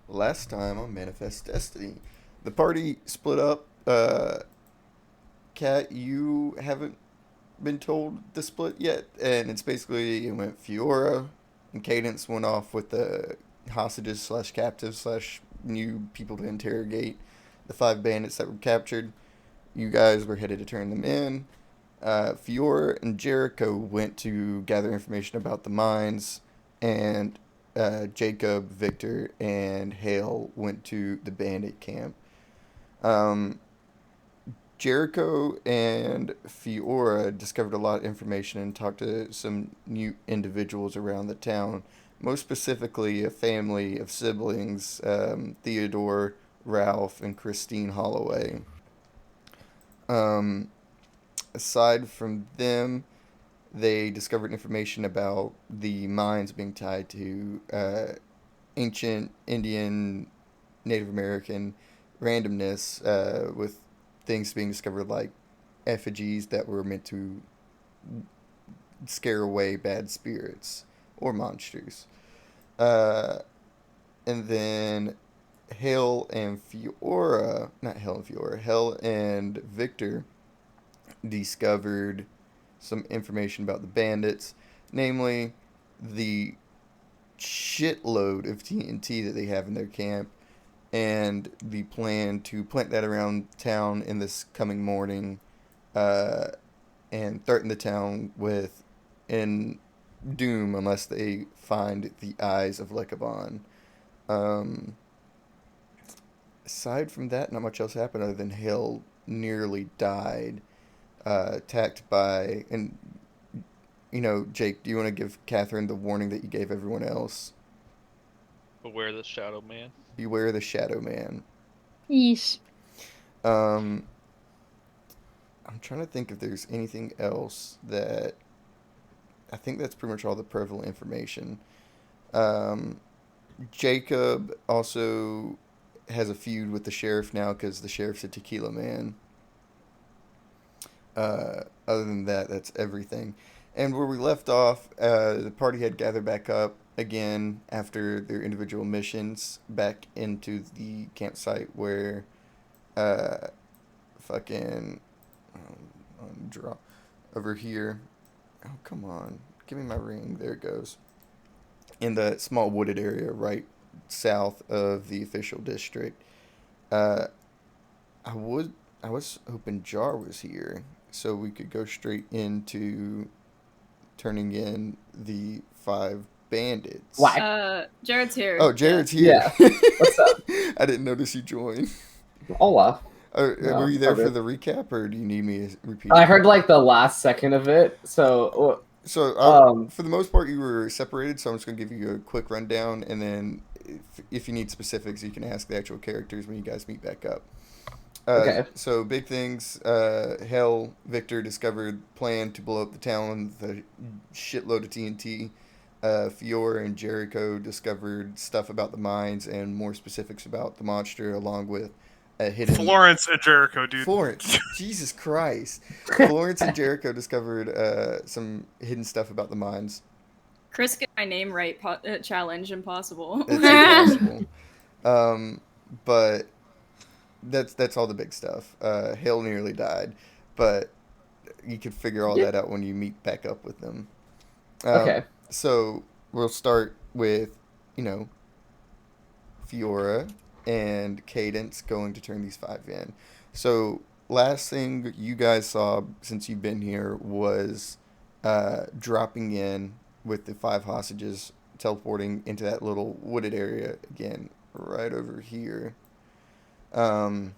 Last time on Manifest Destiny, the party split up. Kat, you haven't been told the split yet, and it's basically it went Fiora and Cadence went off with the hostages slash captives slash new people to interrogate the five bandits that were captured. You guys were headed to turn them in. Fiora and Jericho went to gather information about the mines, and Jacob, Victor, and Hale went to the bandit camp. Um, Jericho and Fiora discovered a lot of information and talked to some new individuals around the town. Most specifically, a family of siblings, Theodore, Ralph, and Christine Holloway. Um, Aside from them, they discovered information about the mines being tied to ancient Indian, Native American randomness, with things being discovered like effigies that were meant to scare away bad spirits or monsters. Uh, and then Hell and Victor discovered some information about the bandits, namely the shitload of TNT that they have in their camp and the plan to plant that around town in this coming morning, uh, and threaten the town with in doom unless they find the eyes of Lekabon. Um, Aside from that, not much else happened other than Hale nearly died, attacked by and Jake, do you want to give Catherine the warning that you gave everyone else? Beware the Shadow Man. Beware the Shadow Man. Yeesh. Um, I'm trying to think if there's anything else that I think that's pretty much all the prevalent information. Um, Jacob also has a feud with the sheriff now because the sheriff's a tequila man. Other than that, that's everything. And where we left off, the party had gathered back up again after their individual missions back into the campsite where uh, fucking draw over here. Oh, come on. Give me my ring. There it goes. In the small wooded area right south of the official district. Uh, I would I was hoping Jar was here so we could go straight into turning in the five bandits. Why? Jared's here. Oh, Jared's here. Yeah. What's up? I didn't notice you joined. Hola. Were you No, there all for good. the recap, or do you need me to repeat I it? heard like the last second of it, so So, um, for the most part, you were separated. So I'm just gonna give you a quick rundown, and then if you need specifics, you can ask the actual characters when you guys meet back up. okay. So big things. Hell, Victor discovered plan to blow up the town with a shitload of TNT. Fiora and Jericho discovered stuff about the mines and more specifics about the monster, along with a hidden Florence and Jericho, dude. Florence. Jesus Christ. Florence and Jericho discovered some hidden stuff about the mines. Chris get my name right challenge impossible. It's impossible. Um, but that's all the big stuff. Hale nearly died, but you can figure all Yeah. that out when you meet back up with them. Okay. So we'll start with, you know, Fiora and Cadence going to turn these five in. So last thing you guys saw since you've been here was dropping in with the five hostages, teleporting into that little wooded area again, right over here. Um,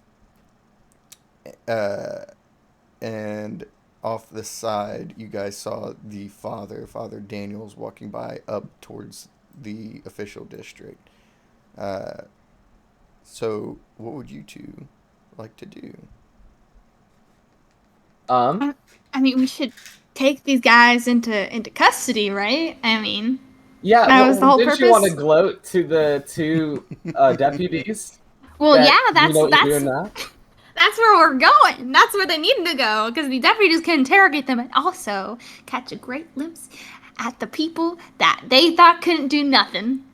uh, and off the side, you guys saw the Father Daniels, walking by up towards the official district. Uh, so, what would you two like to do? Um. I mean, we should take these guys into custody, right? I mean, Yeah. that was the whole Didn't you want to purpose. gloat to the two deputies? Well, that yeah, you know what you're doing now? that's where we're going. That's where they need to go because the deputies can interrogate them and also catch a great glimpse at the people that they thought couldn't do nothing.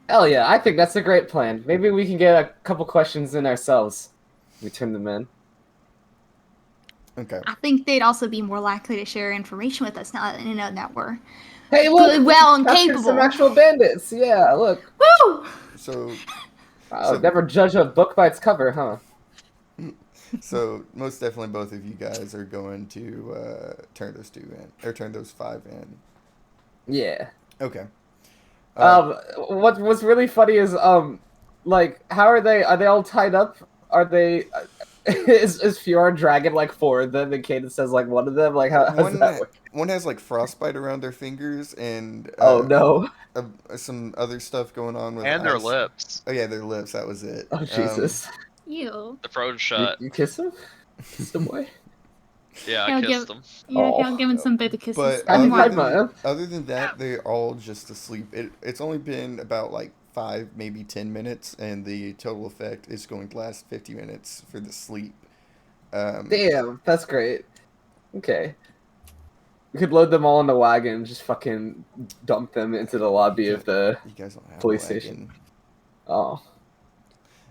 Hell yeah, I think that's a great plan. Maybe we can get a couple questions in ourselves. We turn them in. Okay. I think they'd also be more likely to share information with us now that they know that we're Hey, look! good, well, and Captured some capable. actual bandits. Yeah, look. Woo! So I'll never judge a book by its cover, huh? So most definitely both of you guys are going to turn those 2 in, or turn those 5 in. Yeah. Okay. What's really funny is like how are they? Are they all tied up? Are they? Is Fjord dragging like 4 of them, and Cadence says like one of them? Like how's that work? One has like frostbite around their fingers and Oh no! some other stuff going on with And their ice. lips. Oh yeah, their lips. That was it. Oh Jesus! You. The frozen shut. You kiss him? Kiss him boy? Yeah, He'll I give- kissed them. Yeah, Oh. he'll give him some baby kisses. But Happy And Pride one- Month. other than that, they're all just asleep. It's only been about like 5, maybe 10 minutes, and the total effect is going to last 50 minutes for the sleep. Damn, that's great. Okay. We could load them all in the wagon and just fucking dump them into the lobby of the. You guys don't have Police a wagon. station. Oh,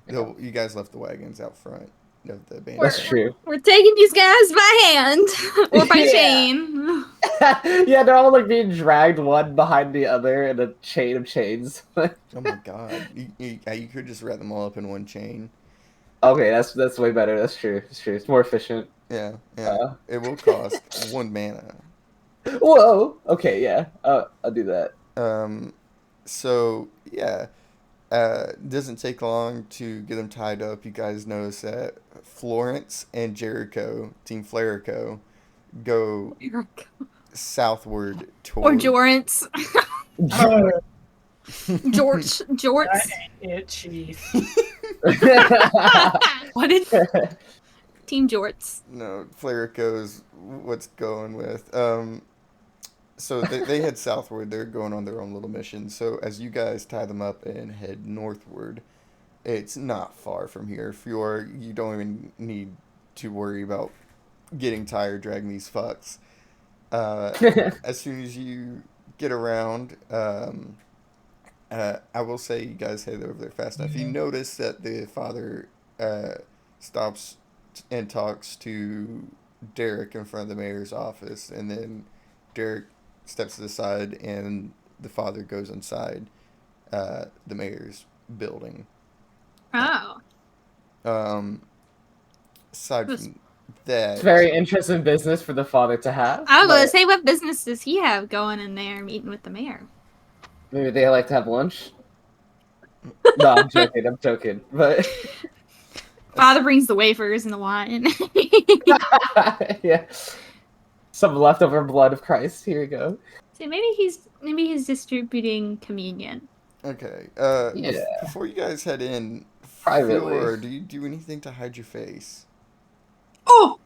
No, you guys left the wagons out front of the band. that's true. We're taking these guys by hand or by Yeah. chain. Yeah, they're all like being dragged one behind the other in a chain of chains. Oh my god. You could just wrap them all up in one chain. Okay, that's way better. That's true. It's true. It's more efficient. Yeah. It will cost 1 mana. Whoa. Okay, yeah. I'll do that. So yeah, doesn't take long to get them tied up. You guys notice that Florence and Jericho, Team Flerico, go southward Or toward. Jorts. Oh, Jorts. that ain't it, Chief. What did Team Jorts. No, Flerico's what's going with. So they head southward. They're going on their own little mission. So as you guys tie them up and head northward, it's not far from here. You don't even need to worry about getting tired dragging these fucks. As soon as you get around, I will say you guys head over there fast enough. You notice that the father stops and talks to Derek in front of the mayor's office, and then Derek steps to the side, and the father goes inside the mayor's building. Oh. Aside This- from that, It's very interesting business for the father to have. I was gonna but say, what business does he have going in there meeting with the mayor? maybe they like to have lunch. No, I'm joking. I'm joking. But Father brings the wafers and the wine. yeah, some leftover blood of Christ. Here we go. So maybe he's distributing communion. okay. Yeah. Before you guys head in, Privately. Fiora, do you do anything to hide your face? Oh,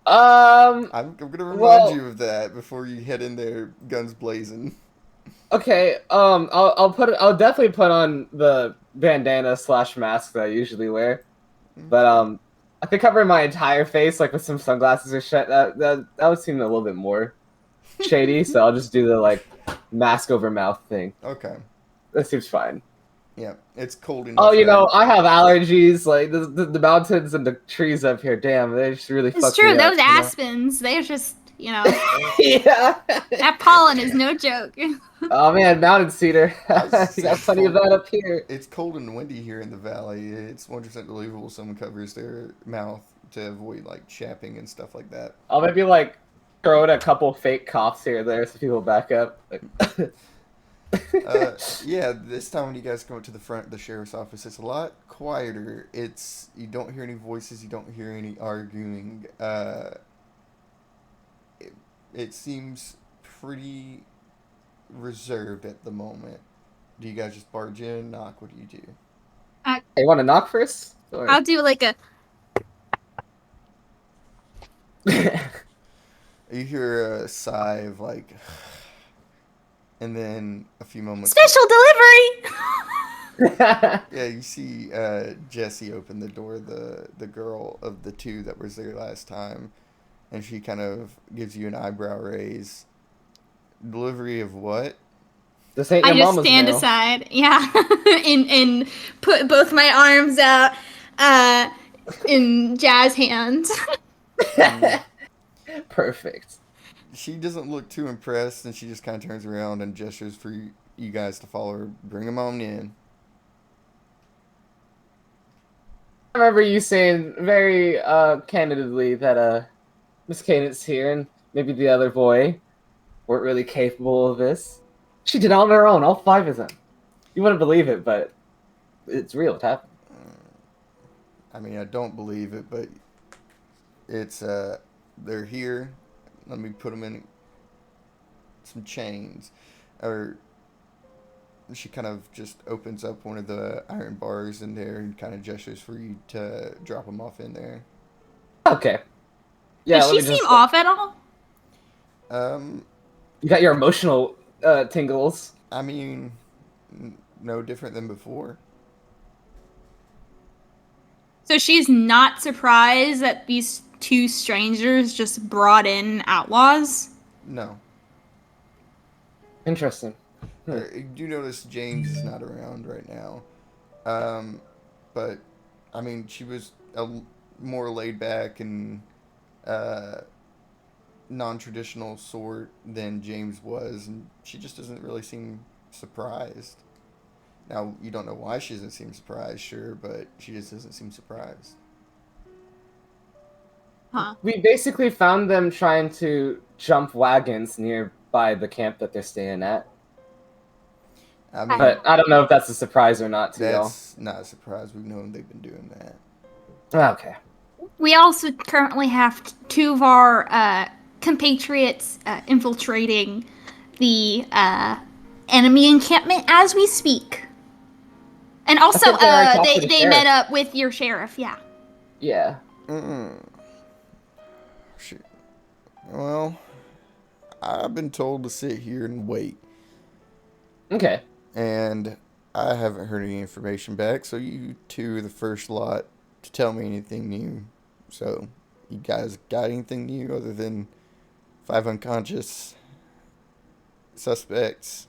I'm gonna remind Well- you of that before you head in there, guns blazing. Okay. I'll definitely put on the bandana / mask that I usually wear. But I think covering my entire face like with some sunglasses or shit that would seem a little bit more shady. So I'll just do the like mask over mouth thing. Okay. That seems fine. Yeah, it's cold enough. Oh, you know, that- I have allergies. Like the mountains and the trees up here. Damn, they just really it's fuck true. me Those up, you know? aspens, they're just, Yeah. that pollen is no joke. Oh man, mountain cedar. I was You got plenty of that up here. It's cold and windy here in the valley. It's 100% believable someone covers their mouth to avoid like chapping and stuff like that. I'll maybe like throw in a couple fake coughs here or there so people back up. Yeah, this time when you guys come up to the front of the sheriff's office, it's a lot quieter. You don't hear any voices, you don't hear any arguing. It seems pretty reserved at the moment. Do you guys just barge in, knock? What do you do? Hey, you want to knock first? Or- I'll do like a You hear a sigh of like, and then a few moments. special delivery. Yeah, you see Jessie open the door, the girl of the 2 that was there last time, and she kind of gives you an eyebrow raise. Delivery of what? This ain't I your just mama's stand mail. aside, yeah, and put both my arms out, in Jazz hands. Perfect. She doesn't look too impressed, and she just kind of turns around and gestures for you guys to follow her. Bring them on in. I remember you saying very candidly that Miss Cadence here and maybe the other boy weren't really capable of this. She did it on her own, all 5 of them. You wouldn't believe it, but it's real. It happened. I mean, I don't believe it, but it's they're here. Let me put them in some chains. Or she kind of just opens up one of the iron bars in there and kind of gestures for you to drop them off in there. Okay. Yeah. Does let she me seem off at all? You got your emotional tingles. I mean, no different than before. So she's not surprised that these 2 strangers just brought in outlaws? No. Interesting. You do notice James is not around right now. But, I mean, she was more laid back and non-traditional sort than James was, and she just doesn't really seem surprised. Now, you don't know why she doesn't seem surprised, sure, but she just doesn't seem surprised. Huh. We basically found them trying to jump wagons nearby the camp that they're staying at. I mean, But I don't know if that's a surprise or not to y'all. that's not a surprise. We've known they've been doing that. Okay. We also currently have 2 of our compatriots infiltrating the enemy encampment as we speak. And also, think they already talked to the they sheriff. met up with your sheriff, yeah. Yeah. Shit. Well, I've been told to sit here and wait. Okay. And I haven't heard any information back, so you 2 are the first lot to tell me anything new. So, you guys got anything new other than 5 unconscious suspects?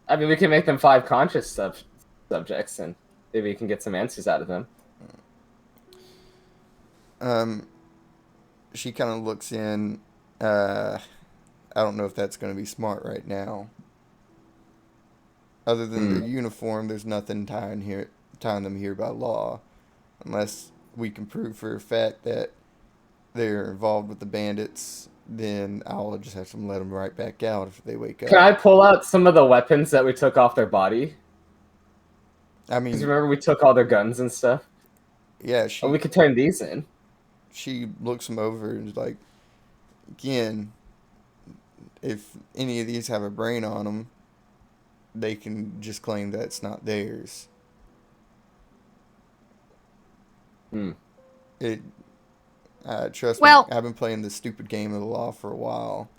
I mean, we can make them 5 conscious subjects, and maybe we can get some answers out of them. She kind of looks in. I don't know if that's going to be smart right now. Other than their uniform, there's nothing tying them here by law. Unless we can prove for a fact that they're involved with the bandits, then I'll just have to let them right back out if they wake up. Can I pull out some of the weapons that we took off their body? I Because mean, remember we took all their guns and stuff? yeah, Oh, we could turn these in. she looks them over and is like, again, if any of these have a brain on them, they can just claim that it's not theirs. Trust Well- me, I've been playing this stupid game of the law for a while.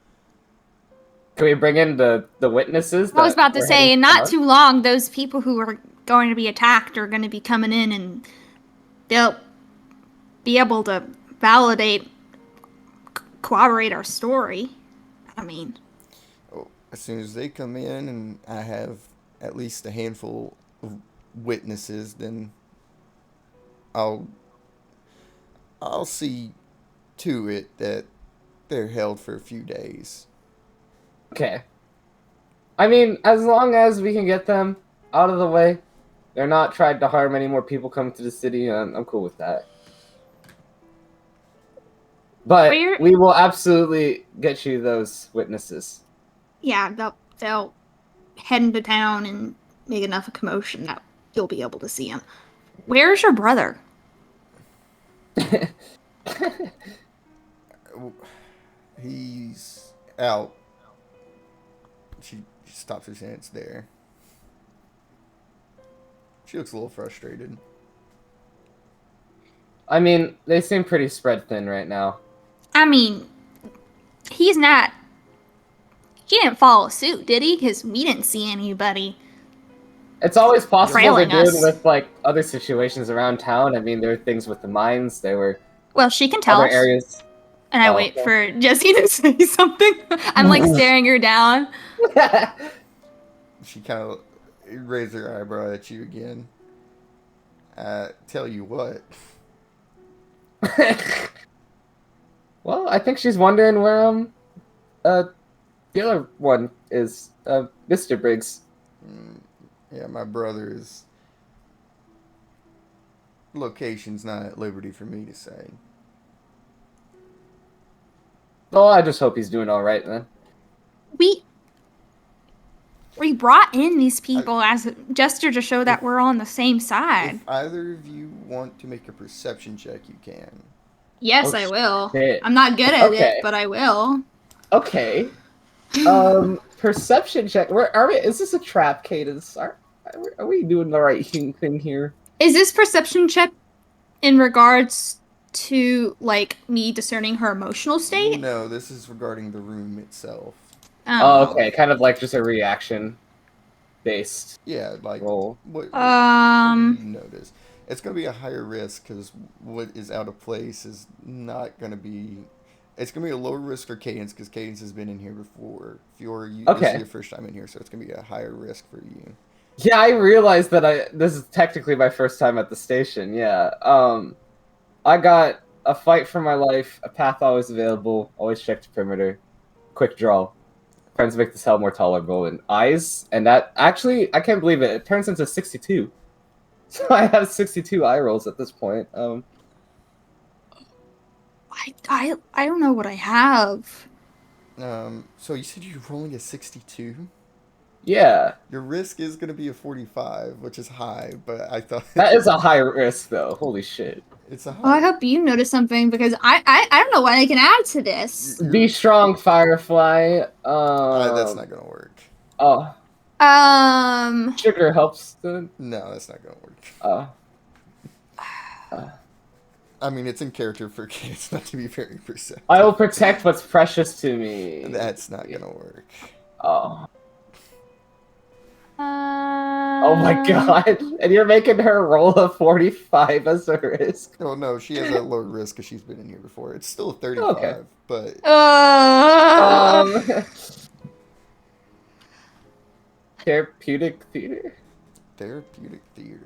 Can we bring in the witnesses? I was that about to we're say, heading in not out? too long, those people who are going to be attacked are going to be coming in and they'll be able to validate, corroborate our story. I mean, As soon as they come in and I have at least a handful of witnesses, then I'll see to it that they're held for a few days. Okay. I mean, as long as we can get them out of the way, they're not trying to harm any more people coming to the city, I'm cool with that. But we will absolutely get you those witnesses. yeah, they'll head into town and make enough of commotion that you'll be able to see him. Where's your brother? He's out. She stops her stance there. She looks a little frustrated. I mean, they seem pretty spread thin right now. I mean, he's not. He didn't follow suit, did he? Because we didn't see anybody. It's always possible they're Trailing doing us. with like other situations around town. I mean, there were things with the mines. There were Well, she can tell other us. areas. And I Oh, wait okay. for Jessie to say something. I'm like staring her down. She kind of raised her eyebrow at you again. Tell you what. Well, I think she's wondering where the other one is, Mr. Briggs. Yeah, my brother's location's not at liberty for me to say. Oh, I just hope he's doing all right then. We brought in these people as a gesture to show that we're on the same side. If either of you want to make a perception check, you can. Yes, Oh, I will. shit. I'm not good at Okay. it, but I will. Okay. Perception check. Where are we? Is this a trap, Cadence? Are we doing the right thing here? Is this perception check in regards to like me discerning her emotional state? No, this is regarding the room itself. Oh, okay. Kind of like just a reaction based Yeah, like roll. what did you notice? It's going to be a higher risk because what is out of place is not going to be. It's going to be a lower risk for Cadence because Cadence has been in here before. Fiora, this Okay. is your first time in here, so it's going to be a higher risk for you. Yeah, I realized that this is technically my first time at the station. Yeah. I got a fight for my life, a path always available, always check the perimeter, quick draw. Friends make this hell more tolerable, and eyes, and that actually I can't believe it. It turns into 62. So I have 62 eye rolls at this point. I don't know what I have. So you said you're rolling a 62? Yeah, Your risk is going to be a 45, which is high, but I thought that is a high risk though. Holy shit. it's a high. Oh, I hope you notice something because I don't know what I can add to this. Be strong, Firefly. That's not going to work. Oh, sugar helps. No, that's not going to work. Oh. I mean, it's in character for kids not to be very perceptive. I will protect what's precious to me. That's not going to work. Oh. Oh my god. And you're making her roll a 45 as a risk. Oh, no, she has a lower risk because she's been in here before. It's still a 35, Okay. but Therapeutic theater? therapeutic theater.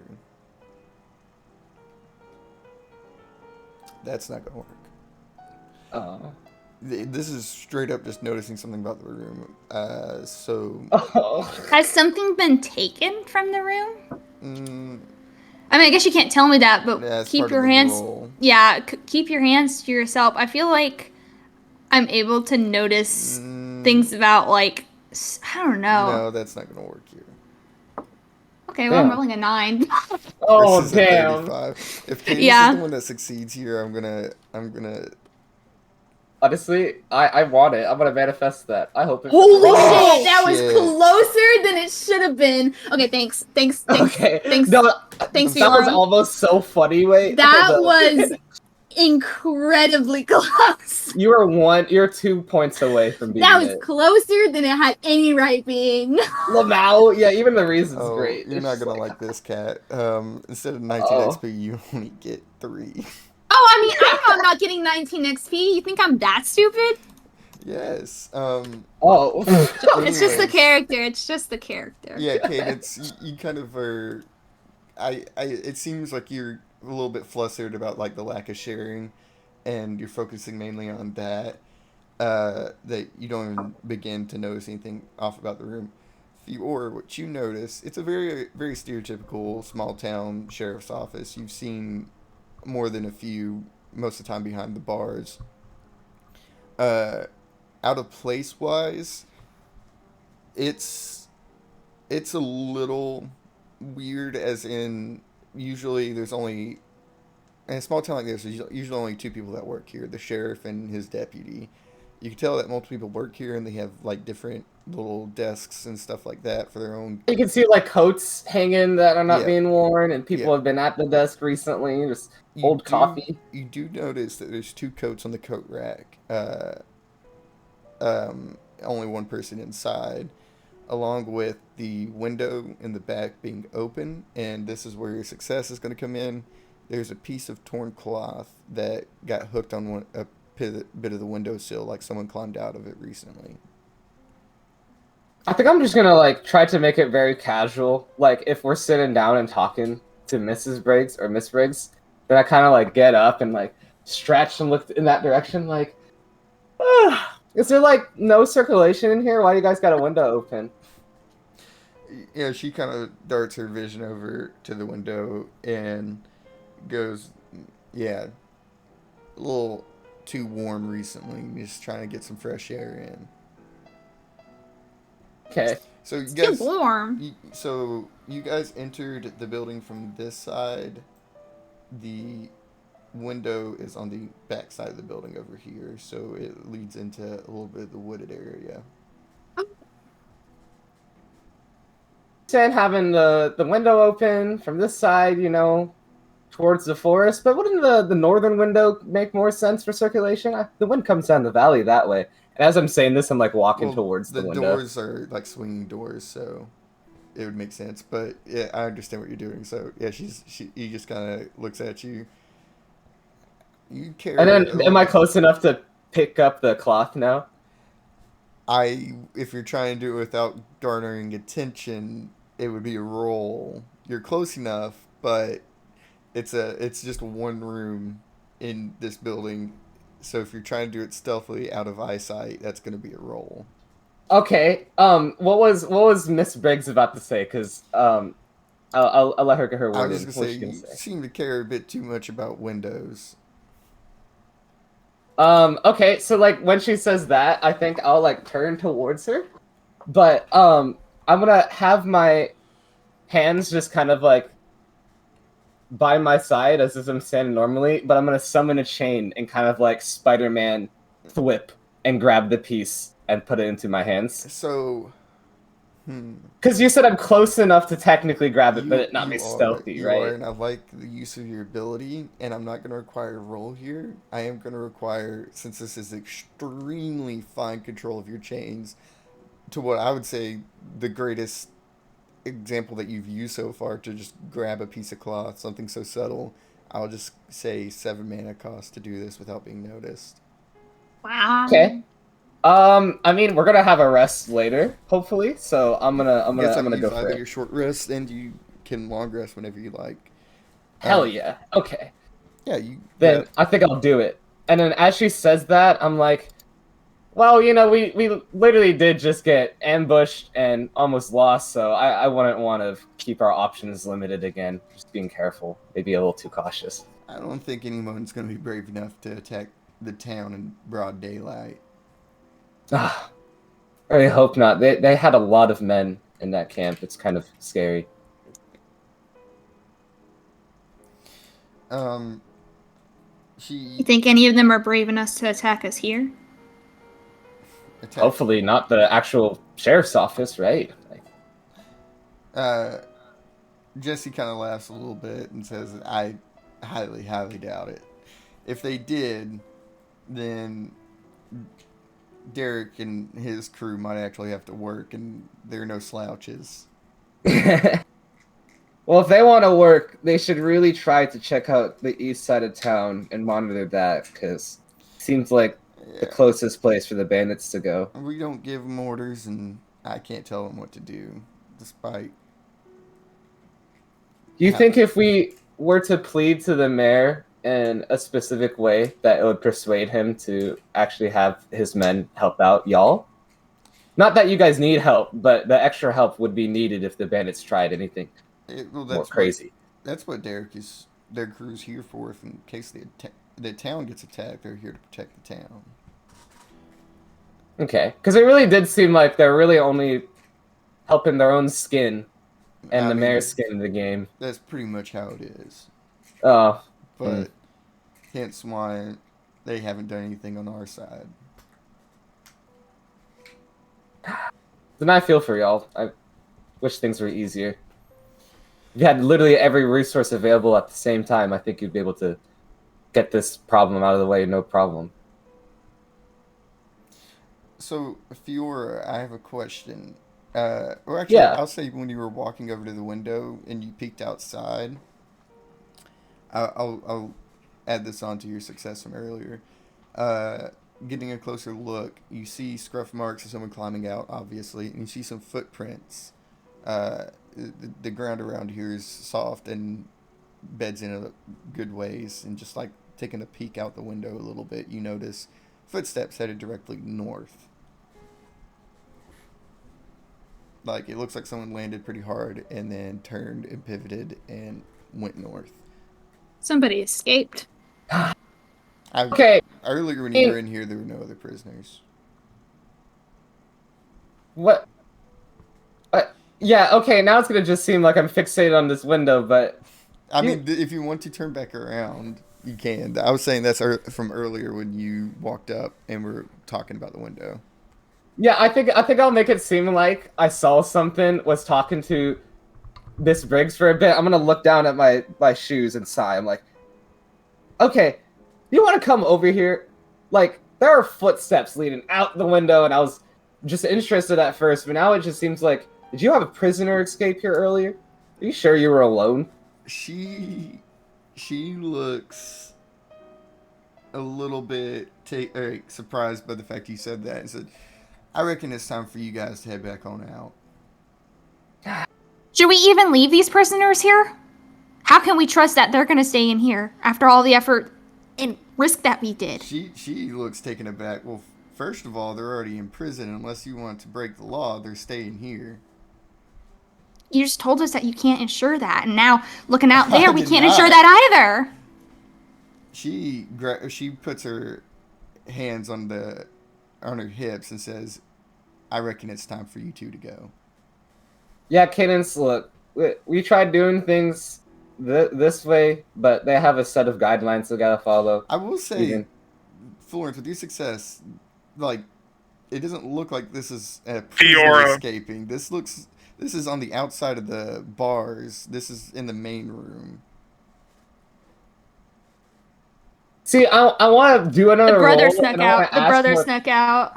That's not going to work. Oh. This is straight up just noticing something about the room. Oh. Has something been taken from the room? Mm, I mean, I guess you can't tell me that, but that's keep part your of the hands. role. Yeah, keep your hands to yourself. I feel like I'm able to notice things about like I don't know. No, that's not going to work here. Okay, well I'm Damn. rolling a 9. Oh, This is a damn. 35. If Cadence Yeah. is the one that succeeds here, I'm gonna. Honestly, I want it. I'm gonna manifest that. I hope it. Holy Oh, shit! That was shit. closer than it should have been. Okay, thanks. Okay. Thanks. No, Thanks, that was Fiora. almost so funny. Wait. That hold on. was incredibly close. You're 2 points away from beating That was it. closer than it had any right being. Lamau, yeah, even the reason's Oh, great. you're It's not just gonna like this, Cat. Instead of 19 Oh. XP, you only get 3. Oh, I mean, I know I'm not getting 19 XP. You think I'm that stupid? Yes. Oh. It's just the Anyways. character. It's just the character. Yeah, Cadence, you kind of are. It seems like you're a little bit flustered about like the lack of sharing, and you're focusing mainly on that. That you don't even begin to notice anything off about the room. Or what you notice, it's a very very stereotypical small town sheriff's office. You've seen more than a few, most of the time behind the bars. Out of place wise, it's a little weird, as in usually there's only in a small town like this, there's usually only 2 people that work here: the sheriff and his deputy. You can tell that multiple people work here, and they have like different little desks and stuff like that for their own. You can see like coats hanging that are not Yeah. being worn, and people Yeah. have been at the desk recently. Just You old do- coffee. You do notice that there's 2 coats on the coat rack. Only one person inside, along with the window in the back being open, and this is where your success is going to come in. There's a piece of torn cloth that got hooked on a bit of the windowsill, like someone climbed out of it recently. I think I'm just gonna like try to make it very casual. Like if we're sitting down and talking to Mrs. Briggs or Miss Briggs, then I kind of like get up and like stretch and look in that direction. Like, is there like no circulation in here? Why do you guys got a window open? Yeah, she kind of darts her vision over to the window and goes, "Yeah, a little too warm recently. Just trying to get some fresh air in." Okay. So you It's guys, too warm. so you guys entered the building from this side. The window is on the back side of the building over here, so it leads into a little bit of the wooded area. Saying having the window open from this side, you know, towards the forest, but wouldn't the northern window make more sense for circulation? The wind comes down the valley that way. And as I'm saying this, I'm like walking Well, towards the window. doors are like swinging doors, so it would make sense. But yeah, I understand what you're doing. So yeah, he just kind of looks at you. You care. And a then, little am I bit. close enough to pick up the cloth now? If you're trying to do it without garnering attention, it would be a roll. You're close enough, but it's just one room in this building. So if you're trying to do it stealthily out of eyesight, that's going to be a roll. Okay. What was Miss Briggs about to say? Because I'll let her get her I word was in. just going What to she say, gonna you say? seem to care a bit too much about windows. Okay. So like when she says that, I think I'll like turn towards her, but I'm gonna have my hands just kind of like by my side as if I'm standing normally, but I'm gonna summon a chain and kind of like Spider-Man thwip and grab the piece and put it into my hands. So, Because you said I'm close enough to technically grab it, but it not be stealthy, you are, right? and I like the use of your ability, and I'm not going to require a roll here. I am going to require, since this is extremely fine control of your chains, to what I would say the greatest example that you've used so far, to just grab a piece of cloth, something so subtle. I'll just say 7 mana cost to do this without being noticed. Wow. Okay. I mean, we're gonna have a rest later, hopefully. So I'm gonna Guess go use for either it. your short rest, and you can long rest whenever you like. Hell yeah. Okay. Yeah, you. Then I think I'll do it. And then as she says that, I'm like, well, you know, we literally did just get ambushed and almost lost, so I wouldn't want to keep our options limited again. Just being careful, maybe a little too cautious. I don't think anyone's going to be brave enough to attack the town in broad daylight. Ah, I really hope not. They had a lot of men in that camp. It's kind of scary. You You think any of them are brave enough to attack us here? attacked, Hopefully not the actual sheriff's office, right? Like, Jesse kind of laughs a little bit and says, "I highly, highly doubt it. If they did, then Derek and his crew might actually have to work, and they're no slouches." well, if they want to work, they should really try to check out the east side of town and monitor that, because it seems like the Yeah, closest place for the bandits to go. we don't give them orders, and I can't tell them what to do, despite. Do you Yeah. think if we were to plead to the mayor in a specific way, that it would persuade him to actually have his men help out y'all? Not that you guys need help, but the extra help would be needed if the bandits tried anything Well, more crazy. That's what their crew's here for. If in case the town gets attacked, they're here to protect the town. Okay, because it really did seem like they're really only helping their own skin and I the mean, mayor's skin in the game. That's pretty much how it is. Oh, But hence why they haven't done anything on our side. then I feel for y'all. I wish things were easier. If you had literally every resource available at the same time, I think you'd be able to get this problem out of the way, no problem. So, Fiora, I have a question. Or actually, Yeah. I'll say when you were walking over to the window and you peeked outside, I'll add this on to your success from earlier. getting a closer look, you see scruff marks of someone climbing out, obviously, and you see some footprints. The ground around here is soft and beds in a good ways, and just like taking a peek out the window a little bit, you notice footsteps headed directly north. Like, it looks like someone landed pretty hard and then turned and pivoted and went north. Somebody escaped. Okay. Earlier when you were in here, there were no other prisoners. What? Yeah, okay, now it's gonna just seem like I'm fixated on this window, but... I mean, if you want to turn back around, you can. I was saying that's from earlier when you walked up and were talking about the window. Yeah, I think I'll make it seem like I saw something, was talking to Miss Briggs for a bit. I'm gonna look down at my shoes and sigh. I'm like, okay, you want to come over here? Like, there are footsteps leading out the window, and I was just interested at first, but now it just seems like, did you have a prisoner escape here earlier? Are you sure you were alone? She looks a little bit surprised by the fact you said that and said, I reckon it's time for you guys to head back on out. Should we even leave these prisoners here? How can we trust that they're gonna stay in here after all the effort and risk that we did? She looks taken aback. Well, first of all, they're already in prison. Unless you want to break the law, they're staying here. You just told us that you can't ensure that, and now looking out there, we did can't not. ensure that either. She puts her hands on her hips and says, I reckon it's time for you two to go. Yeah, Cadence, look, we tried doing things this way, but they have a set of guidelines they gotta follow. I will say, Even. Florence, with your success, like, it doesn't look like this is a prisoner Fiora. escaping. This is on the outside of the bars. This is in the main room. See, I want to do another The brother roll, snuck and I wanna out. The ask brother more- snuck out.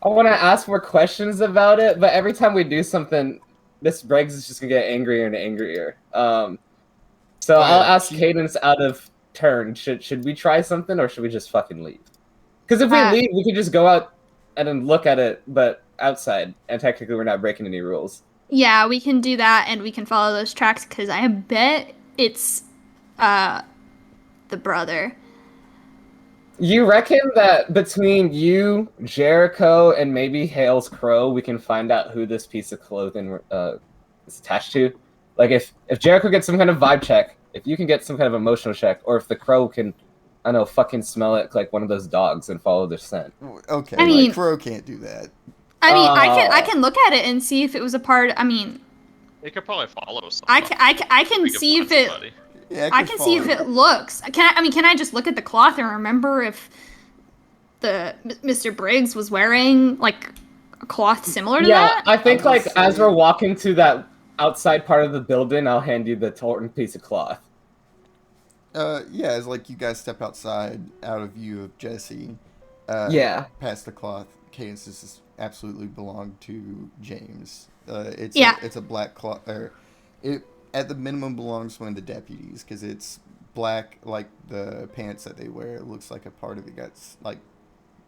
I want to ask more questions about it, but every time we do something, Miss Briggs is just gonna get angrier and angrier. So I'll ask Cadence out of turn. Should we try something, or should we just fucking leave? Because if we leave, we can just go out and then look at it, but outside, and technically we're not breaking any rules. Yeah, we can do that, and we can follow those tracks, because I bet it's the brother. You reckon that between you, Jericho, and maybe Hale's Crow, we can find out who this piece of clothing is attached to? Like, if Jericho gets some kind of vibe check, if you can get some kind of emotional check, or if the Crow can, I don't know, fucking smell it like one of those dogs and follow their scent. Okay, I mean- Crow can't do that. I mean, I can look at it and see if it was a part. I mean, They could probably follow something. I can see if it. Yeah, I can see if it looks. Can I just look at the cloth and remember if the Mr. Briggs was wearing like a cloth similar to that? I think I would like as say- we're walking to that outside part of the building, I'll hand you the torn piece of cloth. Yeah, it's like you guys step outside, out of view of Jesse. Yeah. Past the cloth. Cadence, this is absolutely belonged to James. It's a black cloth. It at the minimum belongs to one of the deputies because it's black, like the pants that they wear. It looks like a part of it got like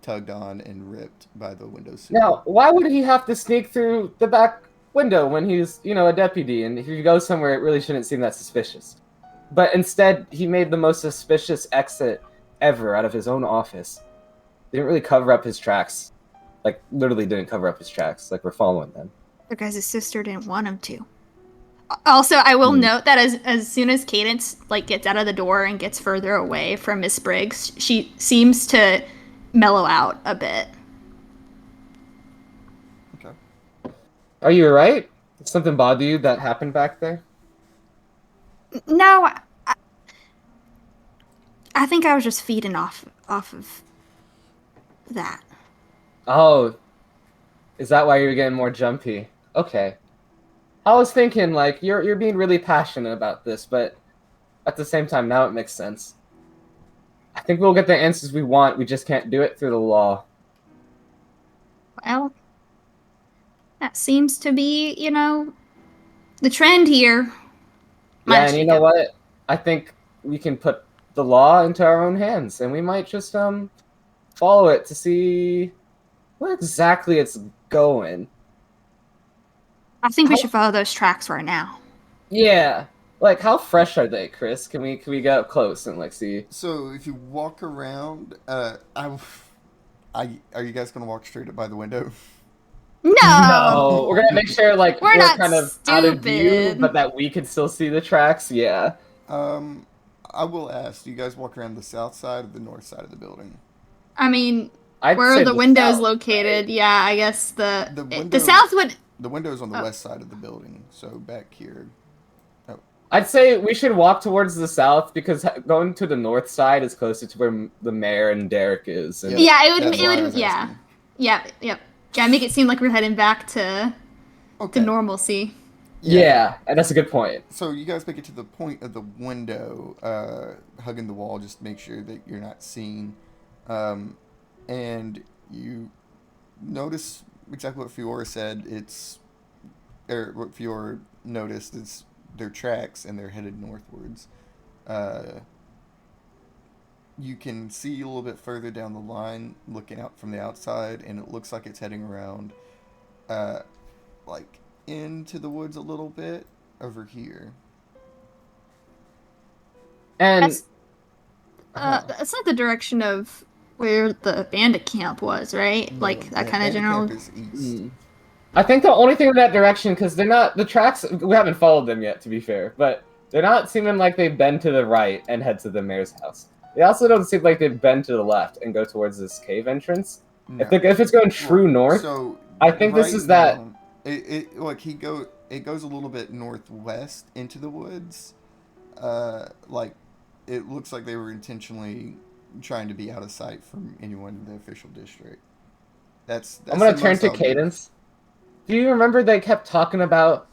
tugged on and ripped by the windowsill. Now, why would he have to sneak through the back window when he's, a deputy? And if he goes somewhere, it really shouldn't seem that suspicious. But instead, he made the most suspicious exit ever out of his own office. Didn't really cover up his tracks. Like, literally didn't cover up his tracks. Like, we're following them. Because his sister didn't want him to. Also, I will note that as soon as Cadence gets out of the door and gets further away from Miss Briggs, she seems to mellow out a bit. Okay. Are you alright? Did something bother you that happened back there? No, I think I was just feeding off of that. Oh, is that why you're getting more jumpy? Okay. I was thinking, you're being really passionate about this, but at the same time, now it makes sense. I think we'll get the answers we want, we just can't do it through the law. Well, that seems to be, the trend here. Yeah, and you know what? I think we can put the law into our own hands, and we might just, follow it to see where exactly it's going. I think we How- should follow those tracks right now. Yeah. Like, how fresh are they, Chris? Can we get up close and like see? So if you walk around, are you guys gonna walk straight up by the window? No. Oh, we're gonna make sure like We're not kind of out of view, stupid. but that we can still see the tracks. Yeah. I will ask. Do you guys walk around the south side or the north side of the building? I mean, I'd where say are the windows south, located? right? Yeah, I guess The the window- south would. The window's on the Oh. west side of the building, so back here. I'd say we should walk towards the south because going to the north side is closer to where the mayor and Derek is. And Yeah, it would. That's It why I would. was Yeah. asking. Yep. Yeah, make it seem like we're heading back to Okay. normalcy. yeah, and that's a good point. So you guys make it to the point of the window, hugging the wall, just to make sure that you're not seen. And you notice exactly what Fiora said. What Fiora noticed is their tracks, and they're headed northwards. You can see a little bit further down the line, looking out from the outside, and it looks like it's heading around, like into the woods a little bit over here. And That's that's not the direction of where the bandit camp was, right? Like that kind of general. Camp is east. mm, I think the only thing in that direction, because they're not the tracks. We haven't followed them yet, to be fair, but they're not seeming like they've been to the right and head to the mayor's house. They also don't seem like they've been to the left and go towards this cave entrance. No. If it's going true north, So I think this is that- now, it like it goes a little bit northwest into the woods. Like it looks like they were intentionally trying to be out of sight from anyone in the official district. That's I'm gonna the turn most to I'll give. Cadence. Do you remember they kept talking about?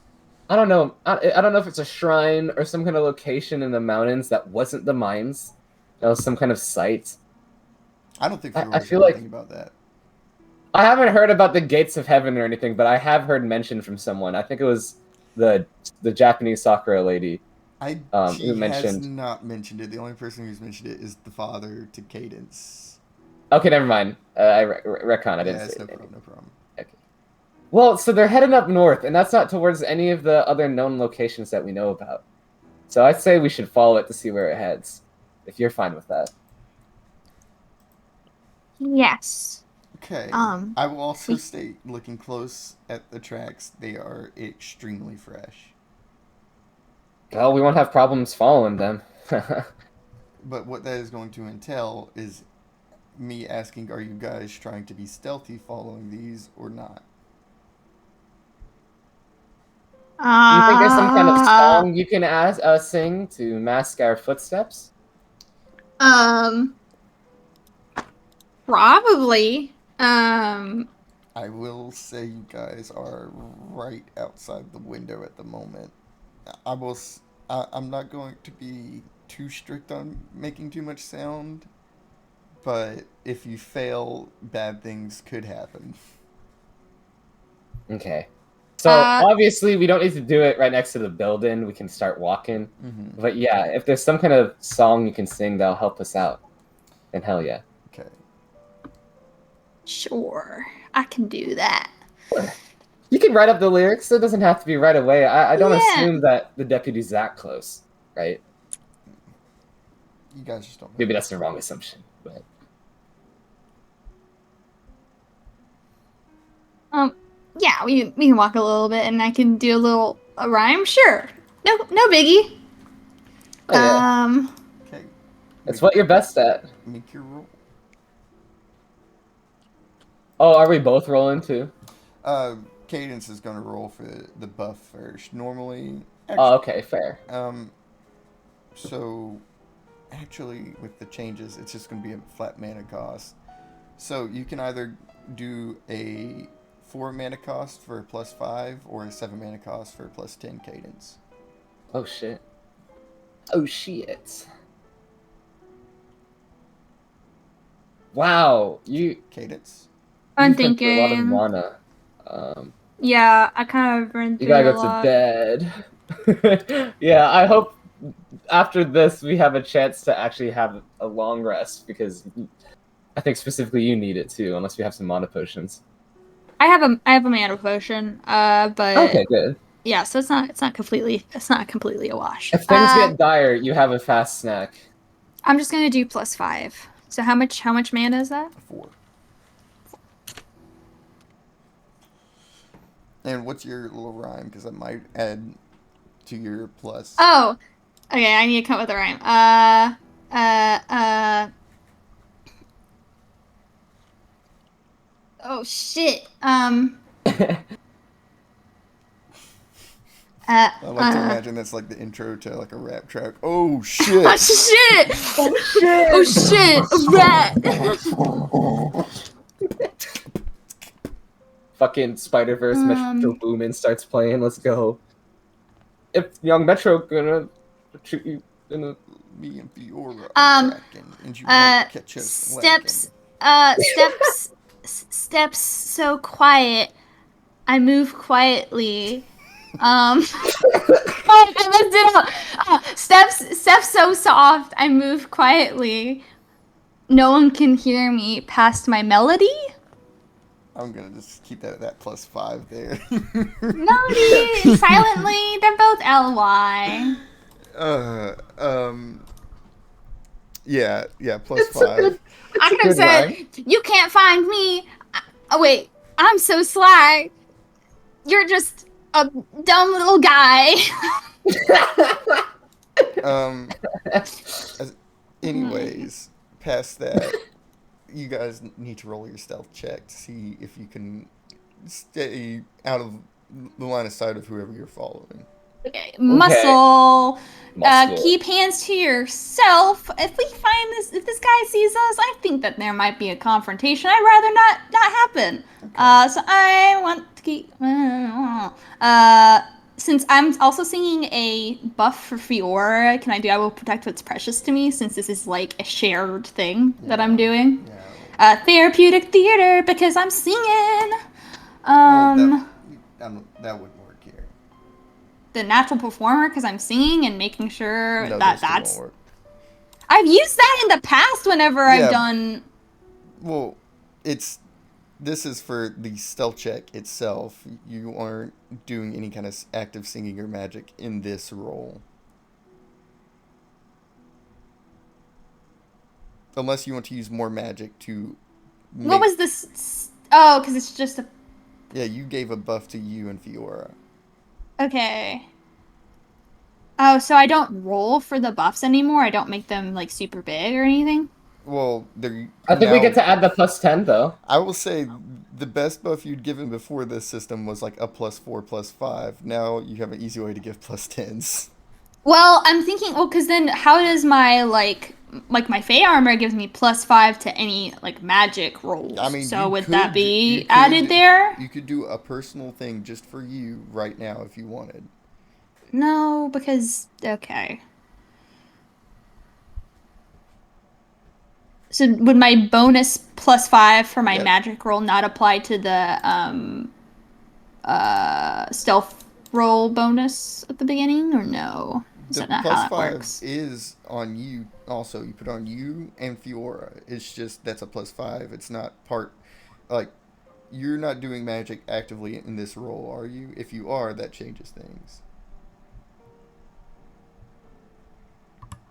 I don't know. I don't know if it's a shrine or some kind of location in the mountains that wasn't the mines. That was some kind of site. I don't think I Fiora feel said like- anything about that. I haven't heard about the gates of heaven or anything, but I have heard mention from someone. I think it was the Japanese Sakura lady. She you has mentioned- not mentioned it. The only person who's mentioned it is the father to Cadence. Okay, never mind. I retcon. I didn't Yeah, say it's no it. problem. No problem. Okay. Well, so they're heading up north, and that's not towards any of the other known locations that we know about. So I'd say we should follow it to see where it heads, if you're fine with that. Yes. Okay. Um, I will also we- state, looking close at the tracks, they are extremely fresh. Well, we won't have problems following them. But what that is going to entail is me asking, are you guys trying to be stealthy following these or not? Do you think there's some kind of Uh, song you can sing to mask our footsteps? Probably. I will say you guys are right outside the window at the moment. I'm not going to be too strict on making too much sound, but if you fail, bad things could happen. Okay. So obviously we don't need to do it right next to the building. We can start walking. Mm-hmm. But yeah, if there's some kind of song you can sing that'll help us out, then hell yeah. Okay. Sure, I can do that. You can write up the lyrics. It doesn't have to be right away. I don't Yeah. assume that the deputy's that close, right? You guys just don't know. Maybe that's the wrong assumption. But Yeah, we can walk a little bit, and I can do a rhyme. Sure, no biggie. oh, yeah. Okay. That's what you're best at. Make your roll. Oh, are we both rolling too? Cadence is going to roll for the buff first. Normally, Oh, okay, fair. So, actually, with the changes, it's just going to be a flat mana cost. So, you can either do a 4 mana cost for a +5, or a 7 mana cost for a +10 cadence. Oh shit. Oh shit. Wow, you. Cadence? I'm you've been through a lot of thinking. mana. Yeah, I kind of burned You through gotta a go lot. to bed. Yeah, I hope after this we have a chance to actually have a long rest because I think specifically you need it too, unless you have some mana potions. I have a mana potion, but Okay, good. yeah, so it's not completely a wash. If things get dire, you have a fast snack. I'm just gonna do +5. So how much mana is that? 4. And what's your little rhyme? Because I might add to your plus. Oh, okay. I need to come up with a rhyme. Oh shit. I like to imagine that's like the intro to like a rap track. Oh shit! Oh shit! Oh shit! A rat! Fucking Spider-Verse Metro Boomin starts playing. Let's go. If young Metro gonna shoot you in the Me and Fiora are tracking, and you won't catch us steps. lacking. Steps so quiet. I move quietly. Oh, I messed it up. Steps so soft. I move quietly. No one can hear me past my melody. I'm gonna just keep that at that +5 there. Melody, silently. They're both LY. Yeah, It's a +5. good- I could have good said, line. "You can't find me." Oh wait, I'm so sly. You're just a dumb little guy. Anyways, past that, you guys need to roll your stealth check to see if you can stay out of the line of sight of whoever you're following. Okay. Muscle. Muscle. Keep hands to yourself. If this guy sees us, I think that there might be a confrontation. I'd rather not happen. So I want to keep. Since I'm also singing a buff for Fiora, can I do I Will Protect What's Precious to Me, since this is like a shared thing that I'm doing? Yeah. Therapeutic theater, because I'm singing. That wouldn't work here. The natural performer, because I'm singing and making sure No, that those two that's. won't work. I've used that in the past whenever Yeah. I've done. Well, this is for the stealth check itself. You aren't doing any kind of active singing or magic in this role. Unless you want to use more magic to What was this? Oh, because it's just a. Yeah, you gave a buff to you and Fiora. Okay. Oh, so I don't roll for the buffs anymore? I don't make them, like, super big or anything? Well, they're I think we now- get to add the +10 though. I will say the best buff you'd given before this system was like a +4, +5. Now you have an easy way to give +10s. Well, I'm thinking, because then how does my, like my Fey armor gives me +5 to any, like, magic rolls. I mean, so you would could- that be you could- added there? You could do a personal thing just for you right now if you wanted. No, because, okay. So would my bonus +5 for my Yeah. magic roll not apply to the stealth roll bonus at the beginning, or no? Is The that not how that +5 works? is on you also. You put on you and Fiora. It's just that's a +5. It's not part like you're not doing magic actively in this role, are you? If you are, that changes things.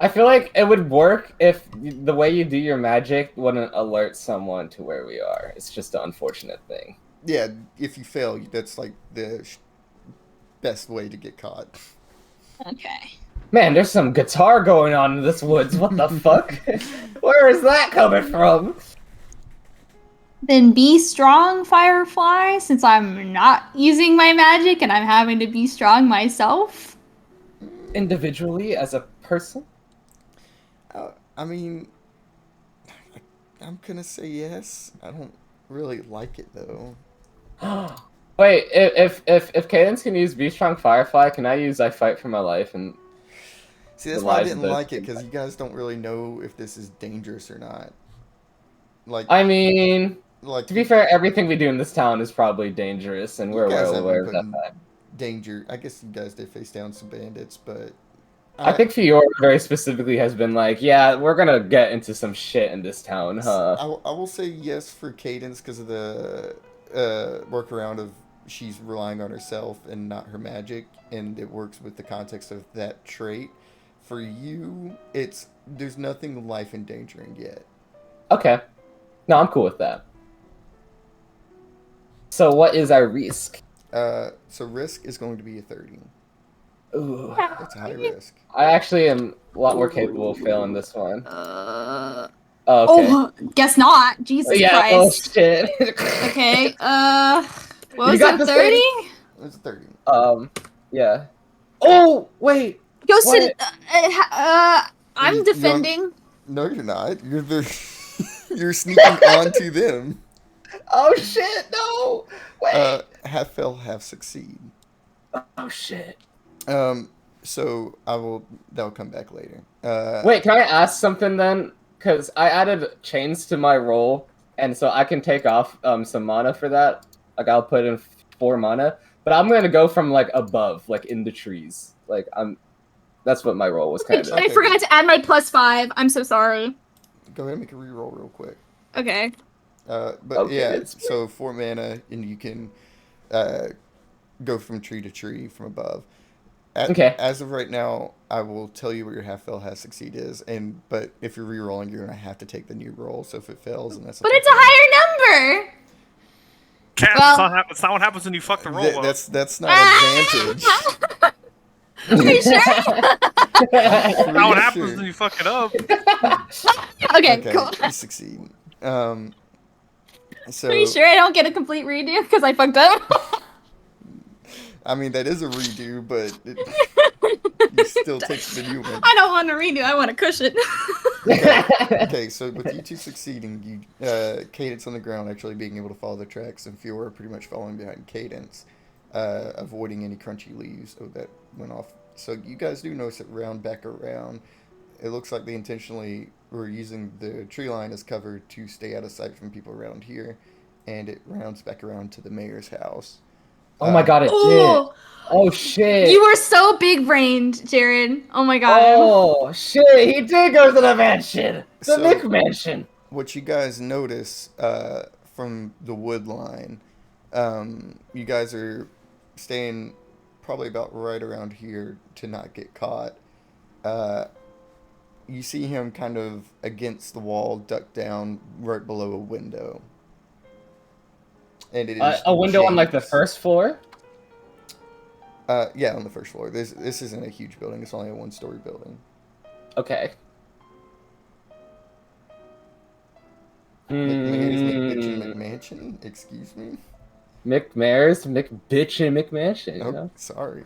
I feel like it would work if the way you do your magic wouldn't alert someone to where we are. It's just an unfortunate thing. Yeah, if you fail, that's like the best way to get caught. Okay. Man, there's some guitar going on in this woods. What the fuck? Where is that coming from? Then be strong, Firefly, since I'm not using my magic and I'm having to be strong myself. Individually, as a person? I mean, I'm gonna say yes. I don't really like it though. Wait, if Cadence can use Be Strong Firefly, can I use I Fight for My Life? And See, that's The why I lives didn't of those like it, people. because you guys don't really know if this is dangerous or not. Like, I mean, like to be fair, everything we do in this town is probably dangerous, and we're You guys well haven't aware been of that putting- fact. danger. I guess you guys did face down some bandits, but I think Fiora very specifically has been like, yeah, we're gonna get into some shit in this town, huh? I will say yes for Cadence because of the workaround of she's relying on herself and not her magic, and it works with the context of that trait. For you, there's nothing life endangering yet. Okay. No, I'm cool with that. So what is our risk? So risk is going to be a 30. Ooh. That's a high risk. I actually am a lot more capable of failing this one. Uh, Oh, okay. Oh, guess not. Jesus Yeah, oh Christ. shit. Okay, what You was got it, this, 30? It's a 30. Yeah. Oh, wait. Goes What? to, I'm You're- defending. No, you're not. You're sneaking onto them. Oh shit, no! Wait! Half fail, half succeed. Oh shit. So that'll come back later. Wait, can I ask something then? Because I added chains to my roll, and so I can take off some mana for that. Like, I'll put in 4 mana. But I'm gonna go from, like, above, like, in the trees. Like, that's what my roll was kind of. I forgot to add my +5. I'm so sorry. Go ahead and make a reroll real quick. Okay. But Okay, yeah, it's so 4 mana, and you can go from tree to tree from above. Okay. As of right now, I will tell you what your half fail, half succeed is, but if you're rerolling, you're gonna have to take the new roll. So if it fails, and that's But it's a higher number! Cat, Well- it's not what happens when you fuck the roll up. That's not advantage. Are you sure? That's not what Pretty happens sure. when you fuck it up. Okay, cool. You succeed. So Are you sure I don't get a complete redo because I fucked up? I mean, that is a redo, but you still take the new one. I don't want a redo. I want a cushion. Okay, so with you two succeeding, Cadence on the ground actually being able to follow the tracks, and Fiora pretty much following behind Cadence, avoiding any crunchy leaves. Oh, that went off. So you guys do notice it round back around. It looks like they intentionally were using the tree line as cover to stay out of sight from people around here, and it rounds back around to the mayor's house. Oh my god, it did. Oh, Oh shit. you were so big brained, Jared. Oh my god. Oh shit, he did go to the mansion. The So- Mick mansion. What you guys notice from the wood line, you guys are staying probably about right around here to not get caught. You see him kind of against the wall, ducked down right below a window. And it is A window on like the James. first floor? Yeah, on the first floor. This isn't a huge building. It's only a 1-story building. Okay. McBitchin McMansion? Excuse me? McMares, McBitchin McMansion. You Oh, know? sorry.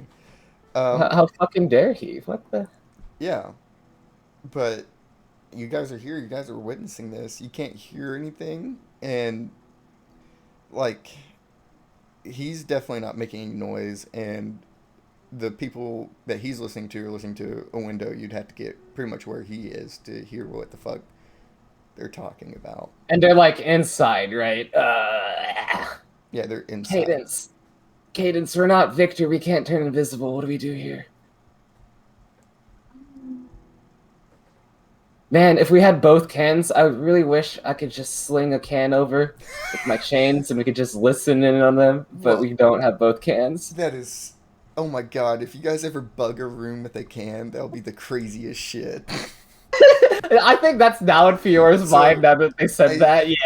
How fucking dare he? What the? Yeah. But you guys are here. You guys are witnessing this. You can't hear anything. And, like, he's definitely not making any noise. And the people that he's listening to are listening to a window. You'd have to get pretty much where he is to hear what the fuck they're talking about. And they're like inside, right? Yeah, they're inside. Cadence, we're not Victor. We can't turn invisible. What do we do here? Man, if we had both cans, I really wish I could just sling a can over with my chains and we could just listen in on them, but we don't have both cans. That is... Oh my god, if you guys ever bug a room with a can, that'll be the craziest shit. I think that's now in Fiora's So, mind now that they said that, yeah.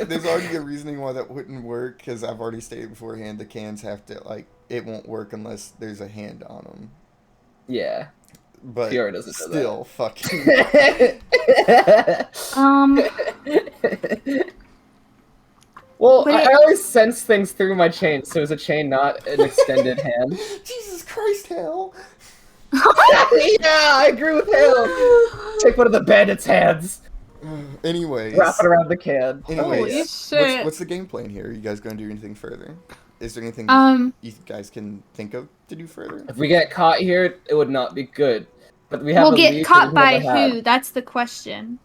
There's already a reasoning why that wouldn't work, because I've already stated beforehand, the cans have to, like, it won't work unless there's a hand on them. Yeah. But Fiora doesn't know still, fucking... Well, But I always sense things through my chain, so is a chain not an extended hand? Jesus Christ, Hal! Yeah, I agree with him. Take one of the bandits' hands, Anyways, wrap it around the can. anyways, Holy shit. what's the game plan here? Are you guys going to do anything further? Is there anything you guys can think of to do further? If we get caught here, it would not be good. But we have We'll a get lead caught we've by never had. who? That's the question.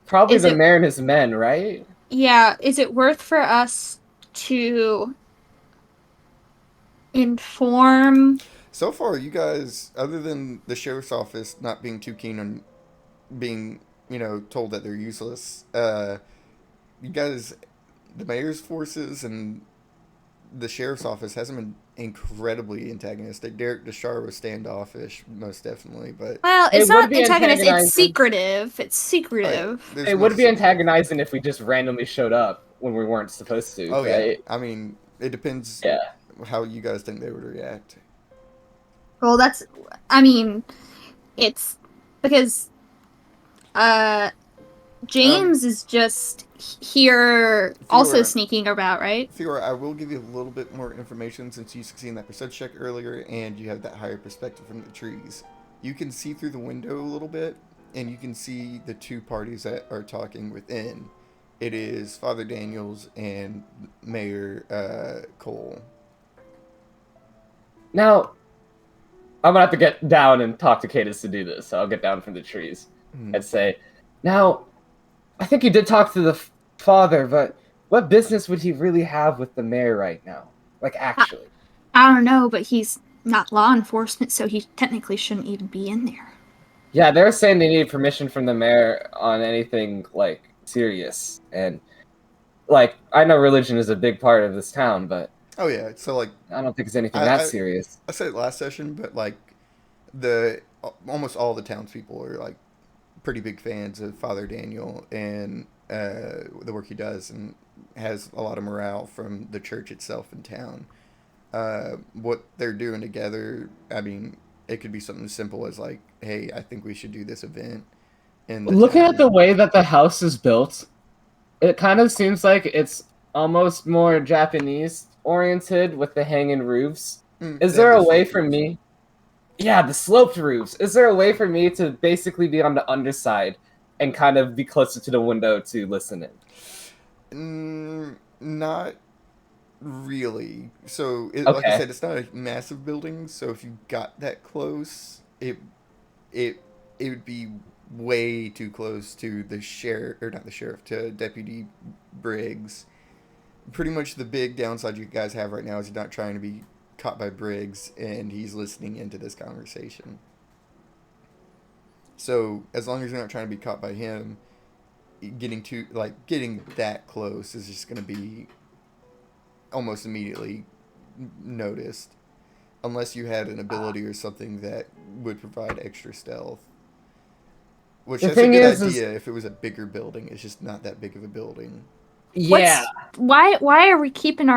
Probably Is the it- mayor and his men, right? Yeah, is it worth for us to inform So far, you guys, other than the sheriff's office not being too keen on being, told that they're useless, you guys, the mayor's forces and the sheriff's office hasn't been incredibly antagonistic. Derek Deshar was standoffish, most definitely, but Well, It it's would not be antagonist. It's antagonizing. secretive. It's secretive. there's It would no be secret. antagonizing if we just randomly showed up when we weren't supposed to, Oh right? yeah, I mean, it depends Yeah. how you guys think they would react. Well, I mean, it's because James is just here also Fiora. sneaking about, right? Fiora, I will give you a little bit more information since you succeeded in that perception check earlier and you have that higher perspective from the trees. You can see through the window a little bit, and you can see the two parties that are talking within. It is Father Daniels and Mayor Cole. Now, I'm gonna have to get down and talk to Cadus to do this, so I'll get down from the trees and say, now, I think you did talk to the father, but what business would he really have with the mayor right now? Like, actually. I don't know, but he's not law enforcement, so he technically shouldn't even be in there. Yeah, they're saying they need permission from the mayor on anything, like, serious. And, like, I know religion is a big part of this town, but Oh yeah, so like I don't think it's anything I- that I- serious. I said it last session, but like almost all the townspeople are like pretty big fans of Father Daniel and the work he does, and has a lot of morale from the church itself in town. What they're doing together, I mean, it could be something as simple as like, hey, I think we should do this event. In the Looking town. at the way that the house is built, it kind of seems like it's almost more Japanese oriented with the hanging roofs. Is They there have a the way sloped for roofs. me? Yeah, the sloped roofs. Is there a way for me to basically be on the underside and kind of be closer to the window to listen in? Not really. So, like I Okay. said, it's not a massive building. So if you got that close, it would be way too close to the sheriff, or not the sheriff, to Deputy Briggs. Pretty much the big downside you guys have right now is you're not trying to be caught by Briggs, and he's listening into this conversation. So as long as you're not trying to be caught by him, getting that close is just going to be almost immediately noticed, unless you had an ability or something that would provide extra stealth. Which The that's a thing good is idea if it was a bigger building. It's just not that big of a building. Yeah. Why are we keeping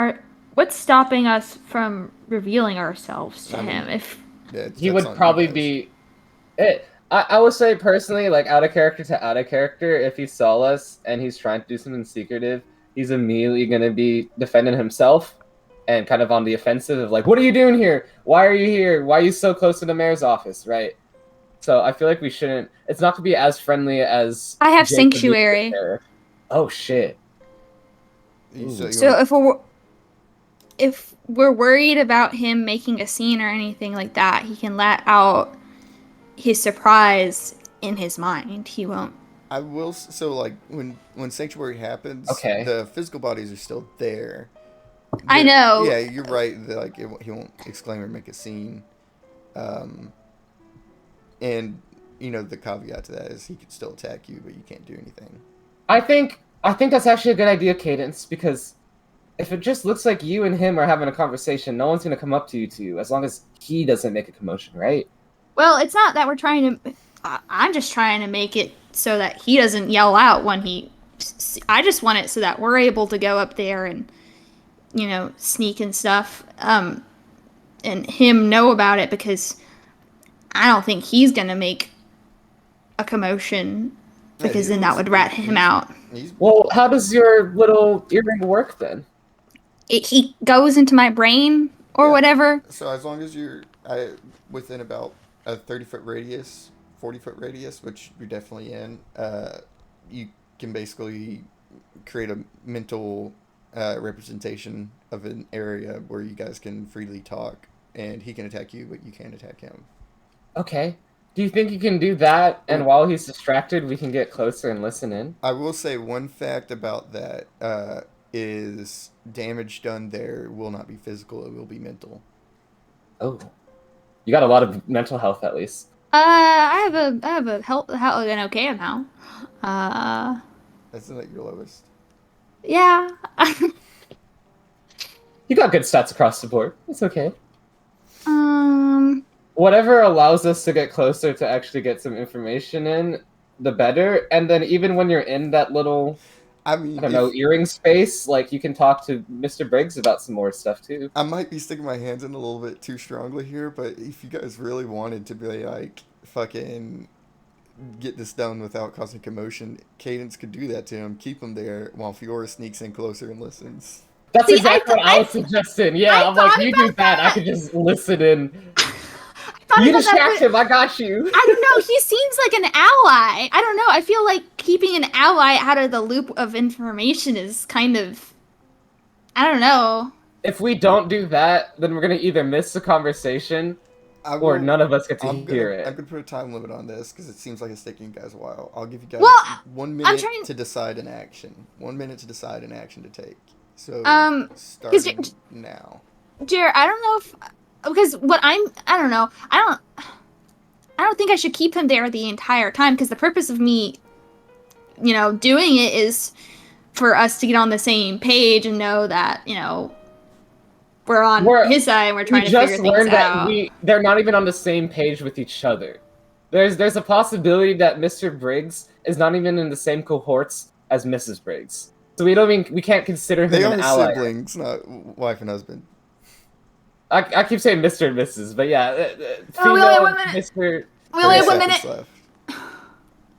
what's stopping us from revealing ourselves to I mean, him? If He that's would on you probably guys. be. I would say personally, like out of character to out of character, if he saw us and he's trying to do something secretive, he's immediately going to be defending himself and kind of on the offensive of like, what are you doing here? Why are you here? Why are you so close to the mayor's office? Right. So I feel like we shouldn't. It's not going to be as friendly as. I have Jake would be with sanctuary. the mayor. Oh shit. You So wanna- if we're worried about him making a scene or anything like that, he can let out his surprise in his mind. He won't. I will. So like when Sanctuary happens, Okay. the physical bodies are still there. I But- know. Yeah, you're right. That like he won't exclaim or make a scene. And the caveat to that is he could still attack you, but you can't do anything. I think that's actually a good idea, Cadence, because if it just looks like you and him are having a conversation, no one's gonna come up to you two, as long as he doesn't make a commotion, right? Well, it's not that we're trying to. I'm just trying to make it so that he doesn't yell out when he. I just want it so that we're able to go up there and, sneak and stuff, and him know about it, because I don't think he's gonna make a commotion, Yeah, because he then that was- would rat him out. He's Well, how does your little earring work then? He goes into my brain or Yeah. whatever. So as long as you're within about a 30-foot radius, 40-foot radius, which you're definitely in, you can basically create a mental representation of an area where you guys can freely talk, and he can attack you, but you can't attack him. Okay. Do you think you can do that, and while he's distracted, we can get closer and listen in? I will say one fact about that is damage done there will not be physical, it will be mental. Oh. You got a lot of mental health, at least. I have a an okay amount. That's not your lowest. Yeah. You got good stats across the board. It's okay. um, Whatever allows us to get closer to actually get some information in, the better. And then even when you're in that little, I mean, I don't know, earring space, like you can talk to Mr. Briggs about some more stuff too. I might be sticking my hands in a little bit too strongly here, but if you guys really wanted to be like fucking get this done without causing commotion, Cadence could do that to him, keep him there while Fiora sneaks in closer and listens. That's See, exactly what I was suggesting. Yeah, I I'm like, thought you do about that, I that. could just listen in. thought You about that, distract but- him, I got you. I don't know. He seems like an ally. I don't know. I feel like keeping an ally out of the loop of information is kind of. I don't know. If we don't do that, then we're gonna either miss the conversation I or will- none of us get to I'm hear gonna, it. I'm gonna put a time limit on this because it seems like it's taking you guys a while. I'll give you guys Well, 1 minute trying- to decide an action. 1 minute to decide an action to take. So J- starting now. Jared, I don't know if because I don't know. I don't think I should keep him there the entire time because the purpose of me, doing it is for us to get on the same page and know that, we're on his side and we're trying We to figure just things learned that out. they're not even on the same page with each other. There's a possibility that Mr. Briggs is not even in the same cohorts as Mrs. Briggs. So we can't consider him They an are ally. siblings, not wife and husband. I keep saying Mr. and Mrs., but yeah, Oh, we only have 1 minute. Mr. We only have 1 seconds minute. left.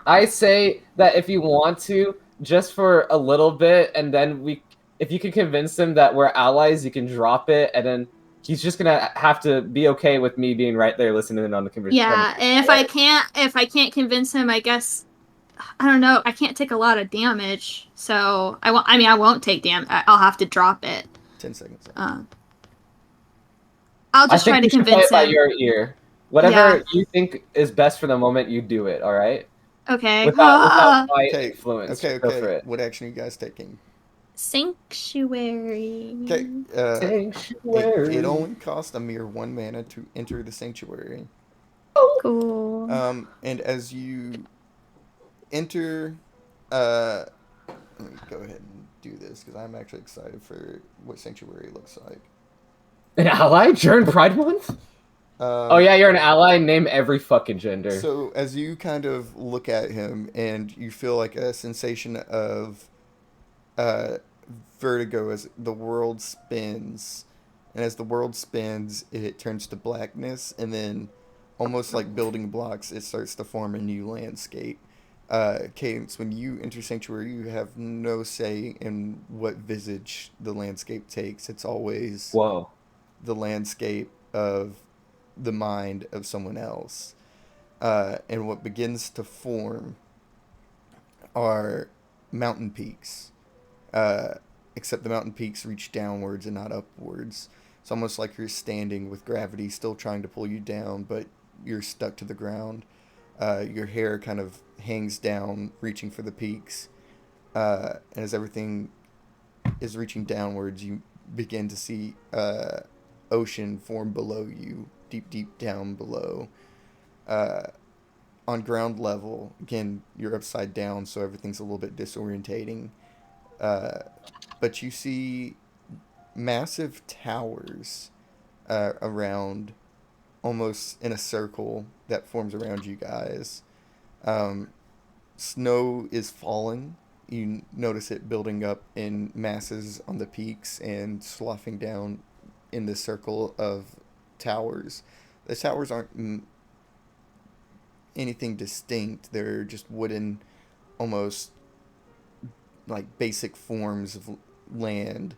I say that if you want to, just for a little bit, and then if you can convince him that we're allies, you can drop it, and then he's just gonna have to be okay with me being right there listening in on the conversation. Yeah, and if I can't convince him, I guess I don't know. I can't take a lot of damage, so I won't take damage. I'll have to drop it. 10 seconds. I'll I just try think to you should play convince it by him. your ear. Whatever you think is best for the moment, you do it. All right. Okay. Without my Okay, influence. Okay, Go for okay. it. What action are you guys taking? Sanctuary. Okay, Sanctuary. it only costs a mere 1 mana to enter the sanctuary. Cool. And as you enter, let me go ahead and do this because I'm actually excited for what sanctuary looks like. An ally during Pride Month? Oh yeah, you're an ally. Name every fucking gender. So as you kind of look at him and you feel like a sensation of vertigo as the world spins, and as the world spins, it turns to blackness, and then almost like building blocks, it starts to form a new landscape. Cadence, when you enter Sanctuary, you have no say in what visage the landscape takes. It's always Whoa. the landscape of the mind of someone else. And what begins to form are mountain peaks. Except the mountain peaks reach downwards and not upwards. It's almost like you're standing with gravity still trying to pull you down, but you're stuck to the ground. Your hair kind of hangs down, reaching for the peaks. And as everything is reaching downwards, you begin to see ocean form below you, deep down below. On ground level, again, you're upside down, so everything's a little bit disorientating. But you see massive towers around, almost in a circle that forms around you guys. Snow is falling. You notice it building up in masses on the peaks and sloughing down in this circle of towers. The towers aren't anything distinct. They're just wooden, almost like basic forms of land.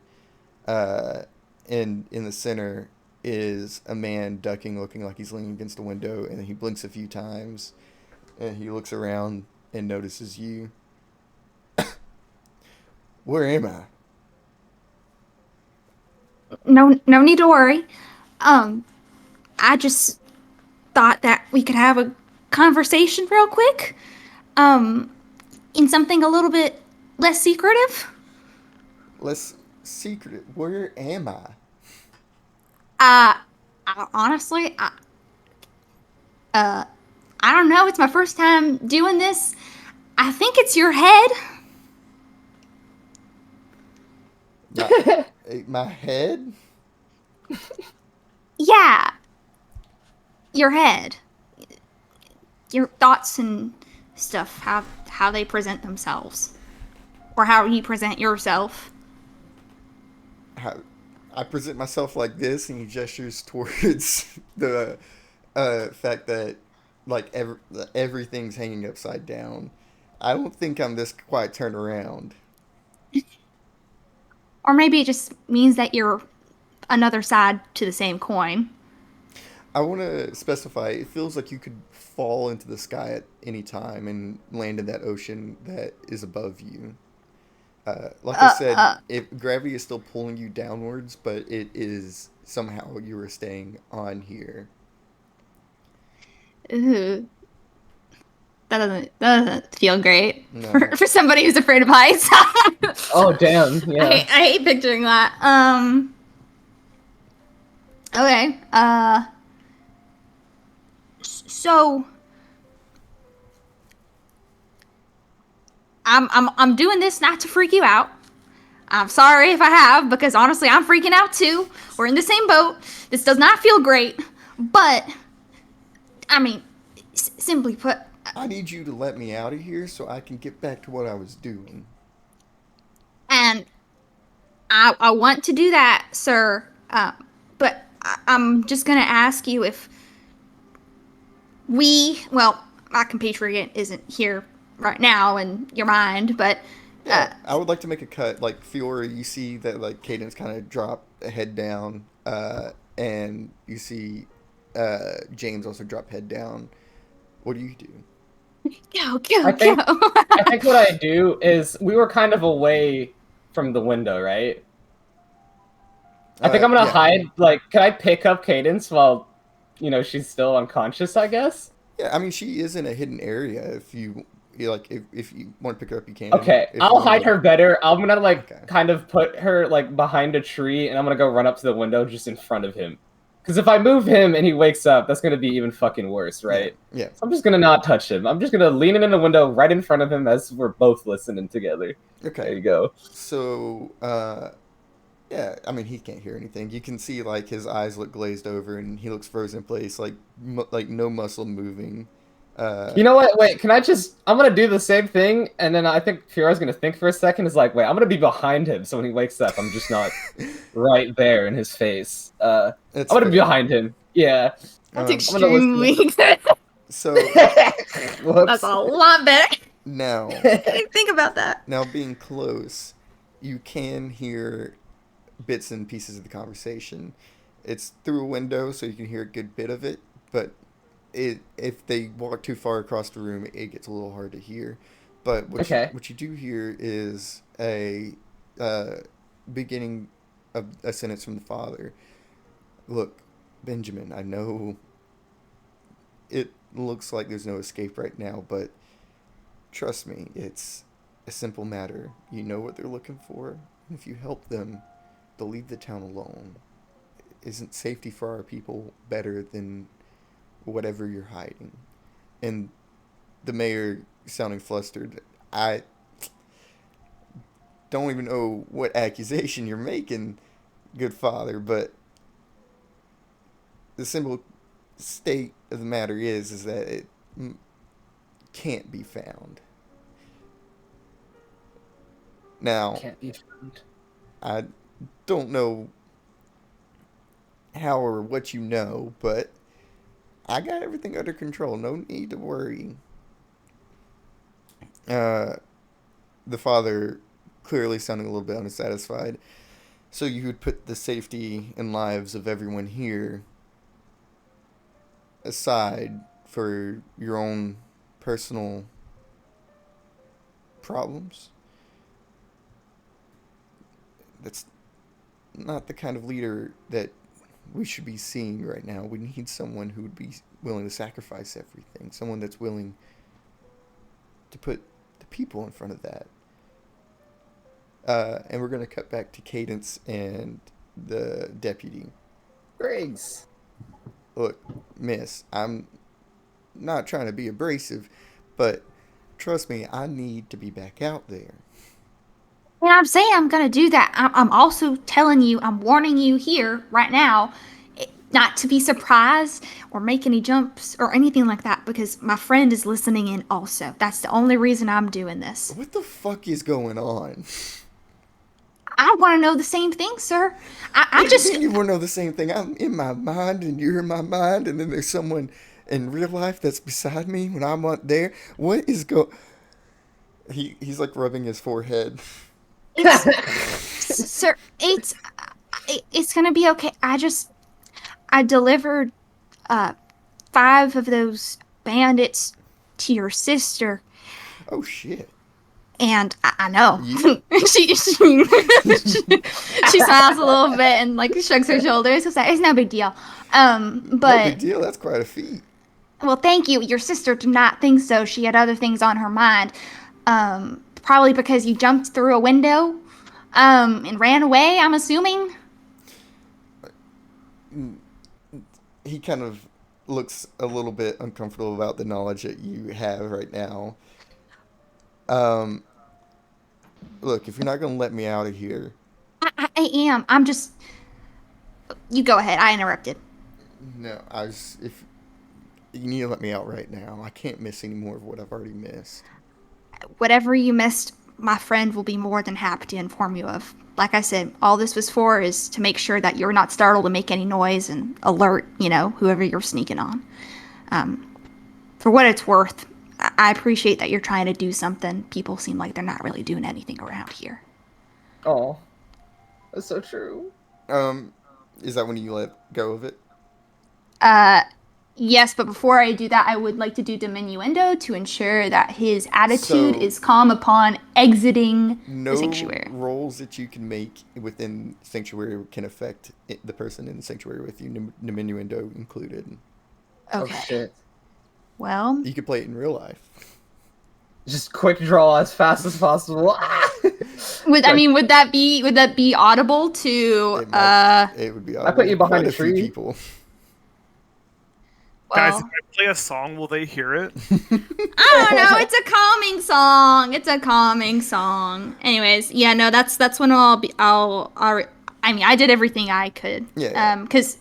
And in the center is a man ducking, looking like he's leaning against a window, and he blinks a few times, and he looks around and notices you. Where am I? No need to worry. I just thought that we could have a conversation real quick. In something a little bit less secretive. Less secretive. Where am I? Honestly, I don't know. It's my first time doing this. I think it's your head. My head? Yeah. Your head. Your thoughts and stuff, how they present themselves. Or how you present yourself. How I present myself like this, and he gestures towards the fact that like everything's hanging upside down. I don't think I'm this quite turned around. Or maybe it just means that you're another side to the same coin. I want to specify. It feels like you could fall into the sky at any time and land in that ocean that is above you. Like I said, if gravity is still pulling you downwards, but it is somehow you are staying on here. Ooh. That doesn't feel great No. for somebody who's afraid of heights. Oh damn! Yeah. I hate picturing that. Okay. So I'm doing this not to freak you out. I'm sorry if I have, because honestly I'm freaking out too. We're in the same boat. This does not feel great, but I mean, simply put, I need you to let me out of here so I can get back to what I was doing. and I want to do that, sir. But I'm just gonna ask you if my compatriot isn't here right now in your mind, but Yeah, I would like to make a cut. Like Fiora, you see that like Cadence kind of drop head down, and you see James also drop head down. What do you do? go, I think- go. I think what I do is we were kind of away from the window, right? I think I'm gonna Yeah. hide. Like, can I pick up Cadence while, she's still unconscious? I guess. Yeah, I mean she is in a hidden area. If you like, if you want to pick her up, you can. Okay, If I'll you hide wanna- her better. I'm gonna Okay. kind of put her behind a tree, and I'm gonna go run up to the window just in front of him. Because if I move him and he wakes up, that's gonna be even fucking worse, right? Yeah. So I'm just gonna not touch him. I'm just gonna lean in the window right in front of him as we're both listening together. Okay. There you go. So, yeah, I mean, he can't hear anything. You can see, like, his eyes look glazed over and he looks frozen in place, like no muscle moving. You know what? Wait, can I just... I'm gonna do the same thing, and then I think Fiora's gonna think for a second, is like, wait, I'm gonna be behind him, so when he wakes up, I'm just not right there in his face. I'm That's gonna be fair. behind him. Yeah. That's Um, extremely good. So, Whoops. That's a lot better. now, I didn't think about that. now being close, you can hear bits and pieces of the conversation. It's through a window, so you can hear a good bit of it, but if they walk too far across the room, it gets a little hard to hear. But what you do hear is a beginning of a sentence from the father. Look, Benjamin, I know it looks like there's no escape right now, but trust me, it's a simple matter. You know what they're looking for, and if you help them, they'll leave the town alone. Isn't safety for our people better than whatever you're hiding? And the mayor, sounding flustered, I don't even know what accusation you're making, good father, but the simple state of the matter is that it can't be found. Now, Can't be found. I don't know how or what you know, but I got everything under control. No need to worry. The father clearly sounding a little bit unsatisfied. So you would put the safety and lives of everyone here aside for your own personal problems? That's not the kind of leader that we should be seeing right now. We need someone who would be willing to sacrifice everything. Someone that's willing to put the people in front of that. And we're going to cut back to Cadence and the deputy. Griggs. Look, miss, I'm not trying to be abrasive, but trust me, I need to be back out there. And I'm saying I'm gonna do that. I'm also telling you, I'm warning you here right now, not to be surprised or make any jumps or anything like that, because my friend is listening in also. That's the only reason I'm doing this. What the fuck is going on? I want to know the same thing, sir. I just You want to know the same thing? I'm in my mind, and you're in my mind, and then there's someone in real life that's beside me when I'm up there. What is He's like rubbing his forehead. sir, it's gonna be okay. I delivered 5 of those bandits to your sister, Oh shit! and I know You? she smiles a little bit and like shrugs her shoulders. It's no big deal. No But big deal. That's quite a feat. well, thank you. Your sister did not think so. She had other things on her mind. Probably because you jumped through a window, and ran away, I'm assuming. He kind of looks a little bit uncomfortable about the knowledge that you have right now. Look, if you're not gonna let me out of here, I am. I'm just. You go ahead. I interrupted. no, if you need to let me out right now, I can't miss any more of what I've already missed. Whatever you missed, my friend will be more than happy to inform you of. Like I said, all this was for is to make sure that you're not startled and make any noise and alert, whoever you're sneaking on. For what it's worth, I appreciate that you're trying to do something. People seem like they're not really doing anything around here. Oh, that's so true. Is that when you let go of it? Yes, but before I do that, I would like to do diminuendo to ensure that his attitude So- is calm upon exiting No the sanctuary. rolls that you can make within sanctuary can affect the person in the sanctuary with you, diminuendo included. Oh Okay. shit. Well, You could play it in real life. Just quick draw as fast as possible. would that be audible to It would be. I put you behind quite a a few tree. people. Guys, well, if I play a song, will they hear it? I don't know. It's a calming song. It's a calming song. Anyways, yeah, no, that's when I did everything I could. Yeah. Because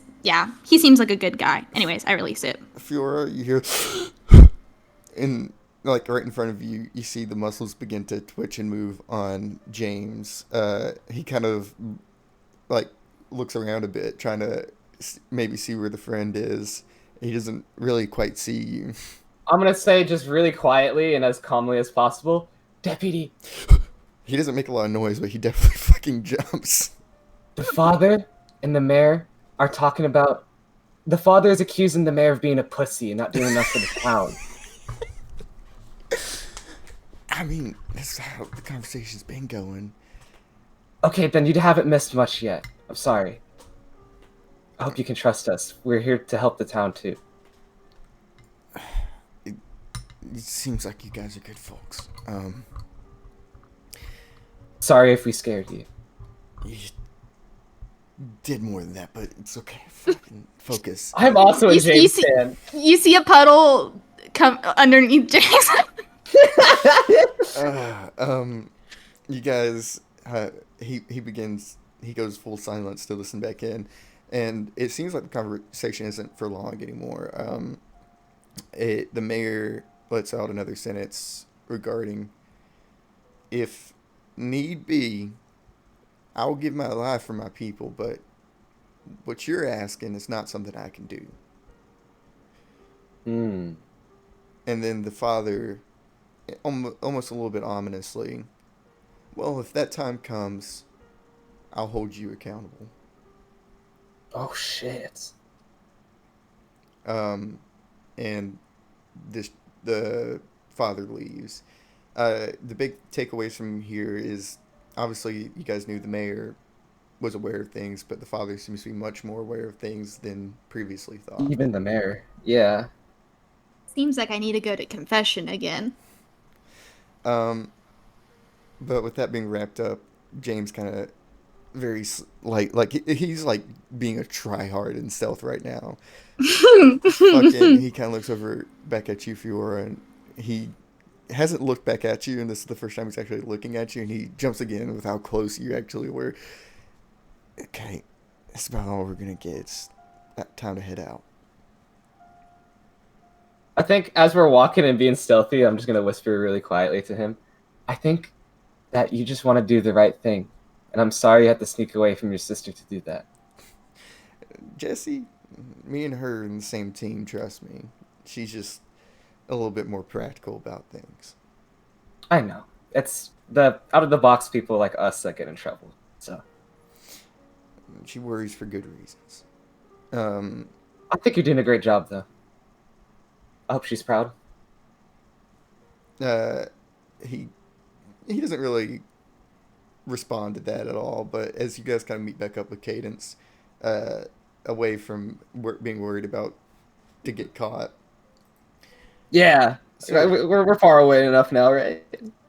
he seems like a good guy. Anyways, I release it. Fiora, you hear, and like right in front of you, you see the muscles begin to twitch and move on James. He kind of like looks around a bit, trying to maybe see where the friend is. He doesn't really quite see you. I'm gonna say just really quietly and as calmly as possible, Deputy, He doesn't make a lot of noise, but he definitely fucking jumps. the father and the mayor are talking about. The father is accusing the mayor of being a pussy and not doing enough for the town. I mean, that's how the conversation's been going. Okay, then you haven't missed much yet. I'm sorry. I hope you can trust us. We're here to help the town too. It seems like you guys are good folks. Sorry if we scared you. You did more than that, but it's okay. Fucking focus. I'm also a You- you James see- fan. You see a puddle come underneath James. You guys, he goes full silence to listen back in, and it seems like the conversation isn't for long anymore. The mayor lets out another sentence regarding, if need be, I will give my life for my people, but what you're asking is not something I can do. Hmm. And then the father, almost a little bit ominously, well, if that time comes, I'll hold you accountable. Oh shit. And the father leaves. The big takeaways from here is, obviously, you guys knew the mayor was aware of things, but the father seems to be much more aware of things than previously thought. Even the mayor. Yeah. Seems like I need to go to confession again. But with that being wrapped up, James kind of very he's like being a tryhard in stealth right now. Fucking, he kind of looks over back at you, Fiora, and he hasn't looked back at you, and this is the first time he's actually looking at you, and he jumps again with how close you actually were. Okay, that's about all we're gonna get. It's time to head out. I think as we're walking and being stealthy, I'm just gonna whisper really quietly to him. I think that you just want to do the right thing, and I'm sorry you had to sneak away from your sister to do that. Jesse, me and her are in the same team, trust me. She's just a little bit more practical about things. I know. It's the out of the box people like us that get in trouble. So She worries for good reasons. I think you're doing a great job, though. I hope she's proud. He doesn't really respond to that at all, but as you guys kind of meet back up with Cadence, away from being worried about to get caught. Yeah, So- we're far away enough now, right?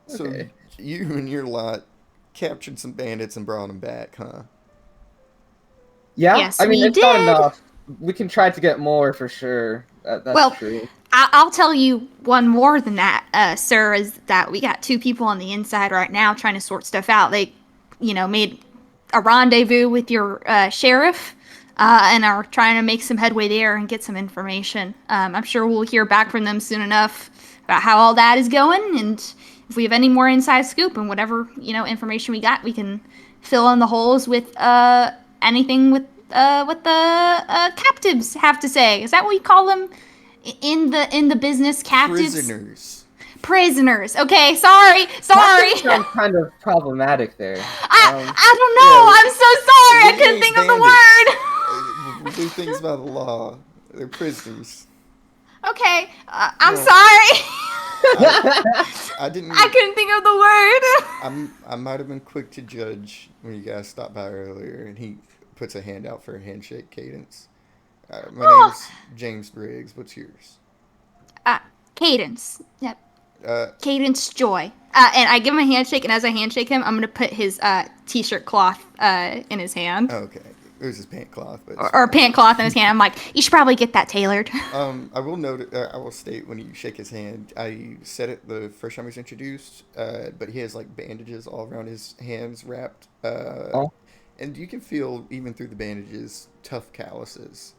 So Okay. you and your lot captured some bandits and brought them back, huh? Yeah, Yes, I mean we it's not did. enough. We can try to get more for sure. That's Well, true. I'll tell you one more than that, sir, is that we got two people on the inside right now trying to sort stuff out. They, made a rendezvous with your sheriff and are trying to make some headway there and get some information. I'm sure we'll hear back from them soon enough about how all that is going, and if we have any more inside scoop and whatever information we got, we can fill in the holes with anything with what the captives have to say. Is that what you call them in the business? Captives, prisoners. Okay, sorry. That sounds kind of problematic there. I don't know. I'm so sorry. I couldn't think of the word. We do things by the law. They're prisoners. Okay, I'm Well, sorry. I didn't. I couldn't think of the word. I might have been quick to judge when you guys stopped by earlier, and he puts a hand out for a handshake, Cadence. My name's James Briggs. What's yours? Cadence. Yep. Cadence. Joy. And I give him a handshake, and as I handshake him, I'm gonna put his t-shirt cloth in his hand. Okay. It was his pant cloth, but Or pant cloth in his hand. I'm like, you should probably get that tailored. I will note. I will state when you shake his hand. I said it the first time he was introduced, but he has like bandages all around his hands wrapped, and you can feel even through the bandages tough calluses.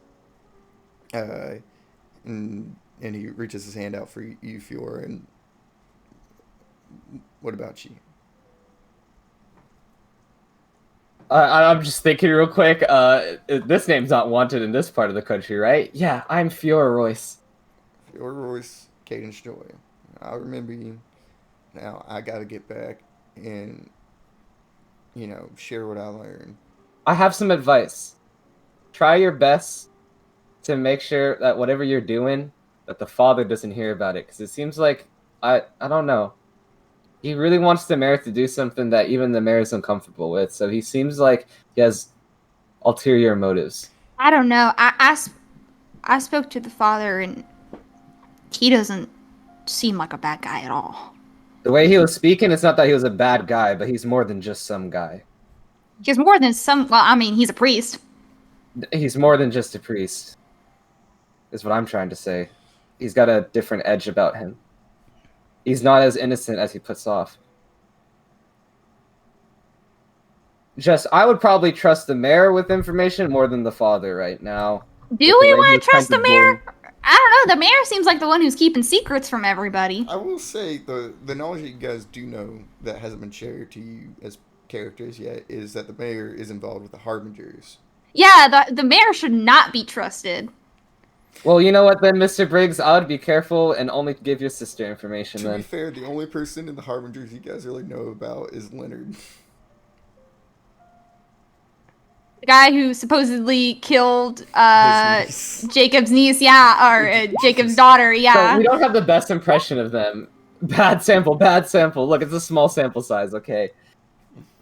And he reaches his hand out for you, Fiora. And what about you? I'm just thinking real quick. This name's not wanted in this part of the country, right? Yeah, I'm Fiora Royce. Fiora Royce, Cadence Joy. I remember you. Now I gotta get back and share what I learned. I have some advice. Try your best to make sure that whatever you're doing, that the father doesn't hear about it, because it seems like I don't know. He really wants the mayor to do something that even the mayor is uncomfortable with. So he seems like he has ulterior motives. I don't know. I spoke to the father, and he doesn't seem like a bad guy at all. The way he was speaking, it's not that he was a bad guy, but he's more than just some guy. He's more than some. Well, I mean, he's a priest. He's more than just a priest, is what I'm trying to say. He's got a different edge about him. He's not as innocent as he puts off. I would probably trust the mayor with information more than the father right now. Do we want to trust the mayor? I don't know. The mayor seems like the one who's keeping secrets from everybody. I will say the knowledge that you guys do know that hasn't been shared to you as characters yet is that the mayor is involved with the Harbingers. Yeah, the mayor should not be trusted. Well, you know what then, Mr. Briggs? I would be careful and only give your sister information To be then. fair, the only person in the Harbingers you guys really know about is Leonard. The guy who supposedly killed His niece. Jacob's niece, yeah, or Jacob's daughter, So yeah. we don't have the best impression of them. Bad sample, bad sample. Look, it's a small sample size, okay?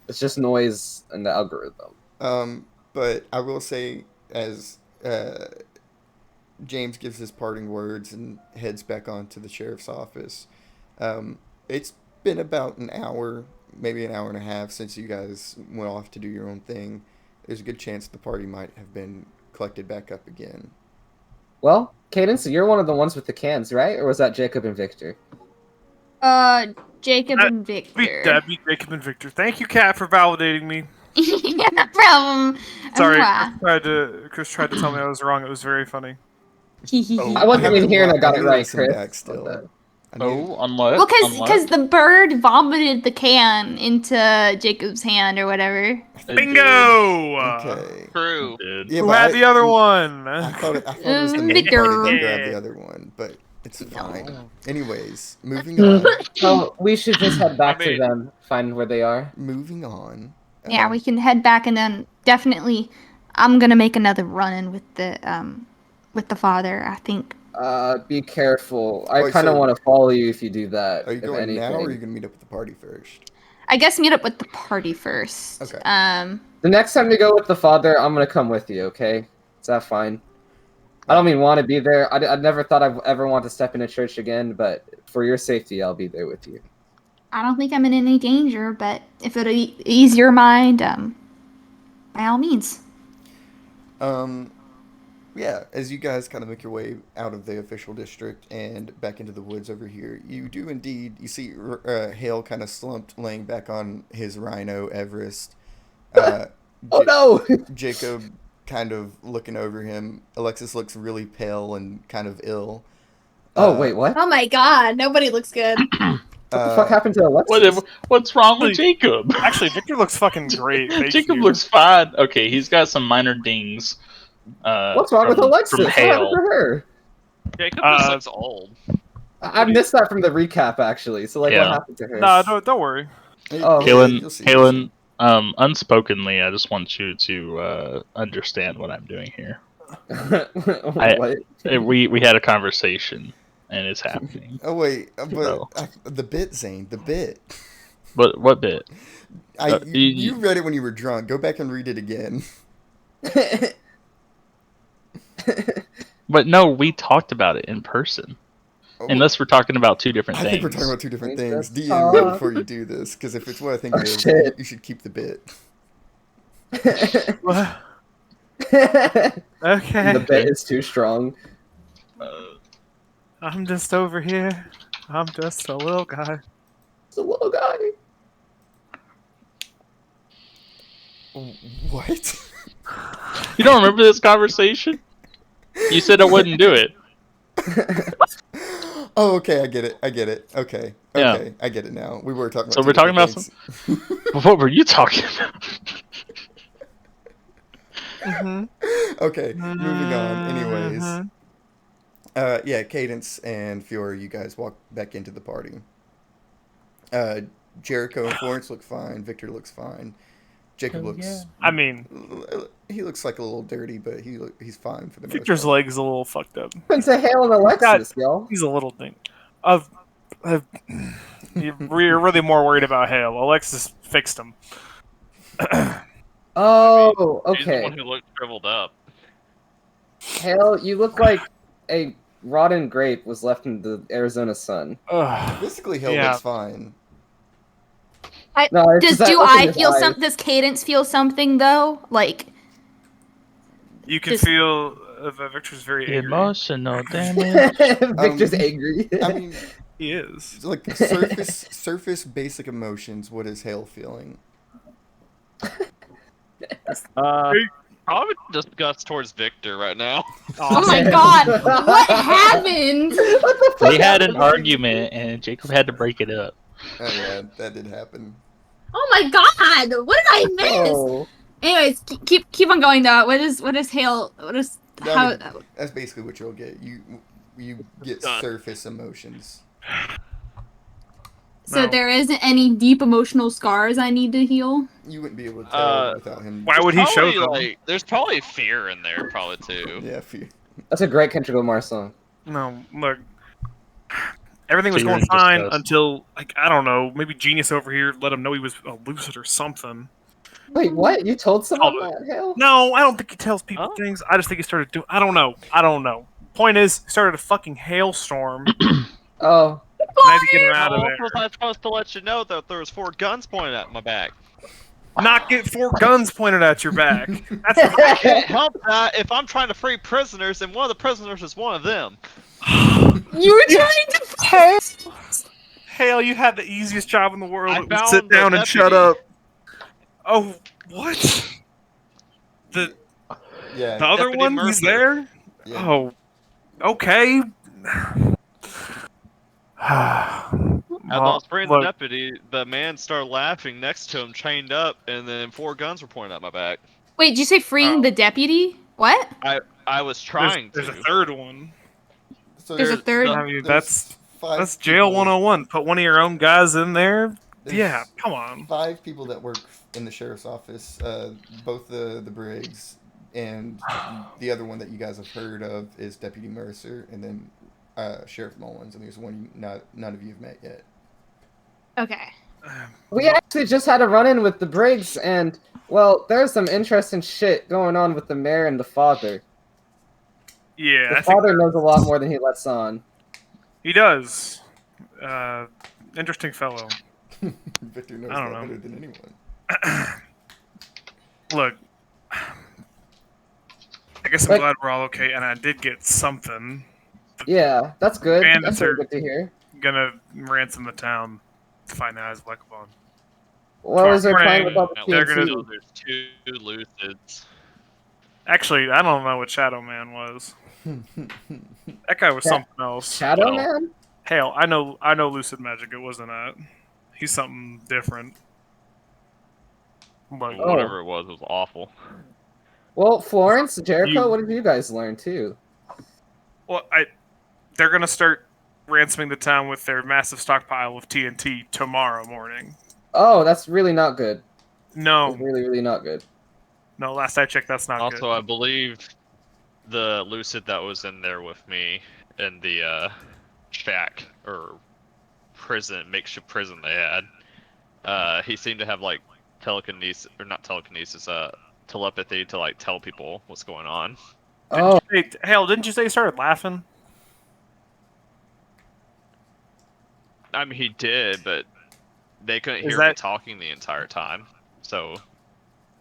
It's just noise in the algorithm. But I will say, as James gives his parting words and heads back onto the sheriff's office, it's been about an hour, maybe an hour and a half since you guys went off to do your own thing, there's a good chance the party might have been collected back up again. Well, Cadence, you're one of the ones with the cans, right? Or was that Jacob and Victor? Jacob and Victor. That'd be Jacob and Victor. Thank you, Kat, for validating me. No problem. Sorry, Mwah. Chris tried to tell me I was wrong. It was very funny. I wasn't haven't even here and I got it wa- right, listened Chris. back still. I need- Oh, unload. Well, because the bird vomited the can into Jacob's hand or whatever. Bingo! Okay. True. Yeah, Who but had I- the other one? I thought it was the main Victor. party that grabbed the other one, but it's fine. Anyways, moving on. So we should just head back I mean- to them, find where they are. Moving on. Yeah, we can head back and then definitely I'm gonna make another run-in with the father, I think. Be careful. I Wait, kind of so- want to follow you if you do that. Are you if going anything. now, or are you gonna meet up with the party first? I guess meet up with the party first. Okay. The next time we go with the father, I'm gonna come with you. Okay? Is that fine? I don't mean want to be there. I never thought I'd ever want to step into church again, but for your safety, I'll be there with you. I don't think I'm in any danger, but if it'll ease your mind, by all means. Yeah, as you guys kind of make your way out of the official district and back into the woods over here, you do indeed, you see Hale kind of slumped laying back on his rhino Everest. Oh no! Jacob kind of looking over him. Alexis looks really pale and kind of ill. Oh wait, what? Oh my god, nobody looks good. What the fuck happened to Alexis? What's wrong with Jacob? Actually, Victor looks fucking great. Thank Jacob you. looks fine. Okay, he's got some minor dings. What's wrong with from Alexis? What happened Hale. to her? Jacob just Uh, looks old. I missed that from the recap actually. So like, what Yeah. happened to her? No, don't worry. Oh. You'll see. Kalen, unspokenly, I just want you to understand what I'm doing here. What? We had a conversation, and it's happening. Oh wait, but No. the bit, Zane, the bit. But what bit? You read it when you were drunk. Go back and read it again. But no, we talked about it in person. Unless we're talking about two different I things. think we're talking about two different We things. just DM me talk. before you do this, because if it's what I think Oh, it is, shit. you should keep the bit. What? The Okay. bit is too strong. I'm just over here. I'm just a little guy. It's a little guy. What? You don't remember this conversation? You said I wouldn't do it. Oh, okay, I get it. Okay, Yeah. okay, I get it now. We were talking about. So two we're talking different about things. What were you talking about? Okay, moving on. Anyways, Mhm. yeah, Cadence and Fiora, you guys walk back into the party. Jericho and Florence look fine. Victor looks fine. Jacob looks. I mean, He looks like a little dirty, but he's fine for the most Victor's part. leg's a little fucked up. Happened to Hale and Alexis, yo. He's a little thing. You're really more worried about Hale. Alexis fixed him. Oh, He's the okay. one who looked shriveled up. Hale, you look like a rotten grape was left in the Arizona sun. Ugh. Physically, Hill Yeah. looks fine. No, it's Does just that do look in I his feel eyes. some? Does Cadence feel something though? Like You can Just- feel that Victor's very angry. Emotional damage. Victor's angry. I mean, He is. it's like surface basic emotions. What is Hale feeling? Probably disgust towards Victor right now. oh my god, what happened? What the fuck They had an happened? argument, and Jacob had to break it up. Oh yeah, that did happen. Oh my god, what did I miss? Oh. Anyways, keep on going though. What is Hale? What is how? I mean, that's basically what you'll get. You get Done. surface emotions. So No. there isn't any deep emotional scars I need to heal. You wouldn't be able to tell without him. Why would he show Probably, them? there's probably fear in there, probably too. Yeah, fear. That's a great Kendrick Lamar song. No, look. Everything was So you're going fine disgust. until, like, I don't know, maybe Genius over here let him know he was lucid or something. Wait, what? You told someone Oh, that, Hale? No, I don't think he tells people Huh? things. I just think he started doing. I don't know. Point is, he started a fucking hailstorm. Oh. I need to get him out of How there. was I supposed to let you know that there was 4 guns pointed at my back? Not get 4 guns pointed at your back. That's I can't help that if I'm trying to free prisoners, and one of the prisoners is one of them. You were trying to. Hale, you had the easiest job in the world. I It was found sit the down and shut deputy. up. Oh, what? The Yeah. other Deputy one? He's Mercer. there? Yeah. Oh, okay. As I was freeing the look, deputy, the man started laughing next to him, chained up, and then 4 guns were pointed at my back. Wait, did you say freeing Oh. the deputy? What? I was trying there's to. a third one. So There's a third. I mean, there's five that's jail people- 101. Put one of your own guys in there. there's Yeah, come on. 5 people that work in the sheriff's office. Both the Briggs and the other one that you guys have heard of is Deputy Mercer, and then Sheriff Mullins. And there's one none of you have met yet. Okay. We actually just had a run-in with the Briggs, and, well, there's some interesting shit going on with the mayor and the father. Yeah, The I think father knows a lot more than he lets on. he does. Interesting fellow. Victor knows I don't that know. better than anyone. Look, I guess I'm Like- glad we're all okay, and I did get something. Yeah, that's good. Bandits That's very are- good to hear. Gonna ransom the town to find out Lekabon. What was their Tomorrow plan morning, with all the they're gonna TNT? There's 2 lucids. Actually, I don't know what Shadow Man was. That guy was Sha- something else. Shadow Well, Man? Hell, I know Lucid Magic. It wasn't that. He's something different. But Oh. Whatever it was awful. Well, Florence, Jericho, You- what did you guys learn too? well, they're gonna start ransoming the town with their massive stockpile of TNT tomorrow morning. Oh, that's really not good. No, That's really, really not good. no. Last I checked, that's not Also, good. I believe the lucid that was in there with me in the shack or prison, makeshift prison they had, he seemed to have like telekinesis, or not telekinesis, telepathy to like tell people what's going on. Oh, Hey, hell, didn't you say he started laughing? I mean, he did, but they couldn't Is hear me that- talking the entire time, so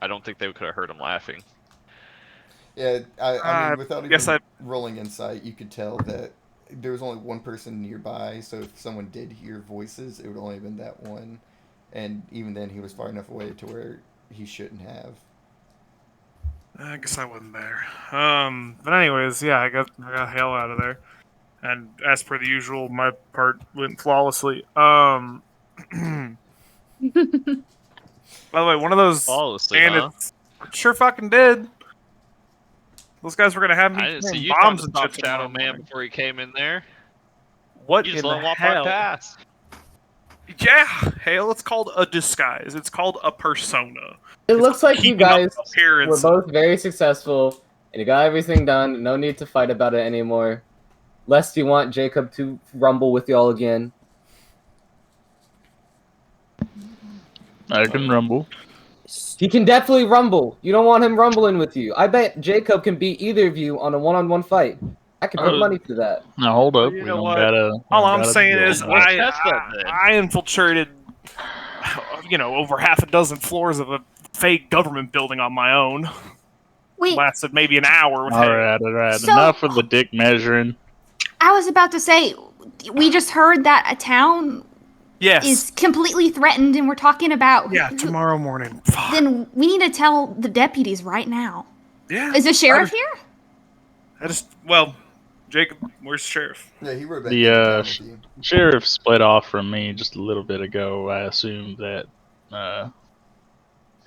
I don't think they could have heard him laughing. Yeah, I mean, without guess even rolling insight, you could tell that there was only one person nearby. So if someone did hear voices, it would only have been that one, and even then, he was far enough away to where he shouldn't have. I guess I wasn't there. But anyways, yeah, I got Hale out of there, and as per the usual, my part went flawlessly. By the way, one of those Flawlessly, huh? bandits sure fucking did. Those guys were gonna have me I didn't see throwing you trying bombs to and stop shit Shadow tomorrow Man morning. before he came in there. What You in just let the him walk right hell? past. Yeah, Hale, it's called a disguise. It's called a persona. it looks like you Keeping up guys appearance. were both very successful, and you got everything done. No need to fight about it anymore. Lest you want Jacob to rumble with y'all again. I can rumble. He can definitely rumble. You don't want him rumbling with you. I bet Jacob can beat either of you on a one-on-one fight. I could put Oh. money for that. Now hold up. you We know don't what? gotta. All don't I'm gotta saying do is, all Let's that. test that then. I infiltrated, over half a dozen floors of a fake government building on my own. Wait, Lasted maybe an hour with All Hale. right, all right. So- Enough of the dick measuring. I was about to say, we just heard that a town Yes. is completely threatened, and we're talking about. Yeah, tomorrow morning. Fuck. Then we need to tell the deputies right now. Yeah. Is the sheriff here? Jacob, where's the sheriff? Yeah, he wrote back The, into town sh- with you. Sheriff split off from me just a little bit ago. I assume that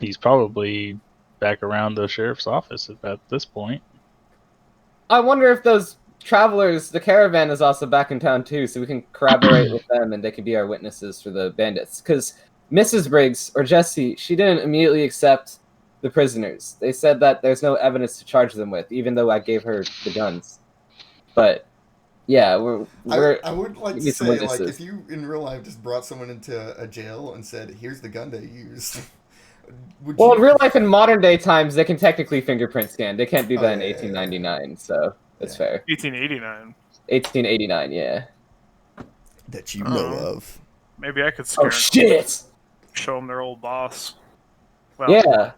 he's probably back around the sheriff's office at this point. I wonder if those travelers, the caravan is also back in town too, so we can corroborate with them and they can be our witnesses for the bandits. Because Mrs. Briggs, or Jesse, she didn't immediately accept the prisoners. They said that there's no evidence to charge them with, even though I gave her the guns. But, yeah, I would like we to need some say, like, witnesses. if you in real life just brought someone into a jail and said, "Here's the gun they used," would well, you? in real life, in modern day times, they can technically fingerprint scan. They can't do Oh, that in yeah, yeah, 1899, so that's Yeah. fair. 1889. 1889, yeah. that you know of. Maybe I could scare Oh 'em, shit! show them their old boss. Well, Yeah.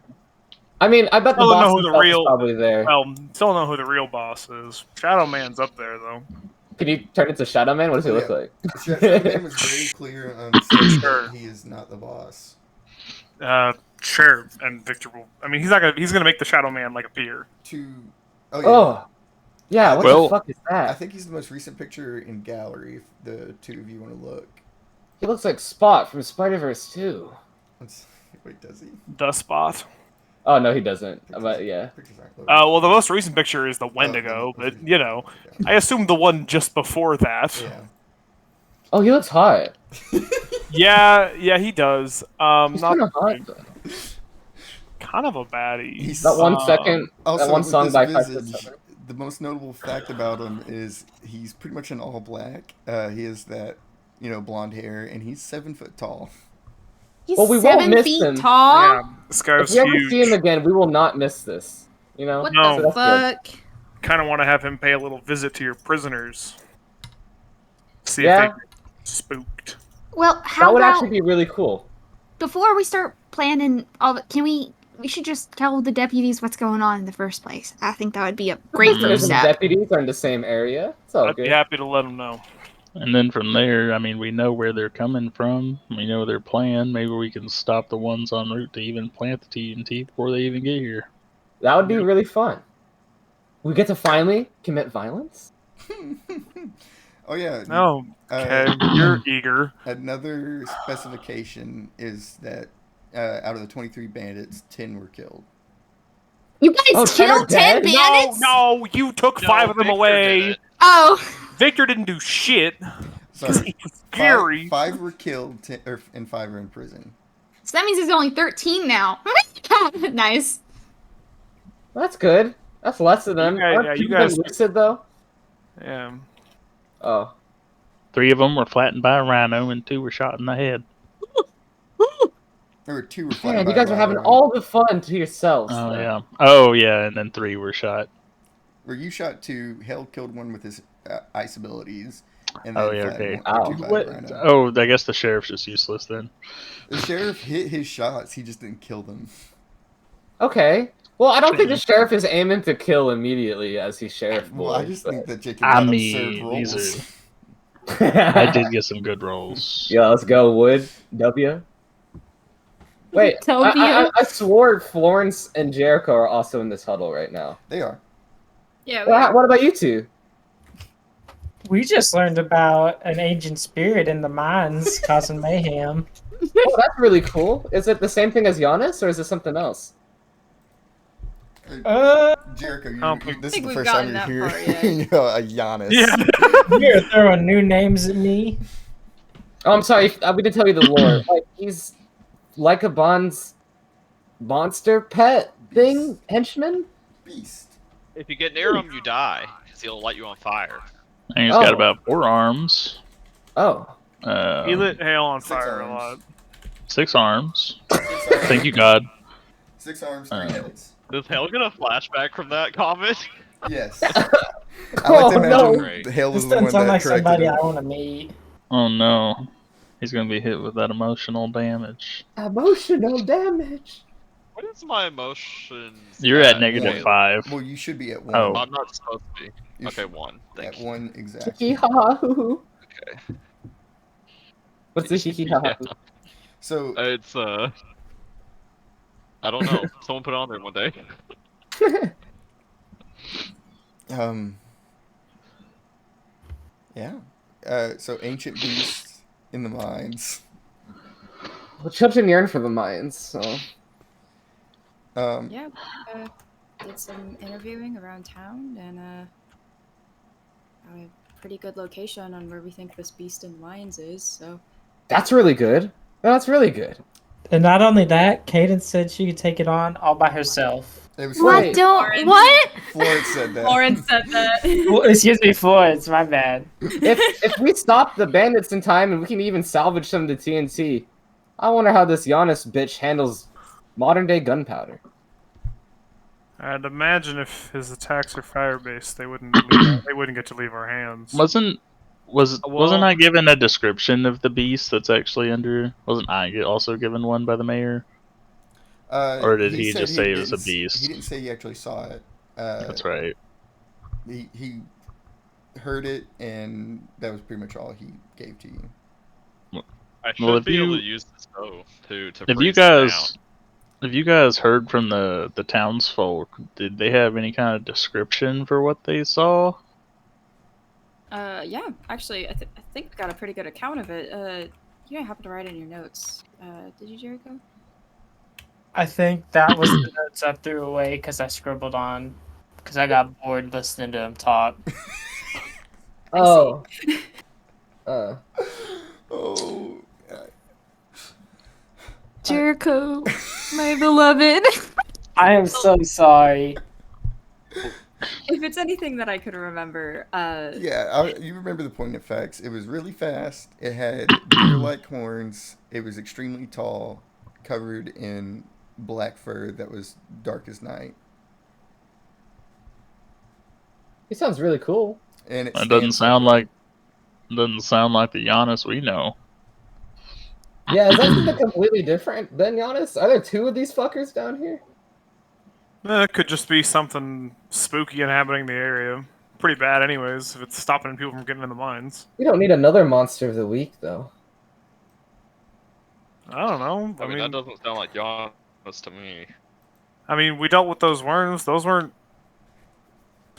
I mean, I bet the Still don't know boss who the himself is real- probably there. Well, still don't know who the real boss is. Shadow Man's up there though. Can you turn into Shadow Man? What does he look Yeah. like? Shadow Man was very clear on saying Sure. that he is not the boss. Sure. And Victor will. I mean, he's not gonna. He's gonna make the Shadow Man like appear. Oh yeah. Oh, yeah. What Well, the fuck is I that? think he's the most recent picture in gallery. If the two of you want to look. He looks like Spot from Spider-Verse 2. Wait, does he? The Spot. Oh no, he doesn't. But yeah. Pictures aren't loading. Well, the most recent picture is the Wendigo, but you know, I assume the one just before that. Yeah. Oh, he looks hot. Yeah, he does. He's Not kind of hot. kind of a baddie. He's- That 1 second. Also, that one with song this by visage, 557. the most notable fact about him is he's pretty much in all black. He has that, blonde hair, and he's 7 foot tall. He's Well, we won't 7 miss feet him. tall. Yeah, this guy If was we ever huge. see him again, we will not miss this. You know. What No. the So that's fuck? Kind of want to have him pay a little visit to your prisoners. See Yeah. if they get spooked. Well, That how would about actually be really cool. before we start planning all the, can we should just tell the deputies what's going on in the first place. I think that would be a great If first the step. deputies are in the same area. It's all I'd be good. happy to let him know. And then from there, I mean, we know where they're coming from. We know their plan. Maybe we can stop the ones en route to even plant the TNT before they even get here. That would be really fun. We get to finally commit violence. Oh yeah. No, okay, you're eager. Another specification is that out of the 23 bandits, 10 were killed. You guys Oh, killed they're 10 dead? bandits? No, you took No, 5 of them Victor away. did it. Oh, Victor didn't do shit. Sorry. He was scary. Five were killed, and 5 are in prison. so that means there's only 13 now. Nice. That's good. That's less than them. You guys- Aren't yeah, you two of them guys- lucid though. Yeah. Oh. 3 of them were flattened by a rhino, and 2 were shot in the head. Or 2 were Man, flattened you by guys a are having rhino. all the fun to yourselves. Oh man. yeah. Oh yeah, and then 3 were shot. Where you shot 2, Hell killed 1 with his ice abilities. And Oh, then yeah, flattened okay. one- Ow. 2 by What? a rhino. Oh, I guess the sheriff's just useless then. The sheriff hit his shots, he just didn't kill them. Okay. Well, I don't think the sheriff is aiming to kill immediately as he's sheriff boy. Well, I just think that Jacob I got absurd mean, these rolls. I did get some good rolls. Yeah, let's go, Wood. W. Wait, W. I swore Florence and Jericho are also in this huddle right now. They are. Yeah. What about you two? We just learned about an ancient spirit in the mines causing mayhem. Oh, that's really cool. Is it the same thing as Giannis, or is it something else? Jericho, don't this is think the we've first time gotten you're that here. far yet. A Giannis. Yeah. You're throwing new names at me. Oh, I'm sorry. We didn't tell you the lore. Like he's like a Bond's monster pet thing henchman. Beast. If you get near him, you die because he'll light you on fire. And he's got Oh. about 4 arms. Oh, He lit Hale on 6 fire a arms. lot. 6 arms. 6 arms. Thank you, God. 6 arms, 3 heads. Does Hale get a flashback from that comment? Yes. I like Oh, to no. imagine the Hale This was the doesn't one sound that like corrected somebody him. I want to meet. Oh no. He's gonna be hit with that emotional damage. emotional damage. What is my emotions? You're at negative one. 5. Well, you should be at 1. Oh. I'm not supposed to be. You Okay, should- 1. Thank At you. 1 exactly. Hee ha hoo. Okay. What's the hee ha ha? So It's I don't know. Someone put it on there one day. Yeah. So ancient beasts in the mines. Well, children yearn for the mines, so Yeah. Did some interviewing around town and got a pretty good location on where we think this beast in the mines is. So that's really good. That's really good. And not only that, Cadence said she could take it on all by herself. It was What? Wait. Don't. What? Florence said that. Lauren said that. Well, excuse me, Florence, my bad. If we stop the bandits in time and we can even salvage some of the TNT, I wonder how this Giannis bitch handles modern day gunpowder. I'd imagine if his attacks are fire based, they wouldn't get to leave our hands. Wasn't Wasn't I given a description of the beast that's actually under? Wasn't I also given one by the mayor? Or did he said just say it was a didn't beast? He didn't say he actually saw it. That's right. He heard it, and that was pretty much all he gave to you. I should Well, be able to use this bow to if freeze you it down. guys heard from the townsfolk, did they have any kind of description for what they saw? Yeah, actually, I think I got a pretty good account of it. You happen to write in your notes. Did you, Jericho? I think that was the notes I threw away because I scribbled on because I got bored listening to him talk. Oh. Oh. Jericho, my beloved. I am so sorry. If it's anything that I could remember, Yeah, you remember the point of facts. It was really fast. It had deer-like horns. It was extremely tall, covered in black fur that was dark as night. He sounds really cool. And it That doesn't sound like the Giannis we know. Yeah, is that something completely different than Giannis? Are there two of these fuckers down here? It could just be something spooky inhabiting the area. Pretty bad, anyways, if it's stopping people from getting in the mines. We don't need another monster of the week, though. I don't know. I mean, that doesn't sound like Giannis to me. I mean, we dealt with those worms. Those weren't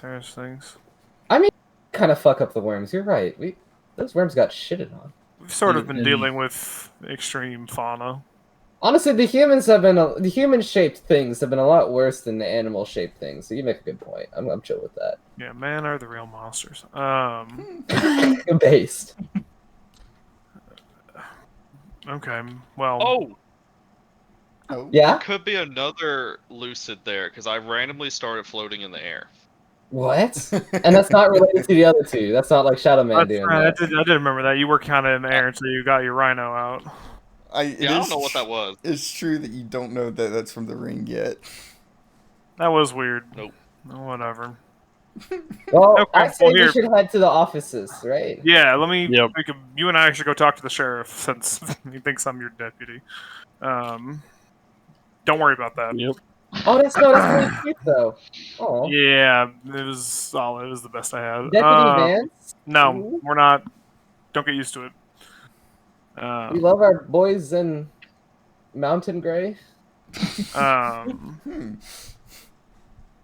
serious things. I mean, kind of fuck up the worms. You're right. Those worms got shitted on. We've sort of been And- dealing with extreme fauna. Honestly, the human-shaped things have been a lot worse than the animal-shaped things. So you make a good point. I'm chill with that. Yeah, man are the real monsters. Based. Okay, well. Oh, Oh. Yeah. there could be another lucid there because I randomly started floating in the air. What? And that's not related to the other two. That's not like Shadow Man That's doing right, that. I did remember that. You were kind of in the air until you got your rhino out. I don't know what that was. It's true that you don't know that that's from the ring yet. That was weird. Nope. Oh, whatever. Well, Okay, I say well, we here. should head to the offices, right? Yeah, let me. Yep. You and I should go talk to the sheriff since he thinks I'm your deputy. Don't worry about that. Yep. Oh, that's really cute, though. Oh. Yeah, it was solid. It was the best I had. Deputy Vance? No, Ooh. we're not. Don't get used to it. We love our boys in Mountain Gray. Hmm.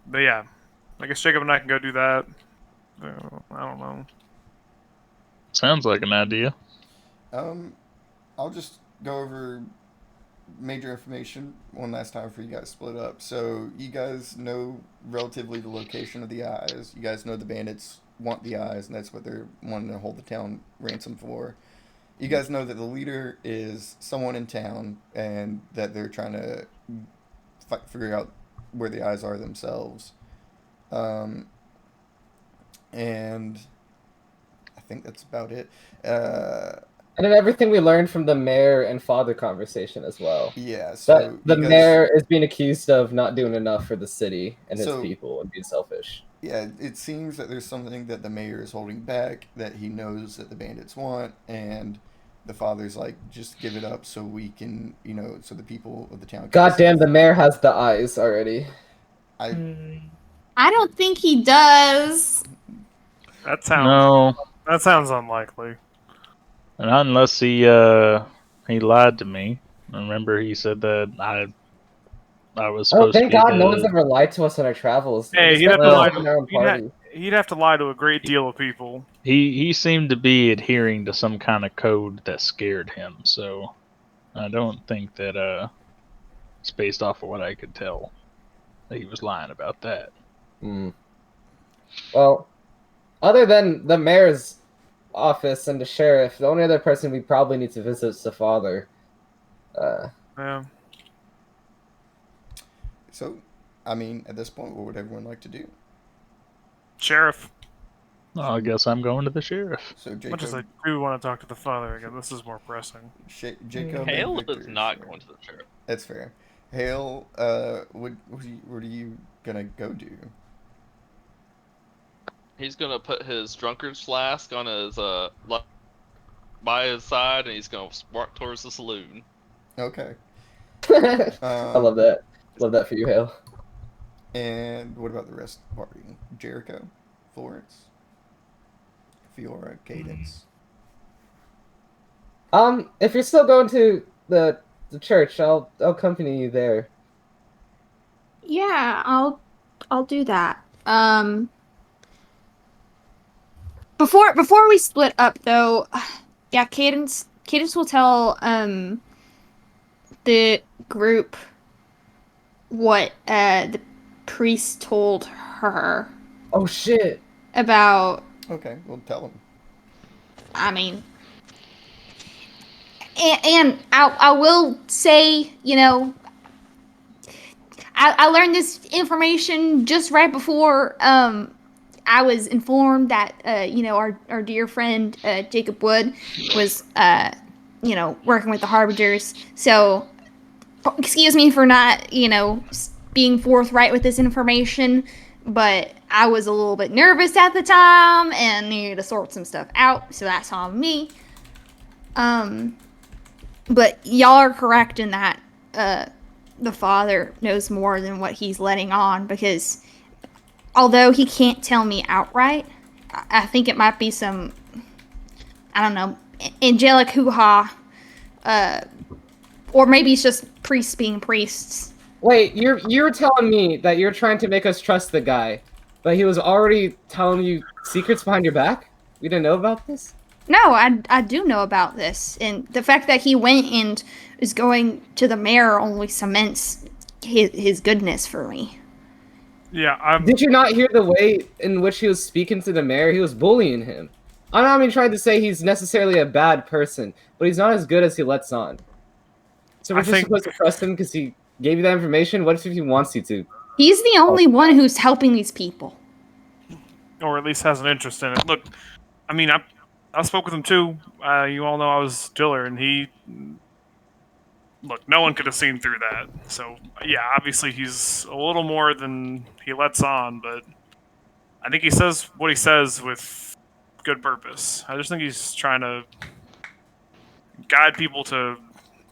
But yeah, I guess Jacob and I can go do that. I don't know. Sounds like an idea. I'll just go over major information one last time for you guys to split up. So you guys know relatively the location of the eyes. You guys know the bandits want the eyes, and that's what they're wanting to hold the town ransom for. You guys know that the leader is someone in town, and that they're trying to figure out where the eyes are themselves. And I think that's about it. And then everything we learned from the mayor and father conversation as well. Yeah, so The you guys- mayor is being accused of not doing enough for the city and his So- people and being selfish. Yeah, it seems that there's something that the mayor is holding back that he knows that the bandits want, and the father's like, just give it up so we can, so the people of the town. God damn, the mayor has the eyes already. I don't think he does. That sounds. No, That sounds unlikely. not unless he lied to me. Remember, he said that I was Oh, supposed thank to be God no the- one's ever lied to us on our travels. Hey, We he'd have spent to a lie lot to on our own party. he'd have to lie to a great deal of people. He seemed to be adhering to some kind of code that scared him. So I don't think that it's based off of what I could tell that he was lying about that. Hmm. Well, other than the mayor's office and the sheriff, the only other person we probably need to visit is the father. Yeah. So, I mean, at this point, what would everyone like to do? Sheriff. I guess I'm going to the sheriff. So Much as I Jacob, do want to talk to the father again, this is more pressing. Jacob, and Hale Victor, is not sure. going to the sheriff. That's fair. Hale, what are you gonna go do? He's gonna put his drunkard's flask on his by his side, and he's gonna walk towards the saloon. Okay. I love that. Love that for you, Hale. And what about the rest of the party? Jericho, Florence, Fiora, Cadence. If you're still going to the church, I'll accompany you there. Yeah, I'll do that. Before we split up though, yeah, Cadence will tell the group what the priest told her Oh shit. about. Okay, we'll tell them. I mean, and I will say, you know, I learned this information just right before I was informed that you know, our dear friend Jacob Wood was you know, working with the Harbingers. So excuse me for not, you know, being forthright with this information, but I was a little bit nervous at the time and needed to sort some stuff out, so that's on me. But y'all are correct in that the father knows more than what he's letting on, because although he can't tell me outright, I think it might be some, I don't know, angelic hoo-ha, or maybe it's just priests being priests. Wait, you're telling me that you're trying to make us trust the guy, but he was already telling you secrets behind your back? We didn't know about this? No, I do know about this, and the fact that he went and is going to the mayor only cements his goodness for me. Yeah, Did you not hear the way in which he was speaking to the mayor? He was bullying him. I'm not even trying to say he's necessarily a bad person, but he's not as good as he lets on. So we're just supposed to trust him because he gave you that information? What if he wants you to? He's the only one who's helping these people. or at least has an interest in it. Look, I mean, I spoke with him too. You all know I was Diller, and he... Look, no one could have seen through that. So, yeah, obviously he's a little more than he lets on, but I think he says what he says with good purpose. I just think he's trying to guide people to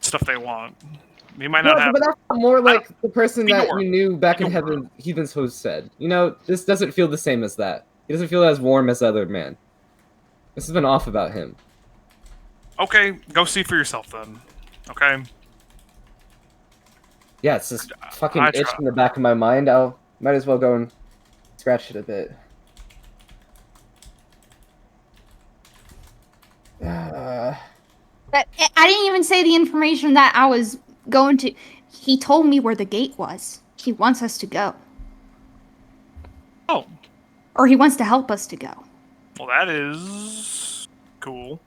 stuff they want. He might not have... But that's more like the person that you knew back in Heaven, Heathen's Host said. You know, this doesn't feel the same as that. He doesn't feel as warm as the other man. This has been off about him. Okay, go see for yourself then. Okay? Yeah, it's this fucking itch in the back of my mind. Might as well go and scratch it a bit. But I didn't even say the information that I was going to... He told me where the gate was. He wants us to go. Oh. Or he wants to help us to go. Well, that is... cool.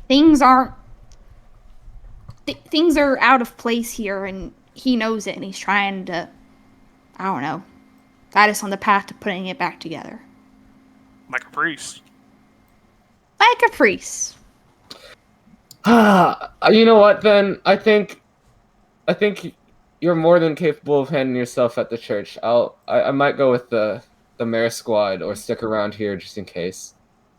Things aren't... things are out of place here, and he knows it, and he's trying to... I don't know. Guide us on the path to putting it back together. Like a priest. Like a priest. You know what, then? I think you're more than capable of handling yourself at the church. I might go with the mayor squad or stick around here just in case.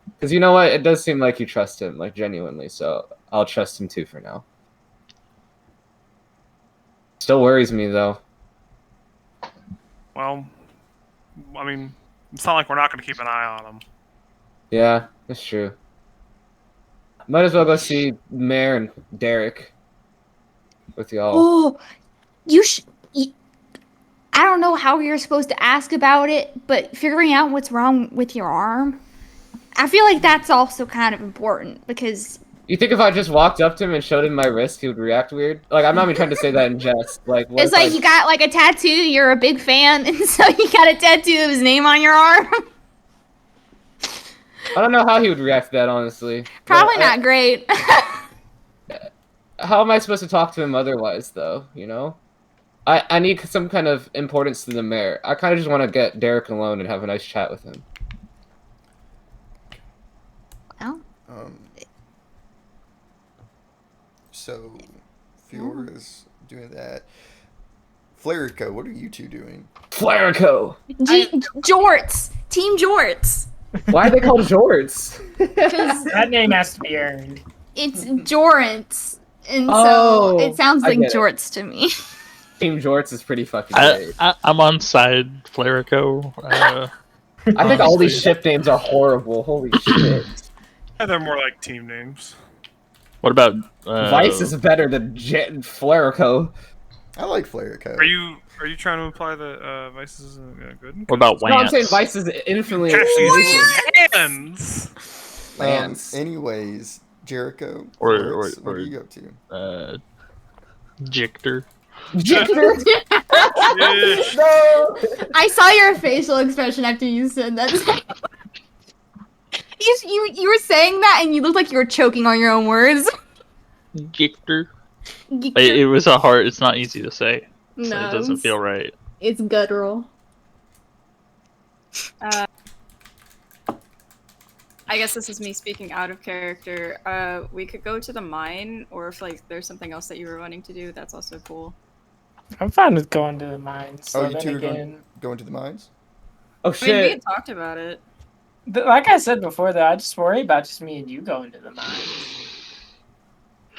Because you know what? It does seem like you trust him, like genuinely, so I'll trust him too for now. Still worries me, though. Well, I mean, it's not like we're not going to keep an eye on him. Yeah, that's true. Might as well go see Mayor and Derek with y'all. Oh, you should... I don't know how you're supposed to ask about it, but figuring out what's wrong with your arm, I feel like that's also kind of important, because... You think if I just walked up to him and showed him my wrist, he would react weird? Like, I'm not even trying to say that in jest. Like, what it's like you got, like, a tattoo, you're a big fan, and so you got a tattoo of his name on your arm. I don't know how he would react to that, honestly. Probably not great. How am I supposed to talk to him otherwise, though, you know? I need some kind of importance to the mayor. I kind of just want to get Derek alone and have a nice chat with him. Well. So, Fiora's doing that. Flarico, what are you two doing? Flarico! Jorts! Team Jorts! Why are they called Jorts? Because That name has to be earned. it's Jorts, and Oh, so it sounds I like get it. Jorts to me. Team Jorts is pretty fucking great. I'm on side Flerico. I think all these honestly. ship names are horrible. Holy shit. Yeah, they're more like team names. What about Vice is better than Flerico. I like Flerico. Are you trying to imply that Vice is good? what about No, I'm saying Lance? Vice is infinitely. Cassie's hands. Lance. Anyways, Jericho, Or- Florence, or- what are or- you up to? Jictor. No. I saw your facial expression after you said that. You were saying that, and you looked like you were choking on your own words. Jictor. It was a hard. It's not easy to say. So No, it doesn't feel right. It's guttural. I guess this is me speaking out of character. We could go to the mine, or if like there's something else that you were wanting to do, that's also cool. I'm fine with going to the mines. So Oh, you then two are again, going to the mines? Oh I mean, we shit. had talked about it. like I said before, though, I just worry about just me and you going to the mines.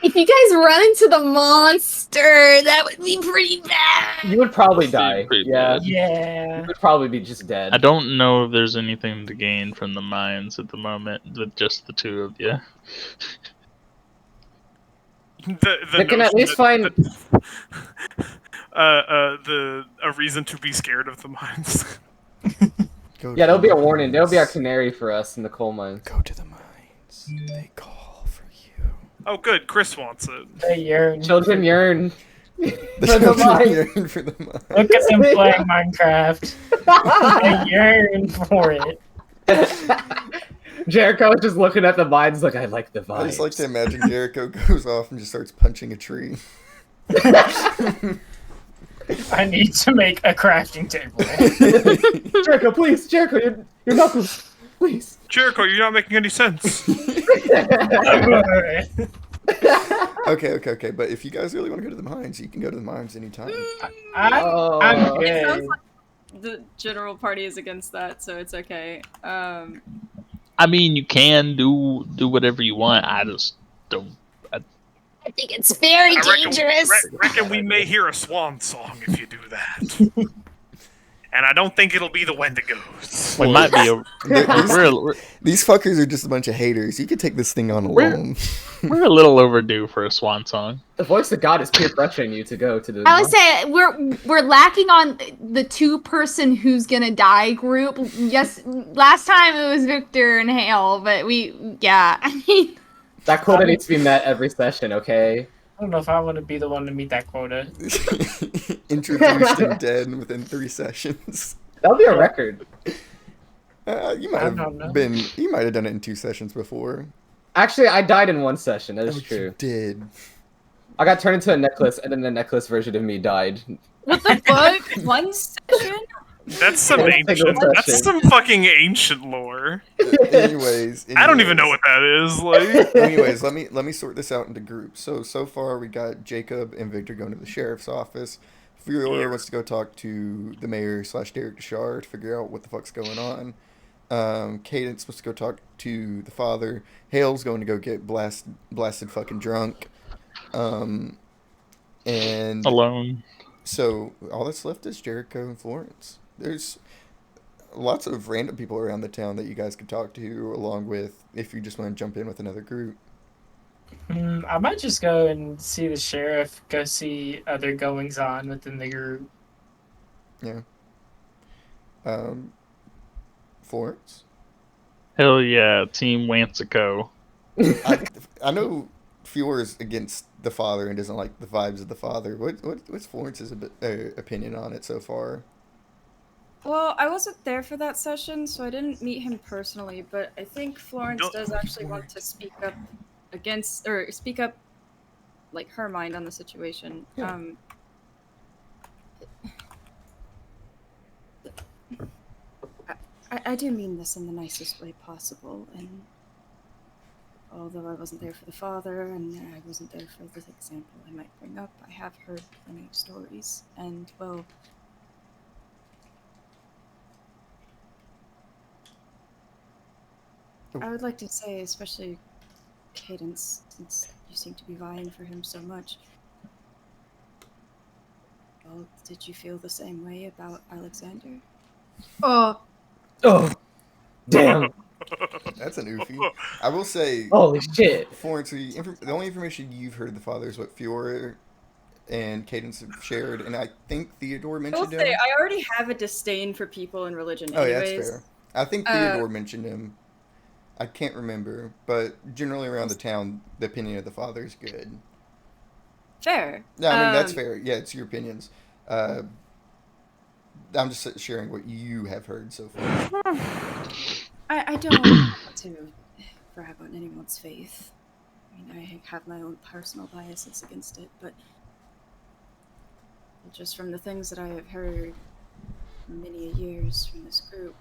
If you guys run into the monster, that would be pretty bad. You would probably That'd die. be pretty Yeah. bad. Yeah. You would probably be just dead. I don't know if there's anything to gain from the mines at the moment with just the two of you. They can at least find. A reason to be scared of the mines. Go Yeah, to there'll the be a warning. There'll be our mines. canary for us in the coal mines. Go to the mines. They call for you. Oh, good. Chris wants it. They yearn. Children yearn. The For the children mines. yearn for the mines. Look at them playing Minecraft. They yearn for it. Jericho is just looking at the mines like, I like the vibes. I just like to imagine Jericho goes off and just starts punching a tree. I need to make a crafting table. Jericho, please, Jericho, your knuckles, please. Jericho, you're not making any sense. Okay. But if you guys really want to go to the mines, you can go to the mines anytime. I'm Oh. It good. sounds like the general party is against that, so it's okay. I mean, you can do whatever you want. I just don't. I think it's very I dangerous. reckon we may hear a swan song if you do that. And I don't think it'll be the Wendigos. We might be. We're These fuckers are just a bunch of haters. You could take this thing on alone. we're a little overdue for a swan song. The voice of God is peer pressuring you to go to the. I would say we're lacking on the two-person who's gonna die group. Yes, last time it was Victor and Hale, but I mean, That quota needs to be met every session, okay? I don't know if I want to be the one to meet that quota. Introduced and dead within 3 sessions. That'll be a record. You might I don't know. have been. You might have done it in 2 sessions before. Actually, I died in 1 session. That is Oh, true. you did. I got turned into a necklace, and then the necklace version of me died. what the fuck? One session? That's some One ancient. single That's session. some fucking ancient lore. Anyways, I don't even know what that is. Like, Anyways, let me sort this out into groups. So far we got Jacob and Victor going to the sheriff's office. Fiora wants to go talk to the mayor / Derek Deshard to figure out what the fuck's going on. Cadence wants to go talk to the father. Hale's going to go get blasted fucking drunk. And Alone. so all that's left is Jericho and Florence. There's lots of random people around the town that you guys could talk to, along with if you just want to jump in with another group. I might just go and see the sheriff, go see other goings on within the group. Yeah. Florence? Hell yeah, Team Wansico. I know Fiora's against the father and doesn't like the vibes of the father. What's Florence's opinion on it so far? Well, I wasn't there for that session, so I didn't meet him personally, but I think Florence Don't- does actually want to speak up like her mind on the situation. Yeah. I do mean this in the nicest way possible, and although I wasn't there for the father and I wasn't there for the example I might bring up, I have heard plenty of stories, and well, I would like to say, especially Cadence, since you seem to be vying for him so much. Well, did you feel the same way about Alexander? Oh, Oh, damn! That's an oofy. I will say, Holy shit! Florence, the only information you've heard of the father is what Fiora and Cadence have shared, and I think Theodore I will mentioned say, him. I already have a disdain for people in religion Oh, yeah, anyways. that's fair. I think Theodore mentioned him. I can't remember, but generally around the town, the opinion of the father is good. Fair. No, I mean, that's fair. Yeah, it's your opinions. I'm just sharing what you have heard so far. I don't want to brag on anyone's faith. I mean, I have my own personal biases against it, but just from the things that I have heard for many years from this group,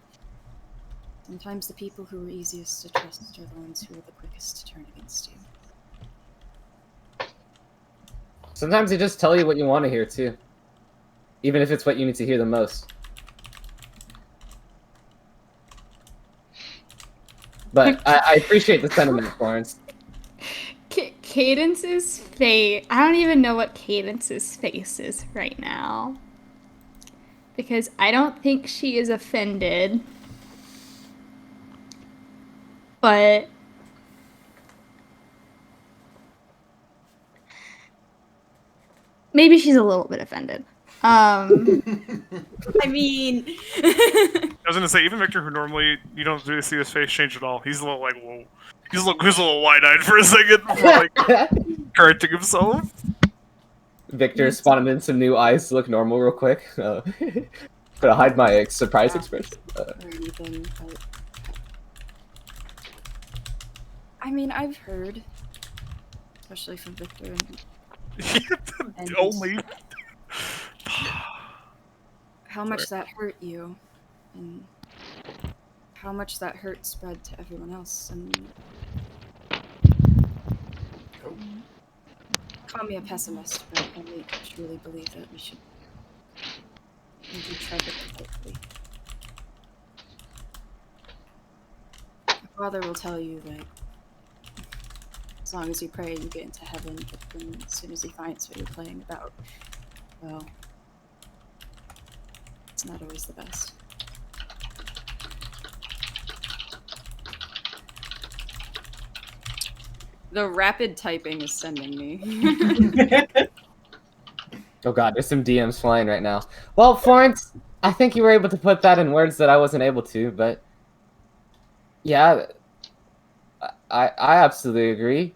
sometimes the people who are easiest to trust are the ones who are the quickest to turn against you. Sometimes they just tell you what you want to hear too, even if it's what you need to hear the most. But I appreciate the sentiment, Florence. Cadence's face. I don't even know what Cadence's face is right now. Because I don't think she is offended. But maybe she's a little bit offended. I mean, I was gonna say, even Victor, who normally you don't really see his face change at all, he's a little like, whoa. He's a little wide-eyed for a second before like correcting himself. Victor spawning in some new eyes to look normal real quick. Gotta hide my surprise expression. or anything, but I mean, I've heard, especially from Victor and Only. how much that hurt you, and how much that hurt spread to everyone else, and call me a pessimist, but I really truly believe that we should maybe tread it lightly. Your father will tell you that as long as you pray, you get into heaven, but then as soon as he finds what you're playing about, well, it's not always the best. The rapid typing is sending me. Oh god, there's some DMs flying right now. Well, Florence, I think you were able to put that in words that I wasn't able to, but yeah, I absolutely agree.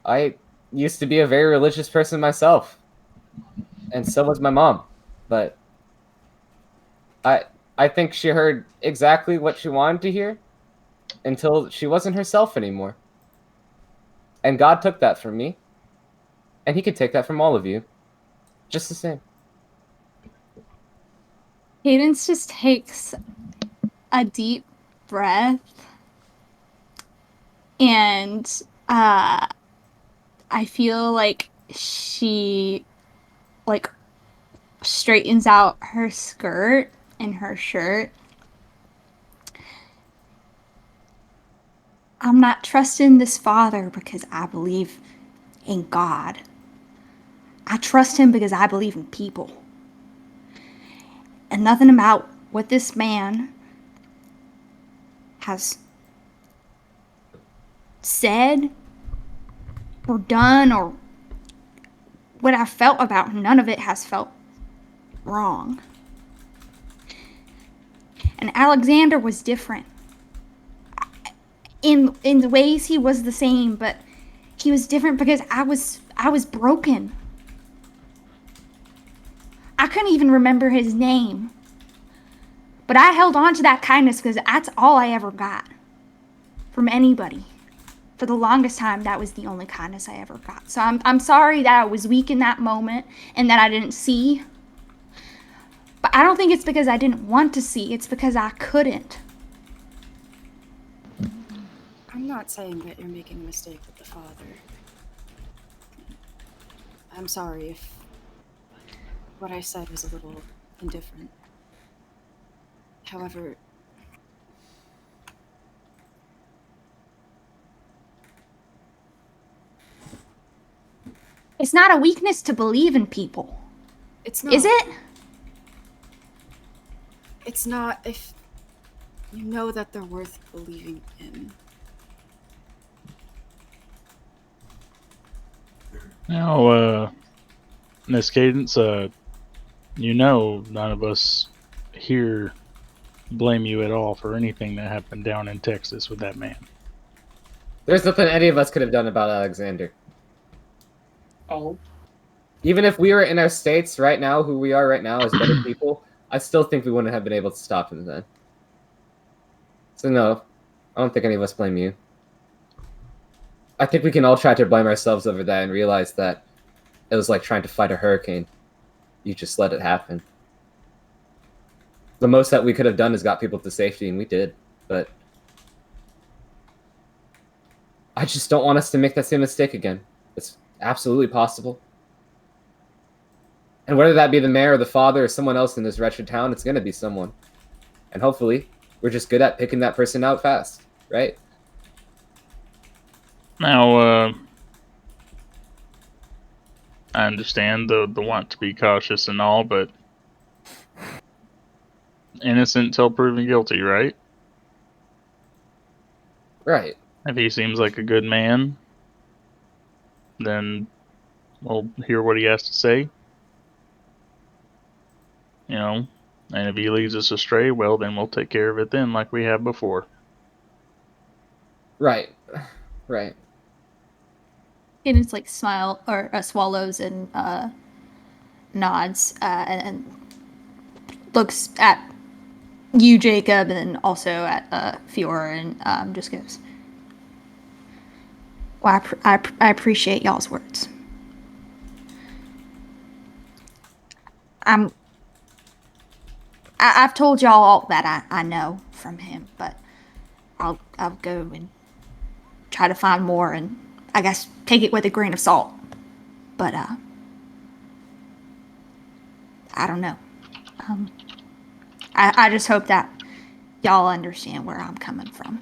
I used to be a very religious person myself, and so was my mom, but I think she heard exactly what she wanted to hear until she wasn't herself anymore. And God took that from me, and he could take that from all of you, just the same. Cadence just takes a deep breath, and I feel like she like straightens out her skirt and her shirt. I'm not trusting this father because I believe in God. I trust him because I believe in people. And nothing about what this man has said or done or what I felt about him, none of it has felt wrong. And Alexander was different. In the ways he was the same, but he was different because I was broken. I couldn't even remember his name. But I held on to that kindness because that's all I ever got from anybody. For the longest time, that was the only kindness I ever got. So I'm sorry that I was weak in that moment and that I didn't see. But I don't think it's because I didn't want to see. It's because I couldn't. I'm not saying that you're making a mistake with the father. I'm sorry if what I said was a little indifferent. However, It's not a weakness to believe in people. It's not. Is it? It's not if you know that they're worth believing in. Now, Miss Cadence, you know none of us here blame you at all for anything that happened down in Texas with that man. There's nothing any of us could have done about Alexander. Oh. Even if we were in our states right now, who we are right now as better people, I still think we wouldn't have been able to stop him then. So no, I don't think any of us blame you. I think we can all try to blame ourselves over that and realize that it was like trying to fight a hurricane. You just let it happen. The most that we could have done is got people to safety, and we did. But I just don't want us to make that same mistake again. It's absolutely possible. And whether that be the mayor or the father or someone else in this wretched town, it's going to be someone. And hopefully, we're just good at picking that person out fast, right? Now, I understand the want to be cautious and all, but innocent till proven guilty, right? Right. If he seems like a good man, then we'll hear what he has to say. You know, and if he leads us astray, well, then we'll take care of it then, like we have before. Right. Right. Cadence like smile or swallows and nods and looks at you, Jacob, and then also at Fiora, and just goes, "Well, I appreciate y'all's words. I've told y'all all that I know from him, but I'll go and try to find more, and I guess take it with a grain of salt. But I don't know. I just hope that y'all understand where I'm coming from."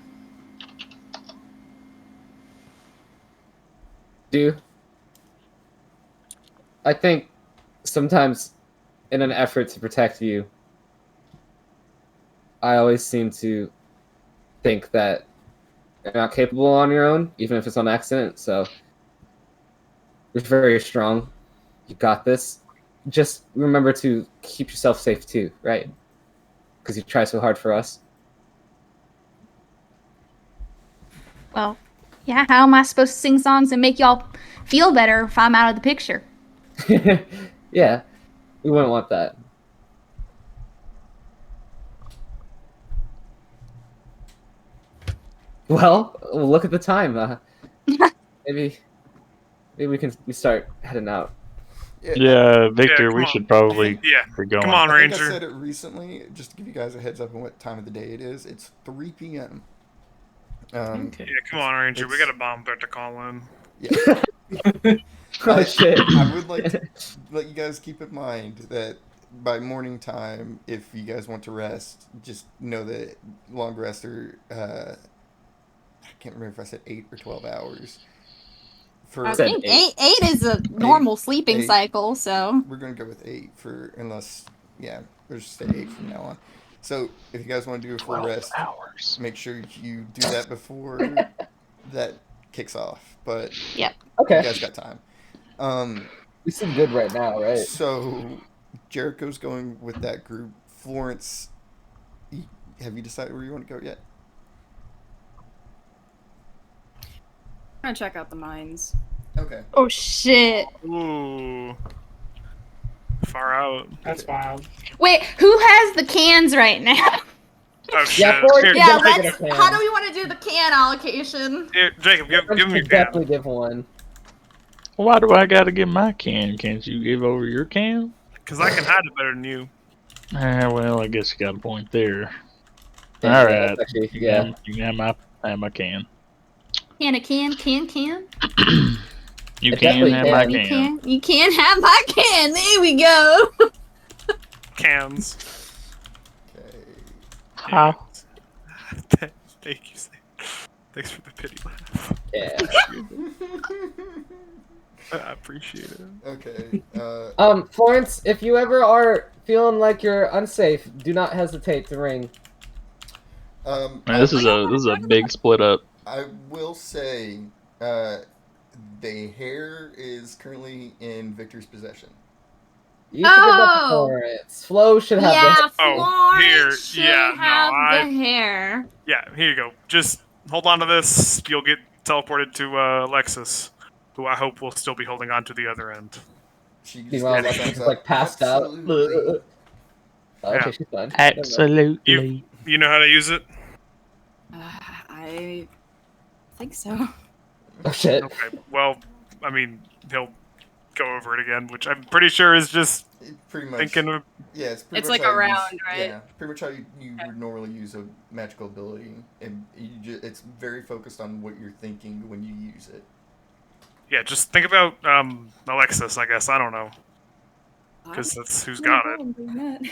I think sometimes in an effort to protect you, I always seem to think that you're not capable on your own, even if it's on accident. So you're very strong. You got this. Just remember to keep yourself safe too, right? Because you try so hard for us. Well, yeah, how am I supposed to sing songs and make y'all feel better if I'm out of the picture? Yeah, we wouldn't want that. Well, look at the time. Maybe we start heading out. Yeah, Victor, come we on. should probably Yeah, be going. come on, I think I Ranger. said it recently, just to give you guys a heads up on what time of the day it is. It's 3 p.m. Yeah, come on, Ranger. We got a bomb threat to call in. Yeah. Oh shit! I would like to let you guys keep in mind that by morning time, if you guys want to rest, just know that long rests are, I can't remember if I said 8 or 12 hours. For I said think eight. eight is a normal sleeping Eight. cycle, so. We're going to go with 8 unless, yeah, we'll just say 8 from now on. So if you guys want to do a full 12 rest, hours. make sure you do that before that kicks off. But you Okay, guys got time. we seem good right now, right? So Jericho's going with that group. Florence, have you decided where you want to go yet? I'm gonna check out the mines. Okay. Oh shit. Ooh. Far out. That's wild. Wait, who has the cans right now? Oh shit. Yeah, Ford, Here, Yeah, Definitely let's. get a can. How do we want to do the can allocation? here, Jacob, give him your can. Definitely give one. Why do I gotta get my can? Can't you give over your can? Because I can hide it better than you. Well, I guess you got a point there. Yeah, All that's right. actually, You yeah. can have my can. Can. You I can definitely have my can. You can. can. You can have my can. There we go. Cans. Okay. Huh? Thank you, Sam. Thanks for the pity laugh. Yeah. I appreciate it. Okay. Florence, if you ever are feeling like you're unsafe, do not hesitate to ring. Man, this is a big split up. I will say, the hair is currently in Victor's possession. You should give that to Oh! Florence. Flo should have Yeah, the Oh, here, Florence should yeah, no, have I- the hair. Yeah, here you go. Just hold on to this. You'll get teleported to Alexis, who I hope will still be holding on to the other end. She just Meanwhile, goes, Alexis is, thumbs like, up. passed out. Absolutely. Okay, Yeah. she's fine. Absolutely. You know how to use it? I think so. Oh shit. Okay. Well, I mean, he'll go over it again, which I'm pretty sure is just It pretty much. thinking of. Yeah, it's pretty It's much like how a you round, use, right? Yeah, pretty much how you would normally use a magical ability, and it's very focused on what you're thinking when you use it. Yeah, just think about Alexis, I guess. I don't know. Because that's who's got it.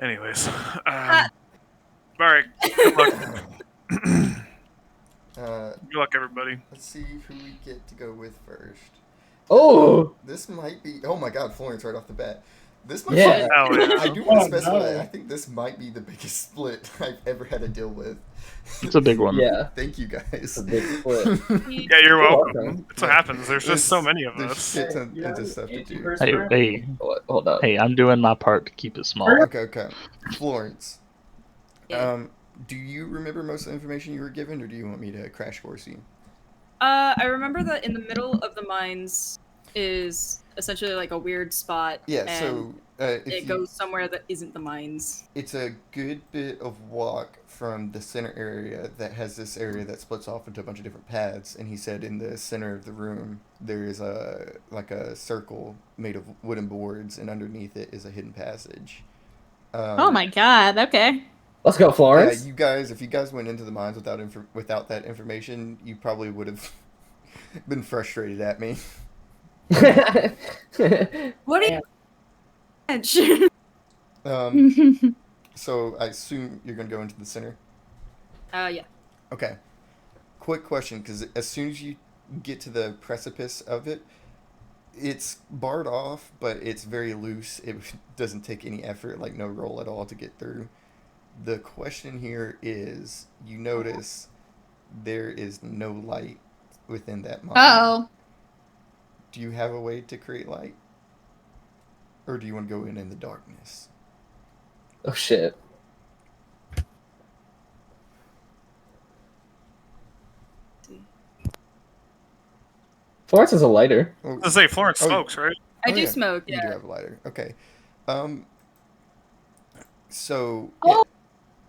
Anyways. Alright, good luck. Good luck, everybody. Let's see who we get to go with first. Oh! This might be. Oh my God, Florence right off the bat. This might Yeah. Hell yeah. I do want to Oh, specify. no. I think this might be the biggest split I've ever had to deal with. It's a big one. Yeah. Thank you guys. It's a big split. Yeah, you're welcome. welcome. That's what happens. There's just so many of There's us. shit tons of stuff to do. Hey, Hold up. hey, I'm doing my part to keep it small. Okay. Florence. Yeah. Do you remember most of the information you were given, or do you want me to crash course you? I remember that in the middle of the mines is essentially like a weird spot. Yeah. and So if it you, goes somewhere that isn't the mines. it's a good bit of walk from the center area that has this area that splits off into a bunch of different paths. And he said in the center of the room there is a circle made of wooden boards, and underneath it is a hidden passage. Oh my god, okay. Let's go, Yeah, Florence. you guys, if you guys went into the mines without that information, you probably would have been frustrated at me. What are you? So I assume you're gonna go into the center. Yeah. Okay. Quick question, because as soon as you get to the precipice of it, it's barred off, but it's very loose. It doesn't take any effort, like no roll at all, to get through. The question here is, you notice there is no light within that mine. Oh. Do you have a way to create light? Or do you want to go in the darkness? Oh shit. Florence is a lighter. Oh, Let's say Florence Oh, smokes, right? I oh, do yeah. smoke, You do yeah. have a lighter. Okay. So Oh!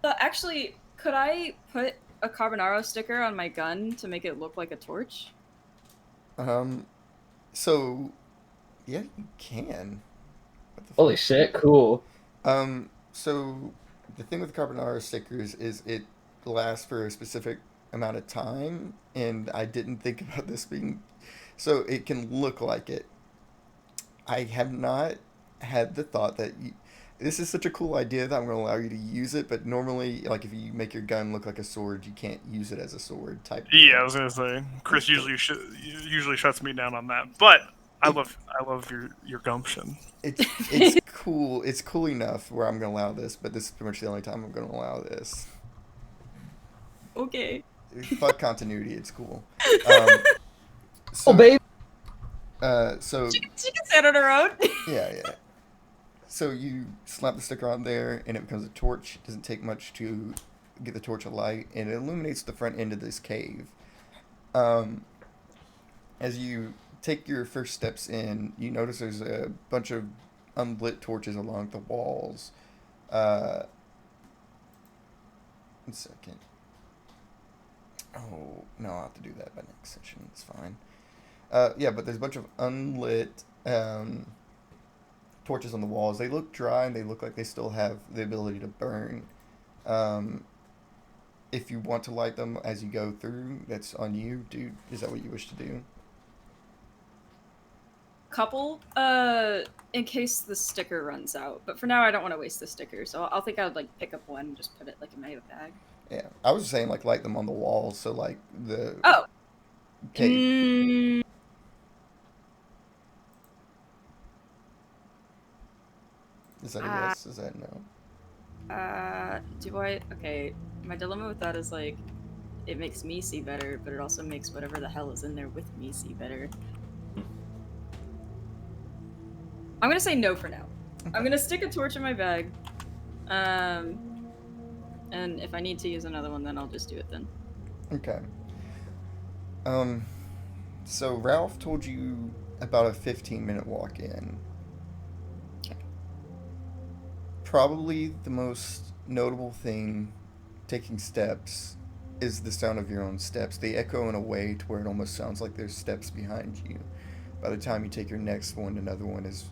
Actually, could I put a Carbonaro sticker on my gun to make it look like a torch? So yeah, you can. What the Holy fuck? shit, cool. So the thing with carbonara stickers is it lasts for a specific amount of time, and I didn't think about this being, so it can look like it. I have not had the thought that this is such a cool idea that I'm going to allow you to use it, but normally, like, if you make your gun look like a sword, you can't use it as a sword type deal. Yeah, I was gonna say Chris usually shuts me down on that, but I love your gumption. It's cool. It's cool enough where I'm going to allow this, but this is pretty much the only time I'm going to allow this. Okay. Fuck continuity. It's cool. Oh, babe. So She can stand on her own. yeah. So you slap the sticker on there, and it becomes a torch. It doesn't take much to get the torch alight, and it illuminates the front end of this cave. As you take your first steps in, you notice there's a bunch of unlit torches along the walls. 1 second. Oh, no, I'll have to do that by next session. It's fine. Yeah, but there's a bunch of unlit torches on the walls. They look dry, and they look like they still have the ability to burn. If you want to light them as you go through, that's on you, dude. Is that what you wish to do? Couple, in case the sticker runs out. But for now, I don't want to waste the sticker, so I'll think I would, like, pick up one and just put it, like, in my bag. Yeah, I was saying, like, light them on the walls, so, like, the... Oh! cave. Is that a yes? Is that no? Okay, my dilemma with that is like, it makes me see better, but it also makes whatever the hell is in there with me see better. I'm gonna say no for now. I'm gonna stick a torch in my bag. And if I need to use another one, then I'll just do it then. Okay. So Ralph told you about a 15-minute walk in. Okay. Probably the most notable thing taking steps is the sound of your own steps. They echo in a way to where it almost sounds like there's steps behind you. By the time you take your next one, another one is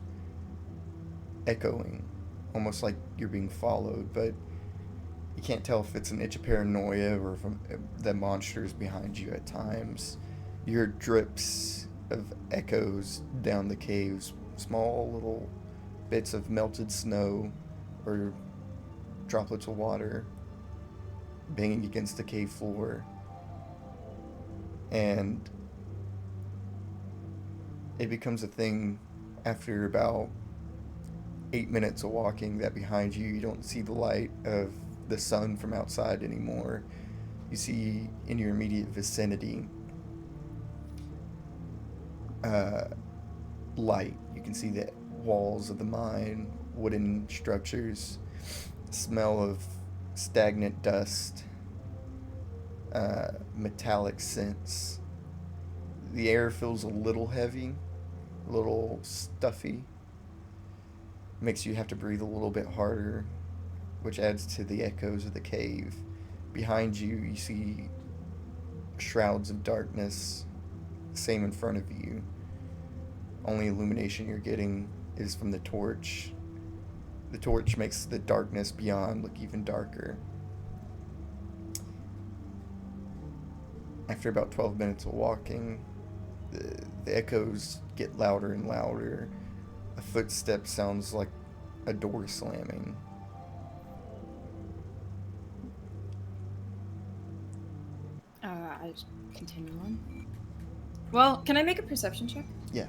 echoing, almost like you're being followed, but you can't tell if it's an itch of paranoia or if the monster is behind you at times. You hear drips of echoes down the caves, small little bits of melted snow or droplets of water banging against the cave floor. And it becomes a thing after about 8 minutes of walking that behind you, you don't see the light of the sun from outside anymore. You see in your immediate vicinity light. You can see the walls of the mine, wooden structures, smell of stagnant dust, metallic scents. The air feels a little heavy, a little stuffy. Makes you have to breathe a little bit harder, which adds to the echoes of the cave. Behind you, you see shrouds of darkness, same in front of you. Only illumination you're getting is from the torch. The torch makes the darkness beyond look even darker. After about 12 minutes of walking, the echoes get louder and louder. A footstep sounds like a door slamming. I just continue on. Well, can I make a perception check? Yeah.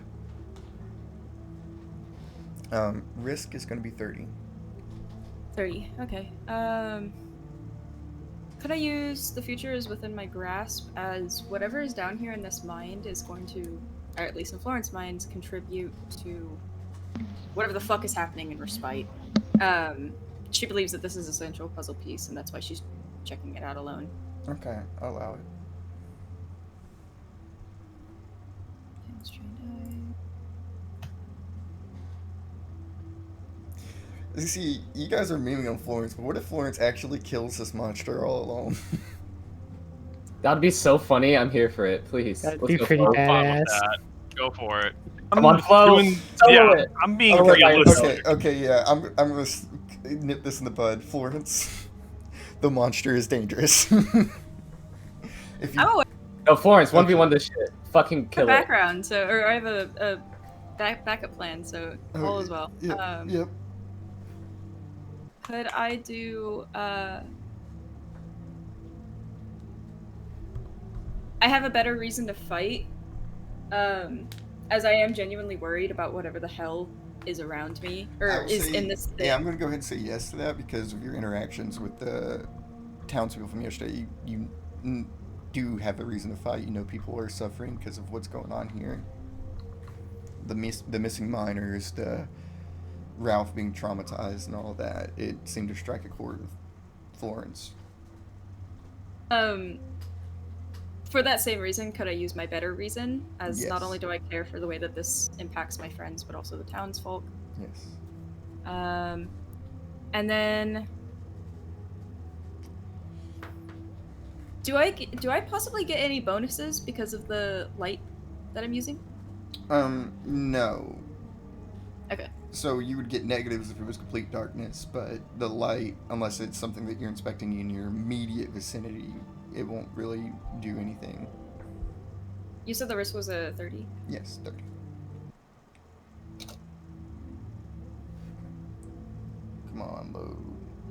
Risk is going to be 30. 30. Okay. Could I use the future is within my grasp, as whatever is down here in this mind is going to, or at least in Florence minds, contribute to whatever the fuck is happening in Respite. She believes that this is an essential puzzle piece, and that's why she's checking it out alone. Okay, I'll allow it. You see, you guys are memeing on Florence, but what if Florence actually kills this monster all alone? That'd be so funny. I'm here for it. Please. That'd Let's be go pretty for it. Fine with badass. that. Go for it. Come on, Flo. Solo it. I'm being Oh, okay, realistic. Okay, yeah, I'm gonna nip this in the bud. Florence, the monster is dangerous. If you, Oh, No, Florence, 1v1 this shit. Fucking a kill it. background, so, or I have a backup plan, so all is well. Yep. Could I do, I have a better reason to fight, as I am genuinely worried about whatever the hell is around me, I or will is say- in this thing. Yeah, I'm gonna go ahead and say yes to that because of your interactions with the townspeople from yesterday. You do have a reason to fight. You know people are suffering because of what's going on here. The missing miners, the Ralph being traumatized and all that. It seemed to strike a chord with Florence. For that same reason, could I use my better reason? As not Yes. only do I care for the way that this impacts my friends, but also the townsfolk. Yes. And then, do I possibly get any bonuses because of the light that I'm using? No. Okay. So you would get negatives if it was complete darkness, but the light, unless it's something that you're inspecting in your immediate vicinity, it won't really do anything. You said the risk was a 30? Yes, 30. Come on, load.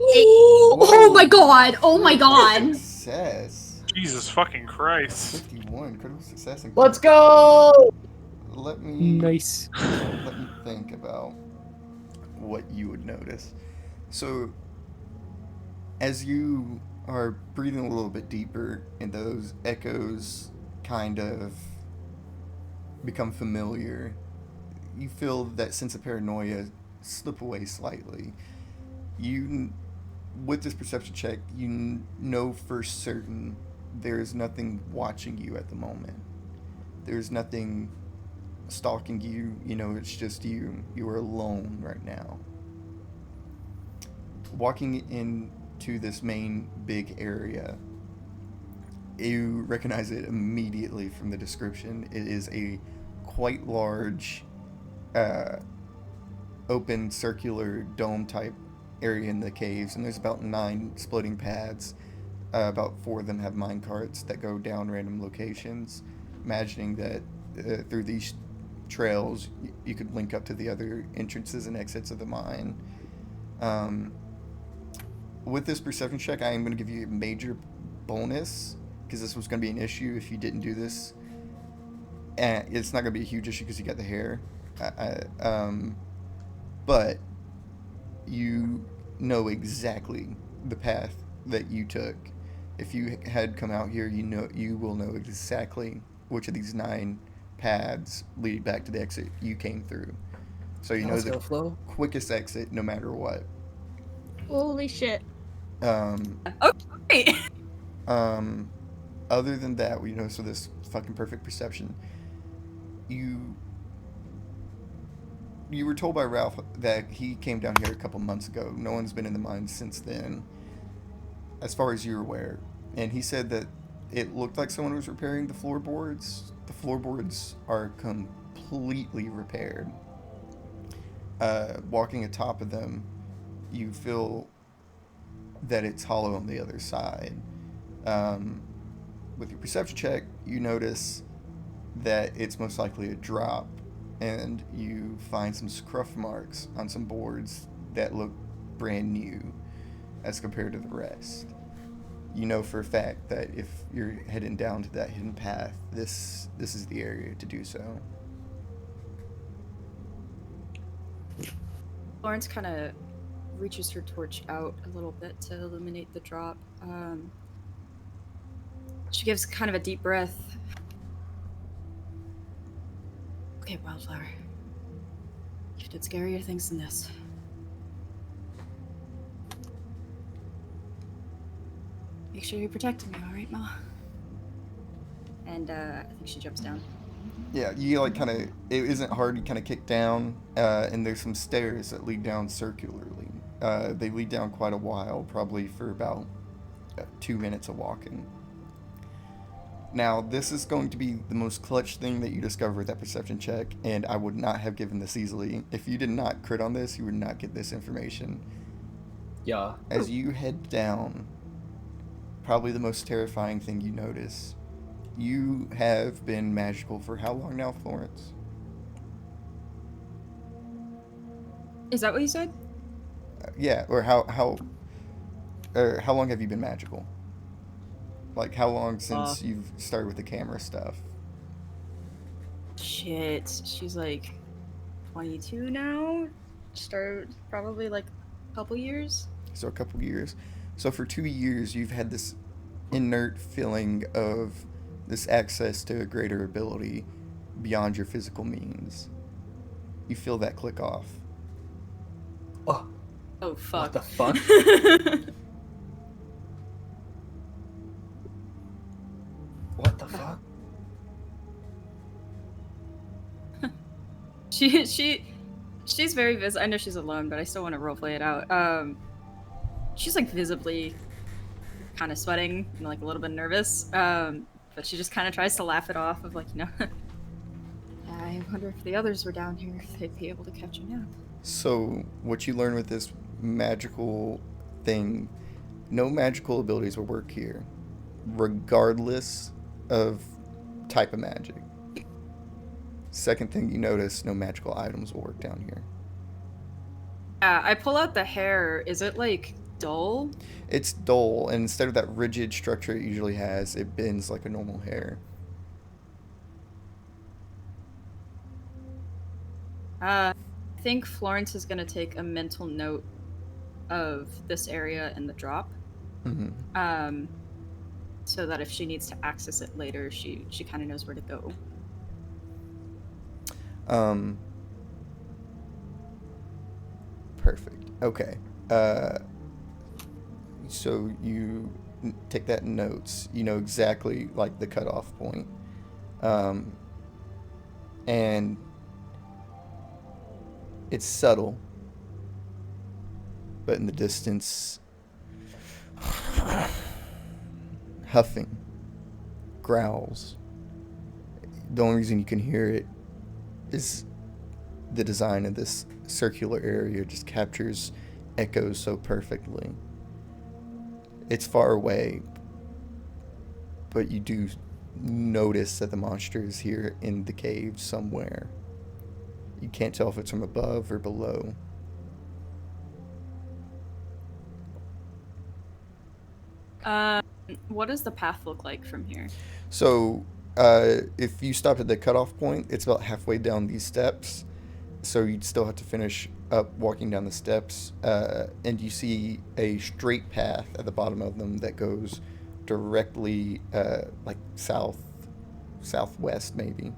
Oh my god! Oh my god! Success. Jesus fucking Christ. 51 critical success. And Let's go! Let me Nice. let me think about what you would notice. So, as you are breathing a little bit deeper, and those echoes kind of become familiar, you feel that sense of paranoia slip away slightly. You, with this perception check, you know for certain there is nothing watching you at the moment. There's nothing stalking you. You know, it's just you. You are alone right now. Walking into this main big area, you recognize it immediately from the description. It is a quite large, open circular dome type area in the caves, and there's about 9 splitting paths. About 4 of them have mine carts that go down random locations, imagining that through these trails you could link up to the other entrances and exits of the mine. With this perception check, I am going to give you a major bonus, because this was going to be an issue if you didn't do this. And it's not going to be a huge issue because you got the hair. But you know exactly the path that you took. If you had come out here, you will know exactly which of these 9 paths lead back to the exit you came through. So you know the quickest exit no matter what. Holy shit. Okay. Other than that, you know, so this fucking perfect perception, you were told by Ralph that he came down here a couple months ago. No one's been in the mine since then, as far as you're aware. And he said that it looked like someone was repairing the floorboards. The floorboards are completely repaired. Walking atop of them, you feel that it's hollow on the other side. With your perception check, you notice that it's most likely a drop, and you find some scruff marks on some boards that look brand new as compared to the rest. You know for a fact that if you're heading down to that hidden path, this is the area to do so. Florence kind of reaches her torch out a little bit to illuminate the drop. She gives kind of a deep breath. Okay, Wildflower. You did scarier things than this. Make sure you're protecting me, alright, Ma? And I think she jumps down. Yeah, you like kind of, it isn't hard, you kind of kick down, and there's some stairs that lead down circularly. They lead down quite a while, probably for about 2 minutes of walking. Now, this is going to be the most clutch thing that you discover with that perception check, and I would not have given this easily. If you did not crit on this, you would not get this information. Yeah. As you head down, probably the most terrifying thing you notice, you have been magical for how long now, Florence? Is that what you said? Yeah, or how long have you been magical? Like, how long since you've started with the camera stuff? Shit. She's like 22 now? Started probably like a couple years. So a couple years. So for 2 years, you've had this inert feeling of this access to a greater ability beyond your physical means. You feel that click off. Oh, fuck. What the fuck? What the fuck? She's very I know she's alone, but I still want to roleplay it out. She's like visibly kind of sweating and like a little bit nervous. But she just kind of tries to laugh it off of like, you know, I wonder if the others were down here, if they'd be able to catch a nap. So what you learn with this magical thing, no magical abilities will work here, regardless of type of magic. Second thing you notice, no magical items will work down here. I pull out the hair. Is it like dull? It's dull, and instead of that rigid structure it usually has, it bends like a normal hair. I think Florence is gonna take a mental note of this area and the drop. Mm-hmm. So that if she needs to access it later, she kind of knows where to go. Perfect. Okay. So you take that in notes. You know exactly like the cutoff point. And it's subtle, but in the distance, huffing, growls. The only reason you can hear it is the design of this circular area just captures echoes so perfectly. It's far away, but you do notice that the monster is here in the cave somewhere. You can't tell if it's from above or below. What does the path look like from here? So, if you stopped at the cutoff point, it's about halfway down these steps. So you'd still have to finish up walking down the steps, and you see a straight path at the bottom of them that goes directly, like southwest maybe.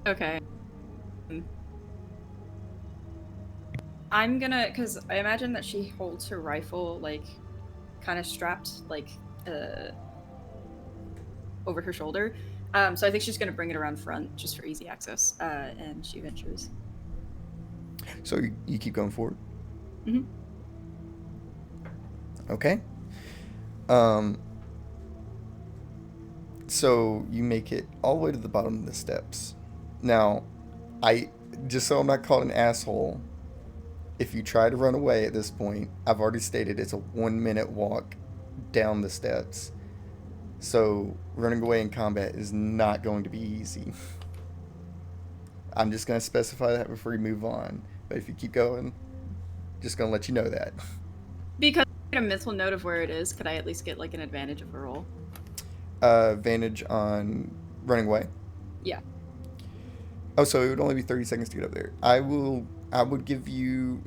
Okay. I'm gonna, because I imagine that she holds her rifle, like, kind of strapped, like, over her shoulder. So I think she's gonna bring it around front, just for easy access, and she ventures. So you keep going forward? Mm-hmm. Okay. So you make it all the way to the bottom of the steps. Now, just so I'm not called an asshole, if you try to run away at this point, I've already stated it's a 1-minute walk down the steps. So running away in combat is not going to be easy. I'm just going to specify that before we move on. But if you keep going, just going to let you know that. Because I get a mental note of where it is, could I at least get, like, an advantage of a roll? Advantage on running away? Yeah. Oh, so it would only be 30 seconds to get up there. I would give you,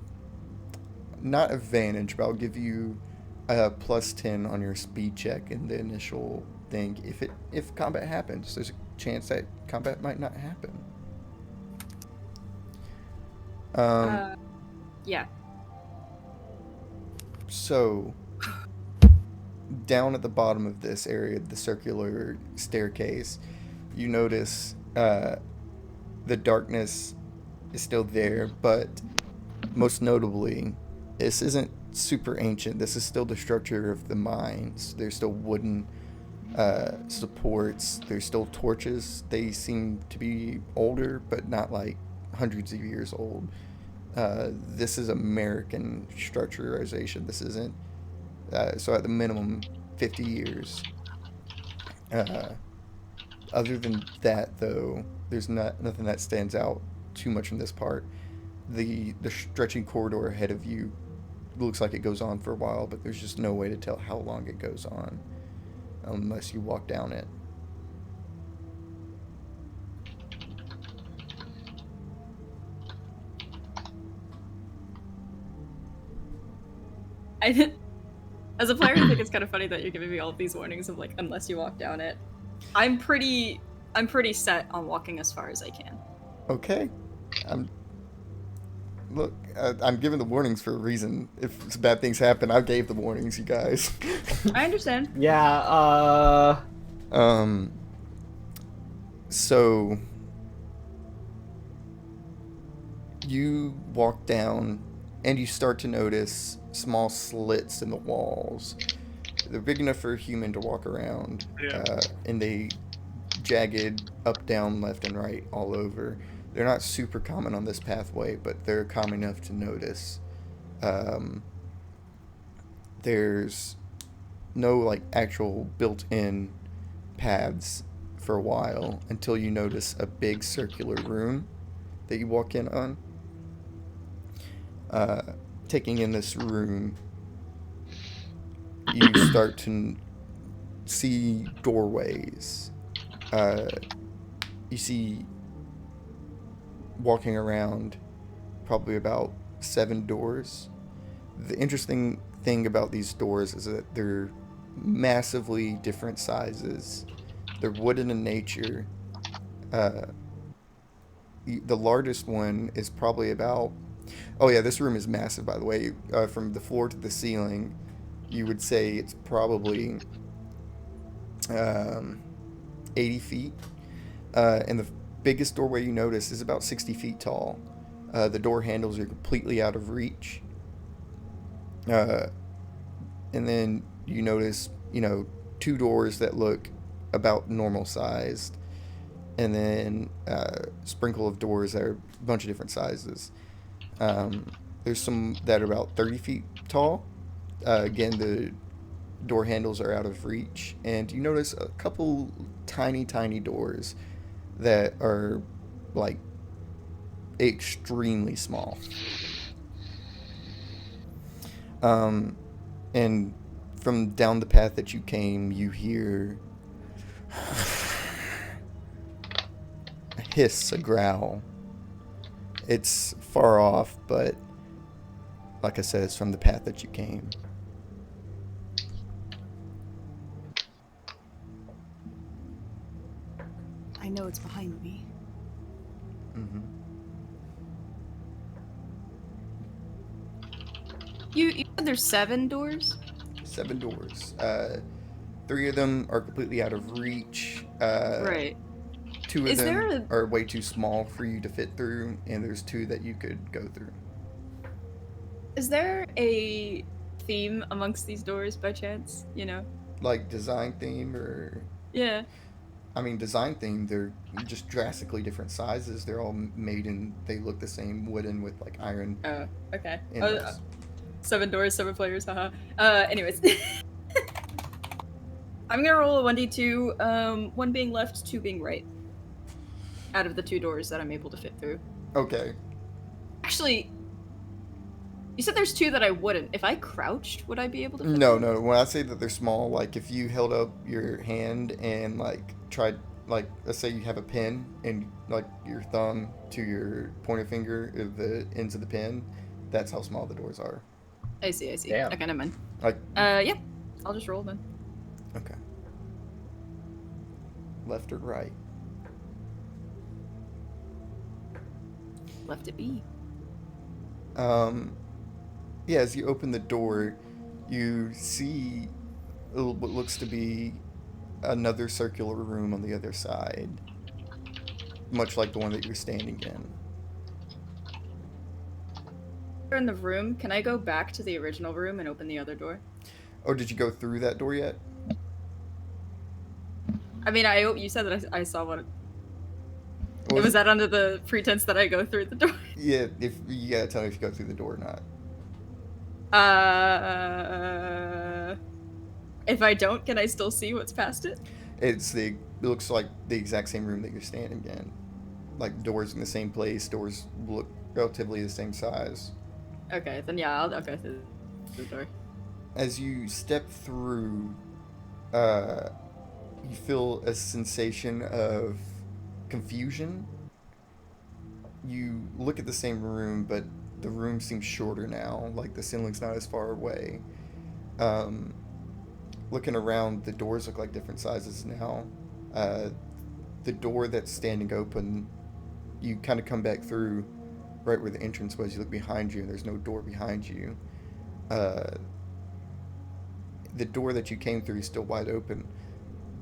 not advantage, but I'll give you a +10 on your speed check in the initial thing. If combat happens, there's a chance that combat might not happen. Yeah. So, down at the bottom of this area, the circular staircase, you notice the darkness is still there, but most notably, this isn't super ancient. This is still the structure of the mines. There's still wooden supports. There's still torches. They seem to be older, but not like hundreds of years old. This is American structurization. This isn't, so at the minimum, 50 years. Other than that, though, there's nothing that stands out too much from this part. The stretching corridor ahead of you looks like it goes on for a while, but there's just no way to tell how long it goes on unless you walk down it. As a player, I think it's kind of funny that you're giving me all of these warnings of, like, unless you walk down it. I'm pretty set on walking as far as I can. Okay. I'm giving the warnings for a reason. If bad things happen, I gave the warnings, you guys. I understand. Yeah, So you walk down and you start to notice small slits in the walls. They're big enough for a human to walk around. Yeah. And they jagged up, down, left, and right all over. They're not super common on this pathway, but they're common enough to notice. There's no like actual built-in paths for a while until you notice a big circular room that you walk in on. taking in this room, you start to see doorways. You see walking around probably about 7 doors. The interesting thing about these doors is that they're massively different sizes. They're wooden in nature. The largest one is probably about... Oh yeah, this room is massive, by the way. From the floor to the ceiling, you would say it's probably 80 feet. And the biggest doorway you notice is about 60 feet tall. The door handles are completely out of reach. And then you notice, 2 doors that look about normal sized. And then a sprinkle of doors that are a bunch of different sizes. There's some that are about 30 feet tall. Again, the door handles are out of reach. And you notice a couple tiny doors that are, like, extremely small. And from down the path that you came, you hear a hiss, a growl. It's far off, but like I said, it's from the path that you came. I know it's behind me. Mm-hmm. You said there's 7 doors? 7 doors. 3 of them are completely out of reach. Right. 2 of Is them there are way too small for you to fit through, and there's 2 that you could go through. Is there a theme amongst these doors by chance? Like design theme, or... Yeah. I mean, design theme, they're just drastically different sizes. They're all made in... They look the same, wooden with, like, iron Oh, okay. inlays. 7 doors, 7 players, haha. Anyways. I'm gonna roll a 1d2, 1 being left, 2 being right. Out of the 2 doors that I'm able to fit through. Okay. Actually, you said there's 2 that I wouldn't. If I crouched, would I be able to fit No, through? no. When I say that they're small, like, if you held up your hand and, like, tried... Like, let's say you have a pen, and, like, your thumb to your pointer finger is the ends of the pen. That's how small the doors are. I see. Damn. Okay, never mind. Like... Yeah. I'll just roll then. Okay. Left or right? Left it be. Yeah, as you open the door, you see what looks to be another circular room on the other side, much like the one that you're standing in. In the room, can I go back to the original room and open the other door? Oh, did you go through that door yet? I mean, you said that I saw what... Or Was that under the pretense that I go through the door? Yeah, if you gotta tell me if you go through the door or not. If I don't, can I still see what's past it? It looks like the exact same room that you're standing in. Like, doors in the same place, doors look relatively the same size. Okay, then yeah, I'll go through the door. As you step through, you feel a sensation of confusion. You look at the same room, but the room seems shorter now, like the ceiling's not as far away. Looking around, the doors look like different sizes now. The door that's standing open, you kind of come back through right where the entrance was. You look behind you, and there's no door behind you. The door that you came through is still wide open,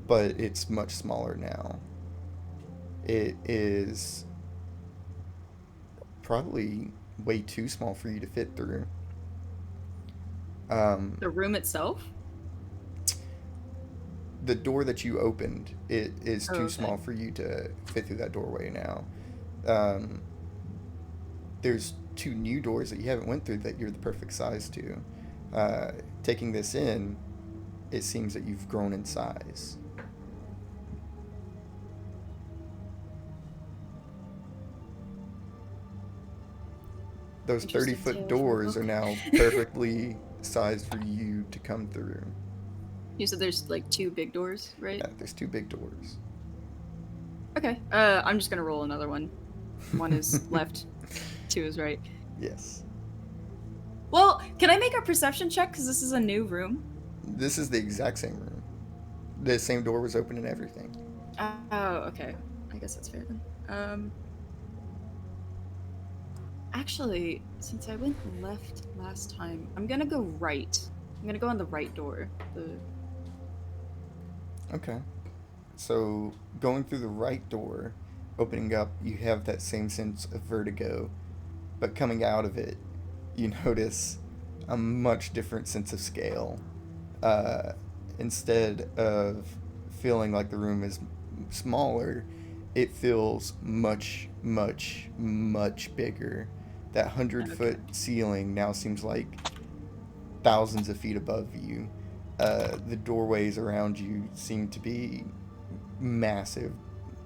but it's much smaller now. It is probably way too small for you to fit through. The room itself? The door that you opened, it is too okay. small for you to fit through that doorway now. There's 2 new doors that you haven't went through that you're the perfect size to. Taking this in, it seems that you've grown in size. those Interesting 30-foot tale for a doors book. are now perfectly sized for you to come through. You said there's like 2 big doors, right? Yeah, there's 2 big doors. Okay. I'm just gonna roll another one. 1 is left, 2 is right. Yes. Well, can I make a perception check because this is a new room? This is the exact same room. The same door was open and everything. Oh, okay. I guess that's fair then. Actually, since I went left last time, I'm gonna go right. I'm gonna go on the right door. Okay. So, going through the right door, opening up, you have that same sense of vertigo. But coming out of it, you notice a much different sense of scale. Instead of feeling like the room is smaller, it feels much, much, much bigger. That 100-foot ceiling now seems like thousands of feet above you. The doorways around you seem to be massive,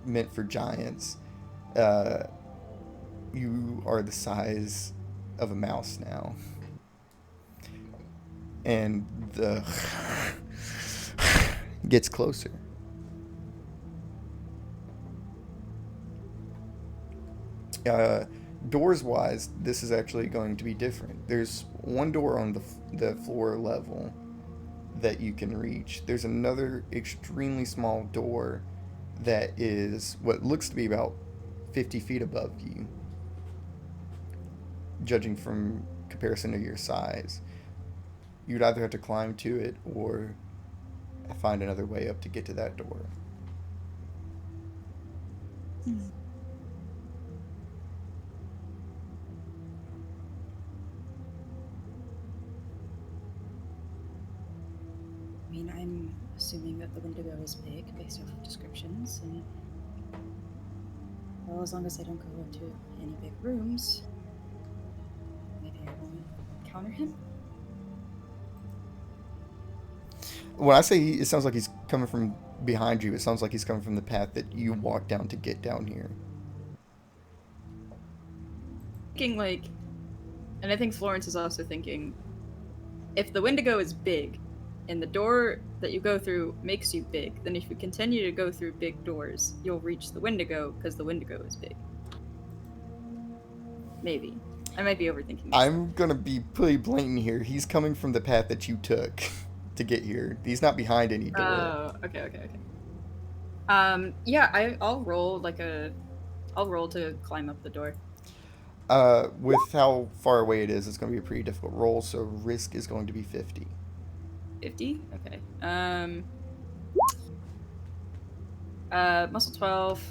meant for giants. You are the size of a mouse now. And the gets closer. Doors wise, this is actually going to be different. There's one door on the floor level that you can reach. There's another extremely small door that is what looks to be about 50 feet above you, judging from comparison to your size. You'd either have to climb to it or find another way up to get to that door. I mean, I'm assuming that the Wendigo is big based off of descriptions, and well, as long as I don't go into any big rooms, maybe I won't encounter him. When I say it sounds like he's coming from behind you, it sounds like he's coming from the path that you walked down to get down here. Thinking like, and I think Florence is also thinking, if the Wendigo is big, and the door that you go through makes you big, then if you continue to go through big doors, you'll reach the Wendigo because the Wendigo is big. Maybe. I might be overthinking this. I'm gonna be pretty blatant here. He's coming from the path that you took to get here. He's not behind any door. Oh, okay. Yeah, I'll roll I'll roll to climb up the door. With how far away it is, it's going to be a pretty difficult roll, so risk is going to be 50. 50? Okay. Muscle 12.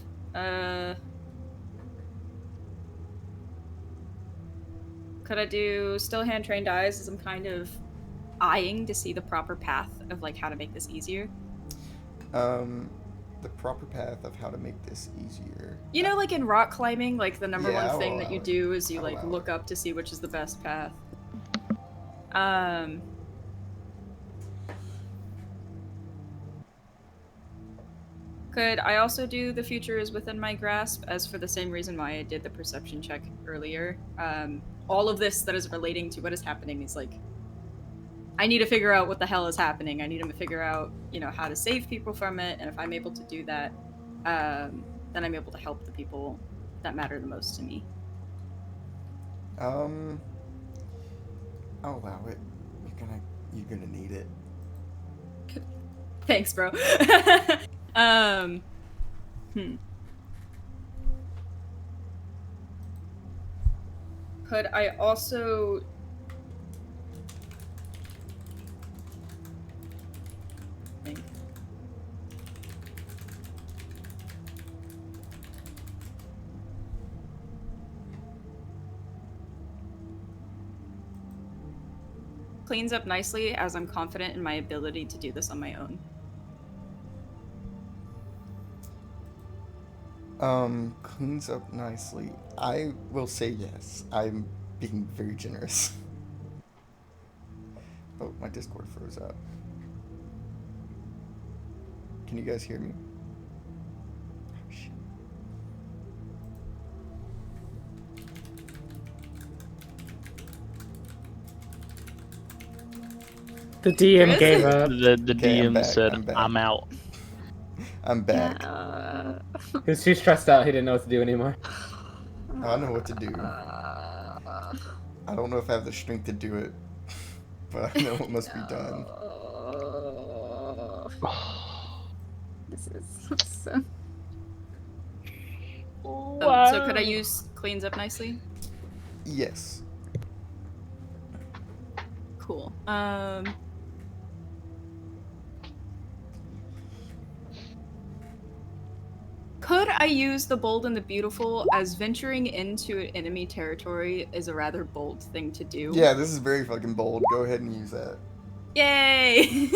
Could I do still hand trained eyes as I'm kind of eyeing to see the proper path of like how to make this easier? The proper path of how to make this easier. You know, like in rock climbing, like the number Yeah, one thing I'll that you allow it. do is you I'll like allow look up to see which is the best path. Could I also do the future is within my grasp, as for the same reason why I did the perception check earlier? All of this that is relating to what is happening is like, I need to figure out what the hell is happening. I need to figure out, you know, how to save people from it, and if I'm able to do that, then I'm able to help the people that matter the most to me. I'll allow it. You're gonna need it. Thanks, bro. Could I also think? Cleans up nicely as I'm confident in my ability to do this on my own. Cleans up nicely. I will say yes. I'm being very generous. Oh, my Discord froze up. Can you guys hear me? Oh, shit. The DM Chris? gave up. The Okay, I'm DM back, said, I'm back. I'm out. I'm back. He's too stressed out. He didn't know what to do anymore. I know what to do. I don't know if I have the strength to do it, but I know what must be done. This is so. So could I use cleans up nicely? Yes. Cool. Could I use the bold and the beautiful, as venturing into enemy territory is a rather bold thing to do? Yeah, this is very fucking bold. Go ahead and use that. Yay!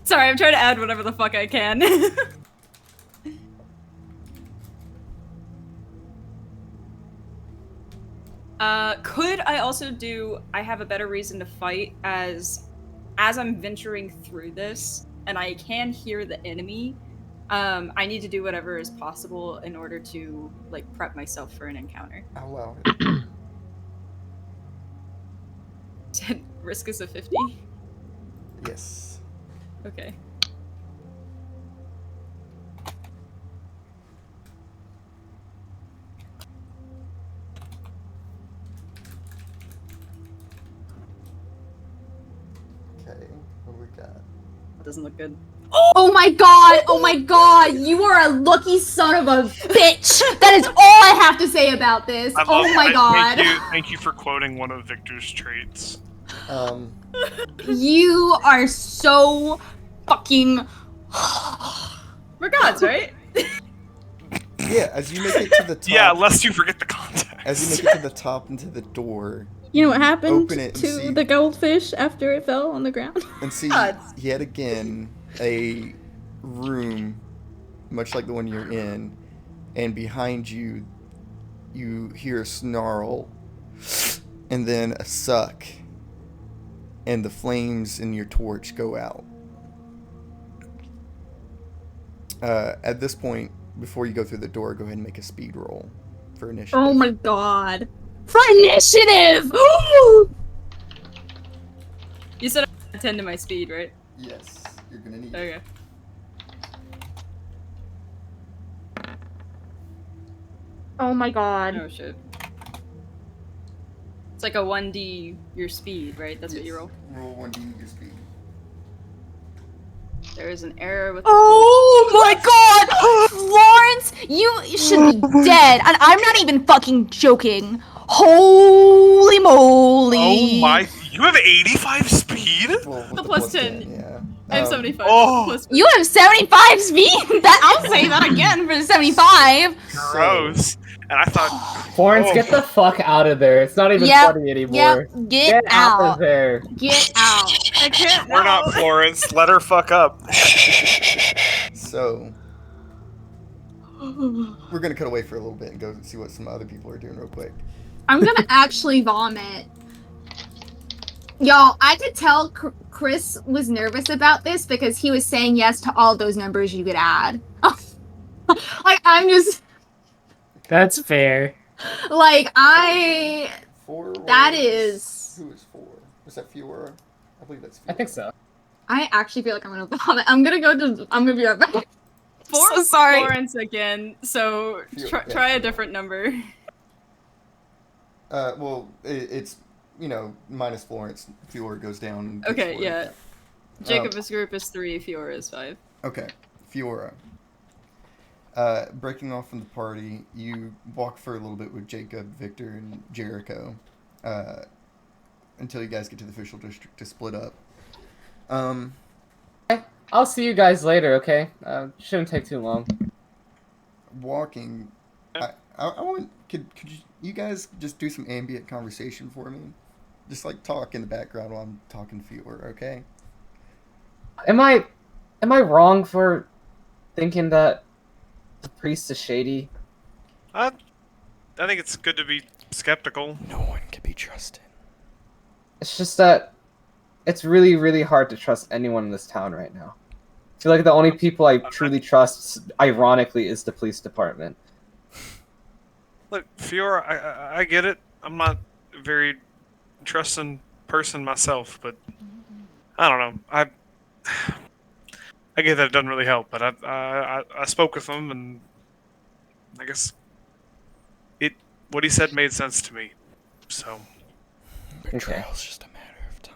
Sorry, I'm trying to add whatever the fuck I can. Could I also do I have a better reason to fight as I'm venturing through this and I can hear the enemy, I need to do whatever is possible in order to like prep myself for an encounter. I'll allow it. Risk is a 50? Yes. Okay. Okay, what we got? Doesn't look good. Oh my god! Oh my god! You are a lucky son of a bitch! That is all I have to say about this. I love Oh my that. god! Thank you for quoting one of Victor's traits. You are so fucking. We're gods, right? Yeah, as you make it to the top. Yeah, lest you forget the context. As you make it to the top and to the door, You know what happened Open it and to see. the goldfish after it fell on the ground? and see Gods. yet again a room, much like the one you're in, and behind you, you hear a snarl, and then a suck, and the flames in your torch go out. At this point, before you go through the door, go ahead and make a speed roll for initiative. Oh my god. For initiative! You said I 10 to my speed, right? Yes, you're gonna need it. Okay. Oh my god. Oh shit. It's like a 1d your speed, right? That's what you roll. Roll 1d your speed. There is an error with Oh my god! Florence, you should be dead. And I'm not even fucking joking. Holy moly. Oh my! You have 85 speed? Well, with The plus 10. yeah. I have 75. Oh. Plus You have 75 speed? That I'll say that again for the 75. Gross. And I thought, Florence, Oh. get the fuck out of there. It's not even Yep, funny anymore. Yep, get out of out. there. Get out. I can't we're not Florence. Let her fuck up. So, we're gonna cut away for a little bit and go see what some other people are doing real quick. I'm gonna actually vomit. Y'all, I could tell Chris was nervous about this because he was saying yes to all those numbers you could add. Like, I'm just, That's fair. like, 4 That was- is- Who is 4? Was that Fiora? I believe that's Fiora. I think so. I actually feel like I'm gonna vomit. I'm gonna be right back. So sorry. Florence again, so Yeah. try a different number. Well, it's, minus Florence. Fiora goes down. And gets Okay, 4. yeah. Jacob's group is 3, Fiora is 5. Okay, Fiora. Breaking off from the party, you walk for a little bit with Jacob, Victor, and Jericho, until you guys get to the official district to split up. I'll see you guys later, okay? Shouldn't take too long. Walking, I want, could you guys just do some ambient conversation for me? Just like talk in the background while I'm talking to Fiora, okay? Am I wrong for thinking that the priest is shady? I think it's good to be skeptical. No one can be trusted. It's just that it's really, really hard to trust anyone in this town right now. I feel like the only people I truly trust, ironically, is the police department. Look, Fiora, I get it. I'm not very trusting person myself, but I don't know. I get that it doesn't really help, but I spoke with him, and I guess what he said made sense to me. So Betrayal's just a matter of time.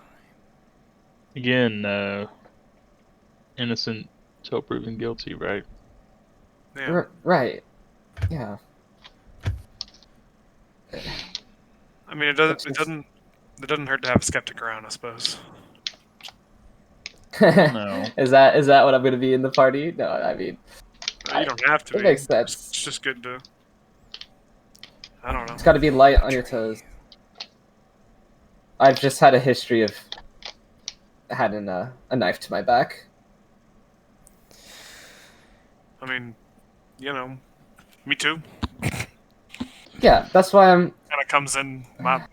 Again, innocent till proven guilty, right? yeah, Right. Yeah. I mean, it doesn't hurt to have a skeptic around, I suppose. No. Is that what I'm gonna be in the party? No, I mean, You don't have to. it be. makes sense. It's just good to. I don't know. It's got to be light on your toes. I've just had a history of having a knife to my back. I mean, me too. Yeah, that's why I'm. Kind of comes in my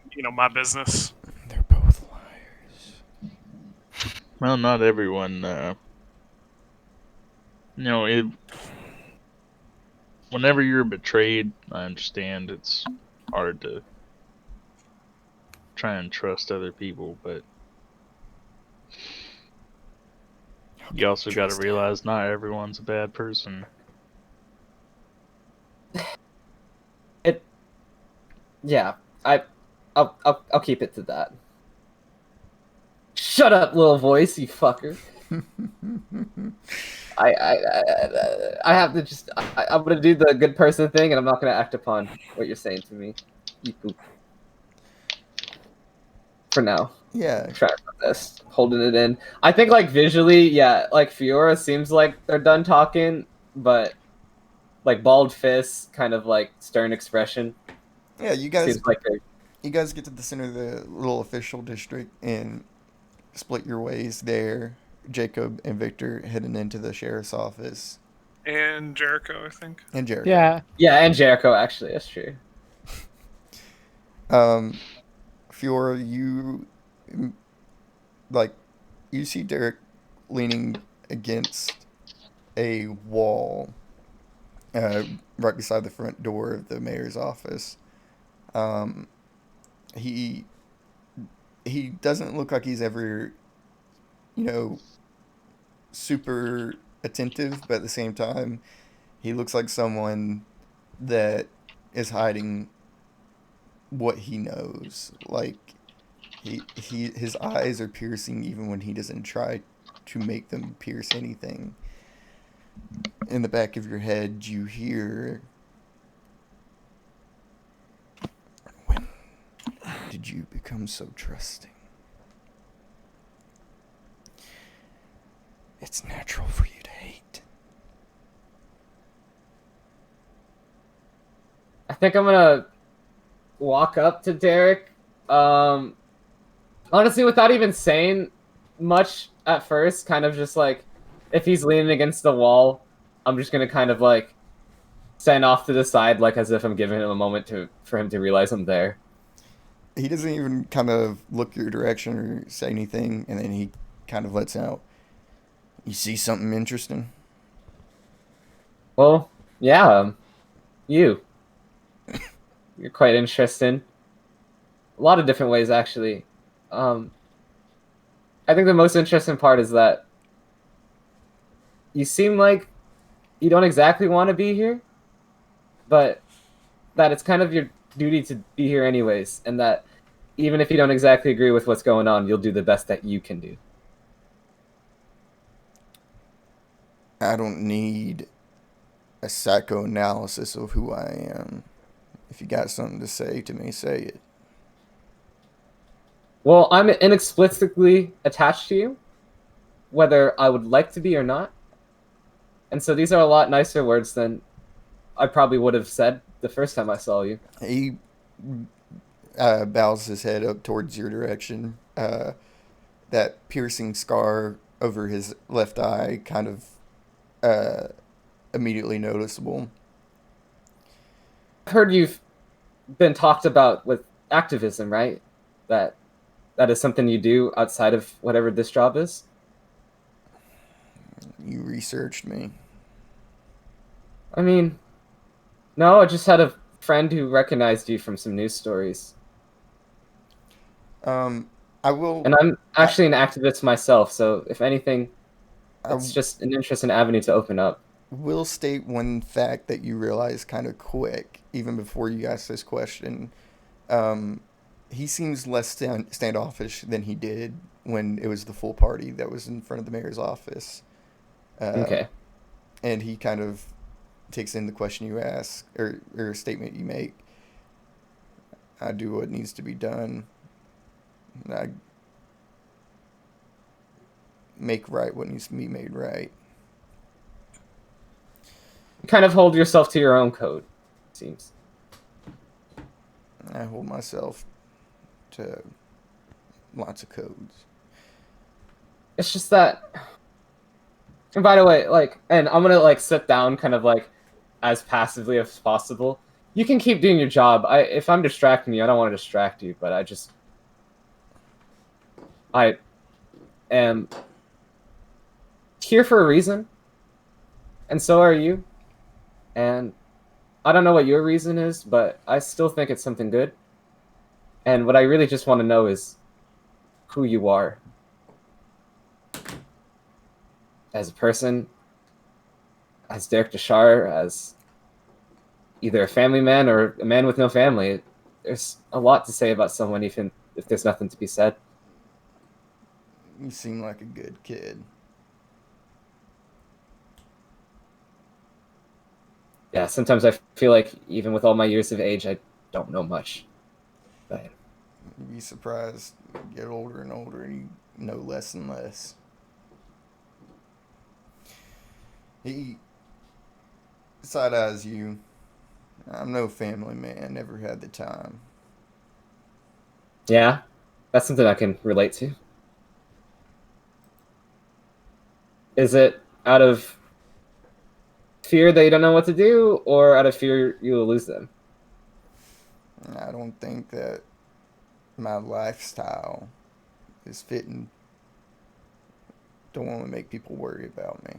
business. They're both liars. Well, not everyone. Whenever you're betrayed, I understand it's hard to try and trust other people, but you also got to realize not everyone's a bad person. Yeah, I'll keep it to that. Shut up, little voice, you fucker. I have to just. I'm gonna do the good person thing, and I'm not gonna act upon what you're saying to me. You poop. For now. Yeah. Trying this, holding it in. I think like visually, yeah, like Fiora seems like they're done talking, but like bald face, kind of like stern expression. Yeah, you guys Seems like they're you guys get to the center of the little official district and split your ways there. Jacob and Victor heading into the sheriff's office. And Jericho, I think. And Jericho. Yeah. yeah, and Jericho actually, that's true. Fiora, you see Derek leaning against a wall right beside the front door of the mayor's office. He doesn't look like he's ever, super attentive, but at the same time, he looks like someone that is hiding what he knows. Like his eyes are piercing even when he doesn't try to make them pierce anything. In the back of your head, you hear, "When did you become so trusting? It's natural for you to hate." I think I'm gonna walk up to Derek. Honestly, without even saying much at first, kind of just like if he's leaning against the wall, I'm just gonna kind of like stand off to the side, like as if I'm giving him a moment for him to realize I'm there. He doesn't even kind of look your direction or say anything, and then he kind of lets out, "You see something interesting?" Well, yeah, you're quite interesting. A lot of different ways, actually. I think the most interesting part is that you seem like you don't exactly want to be here, but that it's kind of your duty to be here anyways, and that even if you don't exactly agree with what's going on, you'll do the best that you can do. I don't need a psychoanalysis of who I am. If you got something to say to me, say it. Well, I'm inexplicably attached to you, whether I would like to be or not. And so these are a lot nicer words than I probably would have said the first time I saw you. He bows his head up towards your direction. That piercing scar over his left eye kind of immediately noticeable. I've heard you've been talked about with activism, right? That is something you do outside of whatever this job is? You researched me. I mean, no, I just had a friend who recognized you from some news stories. I will. And I'm actually an activist myself, so if anything, I it's just an interesting avenue to open up. will state one fact that you realize kind of quick, even before you ask this question. He seems less standoffish than he did when it was the full party that was in front of the mayor's office. Okay. And he kind of takes in the question you ask or a statement you make. I do what needs to be done. I make right what needs to be made right. You kind of hold yourself to your own code, it seems. I hold myself to lots of codes. It's just that. And by the way, like, and I'm gonna like sit down, kind of like, as passively as possible. You can keep doing your job. If I'm distracting you, I don't want to distract you, but I am here for a reason, and so are you. And I don't know what your reason is, but I still think it's something good. And what I really just want to know is who you are as a person, as Derek Deshar, as either a family man or a man with no family. There's a lot to say about someone, even if there's nothing to be said. You seem like a good kid. Yeah, sometimes I feel like even with all my years of age, I don't know much. But You'd be surprised. You get older and older and you know less and less. He side-eyes you. I'm no family man, never had the time. yeah, that's something I can relate to. Is it out of fear that you don't know what to do, or out of fear you will lose them? I don't think that my lifestyle is fitting. Don't want to make people worry about me.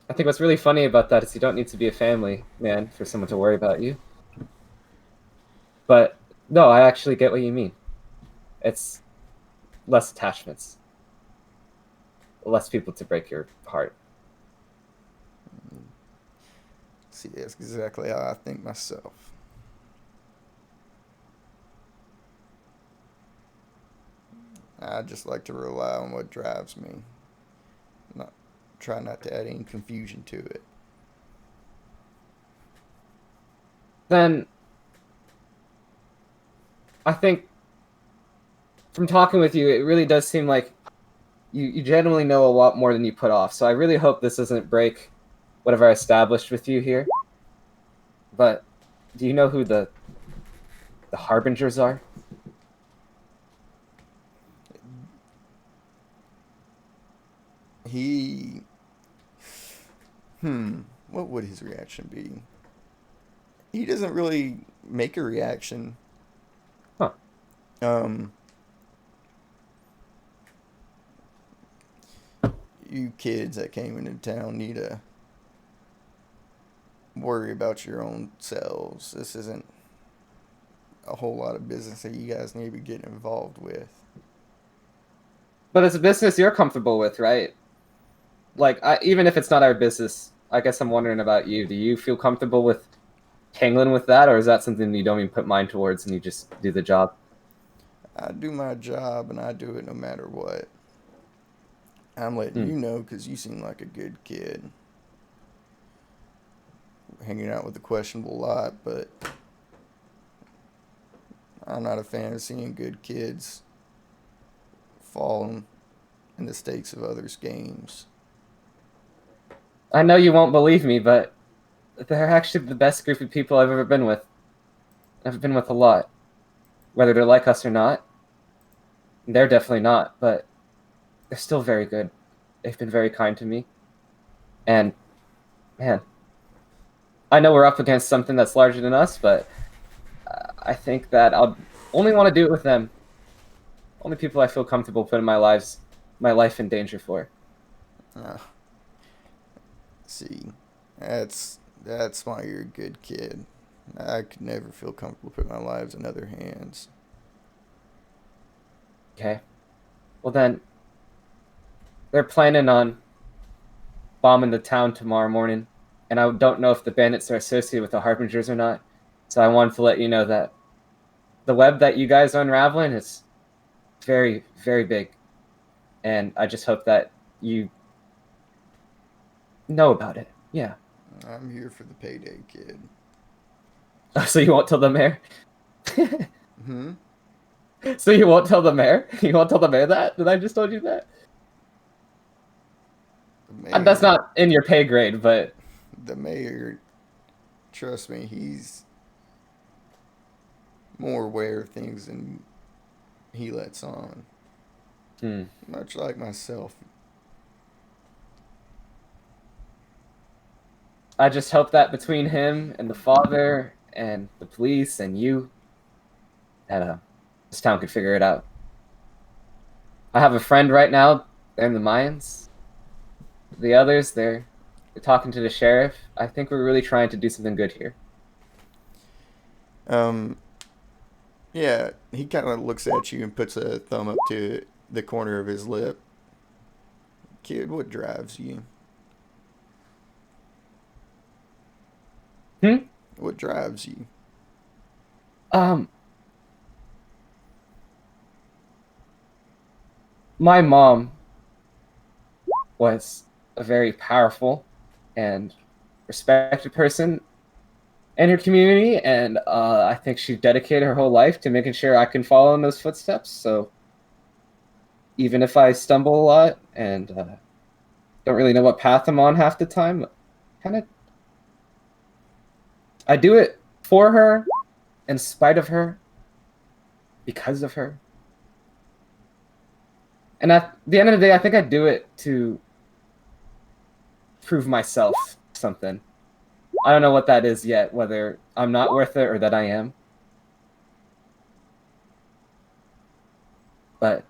I think what's really funny about that is you don't need to be a family man for someone to worry about you. But no, I actually get what you mean. It's less attachments, less people to break your heart. See, that's exactly how I think myself. I just like to rely on what drives me. Try not to add any confusion to it. Then I think from talking with you, it really does seem like you genuinely know a lot more than you put off. So I really hope this doesn't break whatever I established with you here. But do you know who the Harbingers are? What would his reaction be? He doesn't really make a reaction. Huh. You kids that came into town need to worry about your own selves. This isn't a whole lot of business that you guys need to be getting involved with. But it's a business you're comfortable with, right? Like, even if it's not our business, I guess I'm wondering about you. Do you feel comfortable with tangling with that, or is that something you don't even put mind towards and you just do the job? I do my job, and I do it no matter what. I'm letting you know because you seem like a good kid. Hanging out with a questionable lot, but I'm not a fan of seeing good kids falling in the stakes of others' games. I know you won't believe me, but they're actually the best group of people I've ever been with. I've been with a lot. Whether they're like us or not. They're definitely not, but they're still very good. They've been very kind to me. And, man, I know we're up against something that's larger than us, but I think that I'll only want to do it with them. Only people I feel comfortable putting my life in danger for. See, that's why you're a good kid. I could never feel comfortable putting my lives in other hands. Okay. Well then, they're planning on bombing the town tomorrow morning, and I don't know if the bandits are associated with the Harbingers or not. So I wanted to let you know that the web that you guys are unraveling is very, very big, and I just hope that you know about it. Yeah. I'm here for the payday, kid. So you won't tell the mayor? Hmm? So you won't tell the mayor? You won't tell the mayor that? Did I just told you that? The And that's mayor, not in your pay grade, but the mayor, trust me, he's more aware of things than he lets on. Much like myself. I just hope that between him and the father and the police and you, that this town could figure it out. I have a friend right now. They're in the mines. The others, they're talking to the sheriff. I think we're really trying to do something good here. Yeah, he kind of looks at you and puts a thumb up to the corner of his lip. Kid, what drives you? What drives you? My mom was a very powerful and respected person in her community, and I think she dedicated her whole life to making sure I can follow in those footsteps. So even if I stumble a lot and don't really know what path I'm on half the time, kind of I do it for her, in spite of her, because of her. And at the end of the day, I think I do it to prove myself something. I don't know what that is yet, whether I'm not worth it or that I am. But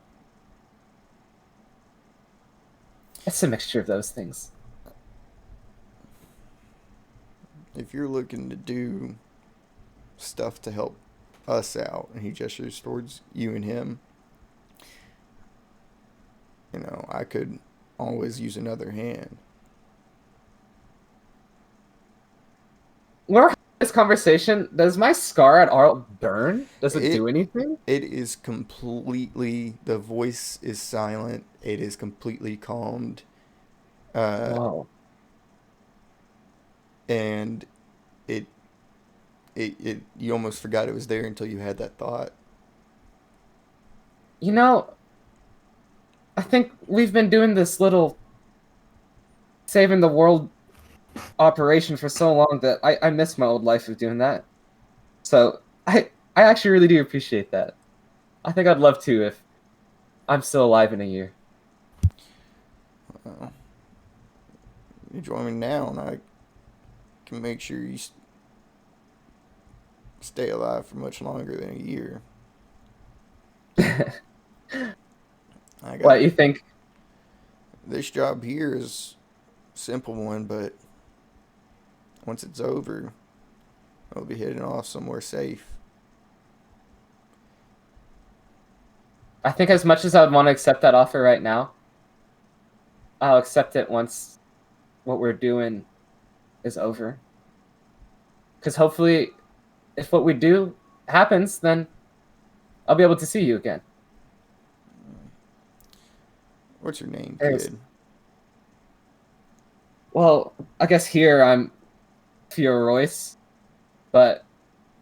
it's a mixture of those things. If you're looking to do stuff to help us out, and he gestures towards you and him, you know, I could always use another hand. We're having this conversation. Does my scar at all burn? Does it do anything? It is completely, the voice is silent. It is completely calmed. Wow. And it you almost forgot it was there until you had that thought. You know, I think we've been doing this little saving the world operation for so long that I miss my old life of doing that. So I actually really do appreciate that. I think I'd love to if I'm still alive in a year. You join me now, and I can make sure you stay alive for much longer than a year. What you think? This job here is a simple one, but once it's over, I'll be heading off somewhere safe. I think as much as I would want to accept that offer right now, I'll accept it once what we're doing is over. Because hopefully, if what we do happens, then I'll be able to see you again. What's your name, kid? Well, I guess here I'm Fiora Royce, but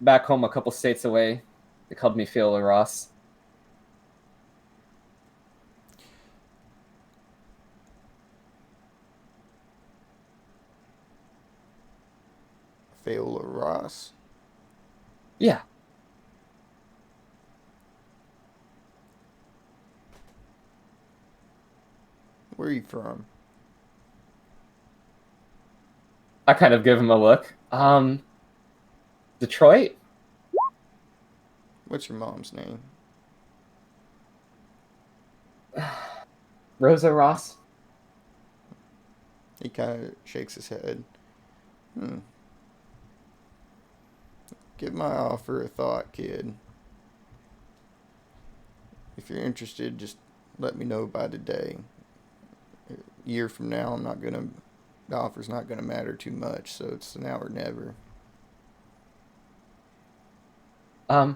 back home a couple states away, they called me Fiola Ross. Fiola Ross? Yeah. Where are you from? I kind of give him a look. Detroit? What's your mom's name? Rosa Ross? He kind of shakes his head. give my offer a thought, kid. If you're interested, just let me know by today. A year from now, the offer's not gonna matter too much, so it's now or never. I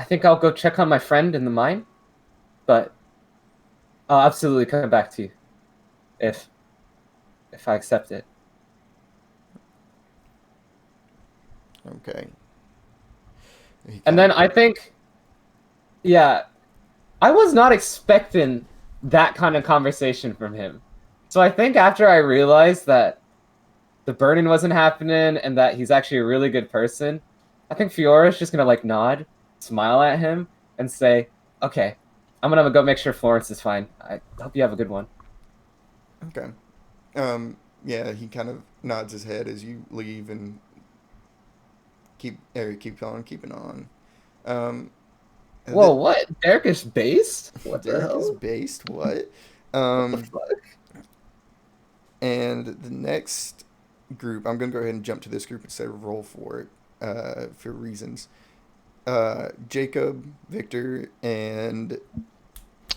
think I'll go check on my friend in the mine, but I'll absolutely come back to you if I accept it. Okay. And then I think, yeah, I was not expecting that kind of conversation from him. So I think after I realized that the burning wasn't happening and that he's actually a really good person, I think Fiora's just gonna like nod, smile at him, and say, "Okay, I'm gonna go make sure Florence is fine. I hope you have a good one." Okay. Yeah, he kind of nods his head as you leave and keep on keeping on. And Whoa, what? Derek is based? What the Derek is hell? based. What? What the fuck? And the next group, I'm gonna go ahead and jump to this group instead of roll for it, for reasons. Jacob, Victor, and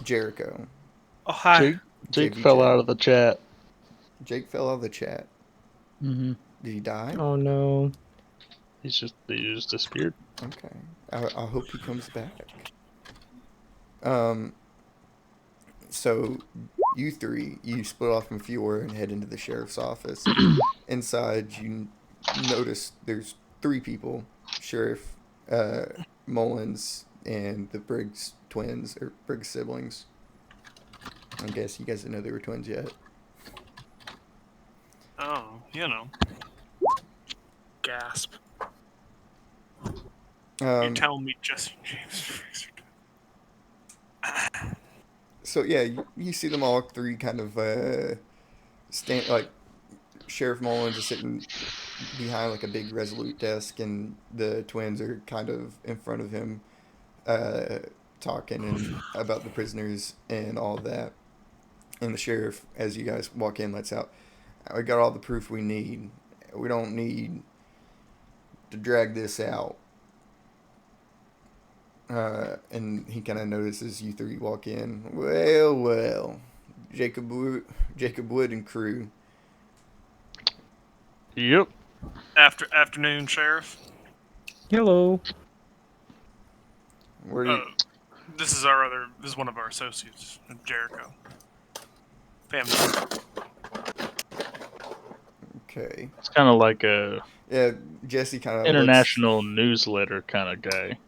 Jericho. Oh, hi. Jake JVJ. fell out of the chat. Jake fell out of the chat. Mm-hmm. Did he die? Oh no. He just disappeared. Okay. I hope he comes back. So you three, you split off from Fiora and head into the sheriff's office. Inside, you notice there's 3 people: Sheriff Mullins and the Briggs twins or Briggs siblings. I guess you guys didn't know they were twins yet. Oh, gasp. You're telling me Jesse and James Briggs are twins. So yeah, you see them all 3 kind of stand like Sheriff Mullins is sitting behind like a big Resolute desk, and the twins are kind of in front of him, talking and about the prisoners and all that. And the sheriff, as you guys walk in, lets out, "We got all the proof we need. We don't need to drag this out." And he kind of notices you 3 walk in. Well, Jacob Wood and crew. Yep. Afternoon, Sheriff. Hello. Where do you, This is one of our associates, Jericho. Family. okay. It's kind of like a Yeah, Jesse kind of international newsletter kind of guy.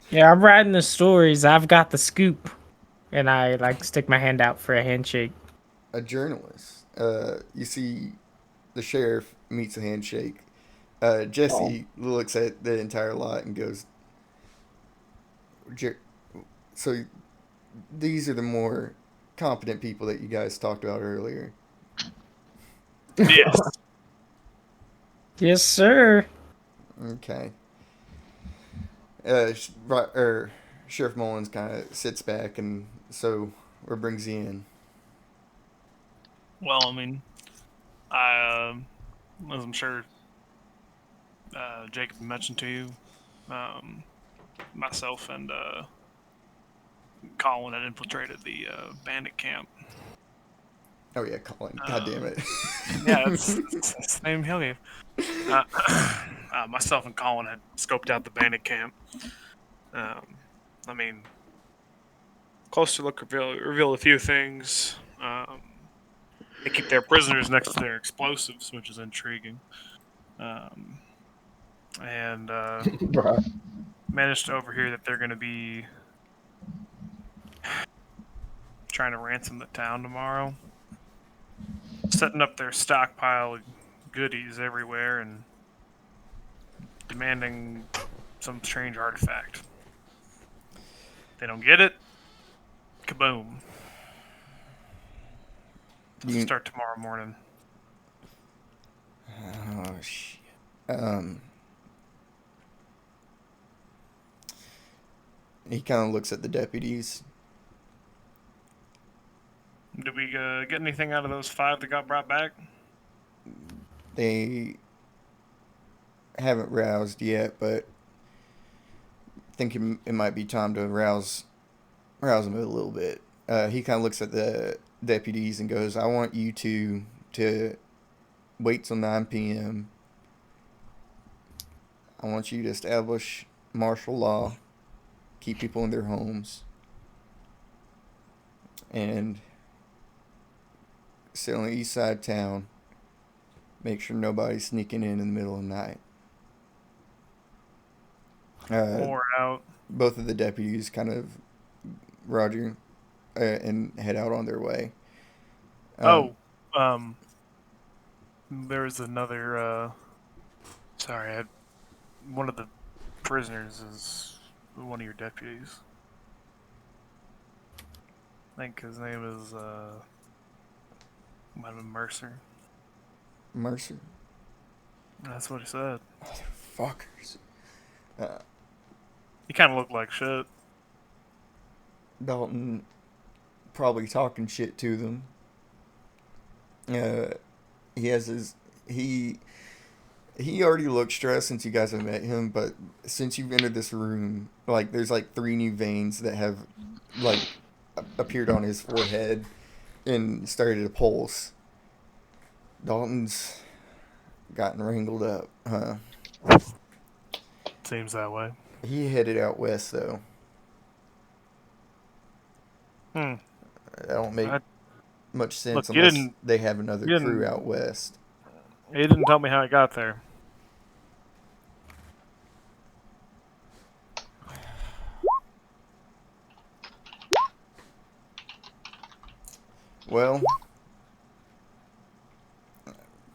Yeah, I'm writing the stories. I've got the scoop. And I like stick my hand out for a handshake. a journalist. You see the sheriff meets a handshake. Jesse looks at the entire lot and goes, "So these are the more competent people that you guys talked about earlier." Yes. Yes, sir. Okay. Sheriff Mullins kind of sits back, and so what brings he in? Well, I mean, as I'm sure Jacob mentioned to you, myself and Colin had infiltrated the bandit camp. Oh yeah, Colin. God damn it. Yeah, it's the name he gave. Myself and Colin had scoped out the bandit camp. I mean, closer look revealed a few things. They keep their prisoners next to their explosives, which is intriguing. And managed to overhear that they're going to be trying to ransom the town tomorrow, setting up their stockpile of goodies everywhere and demanding some strange artifact. If they don't get it, kaboom. Start tomorrow morning. Oh shit. He kind of looks at the deputies. Did we get anything out of those 5 that got brought back? They haven't roused yet, but think it might be time to rouse him a little bit. He kind of looks at the deputies and goes, "I want you two to wait till 9 p.m. I want you to establish martial law, keep people in their homes, and sit on the east side of town. Make sure nobody's sneaking in the middle of the night." Or out. Both of the deputies kind of Roger and head out on their way. There was another. Sorry, one of the prisoners is one of your deputies. I think his name is might have been Mercer. Mercer. That's what he said. Motherfuckers. He kind of looked like shit. Dalton probably talking shit to them. He has he already looked stressed since you guys have met him, but since you've entered this room, like there's like 3 new veins that have like appeared on his forehead and started to pulse. Dalton's gotten wrangled up, huh? Seems that way. He headed out west though. That don't make much sense Look, unless they have another crew out west. He didn't tell me how he got there. Well,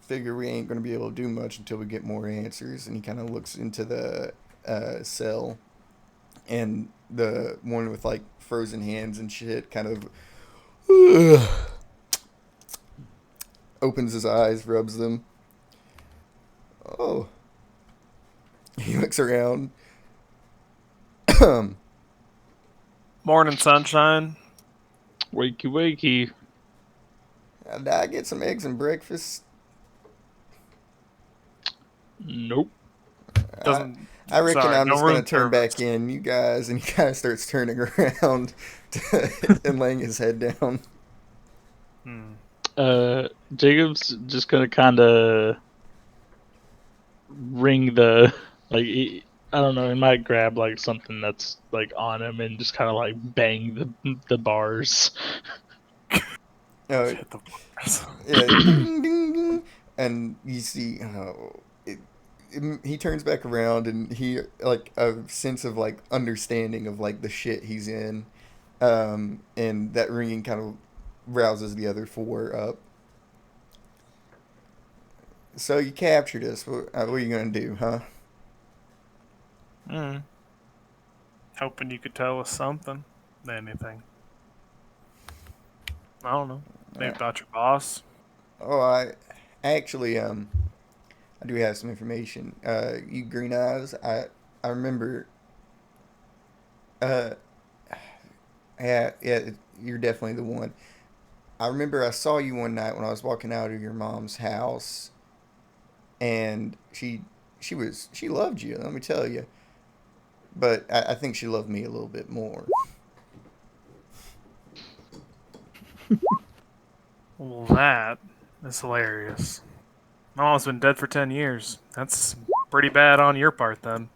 figure we ain't gonna be able to do much until we get more answers. And he kind of looks into the cell, and the one with like frozen hands and shit kind of opens his eyes, rubs them. Oh. He looks around. Morning, sunshine. Wakey, wakey. Did I get some eggs and breakfast? Nope. I reckon Sorry, I'm no just going room to turn service. back in, you guys. And he kind of starts turning around and laying his head down. Jacob's just gonna kind of ring the I don't know. He might grab like something that's like on him and just kind of like bang the bars. Oh, Hit the bars. yeah, ding, ding, ding. And you see, he turns back around and he like a sense of like understanding of like the shit he's in, and that ringing kind of rouses the other 4 up. So you captured us. What are you gonna do, huh? Hoping you could tell us something. Anything. I don't know. Maybe about your boss. Oh, I actually I do have some information. You Green Eyes, I remember. Yeah, you're definitely the one. I remember I saw you one night when I was walking out of your mom's house, and she loved you. Let me tell you. But I think she loved me a little bit more. Well, that is hilarious. My mom's been dead for 10 years. That's pretty bad on your part, then.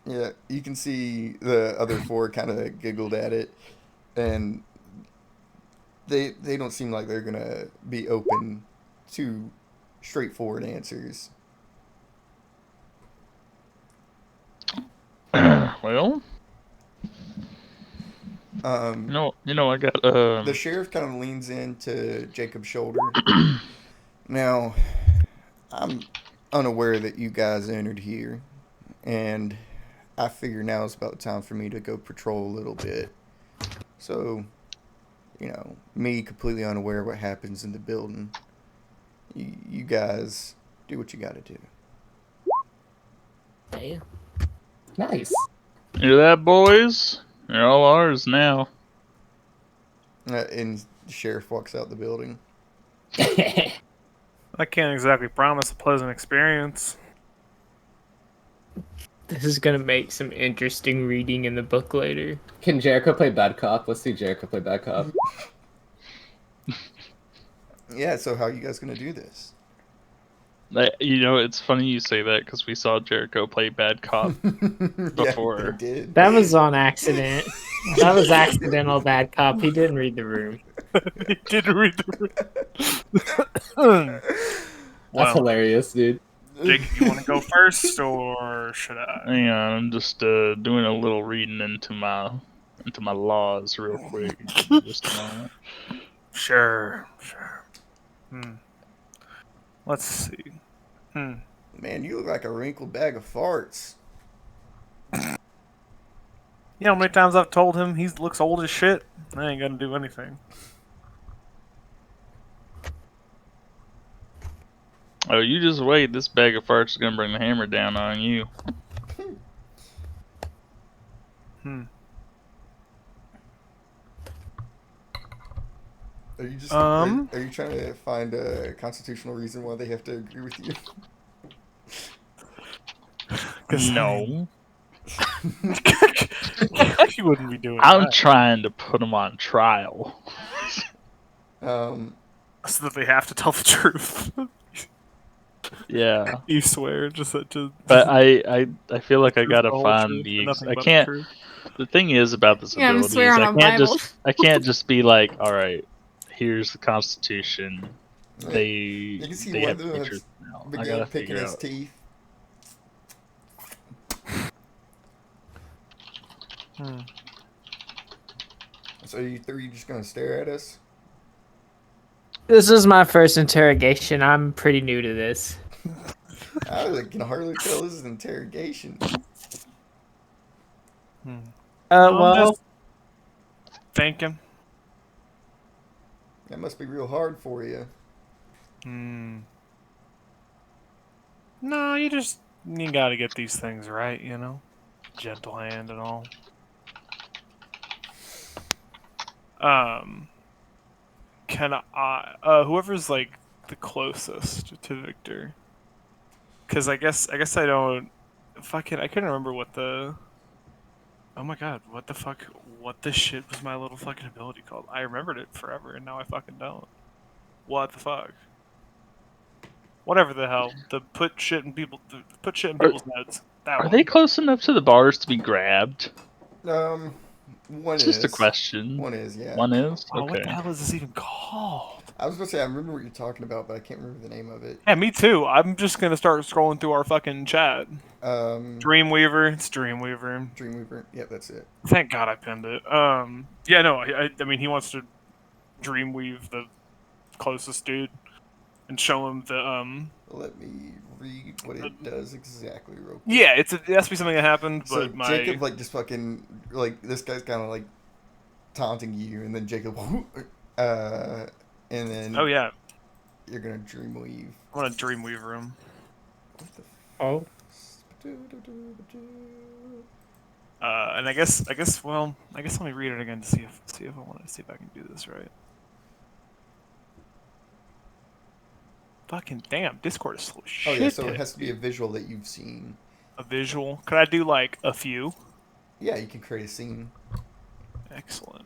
Yeah, you can see the other 4 kind of giggled at it, and they don't seem like they're gonna be open to straightforward answers. Well, you know, I got The sheriff kind of leans into Jacob's shoulder. Now, I'm unaware that you guys entered here, and I figure now is about the time for me to go patrol a little bit. So, me completely unaware of what happens in the building. You guys do what you gotta do. Hey. Nice. hear that, boys? They're all ours now. And the sheriff walks out the building. I can't exactly promise a pleasant experience. This is gonna make some interesting reading in the book later. Can Jericho play bad cop? Let's see Jericho play bad cop. Yeah, so how are you guys gonna do this? You know, it's funny you say that because we saw Jericho play bad cop. Before. Yeah, they did. That was on accident. That was accidental bad cop. He didn't read the room. He didn't read the room. That's hilarious, dude. Jake, you want to go first, or should I? Hang on, I'm just doing a little reading into my laws real quick. Just a moment. Sure. Let's see. Man, you look like a wrinkled bag of farts. You know how many times I've told him he looks old as shit? I ain't gonna do anything. Oh, you just wait. This bag of farts is gonna bring the hammer down on you. Are you just Um? are you trying to find a constitutional reason why they have to agree with you? No, You wouldn't be doing I'm that. trying to put them on trial. So that they have to tell the truth. Yeah, You swear, just to. but I feel like I Truth, gotta the whole find truth, the. and nothing I but the can't. truth. The thing is about this Yeah, I'm ability is swearing on Bible. I can't just be like, all right, here's the Constitution. They You can see they one have of to them be has truth now. I began gotta picking figure his out. teeth. So are you three just gonna stare at us? This is my first interrogation. I'm pretty new to this. I can hardly tell this is an interrogation. I'm Well, just thinking. That must be real hard for you. No, you gotta get these things right, you know? Gentle hand and all. Can I, whoever's like the closest to Victor, because I guess I don't, I couldn't remember what the, oh my god, what the fuck, what the shit was my little fucking ability called? I remembered it forever and now I fucking don't. What the fuck? Whatever the hell, put shit in people's notes. That Are one. they close enough to the bars to be grabbed? One It's is. just a question. One is, yeah. One is? Oh, what the Okay. hell is this even called? I was gonna say I remember what you're talking about, but I can't remember the name of it. Yeah, me too. I'm just gonna start scrolling through our fucking chat. Dreamweaver. It's Dreamweaver. Dreamweaver. Yep, that's it. Thank God I pinned it. Yeah, no, I mean, he wants to Dreamweave the closest dude and show him the, Let me read what it does exactly real quick. Yeah, it has to be something that happened, So but Jacob, like, just fucking, like, this guy's kind of, like, taunting you, and then Jacob, and then... Oh, yeah. You're gonna Dreamweave. I'm gonna Dreamweaver him. oh, And I guess let me read it again to see if I want to see if I can do this right. Fucking damn, Discord is slow as Oh shit. yeah, so it has to be a visual that you've seen. A visual? Could I do like a few? Yeah, you can create a scene. Excellent.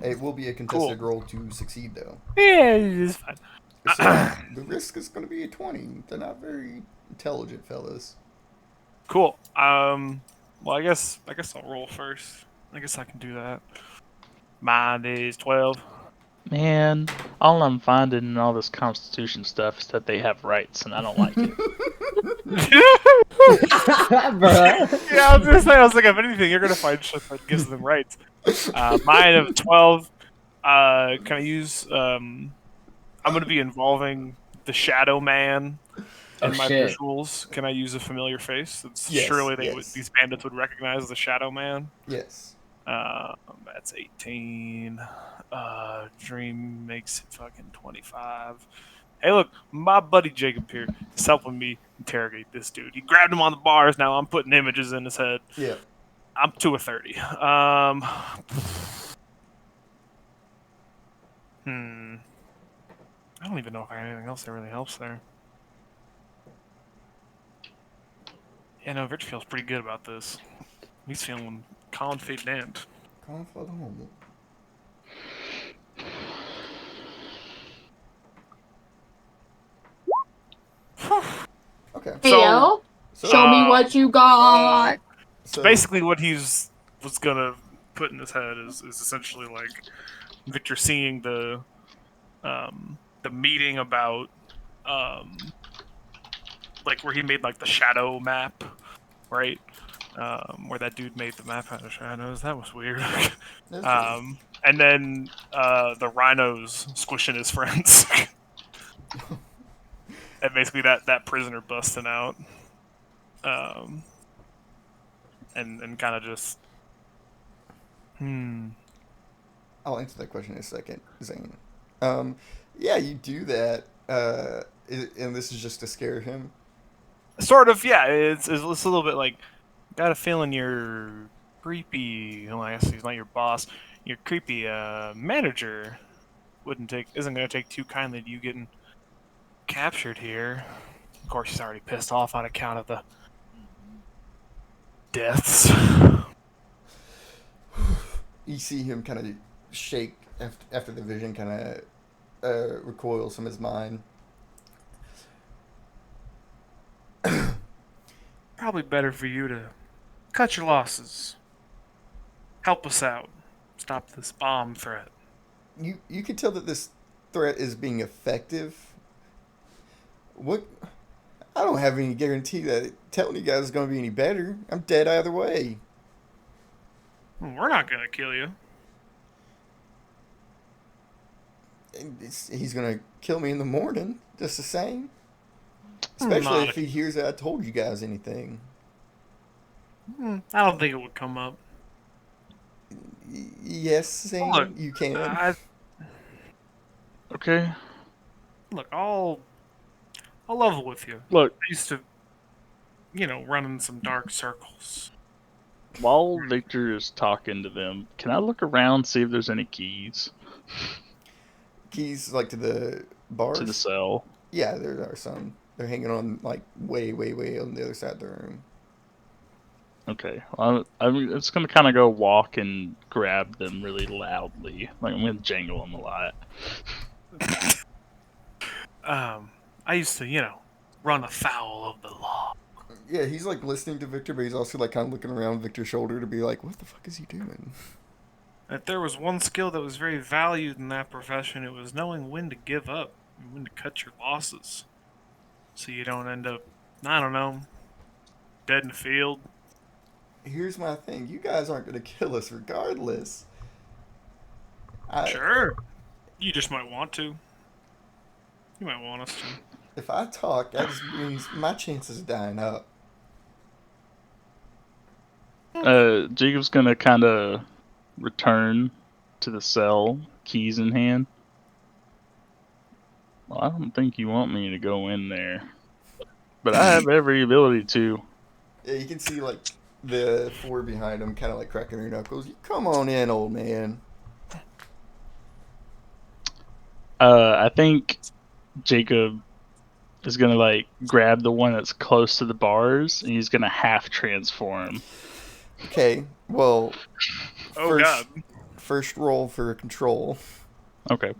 It will be a contested roll to succeed, though. Yeah, it's fine. So the risk is going to be a 20. They're not very intelligent fellas. Cool. Well, I guess I'll roll first. I guess I can do that. Mine is 12. Man, all I'm finding in all this Constitution stuff is that they have rights, and I don't like it. Bruh. Yeah, I was gonna say, if anything, you're gonna find shit that gives them rights. Mine of 12. Can I use? I'm gonna be involving the Shadow Man in my shit. visuals. Can I use a familiar face? Yes, Surely yes. these bandits would recognize the Shadow Man. Yes. That's 18. Dream makes it fucking 25. Hey, look, my buddy Jacob here is helping me interrogate this dude. He grabbed him on the bars. Now I'm putting images in his head. Yeah. I'm to a 30. I don't even know if I have anything else that really helps there. Yeah, no, Rich feels pretty good about this. He's feeling confident. Confident. Okay. So, Show me what you got. So basically what was gonna put in his head is essentially like Victor seeing the meeting about like where he made like the shadow map, right? Where that dude made the map out of shadows. That was weird. And then the rhinos squishing his friends. And basically that prisoner busting out. And kind of just I'll answer that question in a second, Zane. Yeah, you do that, and this is just to scare him. sort of, yeah. It's a little bit like, got a feeling you're creepy. Well, I guess he's not your boss. Your creepy manager isn't gonna take too kindly to you getting captured here. Of course, he's already pissed off on account of the deaths. You see him kind of shake after the vision kind of recoils from his mind. Probably better for you to cut your losses. Help us out. Stop this bomb threat. You can tell that this threat is being effective. What? I don't have any guarantee that telling you guys is going to be any better. I'm dead either way. We're not gonna kill you. He's going to kill me in the morning, just the same. Especially Not if he hears that I told you guys anything. I don't think it would come up. Yes, Zane, Look, you can. Okay. Look, I'll level with you. Look, I used to, run in some dark circles. while Victor is talking to them, can I look around, see if there's any keys Keys, like, to the bars? to the cell? Yeah, there are some. They're hanging on, like, way, way, way on the other side of the room. Okay. Well, I'm just going to kind of go walk and grab them really loudly. Like, I'm going to jangle them a lot. I used to, run afoul of the law. Yeah, he's, like, listening to Victor, but he's also, like, kind of looking around Victor's shoulder to be like, what the fuck is he doing? If there was one skill that was very valued in that profession, it was knowing when to give up and when to cut your losses. So you don't end up, I don't know, dead in the field. Here's my thing. You guys aren't going to kill us regardless. Sure. You just might want to. You might want us to. If I talk, that just means my chances of dying up. Jacob's going to kind of return to the cell, keys in hand. Well, I don't think you want me to go in there. But I have every ability to. Yeah, you can see, like, the four behind him kind of, like, cracking their knuckles. Come on in, old man. I think Jacob is going to, like, grab the one that's close to the bars, and he's going to half transform. Okay, well, Oh, God. first roll for control. Okay.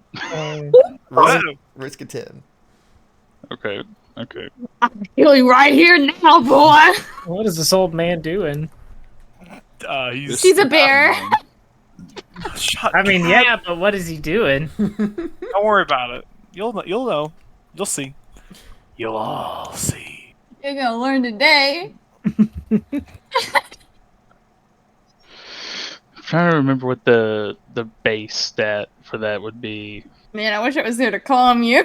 Risk a 10. Okay. Kill you right here now, boy. What is this old man doing? He's a bear. Shut I mean, up. yeah, but what is he doing? Don't worry about it. You'll know. You'll see. You'll all see. You're gonna learn today. I'm trying to remember what the base stat for that would be. Man, I wish I was there to calm you. In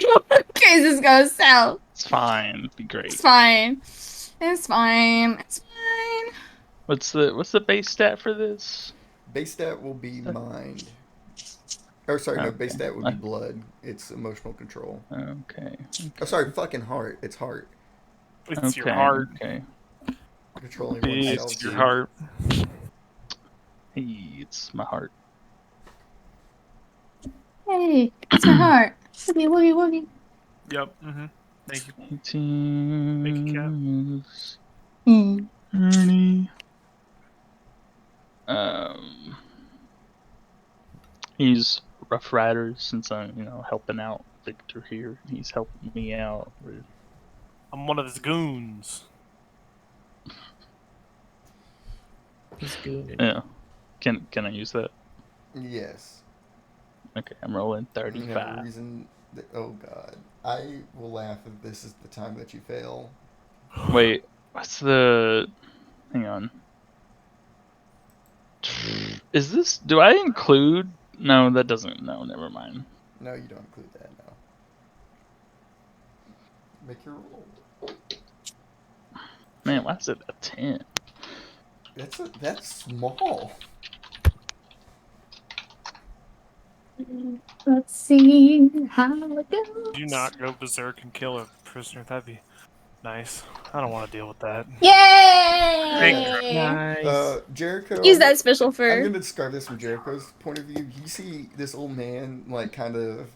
case this goes south. It's fine. It'd be great. It's fine. It's fine. It's fine. What's the base stat for this? Base stat will be mind. Or, sorry, no, base stat would be blood. It's emotional control. Okay. Oh, sorry, fucking heart. It's heart. It's your heart. Okay. Controlling oneself. It's your heart. Hey, it's my heart. Hey, it's my heart. Woogie, woogie, woogie. Yep. Mm-hmm. Thank you. 18. Thank you, Cap. Hmm. Ernie. He's Rough Rider since I'm, helping out Victor here. He's helping me out with. I'm one of his goons. He's good. Yeah. Can I use that? Yes. Okay, I'm rolling You have a 35. reason. Oh God, I will laugh if this is the time that you fail. Wait, what's the? Hang on. Is this? Do I include? No, that doesn't. No, never mind. No, you don't include that. No. Make your roll. Man, why is it a 10? That's small. Let's see how it goes. Do not go berserk and kill a prisoner. That'd be nice. I don't want to deal with that. Yay! Nice. Jericho. Use that special I'm for. going to describe this from Jericho's point of view. You see this old man, like, kind of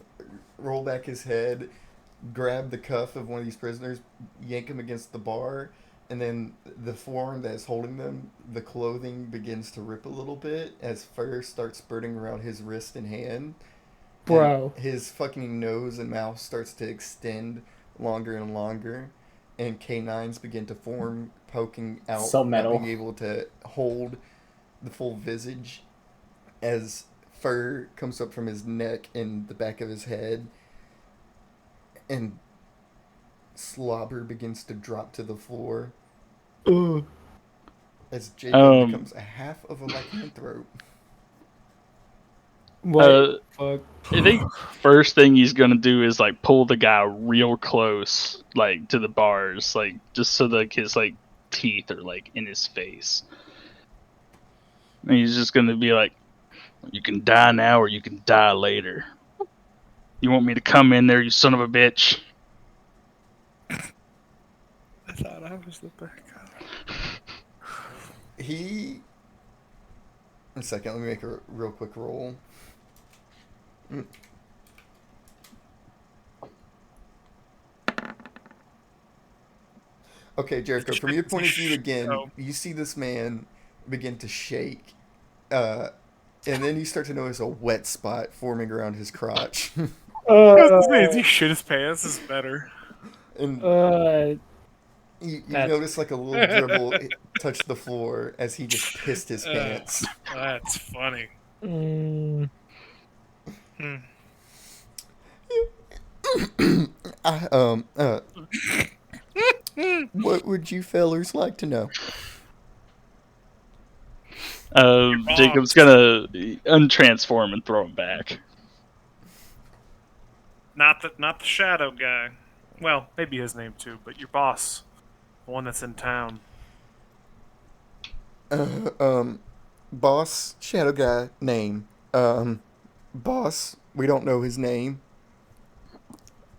roll back his head, grab the cuff of one of these prisoners, yank him against the bar, and then the forearm that is holding them, the clothing begins to rip a little bit as fur starts spurting around his wrist and hand. Bro. And his fucking nose and mouth starts to extend longer and longer, and canines begin to form, poking out, So metal. not being able to hold the full visage as fur comes up from his neck and the back of his head, and slobber begins to drop to the floor as Jacob becomes a half of a lycanthrope. What? Fuck. I think first thing he's gonna do is like pull the guy real close, like to the bars, like just so like his like teeth are like in his face. And he's just gonna be like, "You can die now, or you can die later. You want me to come in there, you son of a bitch?" I thought I was the bad guy. He. A second, let me make a real quick roll. Okay, Jericho, from your point of view again, you see this man begin to shake, and then you start to notice a wet spot forming around his crotch. As he shit his pants is better. And you notice like a little dribble touch the floor as he just pissed his pants. That's funny. What would you fellers like to know? Jacob's gonna untransform and throw him back. Not the shadow guy. Well, maybe his name too, but your boss, the one that's in town. Boss, shadow guy, name. Boss, we don't know his name.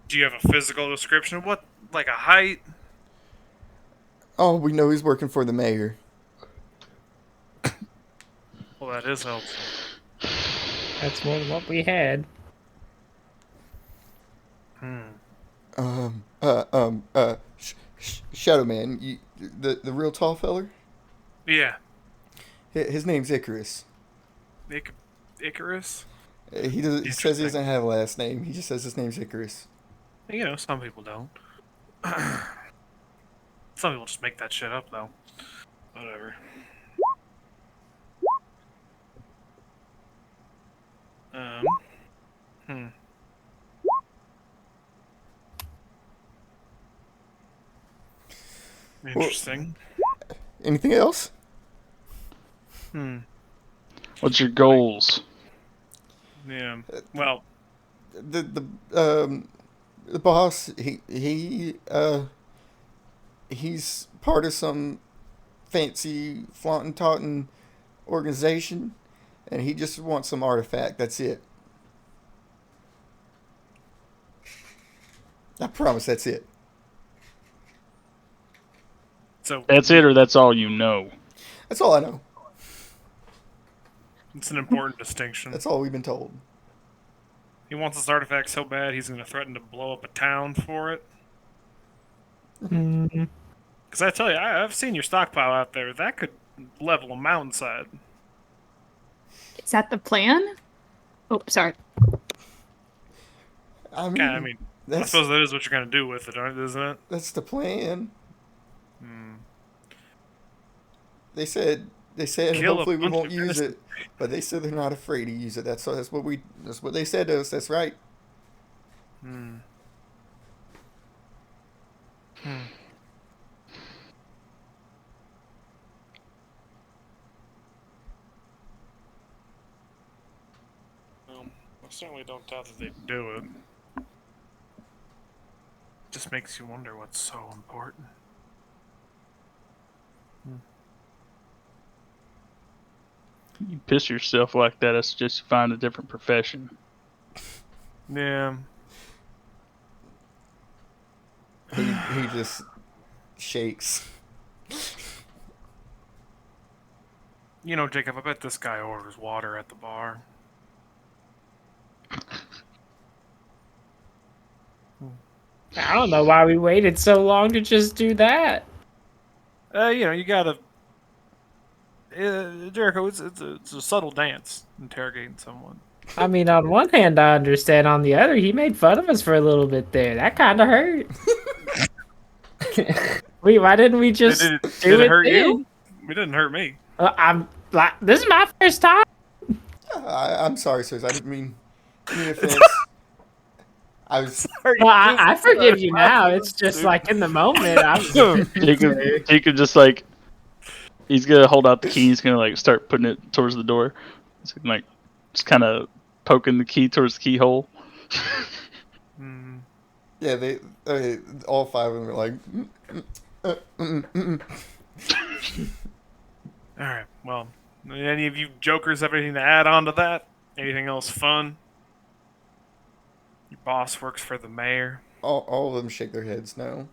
Do you have a physical description? What, like a height? Oh, we know he's working for the mayor. Well, that is helpful. That's more than what we had. Shadow Man, the real tall feller? Yeah. His name's Icarus. Icarus? He says he doesn't have a last name. He just says his name's Icarus. You know, some people don't. Some people just make that shit up, though. Whatever. Interesting. Anything else? What's your goals? Yeah. Well, the boss, he's part of some fancy flaunting taunting organization, and he just wants some artifact. That's it. I promise that's it. So that's it, or that's all you know? That's all I know. It's an important distinction. That's all we've been told. He wants this artifact so bad he's going to threaten to blow up a town for it. Mm, Because I tell you, I've seen your stockpile out there. That could level a mountainside. Is that the plan? Oh, sorry. I mean, Yeah, I mean, I that's suppose that is what you're going to do with it, isn't it? that's the plan. Hmm. They said Kill a hopefully we bunch won't of use innocent- it, but they said they're not afraid to use it. That's what they said to us. That's right. Hmm. Well, I certainly don't doubt that they'd do it. Just makes you wonder what's so important. You piss yourself like that, I suggest you find a different profession. Yeah. He just shakes. You know, Jacob, I bet this guy orders water at the bar. I don't know why we waited so long to just do that. You know, you gotta... Jericho, it's a subtle dance, interrogating someone. I mean, on one hand, I understand. On the other, he made fun of us for a little bit there. That kind of hurt. Why didn't we just Did do it hurt then? you? It didn't hurt me. I'm like, this is my first time. I'm sorry, sirs. I didn't mean any offense. I was. Well, I forgive you now. It's just like in the moment. I was Jacob just like, he's gonna hold out the key. He's gonna like start putting it towards the door. He's gonna, like, just kind of poking the key towards the keyhole. Hmm. Yeah, they all five of them were like. All right. Well, any of you jokers have anything to add on to that? Anything else fun? Your boss works for the mayor. All of them shake their heads no.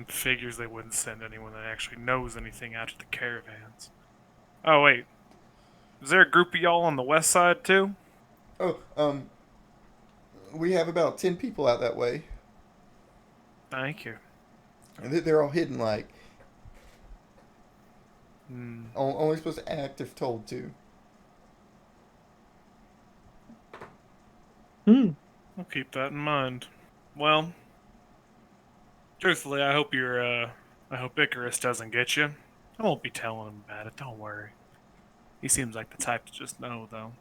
Figures they wouldn't send anyone that actually knows anything out to the caravans. Oh wait, is there a group of y'all on the west side too? Oh, we have about 10 people out that way. Thank you. And they're all hidden, like. Hmm. Only supposed to act if told to. I'll keep that in mind. Well, truthfully, I hope Icarus doesn't get you. I won't be telling him about it. Don't worry. He seems like the type to just know, though.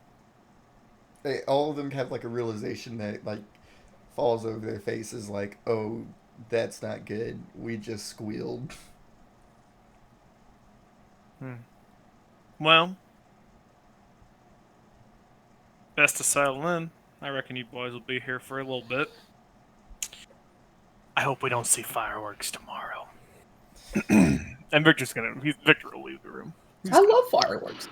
All of them have like a realization that like falls over their faces, like, oh, that's not good. We just squealed. Well, best to settle in. I reckon you boys will be here for a little bit. I hope we don't see fireworks tomorrow. And Victor will leave the room. I love fireworks.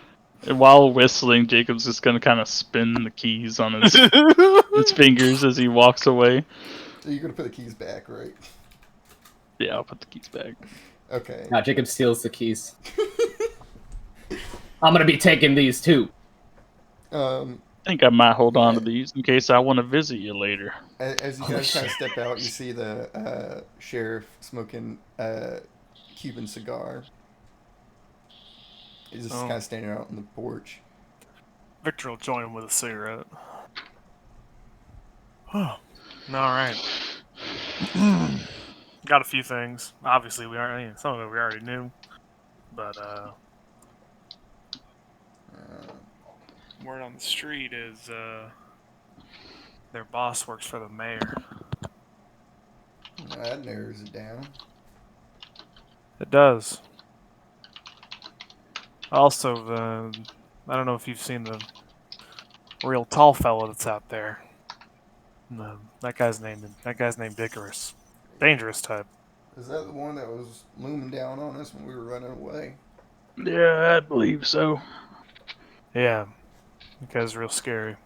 And while whistling, Jacob's just gonna kind of spin the keys on his his fingers as he walks away. So you're gonna put the keys back, right? Yeah, I'll put the keys back. Okay. Now Jacob steals the keys. I'm gonna be taking these too. I think I might hold on to these in case I want to visit you later. As you guys kind of step out, you see the sheriff smoking a Cuban cigar. He's just kind of standing out on the porch. Victor will join him with a cigarette. Oh, all right. Got a few things. Obviously, some of it we already knew, but word on the street is their boss works for the mayor. That narrows it down. It does. Also, I don't know if you've seen the real tall fella that's out there. That guy's named Icarus. Dangerous type. Is that the one that was looming down on us when we were running away? Yeah, I believe so. Yeah, that guy's real scary.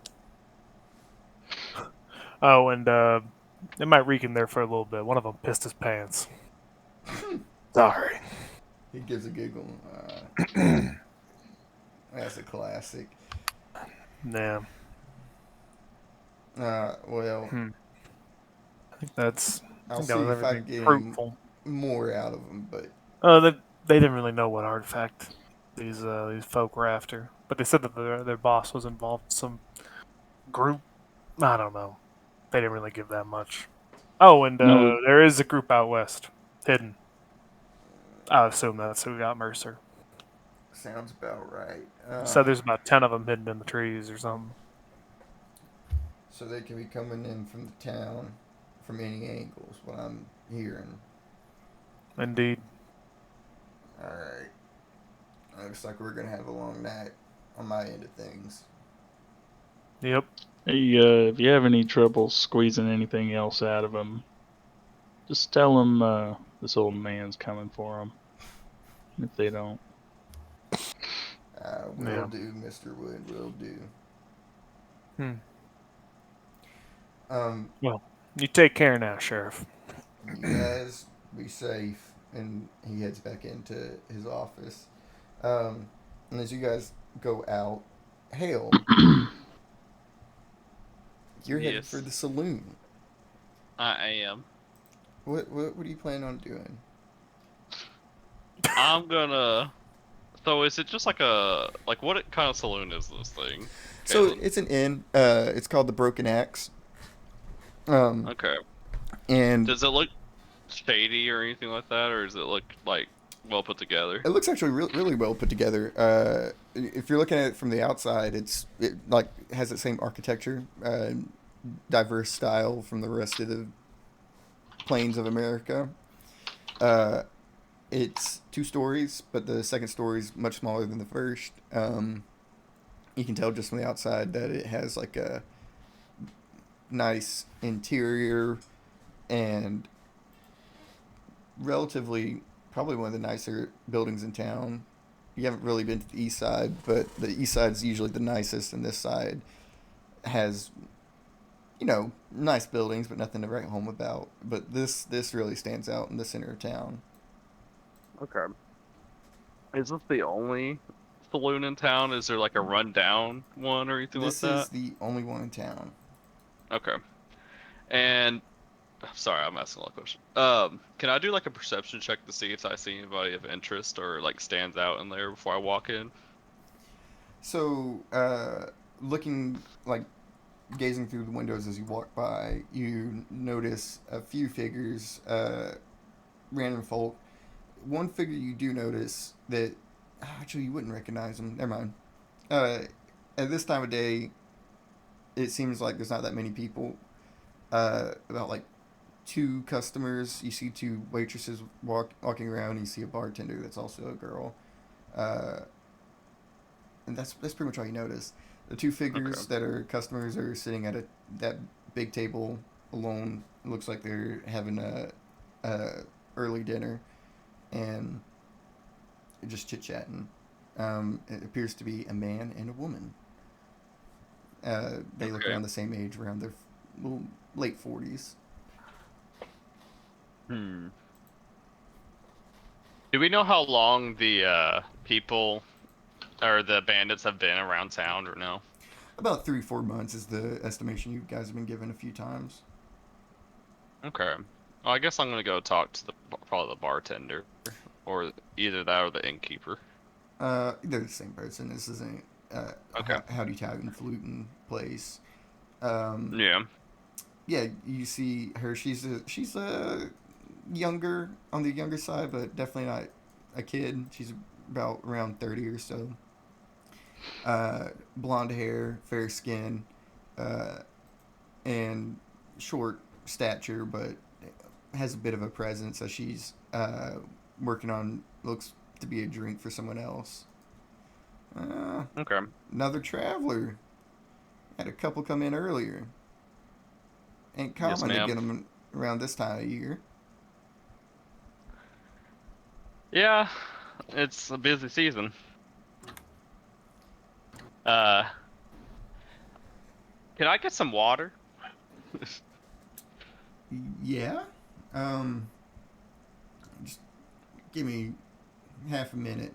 Oh, and it might reek in there for a little bit. One of them pissed his pants. Sorry. He gives a giggle. That's a classic. Yeah. Well, I think that's. I I'll think see that was if I everything can get fruitful. more out of them, but They didn't really know what artifact these folk were after, but they said that their boss was involved in some group. I don't know. They didn't really give that much. Oh, and No, there is a group out west, hidden. I assume that's who got Mercer. sounds about right. Said there's about 10 of them hidden in the trees or something. So they can be coming in from the town from any angles, what I'm hearing. Indeed. Alright. Looks like we're going to have a long night on my end of things. Yep. hey, if you have any trouble squeezing anything else out of him, just tell him this old man's coming for him. If they don't. Will Yeah. do, Mr. Wood, will do. Well, you take care now, Sheriff. You guys be safe. And he heads back into his office. And as you guys go out, Hale, you're headed Yes. for the saloon. I am. What do you plan on doing? I'm gonna. So is it just like what kind of saloon is this thing? So Caitlin? it's an inn. It's called the Broken Axe. Okay. And Does it look shady or anything like that, or does it look like well put together? it looks actually really well put together. If you're looking at it from the outside, it has the same architecture, diverse style from the rest of the plains of America. It's 2 stories, but the second story is much smaller than the first. You can tell just from the outside that it has like a nice interior and relatively probably one of the nicer buildings in town. You haven't really been to the east side, but the east side's usually the nicest, and this side has, nice buildings, but nothing to write home about. But this really stands out in the center of town. Okay. Is this the only saloon in town? Is there like a rundown one or anything This like is that? the only one in town. Okay. And sorry, I'm asking a lot of questions. Can I do like a perception check to see if I see anybody of interest or like stands out in there before I walk in? So, looking, gazing through the windows as you walk by, you notice a few figures, random folk. One figure you do notice that, actually, you wouldn't recognize him. Never mind. At this time of day, it seems like there's not that many people. About, 2 customers. You see 2 waitresses walking around. You see a bartender that's also a girl. And that's pretty much all you notice. The 2 figures that are customers are sitting at that big table alone. It looks like they're having a early dinner and just chit chatting. It appears to be a man and a woman. They look around the same age, around their late 40s. Do we know how long the people or the bandits have been around town or no? About 3-4 months is the estimation you guys have been given a few times. Okay. Well, I guess I'm gonna go talk to probably the bartender, or either that or the innkeeper. They're the same person. This isn't Okay. Howdy Towden fluting place. Yeah. Yeah, you see her. She's younger, on the younger side, but definitely not a kid. She's about around 30 or so. Blonde hair, fair skin, and short stature, but has a bit of a presence as she's working on, looks to be a drink for someone else. Okay. Another traveler. Had a couple come in earlier. Ain't Yes, common to ma'am. get them around this time of year. Yeah, it's a busy season. Can I get some water? Yeah. Just give me half a minute.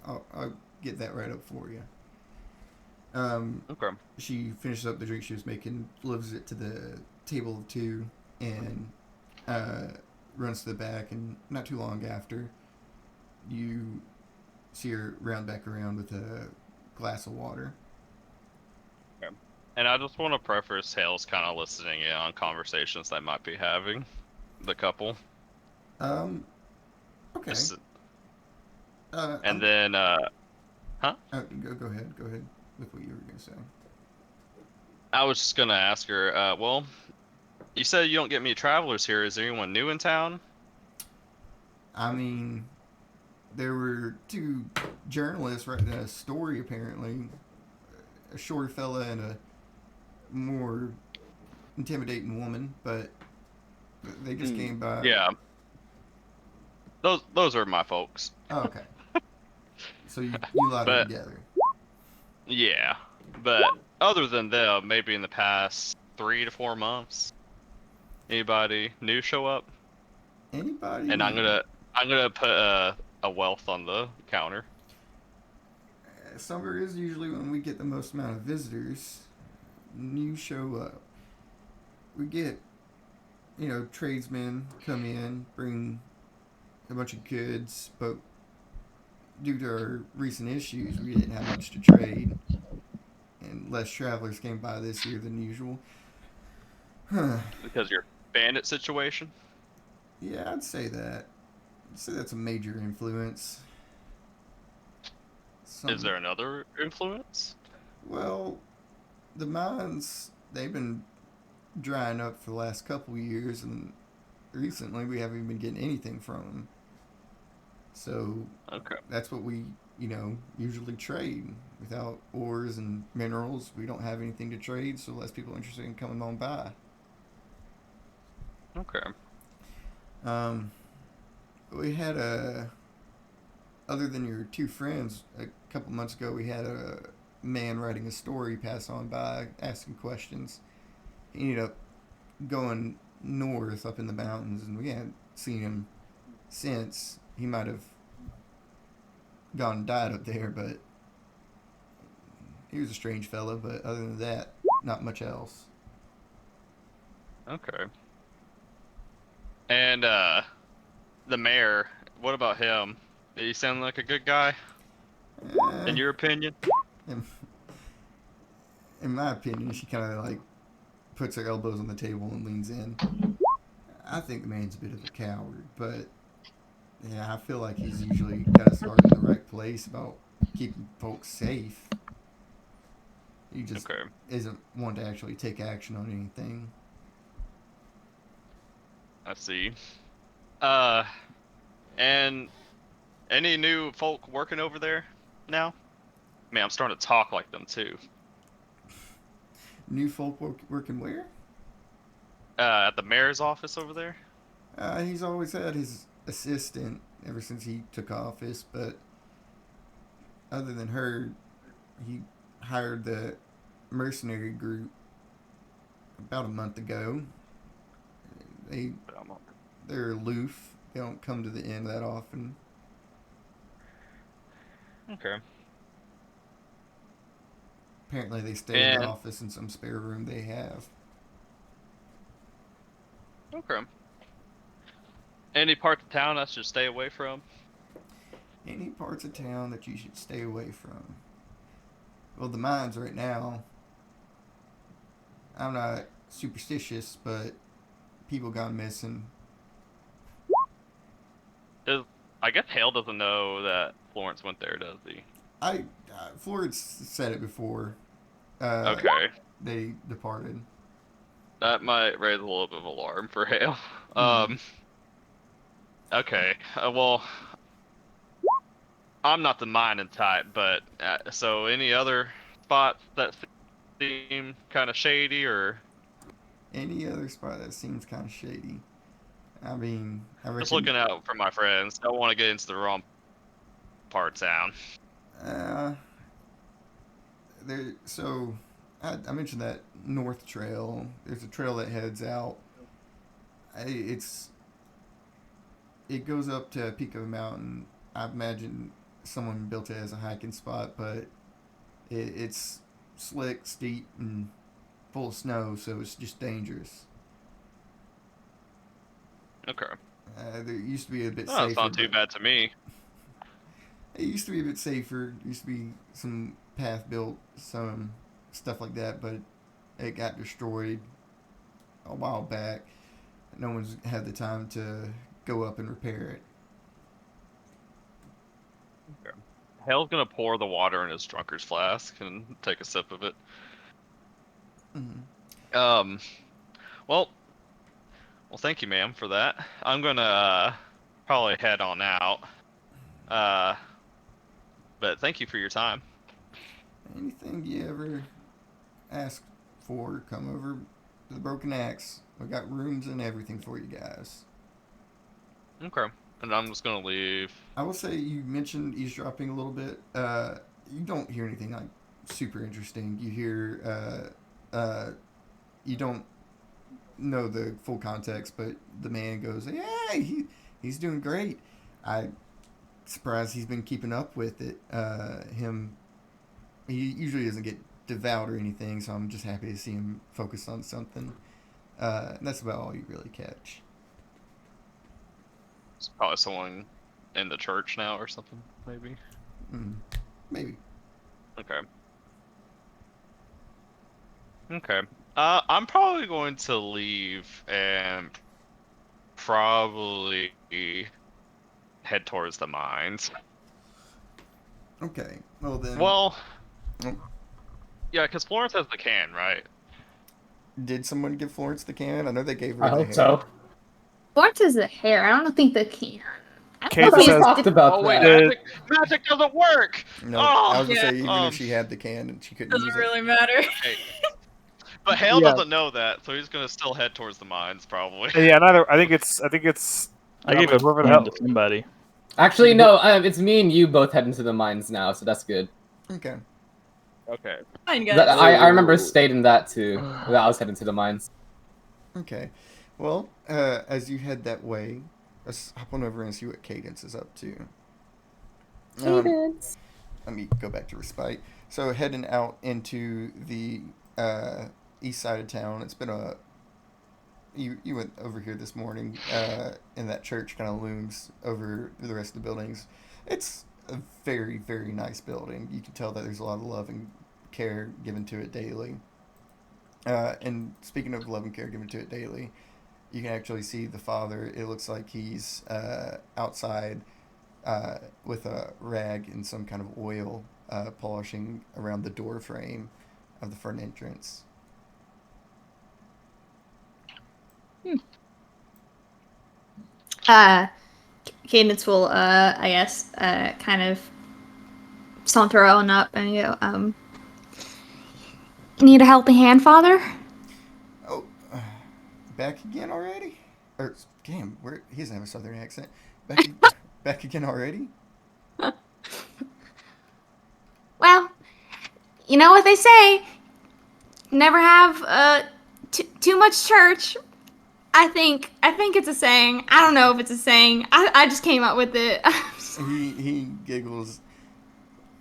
I'll get that right up for you. Okay. She finishes up the drink she was making, delivers it to the table of two, and runs to the back. And not too long after, you see her round back around with a glass of water. And I just want to preface Hale's kind of listening in on conversations they might be having, the couple. Okay. Just- and and then, huh? Go ahead. Go ahead with what you were gonna say. I was just gonna ask her. Well, you said you don't get many travelers here. Is there anyone new in town? I mean, there were two journalists writing a story, apparently. A shorter fella and a more intimidating woman, but they just came by. Yeah. Those are my folks. Oh, okay. So you lot are But- together. Yeah. But other than them, maybe in the past 3 to 4 months, anybody new show up? Anybody? And I'm gonna put a wealth on the counter. Summer is usually when we get the most amount of visitors. New show up. We get, tradesmen come in, bring a bunch of goods, but due to our recent issues, we didn't have much to trade, and less travelers came by this year than usual. Because your bandit situation? Yeah, I'd say that. I'd say that's a major influence. Is there another influence? Well, the mines, they've been drying up for the last couple years, and recently we haven't even been getting anything from them. So Okay. that's what we, usually trade. Without ores and minerals, we don't have anything to trade, so less people are interested in coming on by. Okay. We had other than your two friends, a couple months ago, we had a man writing a story pass on by, asking questions. He ended up going north up in the mountains, and we hadn't seen him since. He might have gone and died up there, but he was a strange fella. But other than that, not much else. Okay. And the mayor, what about him? Did he sound like a good guy, in your opinion? In my opinion, she kind of puts her elbows on the table and leans in. I think the man's a bit of a coward, but yeah, I feel like he's usually got his heart in the right place about keeping folks safe. He just isn't one to actually take action on anything. I see. And any new folk working over there now? Man, I'm starting to talk like them too. New folk working where? At the mayor's office over there? He's always had his assistant ever since he took office, but other than her, he hired the mercenary group about a month ago. They're aloof. They don't come to the inn that often. Okay. Apparently they stay in the office in some spare room they have. Okay. Any parts of town I should stay away from? Any parts of town that you should stay away from? Well, the mines right now, I'm not superstitious, but people gone missing. I guess Hale doesn't know that Florence went there, does he? Florence said it before. Okay. They departed. That might raise a little bit of alarm for Hale. Okay. Well, I'm not the mining type, but so any other spots that seem kind of shady, or any other spot that seems kind of shady? I mean, I reckon, just looking out for my friends. Don't want to get into the wrong part of town. So I mentioned that North Trail. There's a trail that heads out. It goes up to a peak of a mountain. I imagine someone built it as a hiking spot, but it's slick, steep, and full of snow, so it's just dangerous. Okay. There used to be a bit Oh, safer. it's not too but bad to me. It used to be a bit safer. Used to be some path built, some stuff like that, but it got destroyed a while back. No one's had the time to go up and repair it. Hale's gonna pour the water in his drunker's flask and take a sip of it. Mm-hmm. Well, thank you, ma'am, for that. I'm gonna probably head on out. But thank you for your time. Anything you ever ask for, come over to the Broken Axe. We got rooms and everything for you guys. Okay. And I'm just gonna leave. I will say you mentioned eavesdropping a little bit. You don't hear anything like super interesting. You hear you don't know the full context, but the man goes, "Hey, he's doing great. I'm surprised he's been keeping up with it. He usually doesn't get devout or anything, so I'm just happy to see him focus on something." And that's about all you really catch. It's probably someone in the church now or something, maybe. Maybe. Okay. Okay. I'm probably going to leave and probably head towards the mines. Okay. Well then. Well, Oh. yeah, because Florence has the can, right? Did someone give Florence the can? I know they gave her I the hope hair. so. Florence is the hair. I don't think the can. I Kate don't We think says- talked about Oh wait, that. magic doesn't work. No, Oh, I was gonna yeah. say even if she had the can and she couldn't use Doesn't it. really matter. Okay. But Hale Yeah. doesn't know that, so he's gonna still head towards the mines, probably. Yeah, neither. I think it's. I gave a whoever the can hell. to somebody. Actually, no. It's me and you both heading to the mines now, so that's good. Okay. Okay. Fine, That- guys. I remember stating that too. That I was heading to the mines. Okay. Well, as you head that way, let's hop on over and see what Cadence is up to. Cadence. Let me go back to Respite. So heading out into the east side of town. It's been a. You went over here this morning, and that church kind of looms over the rest of the buildings. It's a very, very nice building. You can tell that there's a lot of love and care given to it daily. And speaking of love and care given to it daily, you can actually see the father. It looks like he's outside with a rag and some kind of oil polishing around the door frame of the front entrance. Cadence will, I guess, kind of saunter on up and go, "You need a helping hand, Father?" Oh, back again already? Or, damn, he doesn't have a southern accent. Back again already? Well, you know what they say. Never have too much church. I think it's a saying. I don't know if it's a saying. I just came up with it. He giggles.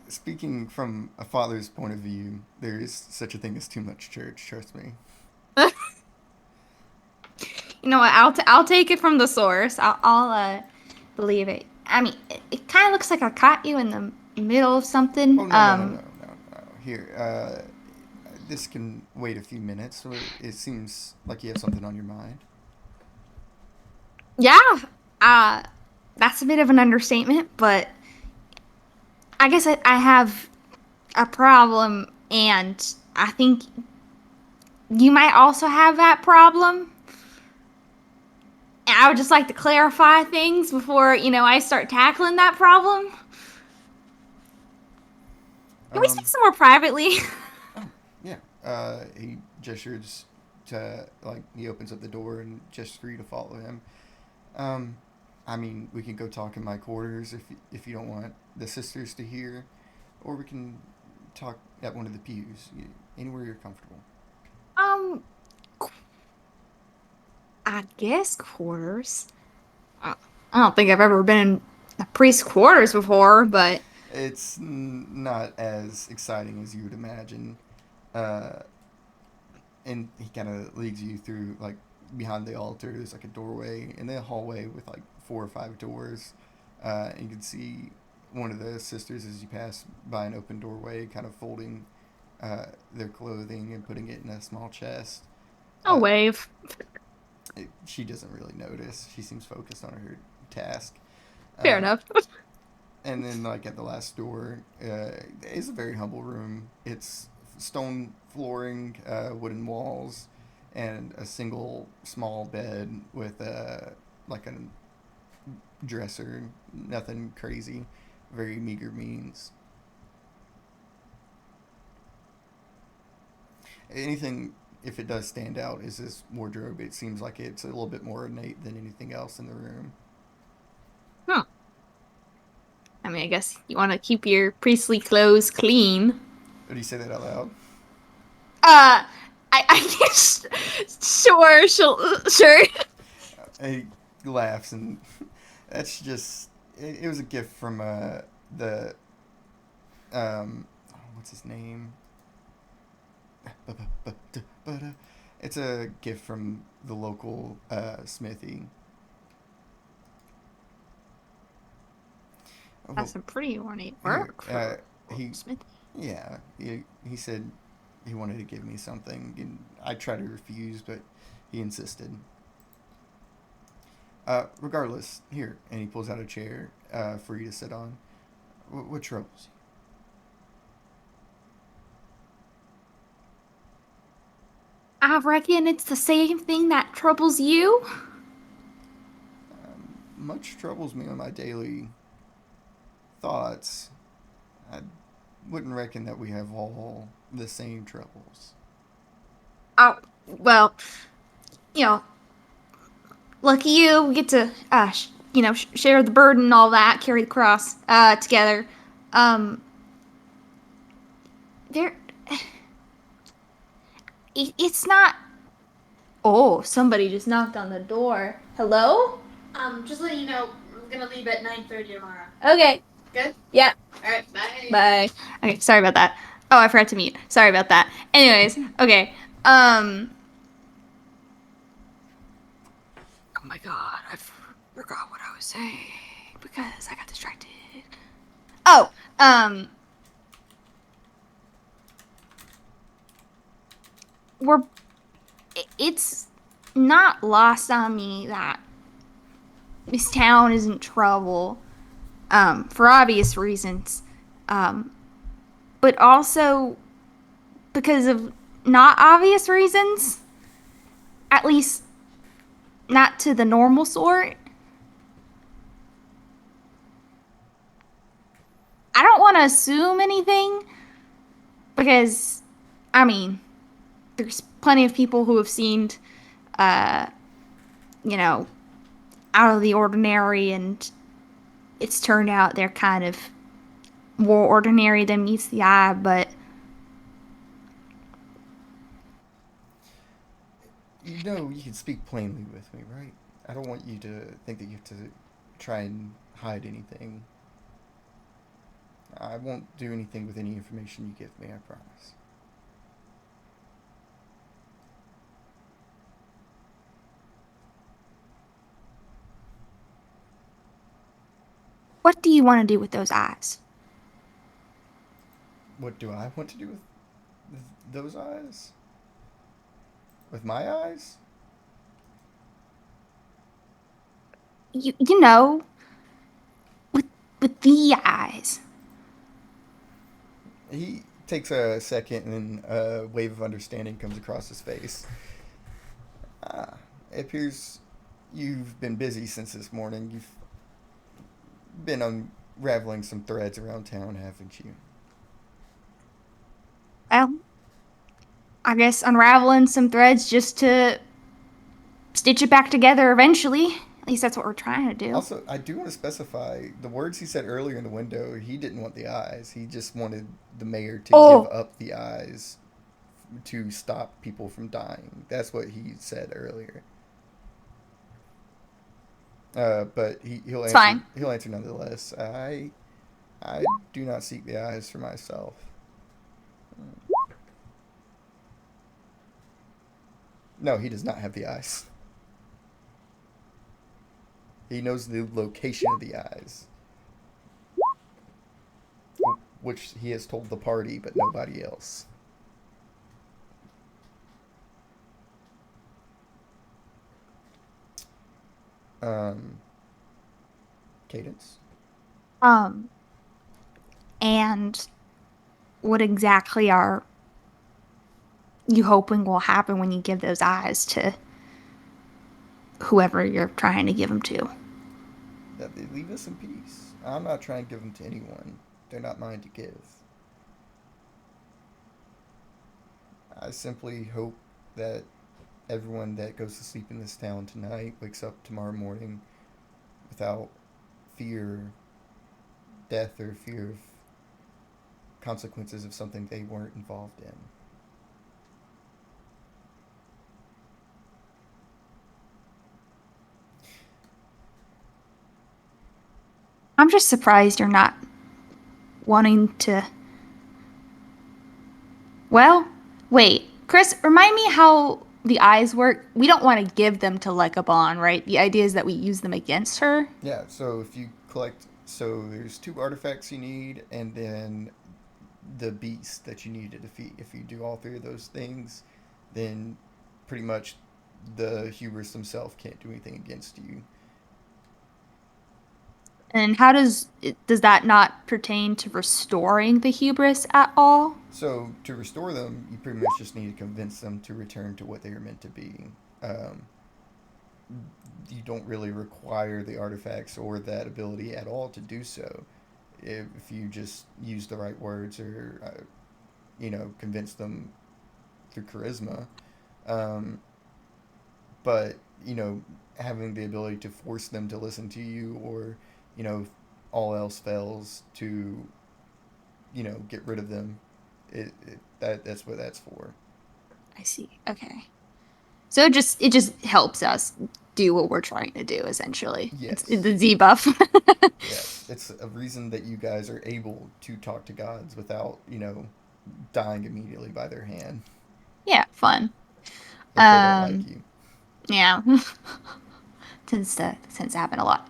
Speaking from a father's point of view, there is such a thing as too much church. Trust me. You know what? I'll take it from the source. I'll believe it. I mean, it kind of looks like I caught you in the middle of something. Oh no. Here, this can wait a few minutes. So it seems like you have something on your mind. Yeah. That's a bit of an understatement, but I guess I have a problem, and I think you might also have that problem. And I would just like to clarify things before, I start tackling that problem. Can we speak some more privately? Yeah. He gestures to, he opens up the door and gestures for you to follow him. I mean, we can go talk in my quarters if you don't want the sisters to hear, or we can talk at one of the pews. Anywhere you're comfortable. I guess quarters. I don't think I've ever been in a priest's quarters before, but It's not as exciting as you would imagine. And he kind of leads you through, like, behind the altar. There's like a doorway and then a hallway with like 4 or 5 doors. And you can see one of the sisters as you pass by an open doorway, kind of folding their clothing and putting it in a small chest. I'll wave. She doesn't really notice. She seems focused on her task. Fair enough. And then, like, at the last door, it's a very humble room. It's stone flooring, wooden walls, and a single small bed with like a dresser. Nothing crazy. Very meager means. Anything, if it does stand out, is this wardrobe. It seems like it's a little bit more ornate than anything else in the room. I mean, I guess you want to keep your priestly clothes clean. Did you say that out loud? I guess, sure. He laughs, and that's just, it was a gift from the, what's his name? It's a gift from the local smithy. That's some pretty ornate work for smithy. Yeah, he said he wanted to give me something, and I tried to refuse, but he insisted. Regardless, here, and he pulls out a chair for you to sit on. What troubles you? I reckon it's the same thing that troubles you. Much troubles me on my daily thoughts. I wouldn't reckon that we have all the same troubles. Oh, well, lucky you, we get to, share the burden and all that, carry the cross, together. It's not... Oh, somebody just knocked on the door. Hello? Just letting you know, I'm gonna leave at 9:30 tomorrow. Okay. Good? Yeah. Alright, bye. Bye. Okay, sorry about that. Oh, I forgot to mute. Sorry about that. Anyways, okay. Oh my god, I forgot what I was saying because I got distracted. Oh, it's not lost on me that this town is in trouble, for obvious reasons, but also because of not obvious reasons, at least not to the normal sort. I don't want to assume anything because, I mean, there's plenty of people who have seen, out of the ordinary, and it's turned out they're kind of more ordinary than meets the eye, but You know you can speak plainly with me, right? I don't want you to think that you have to try and hide anything. I won't do anything with any information you give me, I promise. what do you want to do with those eyes? What do I want to do with those eyes? With my eyes? You know, with the eyes. He takes a second, and a wave of understanding comes across his face. It appears you've been busy since this morning. You've been unraveling some threads around town, haven't you? Well, I guess unraveling some threads just to stitch it back together eventually. At least that's what we're trying to do. Also, I do want to specify the words he said earlier in the window. He didn't want the eyes. He just wanted the mayor to give up the eyes to stop people from dying. That's what he said earlier. But he'll answer. Fine. He'll answer nonetheless. I do not seek the eyes for myself. No, he does not have the eyes. He knows the location of the eyes. Which he has told the party, but nobody else. Cadence? And what exactly are you hoping will happen when you give those eyes to whoever you're trying to give them to? That they leave us in peace. I'm not trying to give them to anyone. They're not mine to give. I simply hope that everyone that goes to sleep in this town tonight wakes up tomorrow morning without fear, death, or fear of consequences of something they weren't involved in. I'm just surprised you're not wanting to. Well, wait. Chris, remind me how the eyes work. We don't want to give them to Lekabon, right? The idea is that we use them against her. Yeah, so if you collect... So there's 2 artifacts you need, and then the beast that you need to defeat. If you do all 3 of those things, then pretty much the hubris themselves can't do anything against you. And how does that not pertain to restoring the hubris at all? So to restore them, you pretty much just need to convince them to return to what they are meant to be. You don't really require the artifacts or that ability at all to do so. If you just use the right words or, convince them through charisma. But, having the ability to force them to listen to you or, if all else fails to, get rid of them, that's what that's for. I see. Okay. So it just helps us do what we're trying to do, essentially. Yes. It's the Z buff. Yes. It's a reason that you guys are able to talk to gods without, dying immediately by their hand. Yeah, fun. If they don't like you. Yeah. tends to happen a lot.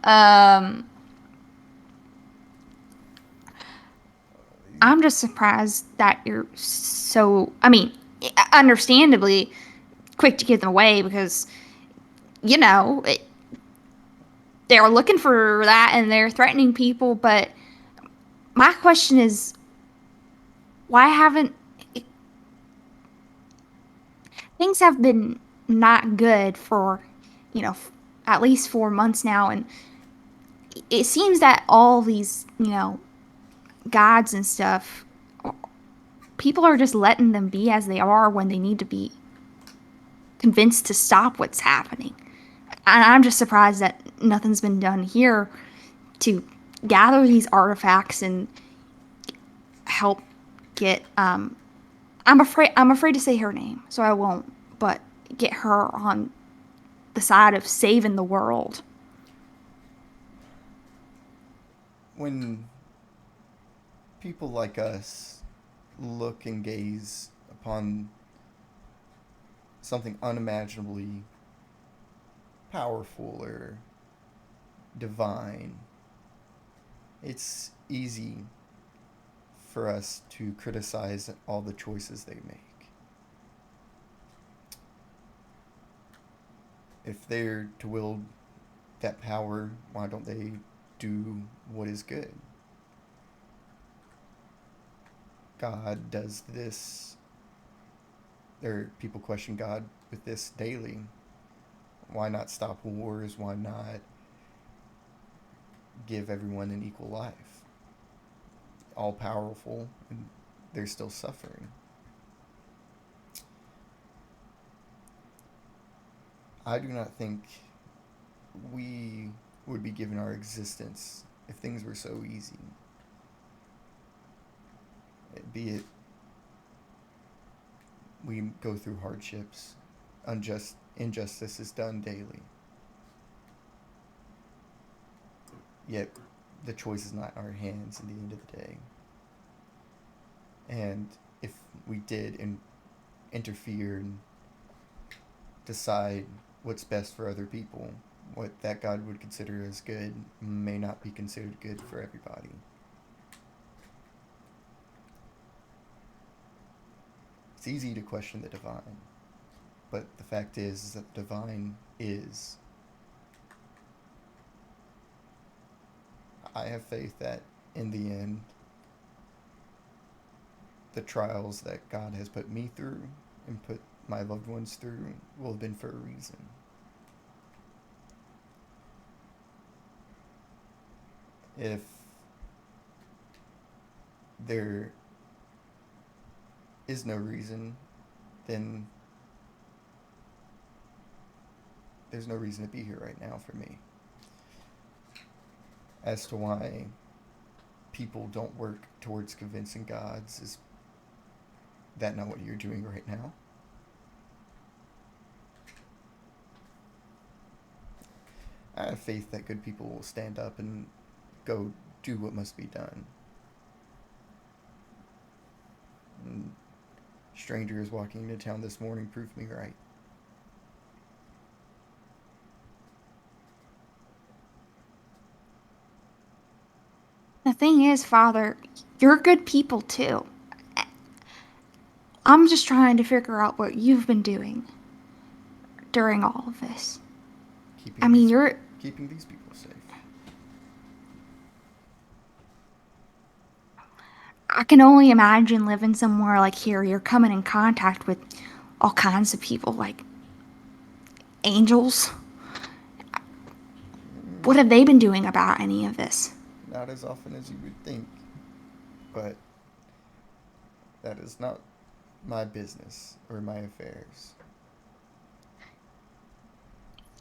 I'm just surprised that you're so, understandably quick to give them away because, they're looking for that and they're threatening people. But my question is, why haven't things have been not good for, at least 4 months now, and it seems that all these, gods and stuff, people are just letting them be as they are when they need to be convinced to stop what's happening. And I'm just surprised that nothing's been done here to gather these artifacts and help get I'm afraid to say her name, so I won't, but get her on the side of saving the world. When people like us look and gaze upon something unimaginably powerful or divine, it's easy for us to criticize all the choices they make. If they're to wield that power, why don't they do what is good? God does this, or people question God with this daily. Why not stop wars? Why not give everyone an equal life? All powerful, and they're still suffering. I do not think we would be given our existence if things were so easy. Be it we go through hardships, injustice is done daily. Yet the choice is not in our hands at the end of the day. And if we did interfere and decide what's best for other people. What that God would consider as good may not be considered good for everybody. It's easy to question the divine, but the fact is that the divine is. I have faith that in the end, the trials that God has put me through and put my loved ones through will have been for a reason. If there is no reason, then there's no reason to be here right now for me. As to why people don't work towards convincing gods, is that not what you're doing right now? I have faith that good people will stand up and go do what must be done. And strangers walking into town this morning proved me right. The thing is, Father, you're good people too. I'm just trying to figure out what you've been doing during all of this. Keeping these people safe. I can only imagine living somewhere like here. You're coming in contact with all kinds of people, like angels. What have they been doing about any of this? Not as often as you would think, but that is not my business or my affairs.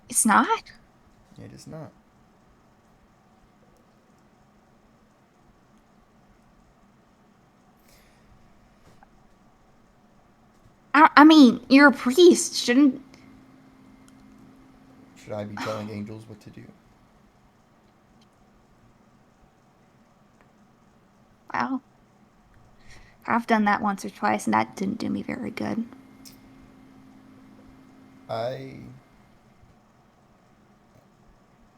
It's not? It is not. I mean, you're a priest. Shouldn't... Should I be telling angels what to do? Well, I've done that once or twice, and that didn't do me very good. I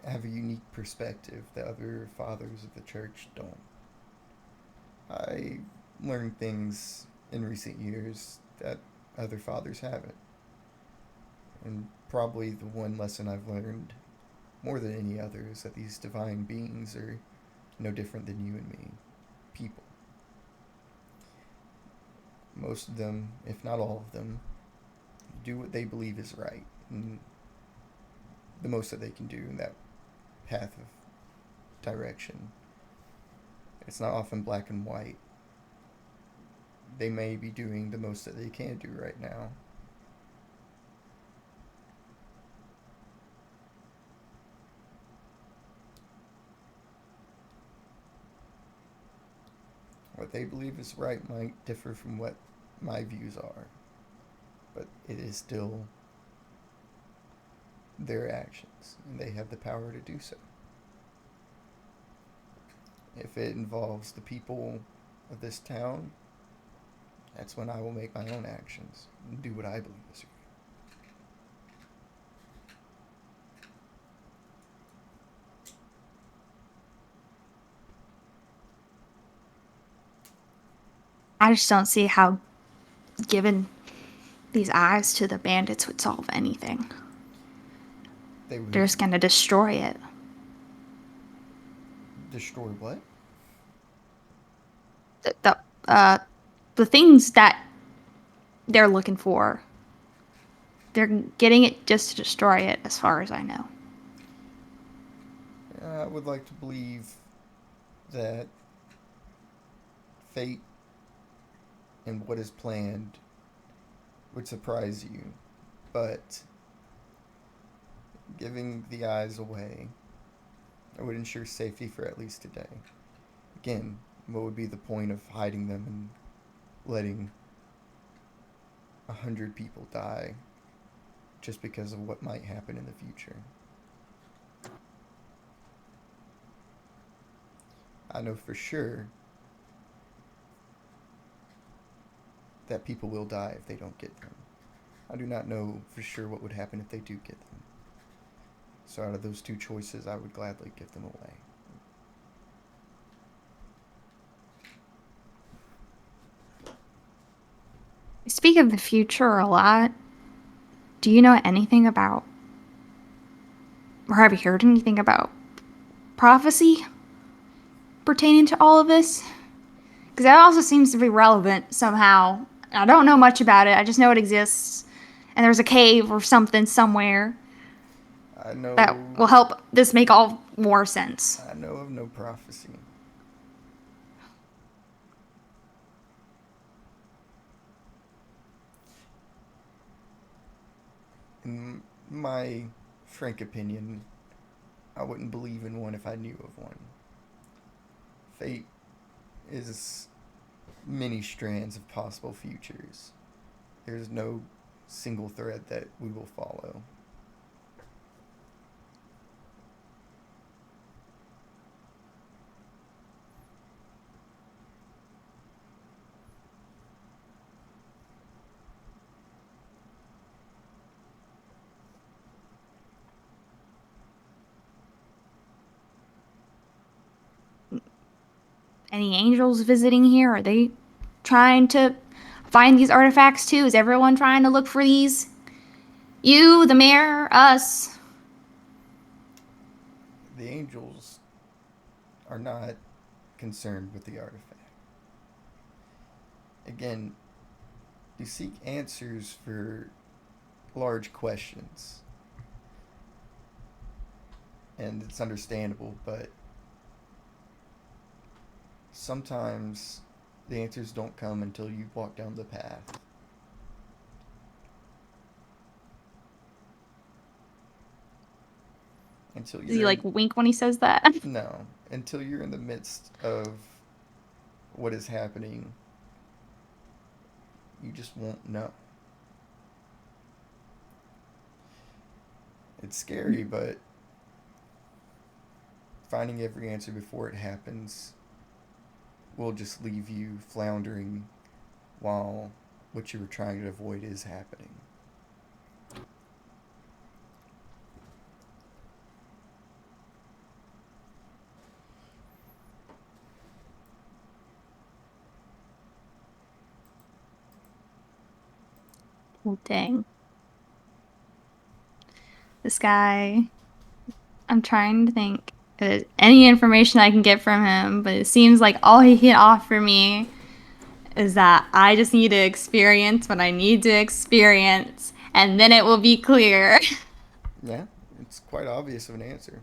have a unique perspective that other fathers of the church don't. I learned things in recent years that other fathers haven't. And probably the one lesson I've learned more than any other is that these divine beings are no different than you and me. People. Most of them, if not all of them, do what they believe is right, and the most that they can do in that path of direction. It's not often black and white. They may be doing the most that they can do right now. What they believe is right might differ from what my views are, but it is still their actions, and they have the power to do so. If it involves the people of this town, that's when I will make my own actions and do what I believe is right. I just don't see how giving these eyes to the bandits would solve anything. They're just gonna destroy it. Destroy what? The things that they're looking for. They're getting it just to destroy it, as far as I know. I would like to believe that fate and what is planned would surprise you, but giving the eyes away, I would ensure safety for at least a day. Again, what would be the point of hiding them and letting 100 people die just because of what might happen in the future? I know for sure that people will die if they don't get them. I do not know for sure what would happen if they do get them. So out of those two choices, I would gladly give them away. You speak of the future a lot. Do you know anything about, or have you heard anything about prophecy pertaining to all of this? Because that also seems to be relevant somehow. I don't know much about it. I just know it exists. And there's a cave or something somewhere I know. that will help this make all more sense. I know of no prophecy. In my frank opinion, I wouldn't believe in one if I knew of one. Fate is many strands of possible futures. There's no single thread that we will follow. Any angels visiting here? Are they trying to find these artifacts too? Is everyone trying to look for these? You, the mayor, us. The angels are not concerned with the artifact. Again, you seek answers for large questions. And it's understandable, but sometimes the answers don't come until you walk down the path. Until Does he like wink when he says that? No, until you're in the midst of what is happening, you just won't know. It's scary, but finding every answer before it happens will just leave you floundering while what you were trying to avoid is happening. Oh, dang. This guy, I'm trying to think if there's any information I can get from him, but it seems like all he can offer me is that I just need to experience what I need to experience, and then it will be clear. Yeah, it's quite obvious of an answer.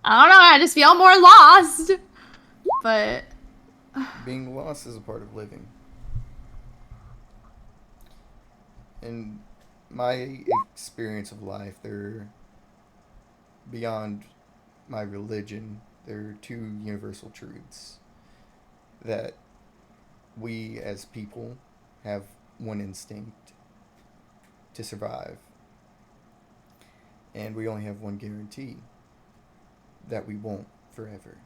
I don't know, I just feel more lost. But Being lost is a part of living. In my experience of life, beyond my religion, there are two universal truths. That we as people have one instinct to survive. And we only have one guarantee, that we won't forever.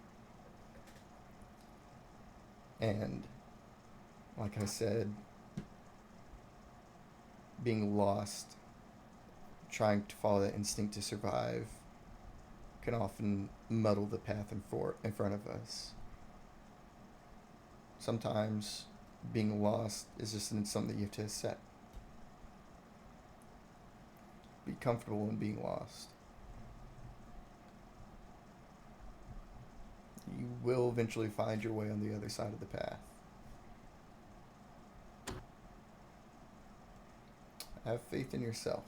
And like I said, being lost, trying to follow that instinct to survive, can often muddle the path in front of us. Sometimes being lost is just something that you have to accept. Be comfortable in being lost. You will eventually find your way on the other side of the path. Have faith in yourself.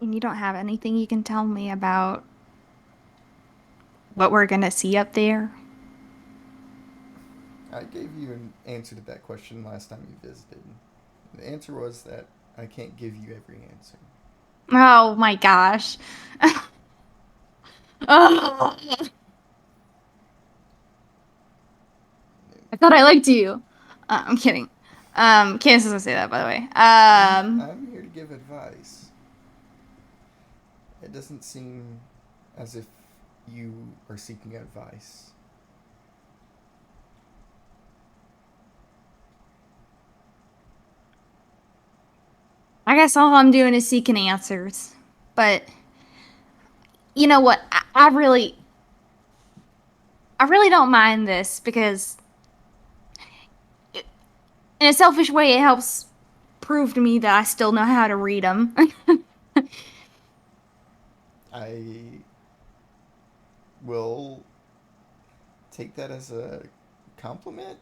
and you don't have anything you can tell me about what we're gonna see up there? I gave you an answer to that question last time you visited. The answer was that I can't give you every answer. Oh my gosh. Oh. I thought I liked you. I'm kidding. Candace doesn't say that, by the way. I'm here to give advice. It doesn't seem as if you are seeking advice. I guess all I'm doing is seeking answers. But you know what? I really don't mind this because in a selfish way it helps prove to me that I still know how to read them. I will take that as a compliment.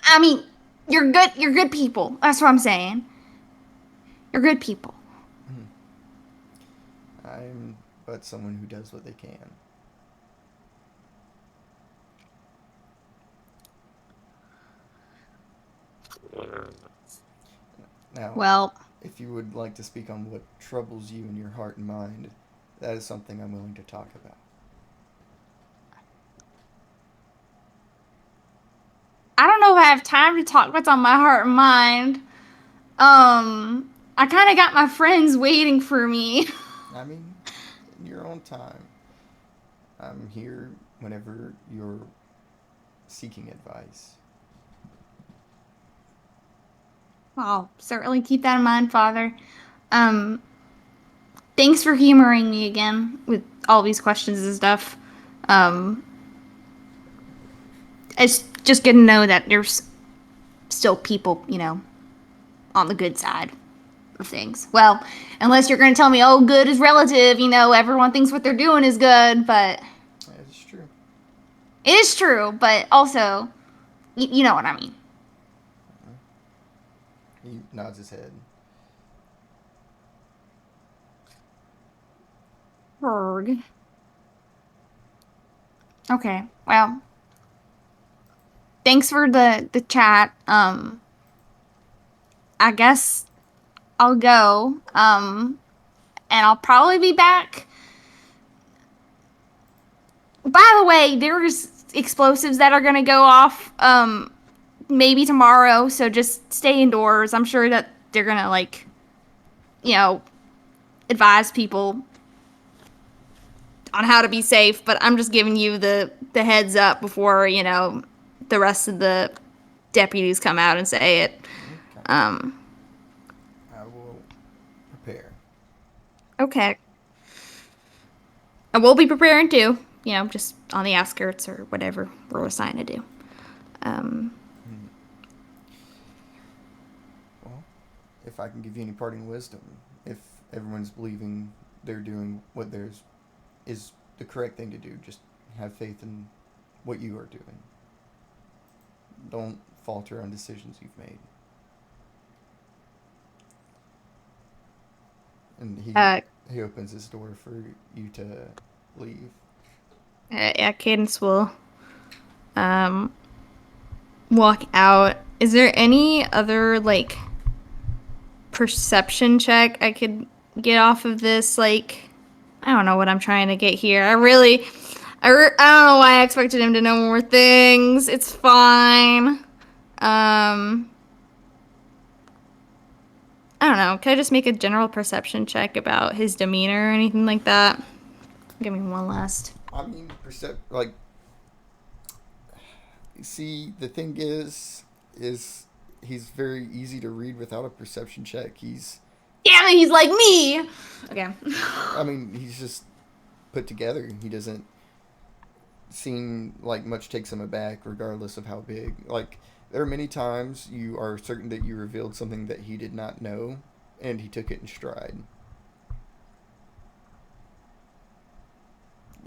I mean, you're good people. That's what I'm saying. You're good people. I'm but someone who does what they can. Now, Well, if you would like to speak on what troubles you in your heart and mind, that is something I'm willing to talk about. I don't know if I have time to talk what's on my heart and mind. I kind of got my friends waiting for me. I mean, in your own time. I'm here whenever you're seeking advice. I'll certainly keep that in mind, Father. Thanks for humoring me again with all these questions and stuff. It's just good to know that there's still people, you know, on the good side of things. Well, unless you're going to tell me, oh, good is relative, you know, everyone thinks what they're doing is good, but... That is true. It is true, but also, you know what I mean. He nods his head. Berg. Okay, well, thanks for the chat. I guess I'll go. And I'll probably be back. By the way, there's explosives that are gonna go off, maybe tomorrow, so just stay indoors. I'm sure that they're gonna, like, you know, advise people on how to be safe, but I'm just giving you the heads up before, you know, the rest of the deputies come out and say it. Okay. I will prepare. Okay. And we'll be preparing too, you know, just on the outskirts or whatever we're assigned to do. Well, if I can give you any parting wisdom, if everyone's believing they're doing what theirs is the correct thing to do, just have faith in what you are doing. Don't falter on decisions you've made. And he opens his door for you to leave. Yeah, Cadence will walk out. Is there any other, like, perception check I could get off of this? Like, I don't know what I'm trying to get here. I don't know why I expected him to know more things. It's fine. I don't know. Could I just make a general perception check about his demeanor or anything like that? Give me one last. I mean, see, the thing is he's very easy to read without a perception check. Damn it, he's like me! Okay. I mean, he's just put together. He doesn't seem like much takes him aback, regardless of how big. Like, there are many times you are certain that you revealed something that he did not know, and he took it in stride.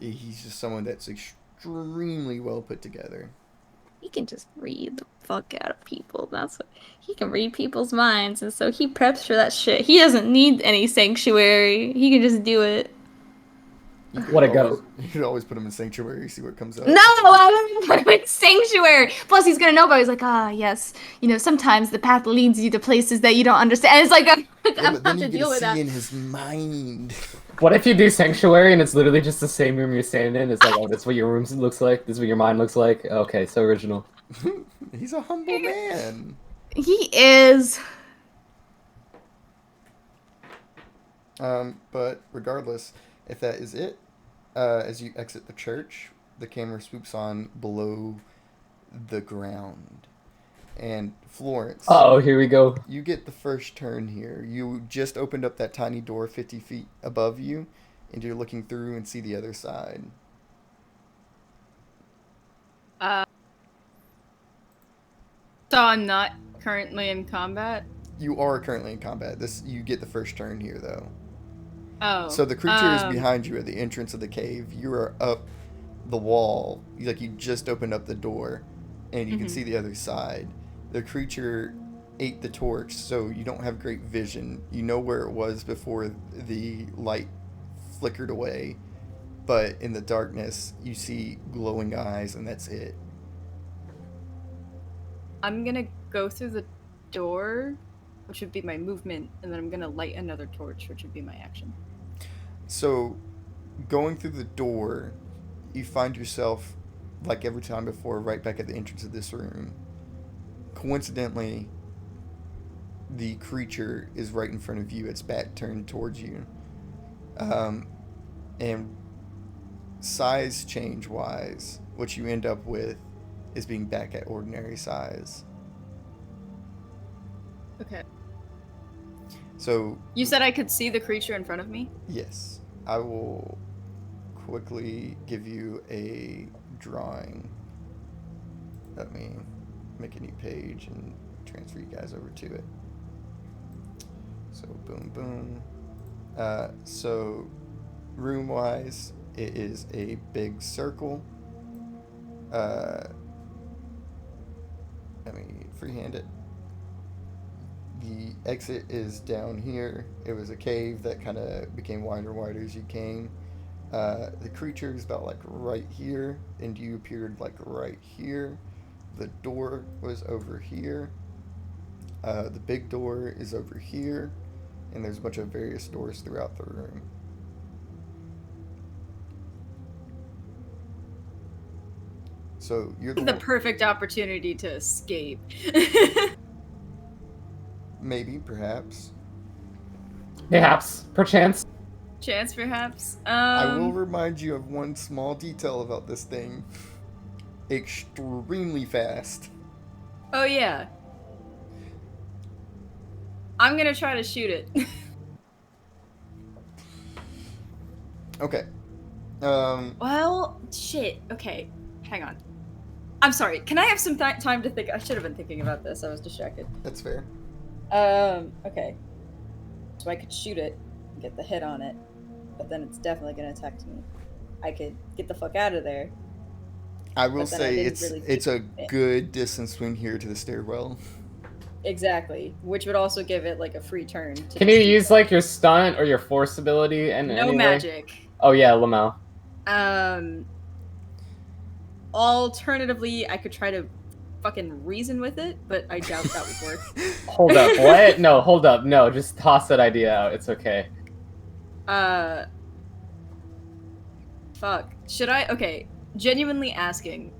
He's just someone that's extremely well put together. He can just read the fuck out of people. He can read people's minds, and so he preps for that shit. He doesn't need any sanctuary. He can just do it. You could What a always- goat. You could always put him in Sanctuary, see what comes up. No, I don't put him in Sanctuary. Plus, he's gonna know about it. He's like, yes, sometimes the path leads you to places that you don't understand. And it's like, Yeah, I'm but then about you to get deal to with see that. in his mind. What if you do Sanctuary and it's literally just the same room you're standing in? It's like, oh, that's what your room looks like. This is what your mind looks like. Okay, so original. He's a humble man. He is. But regardless, if that is it, as you exit the church, the camera swoops on below the ground. And Florence, Oh, here we go. you get the first turn here. You just opened up that tiny door 50 feet above you, and you're looking through and see the other side. So I'm not currently in combat? You are currently in combat. You get the first turn here, though. Oh. So the creature is behind you at the entrance of the cave. You are up the wall. You just opened up the door, and you can see the other side. The creature ate the torch, so you don't have great vision. You know where it was before the light flickered away, but in the darkness, you see glowing eyes, and that's it. I'm gonna go through the door, which would be my movement, and then I'm gonna light another torch, which would be my action. So, going through the door, you find yourself, like every time before, right back at the entrance of this room. Coincidentally, the creature is right in front of you. Its back turned towards you. And size change-wise, what you end up with is being back at ordinary size. Okay. So, You said I could see the creature in front of me? yes, I will quickly give you a drawing. Let me make a new page and transfer you guys over to it. So boom, boom. So room-wise, it is a big circle. Let me freehand it. The exit is down here. It was a cave that kind of became wider and wider as you came. The creature is about right here, and you appeared right here. The door was over here. The big door is over here, and there's a bunch of various doors throughout the room. So you're The perfect opportunity to escape. Maybe, perhaps. Perhaps, perchance. Chance, perhaps. I will remind you of one small detail about this thing. Extremely fast. Oh yeah. I'm gonna try to shoot it. Okay. Well, shit. Okay, hang on. I'm sorry. Can I have some time to think? I should have been thinking about this. I was distracted. That's fair. Okay. So I could shoot it, and get the hit on it, but then it's definitely gonna attack me. I could get the fuck out of there. I will But then I say didn't it's really it's a it. good distance between here to the stairwell. Exactly, which would also give it a free turn. To Can you use your stunt or your force ability and no magic? Oh yeah, Lamau. Alternatively, I could try to fucking reason with it, but I doubt that would work. Hold up, what? No, hold up, no, just toss that idea out. It's okay. Fuck. Should I? Okay, genuinely asking.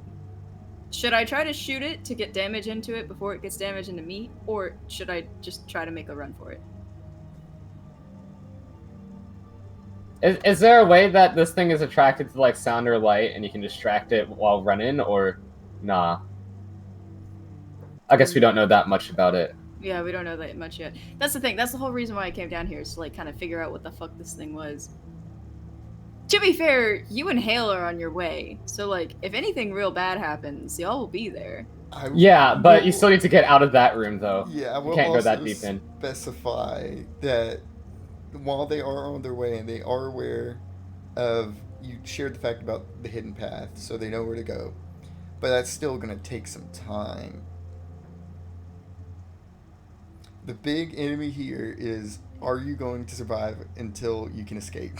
Should I try to shoot it to get damage into it before it gets damage into me, or should I just try to make a run for it? Is there a way that this thing is attracted to sound or light and you can distract it while running, or nah? I guess we don't know that much about it. Yeah, we don't know that much yet. That's the thing. That's the whole reason why I came down here, is to kind of figure out what the fuck this thing was. To be fair, you and Hale are on your way, so if anything real bad happens, y'all will be there. Yeah, but you still need to get out of that room though. Yeah, I will you can't go that also deep in. specify that while they are on their way and they are aware of, you shared the fact about the hidden path, so they know where to go, but that's still going to take some time. The big enemy here is, are you going to survive until you can escape?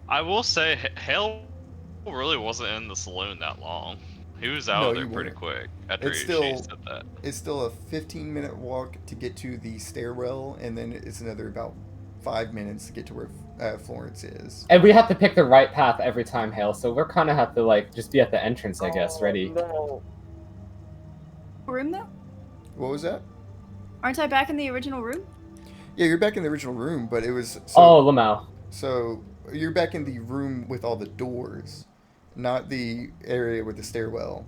I will say, Hale really wasn't in the saloon that long. He was out No, of there you pretty weren't. quick after It's she still said that. it's still a 15-minute walk to get to the stairwell, and then it's another about 5 minutes to get to where Florence is. And we have to pick the right path every time, Hale. So we're kind of have to like just be at the entrance, I guess, ready. No. Room though? What was that? Aren't I back in the original room? Yeah, you're back in the original room, but it was Oh, Lamau. So you're back in the room with all the doors, not the area with the stairwell.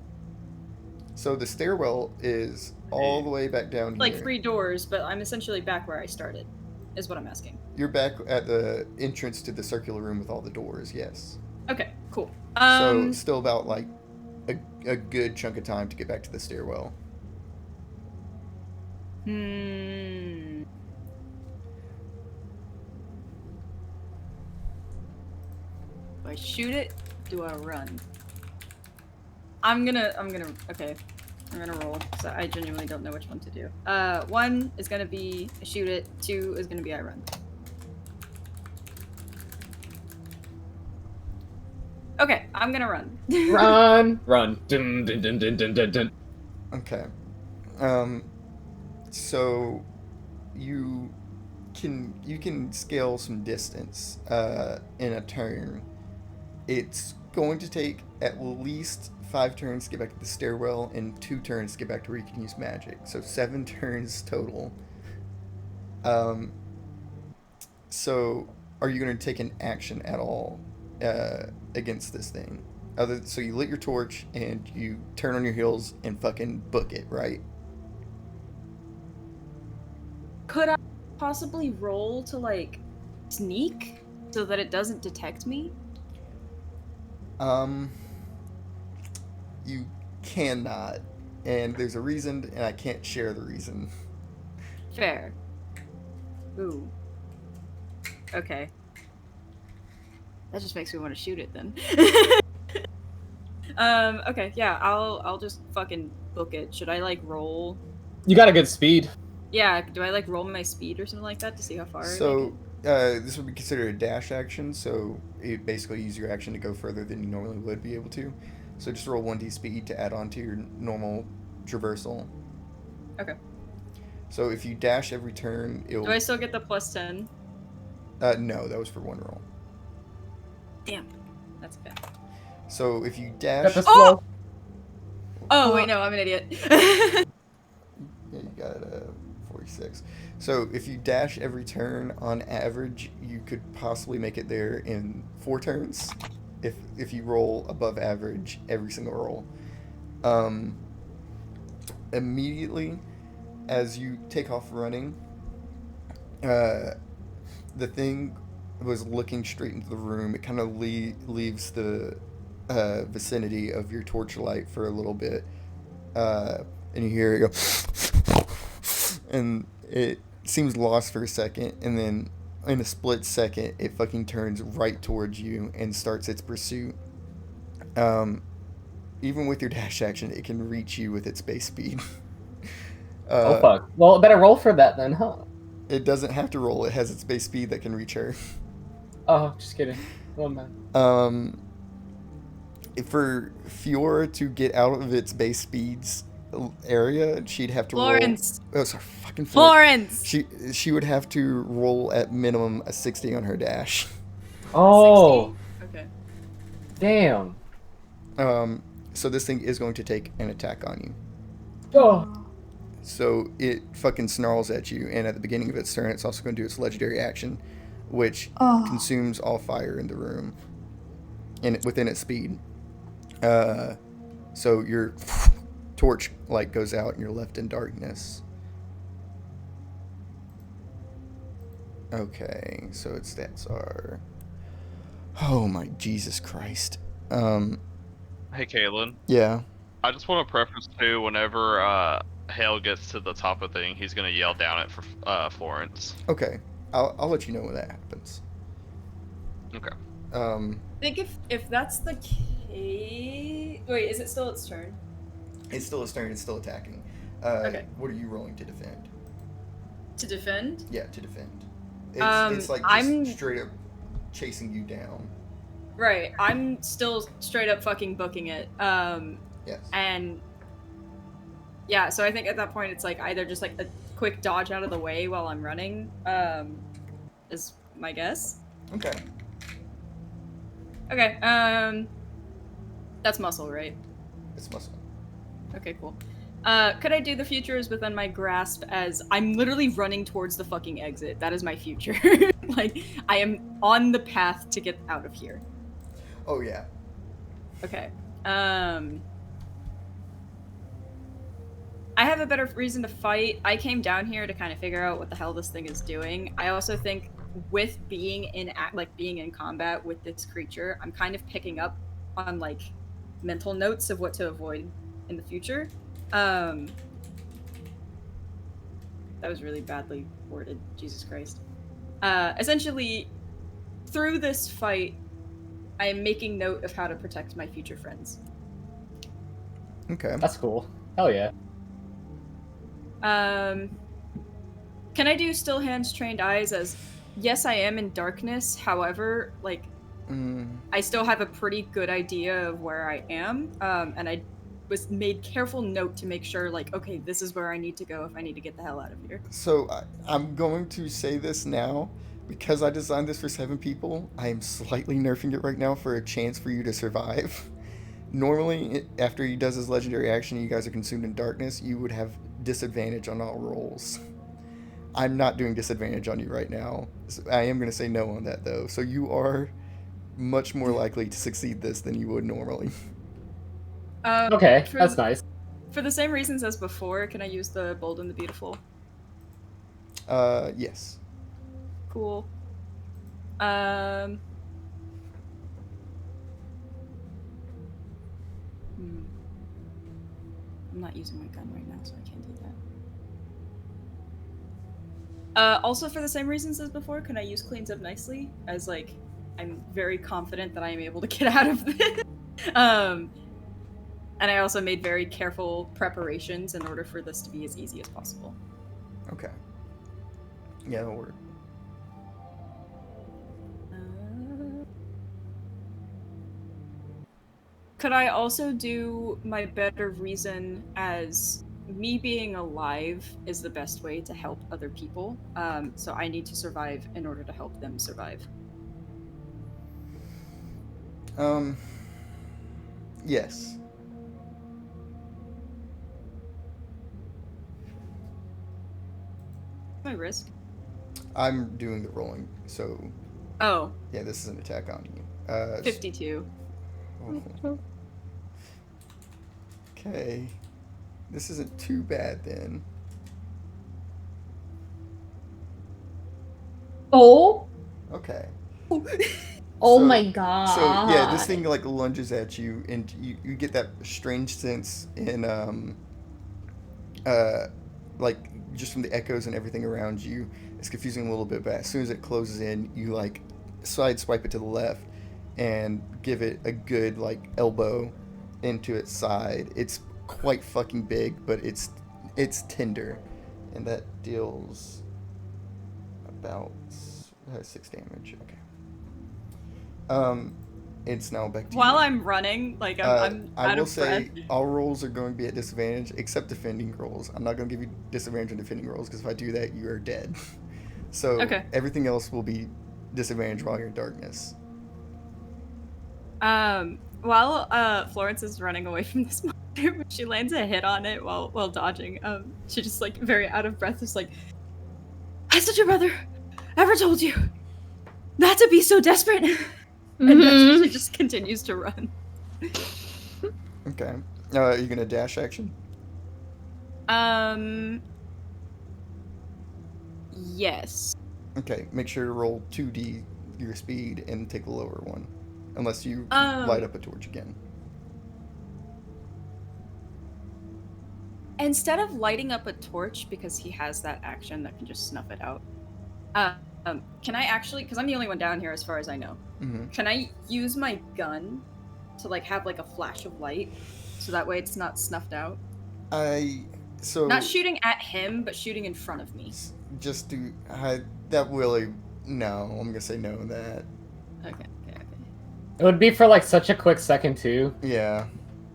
So the stairwell is all the way back down Like here. 3 doors, but I'm essentially back where I started, is what I'm asking. You're back at the entrance to the circular room with all the doors, yes. Okay, cool. So still about like a good chunk of time to get back to the stairwell. Hmm. Do I shoot it? Do I run? I'm gonna roll, so I genuinely don't know which one to do. 1 is gonna be I shoot it, 2 is gonna be I run. Okay, I'm gonna run. Run! Run. Dun, dun, dun, dun, dun, dun, dun. Okay. So you can scale some distance in a turn. It's going to take at least 5 turns to get back to the stairwell and 2 turns to get back to where you can use magic. So 7 turns total. So are you going to take an action at all against this thing? So you lit your torch and you turn on your heels and fucking book it, right? Could I possibly roll to like sneak so that it doesn't detect me? You cannot, and there's a reason, and I can't share the reason. Fair. Ooh. Okay. That just makes me want to shoot it then. Okay, yeah, I'll just fucking book it. Should I like roll? You got a good speed. Yeah, do I like roll my speed or something like that to see how far I So, this would be considered a dash action, so it basically use your action to go further than you normally would be able to. So just roll 1d speed to add on to your normal traversal. Okay. So if you dash every turn, it'll... Do I still get the +10? No, that was for 1 roll. Damn. That's bad. So if you Got dash... the slow. Oh, wait, no, I'm an idiot. Yeah, you got 46. So if you dash every turn, on average, you could possibly make it there in 4 turns. If you roll above average every single roll. Immediately, as you take off running, the thing was looking straight into the room. It kind of leaves the vicinity of your torchlight for a little bit. And you hear it go... and it seems lost for a second, and then in a split second, it fucking turns right towards you and starts its pursuit. Even with your dash action, it can reach you with its base speed. Oh fuck. Well, better roll for that then, huh? It doesn't have to roll. It has its base speed that can reach her. Oh, just kidding. Oh man. For Fiora to get out of its base speeds area, she'd have to Florence. roll... Oh, sorry, fucking Florence! She would have to roll at minimum a 60 on her dash. Oh. 60? Okay. Damn. So this thing is going to take an attack on you. Oh. So it fucking snarls at you, and at the beginning of its turn, it's also going to do its legendary action, which consumes all fire in the room, and within its speed. So your torch light goes out, and you're left in darkness. Okay, so its stats are... Oh my Jesus Christ. Hey, Kalen. Yeah. I just want to preface too, whenever Hale gets to the top of the thing, he's going to yell down it for Florence. Okay. I'll let you know when that happens. Okay. I think if that's the case... Wait, is it still its turn? It's still its turn. It's still attacking. Okay. What are you rolling to defend? To defend? Yeah, to defend. It's like just I'm straight up chasing you down. Right. I'm still straight up fucking booking it. Yes. And yeah, so I think at that point it's like either just like a quick dodge out of the way while I'm running, is my guess. Okay. Okay, that's muscle, right? It's muscle. Okay, cool. Could I do the future is within my grasp as I'm literally running towards the fucking exit. That is my future. Like, I am on the path to get out of here. Oh, yeah. Okay. I have a better reason to fight. I came down here to kind of figure out what the hell this thing is doing. I also think with being in combat with this creature, I'm kind of picking up on like mental notes of what to avoid in the future. That was really badly worded. Jesus Christ. Essentially, through this fight, I am making note of how to protect my future friends. Okay. That's cool. Hell yeah. Can I do still hands trained eyes as yes I am in darkness, however, like I still have a pretty good idea of where I am, and I was made careful note to make sure like, okay, this is where I need to go if I need to get the hell out of here. So I'm going to say this now. Because I designed this for 7 people, I am slightly nerfing it right now for a chance for you to survive. Normally, after he does his legendary action, you guys are consumed in darkness, you would have disadvantage on all rolls. I'm not doing disadvantage on you right now. So I am going to say no on that, though. So you are much more likely to succeed this than you would normally. Okay, that's nice. For the same reasons as before, can I use the Bold and the Beautiful? Yes. Cool. I'm not using my gun right now, so I can't do that. Also, for the same reasons as before, can I use Cleans Up Nicely? As, like, I'm very confident that I am able to get out of this. And I also made very careful preparations in order for this to be as easy as possible. Okay. Yeah, that'll work. Could I also do my better reason as me being alive is the best way to help other people? So I need to survive in order to help them survive. Yes. My risk? I'm doing the rolling, so... Oh. Yeah, this is an attack on you. 52. Oh. Okay. This isn't too bad, then. Oh? Okay. Oh my god. So, yeah, this thing, like, lunges at you, and you get that strange sense in, like, just from the echoes and everything around you. It's confusing a little bit, but as soon as it closes in, you, like, sideswipe it to the left and give it a good, like, elbow into its side. It's quite fucking big, but it's tender. And that deals about 6 damage. Okay. It's now back to you. While I'm running, like, I'm I out will of say breath. all rolls are going to be at disadvantage except defending rolls. I'm not going to give you disadvantage on defending rolls because if I do that, you are dead. So Okay. everything else will be disadvantage while you're in darkness. While Florence is running away from this monster, when she lands a hit on it while dodging, she just, like, very out of breath is like, has such a brother ever told you not to be so desperate? And then she just continues to run. Okay. Are you going to dash action? Yes. Okay. Make sure to roll 2d your speed and take the lower one. Unless you light up a torch again. Instead of lighting up a torch, because he has that action that can just snuff it out, can I actually, because I'm the only one down here as far as I know, can I use my gun to, like, have, like, a flash of light so that way it's not snuffed out? Not shooting at him, but shooting in front of me. Just do... that really... No, I'm going to say no to that. Okay. It would be for like such a quick second too. Yeah,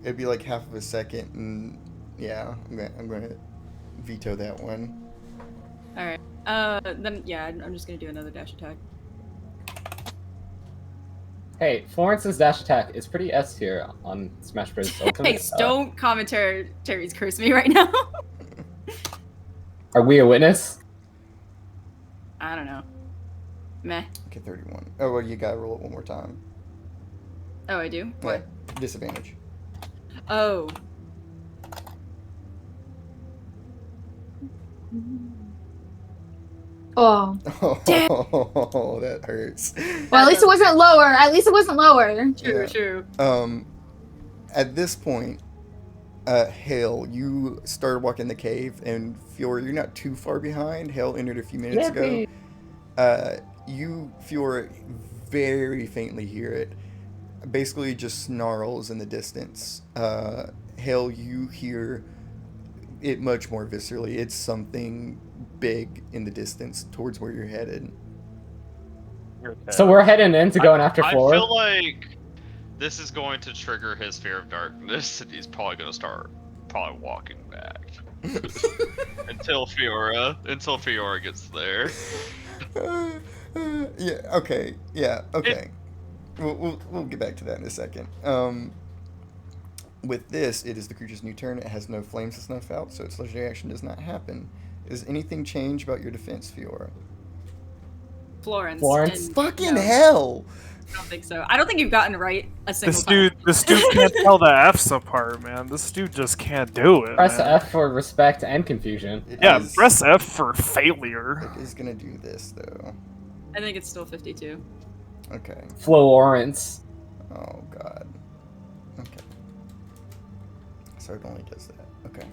it'd be like half of a second, and yeah, I'm gonna veto that one. All right. Then yeah, I'm just gonna do another dash attack. Hey, Florence's dash attack is pretty S tier on Smash Bros. Ultimate. Hey, don't commentaries curse me right now. Are we a witness? I don't know. Meh. Okay, 31. Oh, well, you gotta roll it one more time. Oh, I do? Yeah, What? disadvantage. Oh. Oh. Oh, that hurts. Well, at least it wasn't lower. At least it wasn't lower. True, Yeah. true. At this point, Hale, you started walking the cave, and Fiora, you're not too far behind. Hale entered a few minutes ago. You, Fiora, very faintly hear it. Basically just snarls in the distance. Hale, you hear it much more viscerally. It's something big in the distance towards where you're headed. So we're heading into going after I Flora. feel like this is going to trigger his fear of darkness, and he's probably going to start walking back until Fiora gets there. Yeah. Okay. Yeah. Okay. We'll get back to that in a second. With this, it is the creature's new turn. It has no flames to snuff out, so its legendary action does not happen. Does anything change about your defense, Fiora? Florence. and Fucking no, hell! I don't think so. I don't think you've gotten right a single This dude can't tell the F's apart, man. This dude just can't do it. Press man. F for respect and confusion. Yeah, press F for failure. It is gonna do this though. I think it's still 52. Okay. Florence. Oh god. Okay. So it only does that. Okay.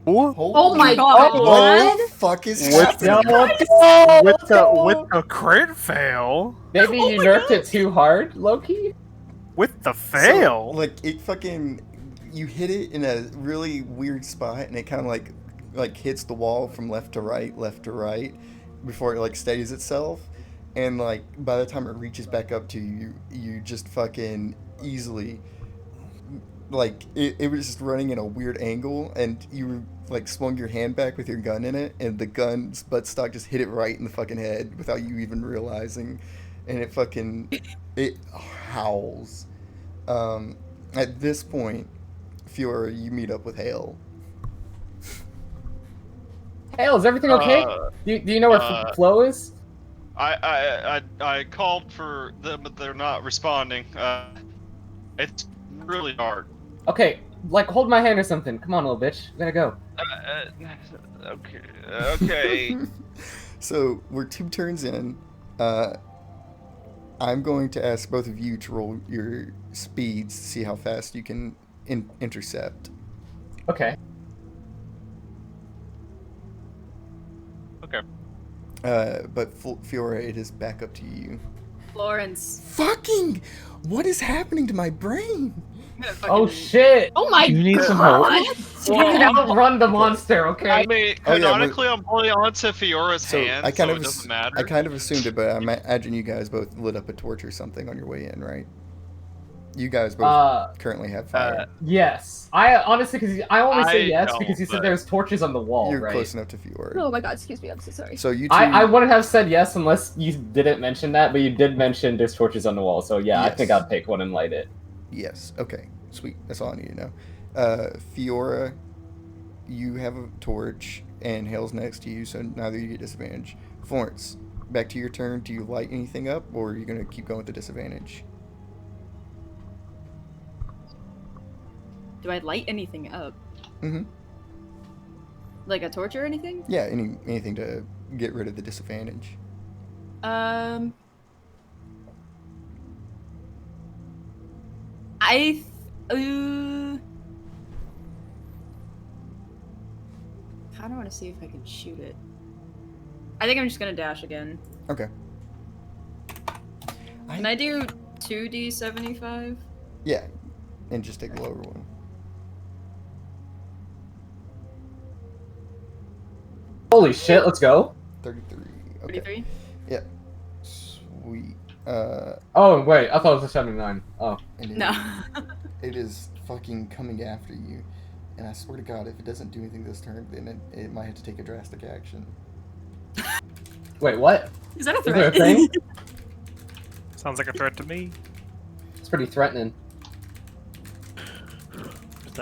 Oh my god! What the fuck is happening? With the crit fail. Maybe you nerfed it too hard, Loki? With the fail. So, like it fucking, you hit it in a really weird spot, and it kind of like hits the wall from left to right, before it like steadies itself, and like by the time it reaches back up to you, you just fucking easily, like it was just running in a weird angle, and you like swung your hand back with your gun in it, and the gun's buttstock just hit it right in the fucking head without you even realizing, and it howls. At this point, Fiora, you meet up with Hale. Hale, is everything okay? Do you know where Flo is? I called for them, but they're not responding. It's really hard. Okay, like hold my hand or something. Come on, little bitch. We gotta go. Okay. So we're 2 turns in. I'm going to ask both of you to roll your speeds to see how fast you can intercept. Okay. Okay. But Fiora, it is back up to you. Florence. Fucking! What is happening to my brain? Oh shit! Oh my You need some god! Outrun the monster, okay? I mean, Oh, yeah, canonically, I'm holding onto Fiora's hand, I kind so of it doesn't matter. I kind of assumed it, but I imagine you guys both lit up a torch or something on your way in, right? You guys both currently have fire. Yes. I honestly, because I only say I yes don't, because you said but- there's torches on the wall, You're right? close enough to Fiora. Oh my god! Excuse me. I'm so sorry. So you two. I wouldn't have said yes unless you didn't mention that, but you did mention there's torches on the wall, so yeah, I think Yes. I'd take one and light it. Yes. Okay. Sweet. That's all I need to know. Fiora, you have a torch, and Hale's next to you, so neither of you get disadvantage. Florence, back to your turn. Do you light anything up, or are you gonna keep going with the disadvantage? Do I light anything up? Mm-hmm. Like a torch or anything? Yeah. Anything to get rid of the disadvantage. I kind of want to see if I can shoot it. I think I'm just gonna dash again. Okay. Can I do 2d75? Yeah, and just take the lower one. Holy shit, let's go. 33. Okay. 33? Yeah. Sweet. Oh wait, I thought it was a 79. Oh. No. It is fucking coming after you, and I swear to God, if it doesn't do anything this turn, then it might have to take a drastic action. Wait, what? Is that a there threat? a thing? Sounds like a threat to me. It's pretty threatening.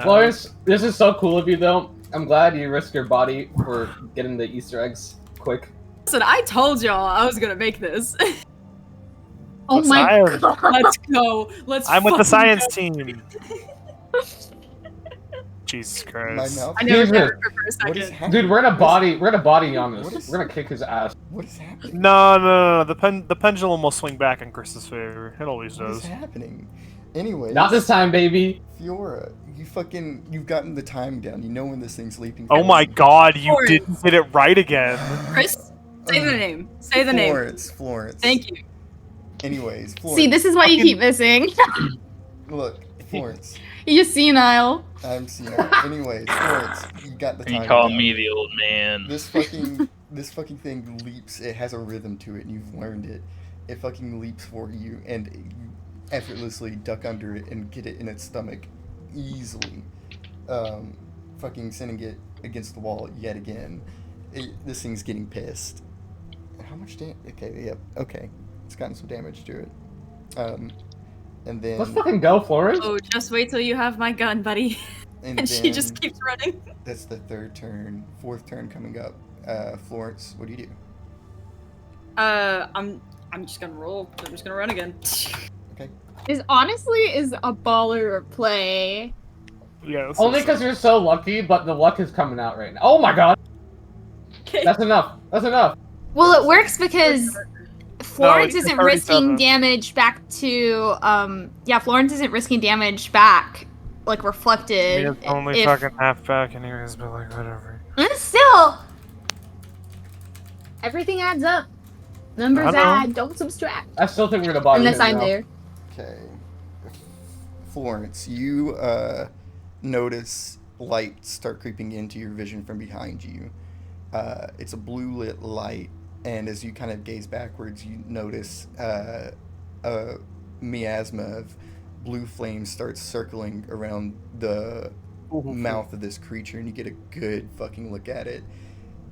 Florence, this is so cool of you, though. I'm glad you risked your body for getting the Easter eggs quick. Listen, I told y'all I was gonna make this. Oh What's my science? god. Let's go. Let's. I'm with the fucking science go. team. Jesus My Christ. mouth. I never Jesus. got it for a What is second. happening? Dude, we're gonna body on What this. is- We're gonna kick his ass. What is happening? No. The pendulum will swing back in Chris's favor. It always What is does. happening? Anyways. Not this time, baby. Fiora, you've gotten the time down. You know when this thing's leaping. Oh my God! You Florence. didn't get it right again. Chris, say the name. Say the name. Florence. Thank you. Anyways, Florence. See, this is why you keep missing. Look, Florence. You're senile. I'm seeing. Anyways, Florence, you got the You time call down. me the old man. This fucking thing leaps. It has a rhythm to it, and you've learned it. It fucking leaps for you, and you effortlessly duck under it and get it in its stomach easily. Fucking sending it against the wall yet again. This thing's getting pissed. How much damage? Okay, yep. Okay, it's gotten some damage to it. And then. Let's fucking go, Florence. Oh, just wait till you have my gun, buddy. And she just keeps running. That's the third turn. Fourth turn coming up. Florence, what do you do? I'm just gonna roll. I'm just gonna run again. Okay. Is a baller play. Yeah. Only because you're so lucky, but the luck is coming out right now. Oh my god. Okay. That's enough. That's enough. Well, it works because Florence it's isn't 37. risking damage back to Florence isn't risking damage back like reflected. It's only if- fucking half back anyways, but like whatever. Still, Everything adds up. Numbers I know. add, don't subtract. I still think we're gonna body Unless him I'm now. there. Okay. Florence, you notice light start creeping into your vision from behind you. It's a blue lit light, and as you kind of gaze backwards, you notice a miasma of blue flames starts circling around the mouth of this creature, and you get a good fucking look at it.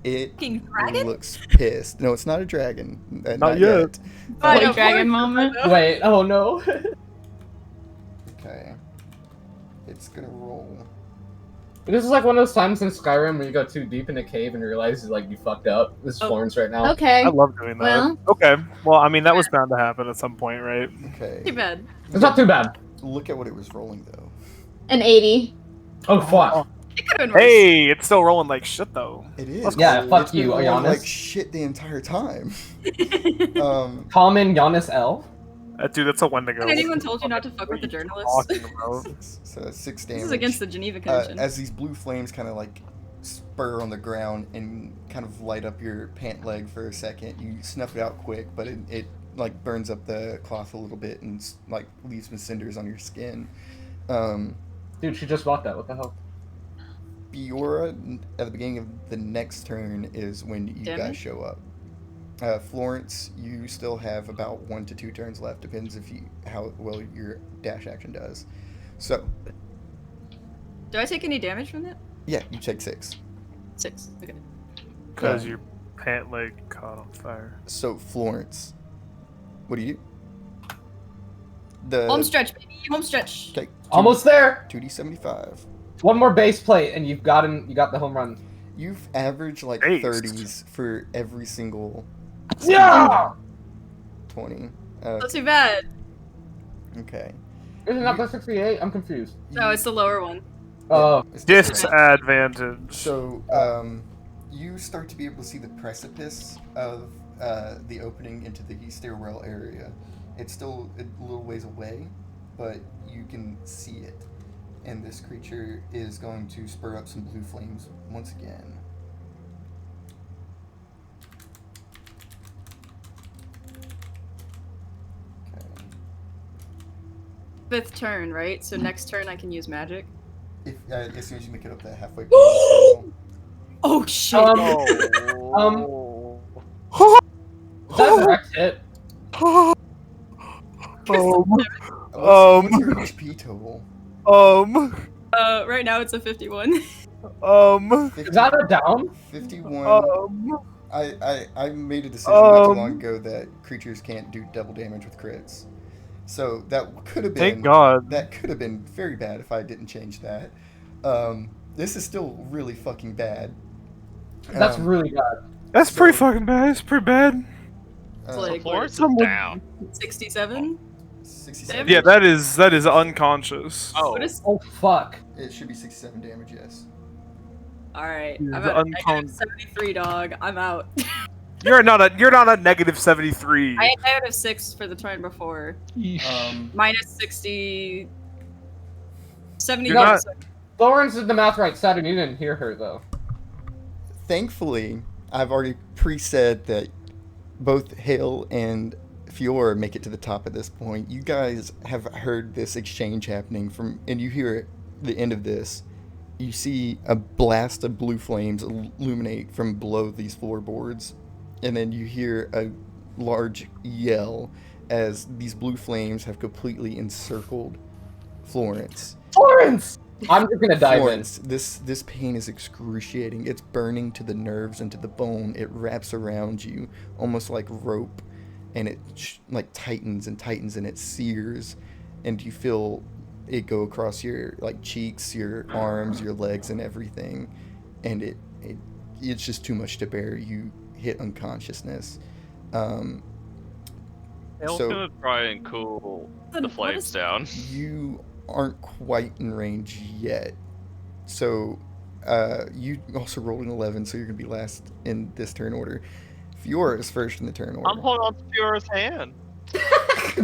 It Fucking dragon? looks pissed. No, it's not a dragon. Not yet. I White know, dragon Florence, moment. I know. Wait, oh no. Okay. It's gonna roll. This is like one of those times in Skyrim where you go too deep in a cave and realize like you fucked up. This is Oh. Florence right now. Okay. I love doing that. Well. Okay. Well, I mean that was bound to happen at some point, right? Okay. Too bad. It's not too bad. Look at what it was rolling though. An 80. Oh fuck. It could have been worse. Hey, it's still rolling like shit though. It is. Yeah, fuck It's been you, rolling Giannis. like shit the entire time. Common Giannis L. Dude, that's a Wendigo. Has anyone told you not to fuck with the journalists? Talking about. So 6 This damage. is against the Geneva Convention. As these blue flames kind of like spur on the ground and kind of light up your pant leg for a second, you snuff it out quick, but it like burns up the cloth a little bit and like leaves some cinders on your skin. Dude, she just bought that. What the hell? Biora, at the beginning of the next turn is when you guys Damage? show up. Florence, you still have about 1 to 2 turns left. Depends how well your dash action does. So, Do I take any damage from that? yeah, you take 6. 6. Okay. Because your pant leg caught on fire. So, Florence, what do you do? Home stretch, baby. Home stretch. Okay, Almost there. 2d75. One more base plate and you got the home run. You've averaged like Ace. 30s for every single Yeah. 20. Not too bad. Okay. Isn't that the 68? I'm confused. No, it's the lower one. Oh. It's the first one. Disadvantage. So, you start to be able to see the precipice of the opening into the stairwell area. It's still a little ways away, but you can see it. And this creature is going to spur up some blue flames once again. Okay. 5th turn, right? So next turn I can use magic. If as soon as you make it up that halfway point, Oh shit! Oh. What's your HP total? Right now it's a 51. Is that a down? 51. I made a decision not too long ago that creatures can't do double damage with crits. So that could have been. Thank God. That could have been very bad if I didn't change that. This is still really fucking bad. That's really bad. That's pretty fucking bad. It's pretty bad. It's like Florence what, is down. 67? 67. Yeah, that is unconscious. Oh, What is? Oh fuck. It should be 67 damage, yes. All right, He's I'm at a uncon- -73, dog. I'm out. You're not a negative 73. I had -6 for the turn before. -60. 70. You're not- Florence did the math right. Saturn, you didn't hear her though. Thankfully, I've already pre-said that both Hale and Fiora make it to the top at this point. You guys have heard this exchange happening and you hear it, the end of this. You see a blast of blue flames illuminate from below these floorboards, and then you hear a large yell as these blue flames have completely encircled Florence. Florence! I'm just gonna dive Florence, this pain is excruciating. It's burning to the nerves and to the bone. It wraps around you almost like rope, and it like tightens and tightens, and it sears, and you feel it go across your like cheeks, your arms, your legs, and everything, and it's just too much to bear. You hit unconsciousness. Hale's gonna try and cool the flames down. You aren't quite in range yet, so you also rolled an 11, so you're gonna be last in this turn order. Fiora is first in the turn order. I'm holding on to Fiora's hand.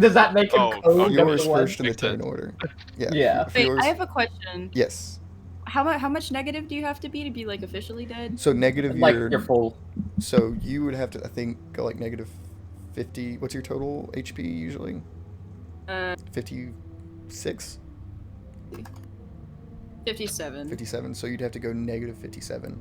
Does that make him code? Fiora's first in the turn order. Yeah. Yeah. Wait, Fiora's- I have a question. Yes. How much negative do you have to be like officially dead? So negative, Like you're you're full. So you would have to, I think, go like negative 50. What's your total HP usually? 56? 57. 57. So you'd have to go negative 57.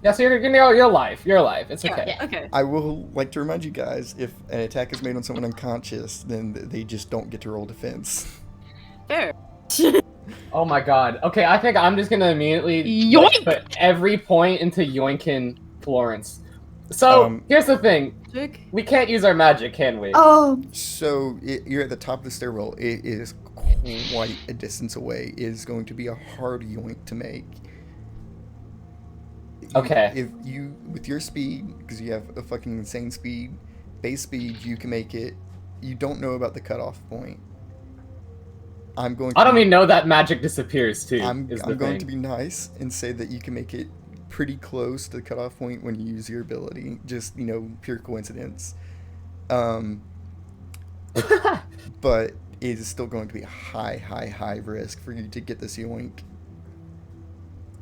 Yeah, so you're alive. You're alive. It's okay. Yeah, okay. I will like to remind you guys, if an attack is made on someone unconscious, then they just don't get to roll defense. Fair. Oh my god. Okay, I think I'm just gonna immediately Yoink! put every point into yoinking Florence. So here's the thing. We can't use our magic, can we? Oh. So you're at the top of the stairwell. It is quite a distance away. It is going to be a hard yoink to make. Okay. If you, with your speed, because you have a fucking insane speed, base speed, you can make it. You don't know about the cutoff point. I don't even know that magic disappears too. I'm going to be nice and say that you can make it pretty close to the cutoff point when you use your ability. Just, pure coincidence. But it is still going to be a high risk for you to get this yoink.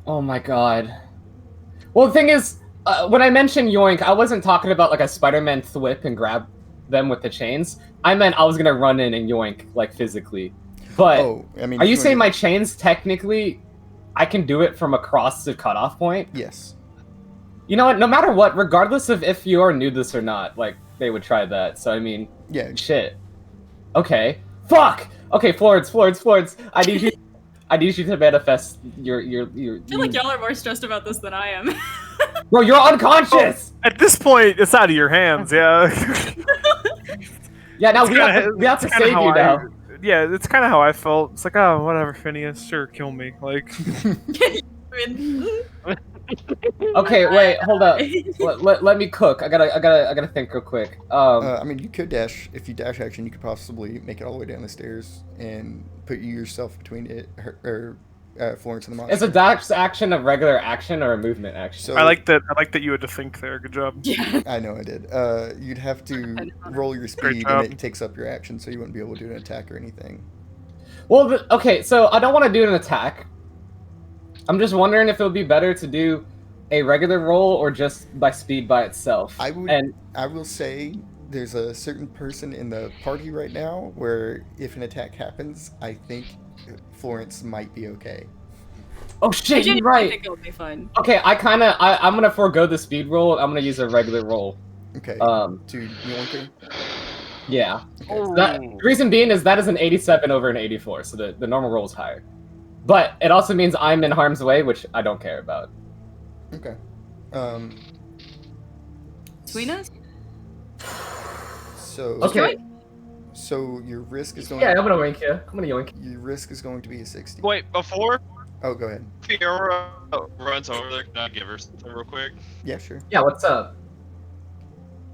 Oh my god. Well, the thing is, when I mentioned yoink, I wasn't talking about like a Spider-Man thwip and grab them with the chains. I meant I was gonna run in and yoink, like physically. But are you saying my chains technically, I can do it from across the cutoff point? Yes. You know what? No matter what, regardless of if you knew this or not, like they would try that. So I mean, yeah. Shit. Okay. Fuck. Okay, Florence. I need you to manifest your. I feel like y'all are more stressed about this than I am. Bro, you're unconscious. At this point, it's out of your hands. Yeah. Yeah. Now we have to save you now. Yeah, it's kind of how I felt. It's like, oh, whatever, Phineas, sure, kill me. Like. Okay, wait, hold up. Let me cook. I gotta think real quick. I mean, you could dash. If you dash action, you could possibly make it all the way down the stairs and put yourself between Florence and the monster. Is a dash action a regular action or a movement action? So, I like that you had to think there. Good job. Yeah. I know I did. You'd have to roll your speed, and it takes up your action, so you wouldn't be able to do an attack or anything. Well, okay, so I don't want to do an attack. I'm just wondering if it would be better to do a regular roll or just by speed by itself. I will say there's a certain person in the party right now where if an attack happens, I think Florence might be okay. Oh shit, you're right. I think it'll be fine. Okay, I'm gonna forego the speed roll. I'm gonna use a regular roll. Okay. To yoink her. Yeah. Oh. The reason being is that is an 87 over an 84, so the normal roll is higher. But it also means I'm in harm's way, which I don't care about. Okay. Between us? So Okay. So your risk is going. Yeah, I'm gonna wink you. I'm gonna yoink. Your risk is going to be a 60. Wait, before Oh, go ahead. Fiora runs over there, can I give her something real quick? Yeah, sure. Yeah, what's up?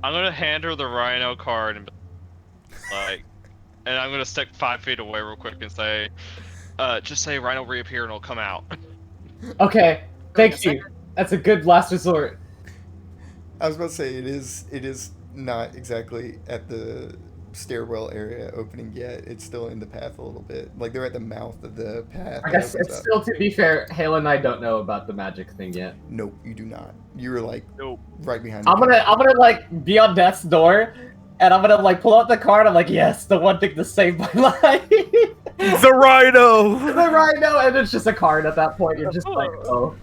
I'm gonna hand her the Rhino card and and I'm gonna stick 5 feet away real quick and say, just say Rhino reappear and it'll come out. Okay, thank you. That's a good last resort. I was about to say it is not exactly at the stairwell area opening yet. It's still in the path a little bit. Like they're at the mouth of the path. I that guess opens it's up. still, to be fair, Hale and I don't know about the magic thing yet. Nope, you do not. You're like Nope. right behind. I'm gonna like be on death's door, and I'm gonna like pull out the card. I'm like, yes, the one thing to save my life. The Rhino. The Rhino, and it's just a card at that point. You're just like, oh.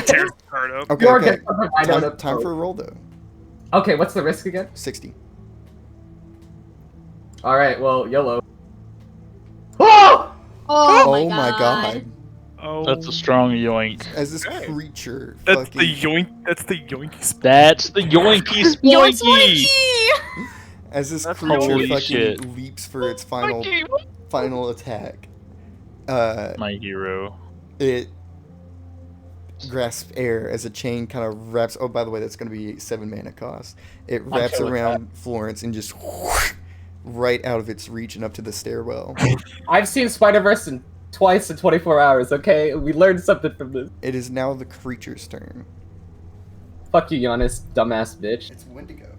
Tears the card up. Okay, You're okay. good. I don't know. Time for a roll though. Okay, what's the risk again? 60. All right, well, YOLO. Oh! Oh, my god. Oh. That's a strong yoink. As this creature. That's fucking, the yoink. That's the yoinky. That's the yoinky spoinky. As this That's creature holy fucking shit. leaps for its final attack. My hero. It grasps air as a chain kind of wraps. Oh, by the way, that's going to be 7 mana cost. It wraps okay with around Florence and just right out of its reach and up to the stairwell. I've seen Spider-Verse twice in 24 hours, okay? We learned something from this. It is now the creature's turn. Fuck you, Giannis, dumbass bitch. It's Wendigo.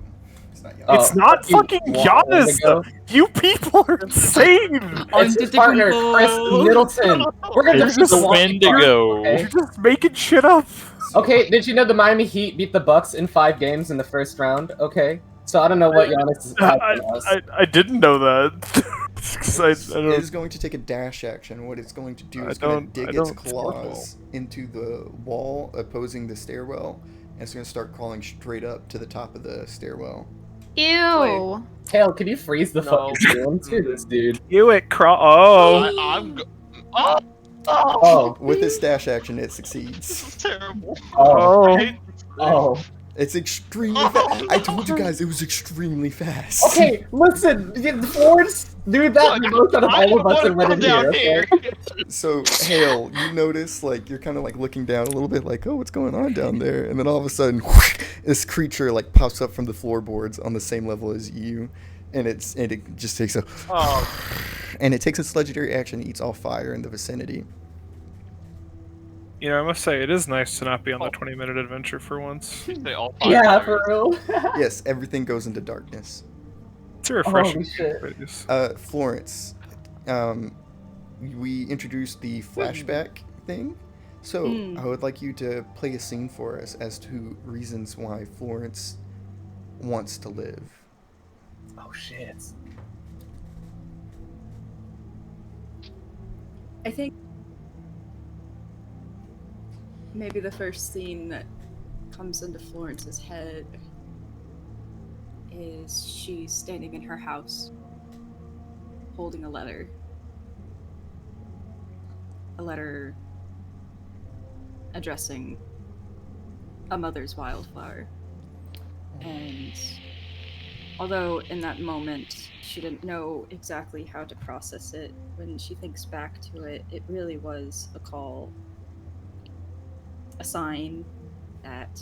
It's not Oh, It's not fuck you, fucking Giannis. Wendigo. You people are insane. It's his partner, Chris Middleton. We're gonna It's defeat the Wendigo. Okay? You're just making shit up. Okay, did you know the Miami Heat beat the Bucks in 5 games in the first round? Okay, so I don't know what Giannis is telling us. I didn't know that. 'Cause I It don't. is going to take a dash action. What it's going to do is going to dig its claws into the wall opposing the stairwell, and it's going to start crawling straight up to the top of the stairwell. Ew. Hale, can you freeze the fucking ceiling to this dude? You it crawl. Oh! Oh. With its dash action, it succeeds. This is terrible. Oh. I hate this thing. Oh. It's extremely fast. I told you guys it was extremely fast. Okay, listen, the Fords do that the most out of all of us and went in here, okay? So, Hale, you notice, like, you're kind of, like, looking down a little bit, like, oh, what's going on down there? And then all of a sudden, this creature, like, pops up from the floorboards on the same level as you. And it just takes a... And it takes its legendary action and eats all fire in the vicinity. You know, I must say, it is nice to not be on the 20-minute adventure for once. They all Yeah, for real. Yes, everything goes into darkness. It's a refreshing Holy shit. place. Florence, we introduced the flashback thing. So, I would like you to play a scene for us as to reasons why Florence wants to live. Oh, shit. I think maybe the first scene that comes into Florence's head is she's standing in her house holding a letter. A letter addressing a mother's wildflower. And although in that moment she didn't know exactly how to process it, when she thinks back to it, it really was a call, a sign that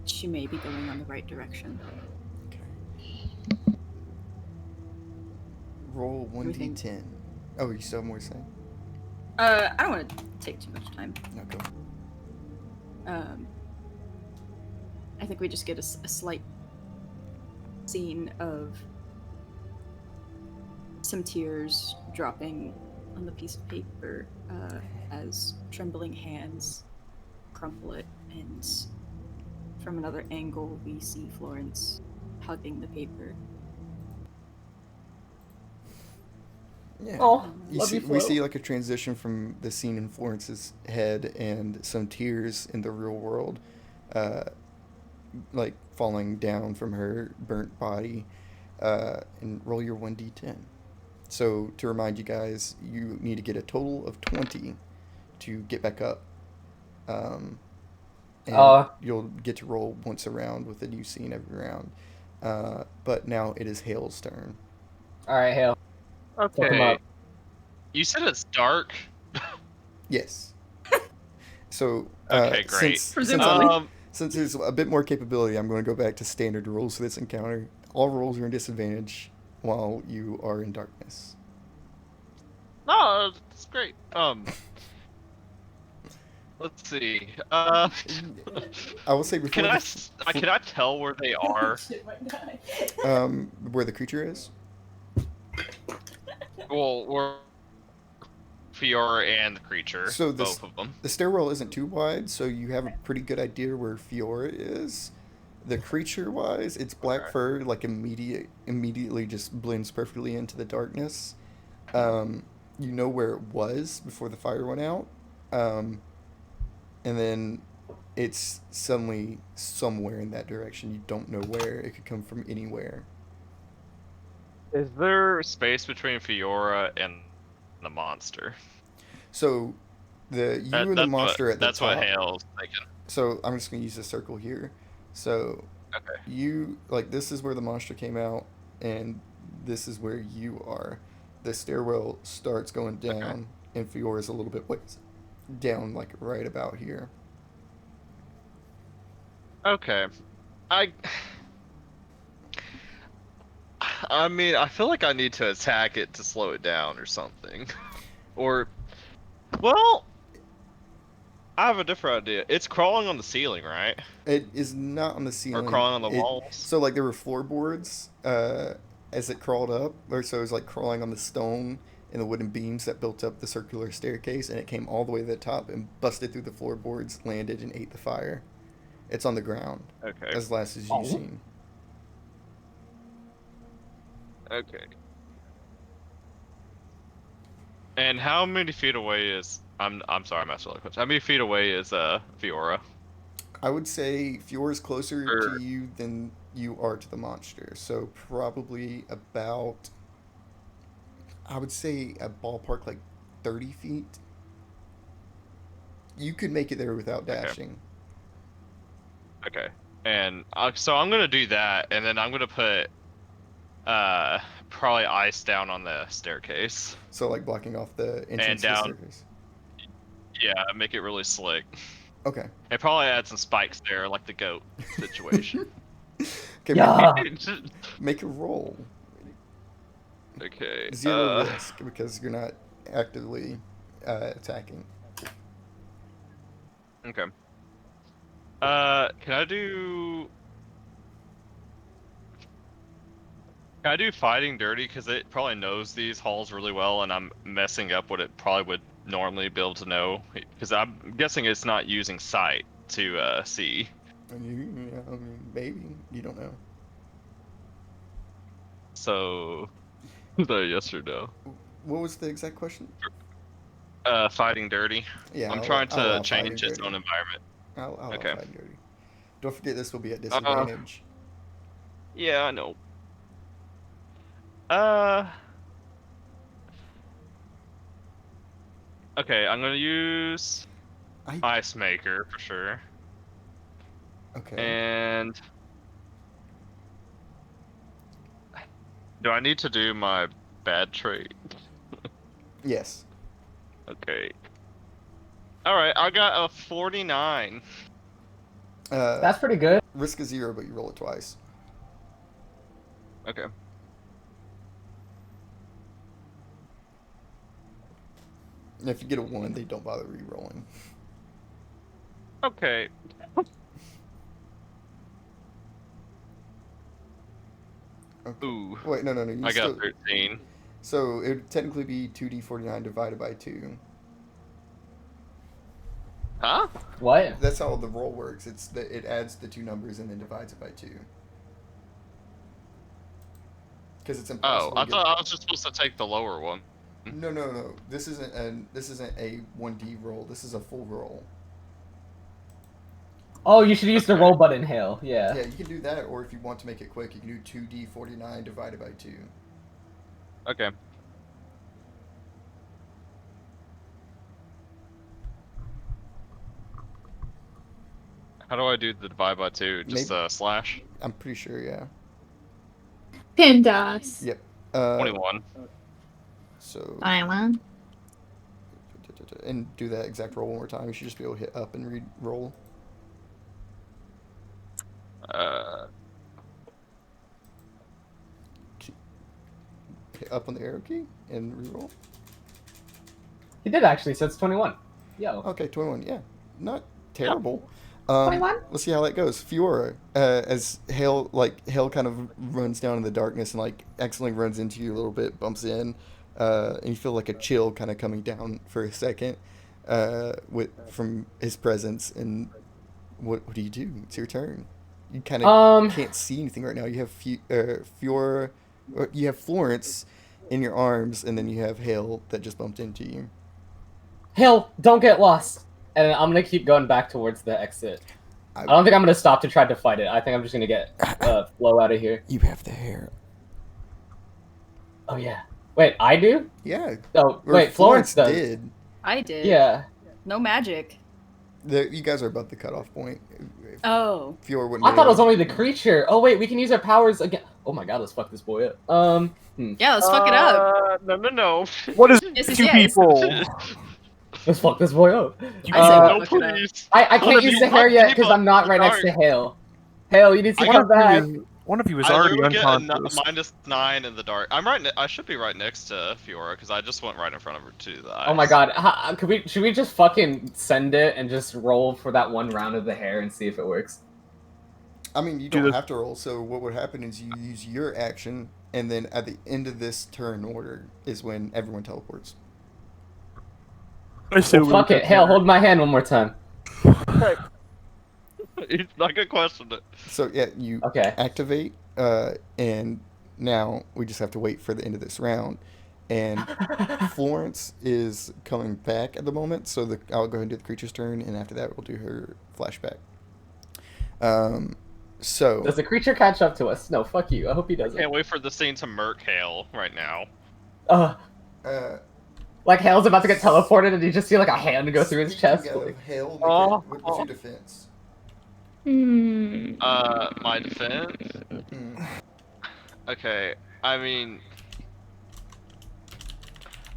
she may be going on the right direction. Roll 1d10. Oh, you still have more to say? I don't want to take too much time. No, go. I think we just get a slight scene of some tears dropping on the piece of paper as trembling hands crumple it, and from another angle we see Florence hugging the paper. Yeah. Oh, We see like a transition from the scene in Florence's head and some tears in the real world. like falling down from her burnt body, and roll your 1d10. So to remind you guys, you need to get a total of 20 to get back up. And you'll get to roll once a round with a new scene every round. But now it is Hale's turn. All right, Hale. Okay. You said it's dark. Yes. So okay, great. Since there's a bit more capability, I'm going to go back to standard rules for this encounter. All rolls are in disadvantage while you are in darkness. No, it's great. Let's see. I will say before. Can I tell where they are? Where the creature is? Well, where Fiora and the creature, so both of them. The stairwell isn't too wide, so you have a pretty good idea where Fiora is. The creature-wise, it's black fur, like immediately just blends perfectly into the darkness. You know where it was before the fire went out, and then it's suddenly somewhere in that direction. You don't know where. It could come from anywhere. Is there space between Fiora and the monster? So, and the monster at the top. That's what Hale's thinking. So I'm just gonna use a circle here. So, this is where the monster came out, and this is where you are. The stairwell starts going down, and Fiora's a little bit ways down, like right about here. Okay, I mean, I feel like I need to attack it to slow it down or something. Or, well, I have a different idea. It's crawling on the ceiling, right? It is not on the ceiling. Or crawling on the walls? So, like, there were floorboards as it crawled up, or so it was like crawling on the stone and the wooden beams that built up the circular staircase, and it came all the way to the top and busted through the floorboards, landed, and ate the fire. It's on the ground. Okay. As last as you've seen. Okay. And how many feet away is... I'm sorry, I'm asking all the questions. How many feet away is Fiora? I would say Fiora's closer to you than you are to the monster. So probably about... I would say a ballpark like 30 feet. You could make it there without dashing. Okay. And so I'm going to do that, and then I'm going to put... probably ice down on the staircase. So like blocking off the entrance to the staircase. Yeah, make it really slick. Okay. And probably add some spikes there, like the goat situation. Okay, make a roll. Okay. 0 risk because you're not actively attacking. Okay. Can I do fighting dirty? Because it probably knows these halls really well, and I'm messing up what it probably would normally be able to know. Because I'm guessing it's not using sight to see. I mean, maybe. You don't know. So, is that a yes or no? What was the exact question? Fighting dirty. Yeah, I'm trying to change its own environment. I'll okay. fighting dirty. Don't forget this will be at disadvantage. Yeah, I know. Okay, I'm gonna use Ice Maker for sure. Okay. And do I need to do my bad trait? Yes. Okay. All right, I got a 49. That's pretty good. Risk is 0, but you roll it twice. Okay. And if you get a 1, they don't bother re-rolling. Okay. Okay. Ooh. Wait, no. I got 13. So it would technically be 2d49 divided by 2. Huh? What? That's how the roll works. It adds the 2 numbers and then divides it by 2. Because it's impossible. Oh, I thought I was just supposed to take the lower one. No. This isn't a 1D roll. This is a full roll. Oh, you should use the roll button, Hale. Yeah, you can do that, or if you want to make it quick, you can do 2d49 divided by 2. Okay. How do I do the divide by 2? Just slash? I'm pretty sure, yeah. PIMDAS. Yep. 21. So. 21. And do that exact roll one more time. You should just be able to hit up and re-roll. Hit up on the arrow key and re-roll. He did actually, so it's 21. Yo. Okay, 21. Yeah, not terrible. 21. Let's see how that goes. Fiora, as Hale kind of runs down in the darkness and like accidentally runs into you a little bit, bumps in, and you feel like a chill kind of coming down for a second, from his presence. And what do you do? It's your turn. You kind of can't see anything right now. You have Fiora, or you have Florence in your arms, and then you have Hale that just bumped into you. Hale, don't get lost. And I'm gonna keep going back towards the exit. I don't think I'm gonna stop to try to fight it. I think I'm just gonna get Flo out of here. You have the hair. Oh yeah. Wait, I do? Yeah. Oh wait, Florence does. did. I did. Yeah. No magic. You guys are about the cutoff point. Oh. Fiora wouldn't. I thought it was only the creature. Oh wait, we can use our powers again. Oh my god, let's fuck this boy up. Yeah, let's fuck it up. No. What is Yes, two yes. people? Let's fuck this boy up. No, please. I can't use the hair yet because I'm not right next to Hale. Hale, you need to come back. One of you is I already literally get unconscious. a -9 in the dark. I should be right next to Fiora because I just went right in front of her to the eyes. Oh my god, should we just fucking send it and just roll for that one round of the hair and see if it works? I mean, you don't have to roll. So what would happen is you use your action, and then at the end of this turn order is when everyone teleports. Well, fuck it. Hale, hold my hand one more time. He's not gonna question it. So yeah, you activate, and now we just have to wait for the end of this round. And Florence is coming back at the moment, so I'll go ahead and do the creature's turn, and after that we'll do her flashback. So does the creature catch up to us? No, fuck you. I hope he doesn't. Can't wait for the scene to murk Hale right now. Like Hale's about to get teleported, and you just see like a hand go through his chest. Hale, what's your defense? My defense? Okay, I mean,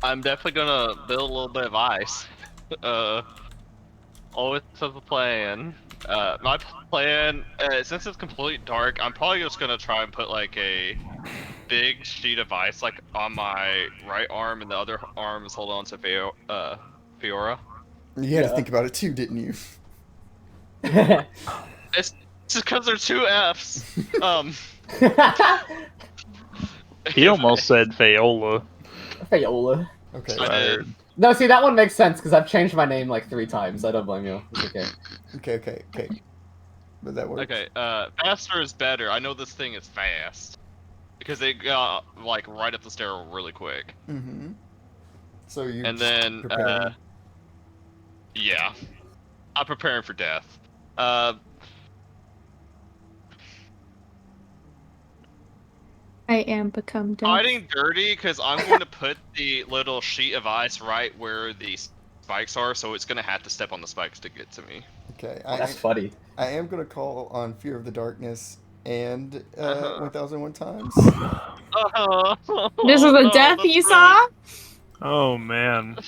I'm definitely gonna build a little bit of ice. Always have a plan. My plan, since it's completely dark, I'm probably just gonna try and put like a big sheet of ice like on my right arm, and the other arm is holding on to Fiora. You had to think about it too, didn't you? It's just because there's two F's. He almost said Fayola. Fayola. Okay. I did. No, see, that one makes sense because I've changed my name like 3 times. I don't blame you. It's okay. Okay. But that works. Okay, faster is better. I know this thing is fast. Because they got, like, right up the stair really quick. Mm-hmm. So you and then, preparing? Yeah. I'm preparing for death. I am become death. Fighting dirty, because I'm going to put the little sheet of ice right where the spikes are, so it's going to have to step on the spikes to get to me. Okay. That's funny. I am going to call on Fear of the Darkness and 1001 times. This is the death you saw? Oh man.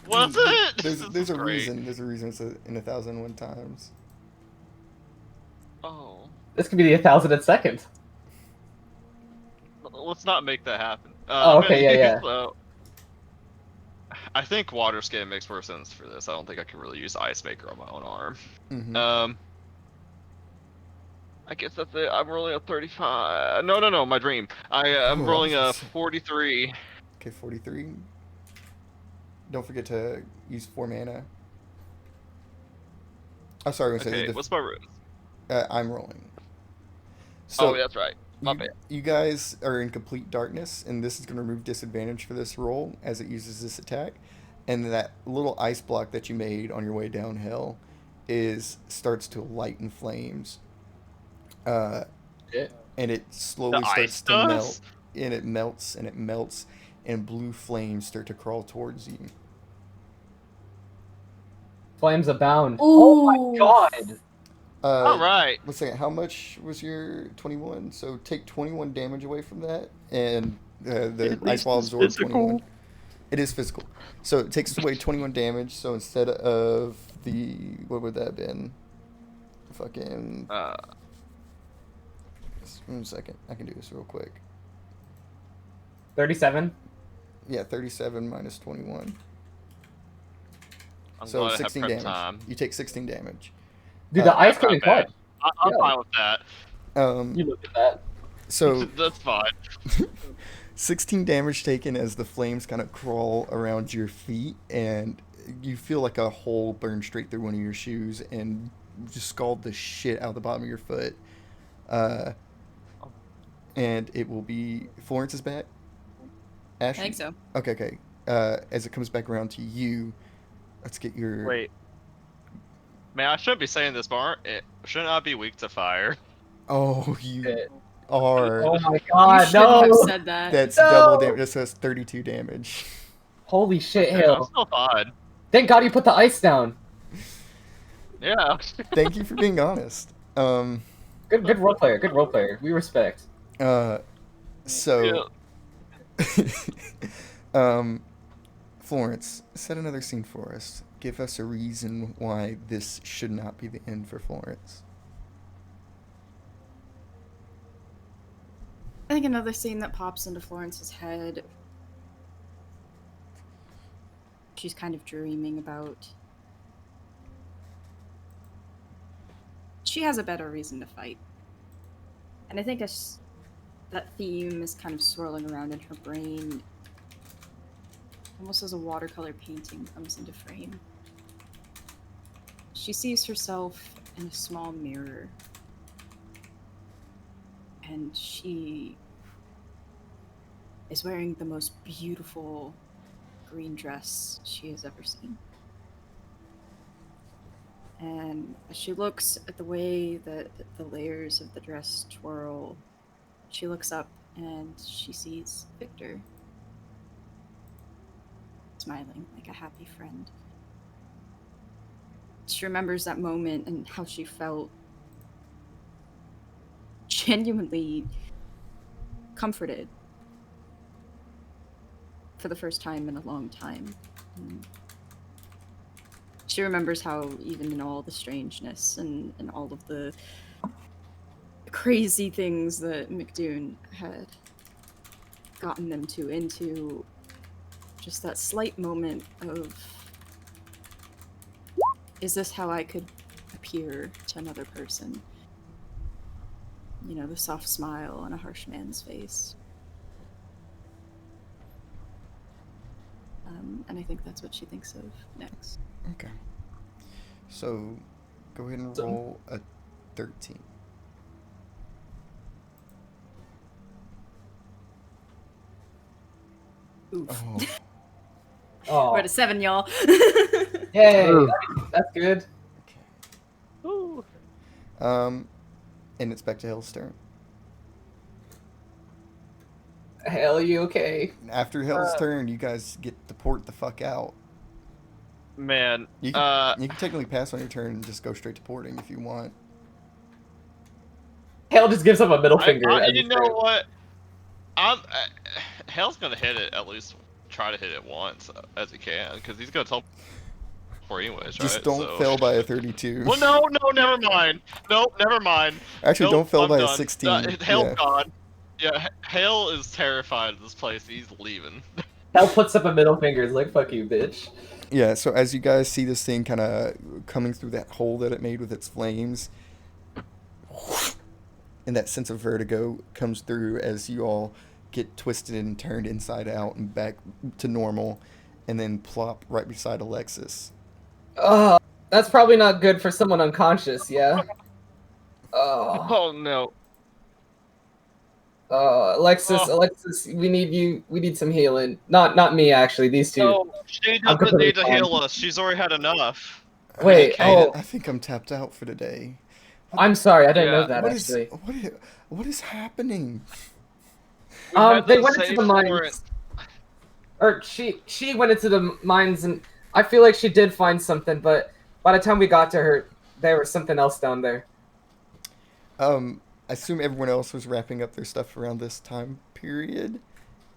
Was it? There's a reason. There's a reason it's in 1001 times. Oh. This could be the 1002nd. Let's not make that happen. Okay, yeah. So, I think water skin makes more sense for this. I don't think I can really use Ice Maker on my own arm. Mm-hmm. I guess that's it. I'm rolling a 35. No, my dream. I'm rolling a 43. Okay, 43. Don't forget to use 4 mana. I'm sorry, Okay, what's my room? I'm rolling. So that's right. My bad. You guys are in complete darkness, and this is going to remove disadvantage for this roll as it uses this attack. And that little ice block that you made on your way downhill starts to light in flames. Yeah. And it slowly The starts ice to does? melt, and it melts and it melts, and blue flames start to crawl towards you. Flames abound. Oh my god! All right. Let's see. How much was your 21? So take 21 damage away from that, and the At ice least wall it's absorbs physical. 21. It is physical. So it takes away 21 damage. So instead of the what would that have been? Fucking. 1 second. I can do this real quick. 37. Yeah, 37 minus 21. I'm So glad I had 16 prep damage. time. You take 16 damage. Dude, the ice Not can be bad. clutch. I'm Yeah. fine with that. You look at that. So That's fine. 16 damage taken as the flames kind of crawl around your feet, and you feel like a hole burn straight through one of your shoes and just scald the shit out of the bottom of your foot. And it will be Florence is back. Ashley? I think so. Okay. As it comes back around to you, let's get your. Wait. Man, I shouldn't be saying this, but shouldn't I be weak to fire? Oh, you are. Oh my You god, shouldn't no! have said that. That's No! double damage. So that's 32 damage. Holy shit, Yeah, I'm Hale. still fine. Thank god you put the ice down. Yeah. Thank you for being honest. Good role player, good role player. We respect. So. Florence, set another scene for us. Give us a reason why this should not be the end for Florence. I think another scene that pops into Florence's head. She's kind of dreaming about. She has a better reason to fight. And I think as that theme is kind of swirling around in her brain, almost as a watercolor painting comes into frame. She sees herself in a small mirror, and she is wearing the most beautiful green dress she has ever seen. And as she looks at the way that the layers of the dress twirl, she looks up and she sees Victor smiling like a happy friend. She remembers that moment and how she felt genuinely comforted for the first time in a long time. She remembers how even in all the strangeness and all of the crazy things that McDoon had gotten them into, just that slight moment of, is this how I could appear to another person? You know, the soft smile on a harsh man's face. And I think that's what she thinks of next. Okay. So, go ahead and roll a 13. Oof. Oh. We're at a 7, y'all. Yay! That's good. Ooh. And it's back to Hale's turn. Hale, you okay? After Hale's turn, you guys get to port the fuck out. Man, You can technically pass on your turn and just go straight to porting if you want. Hale just gives him a middle finger. You know what? Hale's gonna hit it, at least try to hit it once as he can, because he's gonna teleport anyways, Just right? don't fail by a 32. Well, no, never mind. Nope, never mind. Actually, Nope, don't fail I'm by a done. 16. Hale's Yeah. gone. Yeah, Hale is terrified of this place. He's leaving. Hale puts up a middle finger. He's like, "Fuck you, bitch." Yeah, so as you guys see this thing kind of coming through that hole that it made with its flames, and that sense of vertigo comes through as you all get twisted and turned inside out and back to normal, and then plop right beside Alexis. That's probably not good for someone unconscious. Yeah. Oh no. Alexis, we need you. We need some healing. Not me, actually. These two. No, she doesn't need to heal us. She's already had enough. Wait, Cadence. oh, I think I'm tapped out for today. I'm sorry, I didn't know Yeah. that What is actually. what is happening? We had They to went into save the mines. Florence. Or she went into the mines, and I feel like she did find something, but by the time we got to her, there was something else down there. I assume everyone else was wrapping up their stuff around this time period,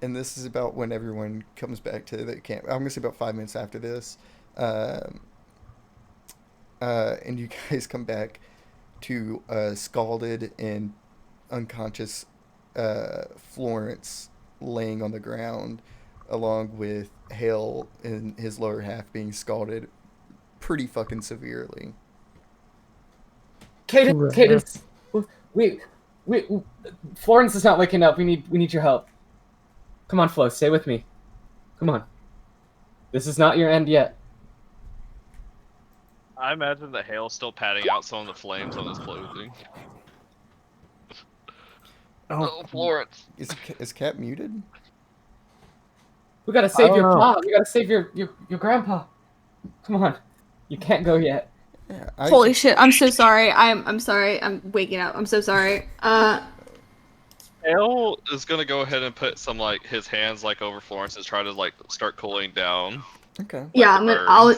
and this is about when everyone comes back to the camp. I'm gonna say about 5 minutes after this, and you guys come back to scalded and unconscious Florence laying on the ground, along with Hale in his lower half being scalded pretty fucking severely. Cadence, we, Florence is not waking up. We need your help. Come on, Flo, stay with me. Come on. This is not your end yet. I imagine that Hale's still patting out some of the flames on his clothing. Oh, Florence. Is Cat muted? We gotta save your pa. We gotta save your grandpa. Come on. You can't go yet. Yeah, Holy shit! I'm so sorry. I'm sorry. I'm waking up. I'm so sorry. Hale is gonna go ahead and put some his hands over Florence and try to start cooling down. Okay. Yeah, I'm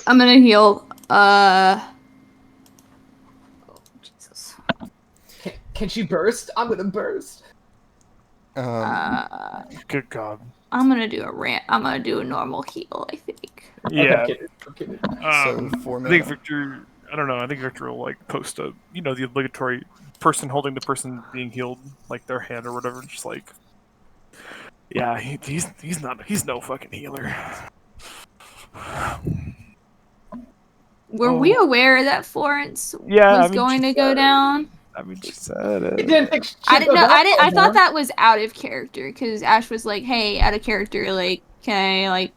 gonna heal. Oh, Jesus. Can she burst? I'm gonna burst. Good God. I'm gonna do a rant. I'm gonna do a normal heal, I think. Yeah. I'm kidding. So 4 I think Victor. I don't know. I think Victor will post the obligatory person holding the person being healed, their hand or whatever. Just yeah, he's no fucking healer. Were we aware that Florence was going to go down? I mean, she said it. I didn't know. I thought that was out of character because Ash was like, "Hey, out of character. Can I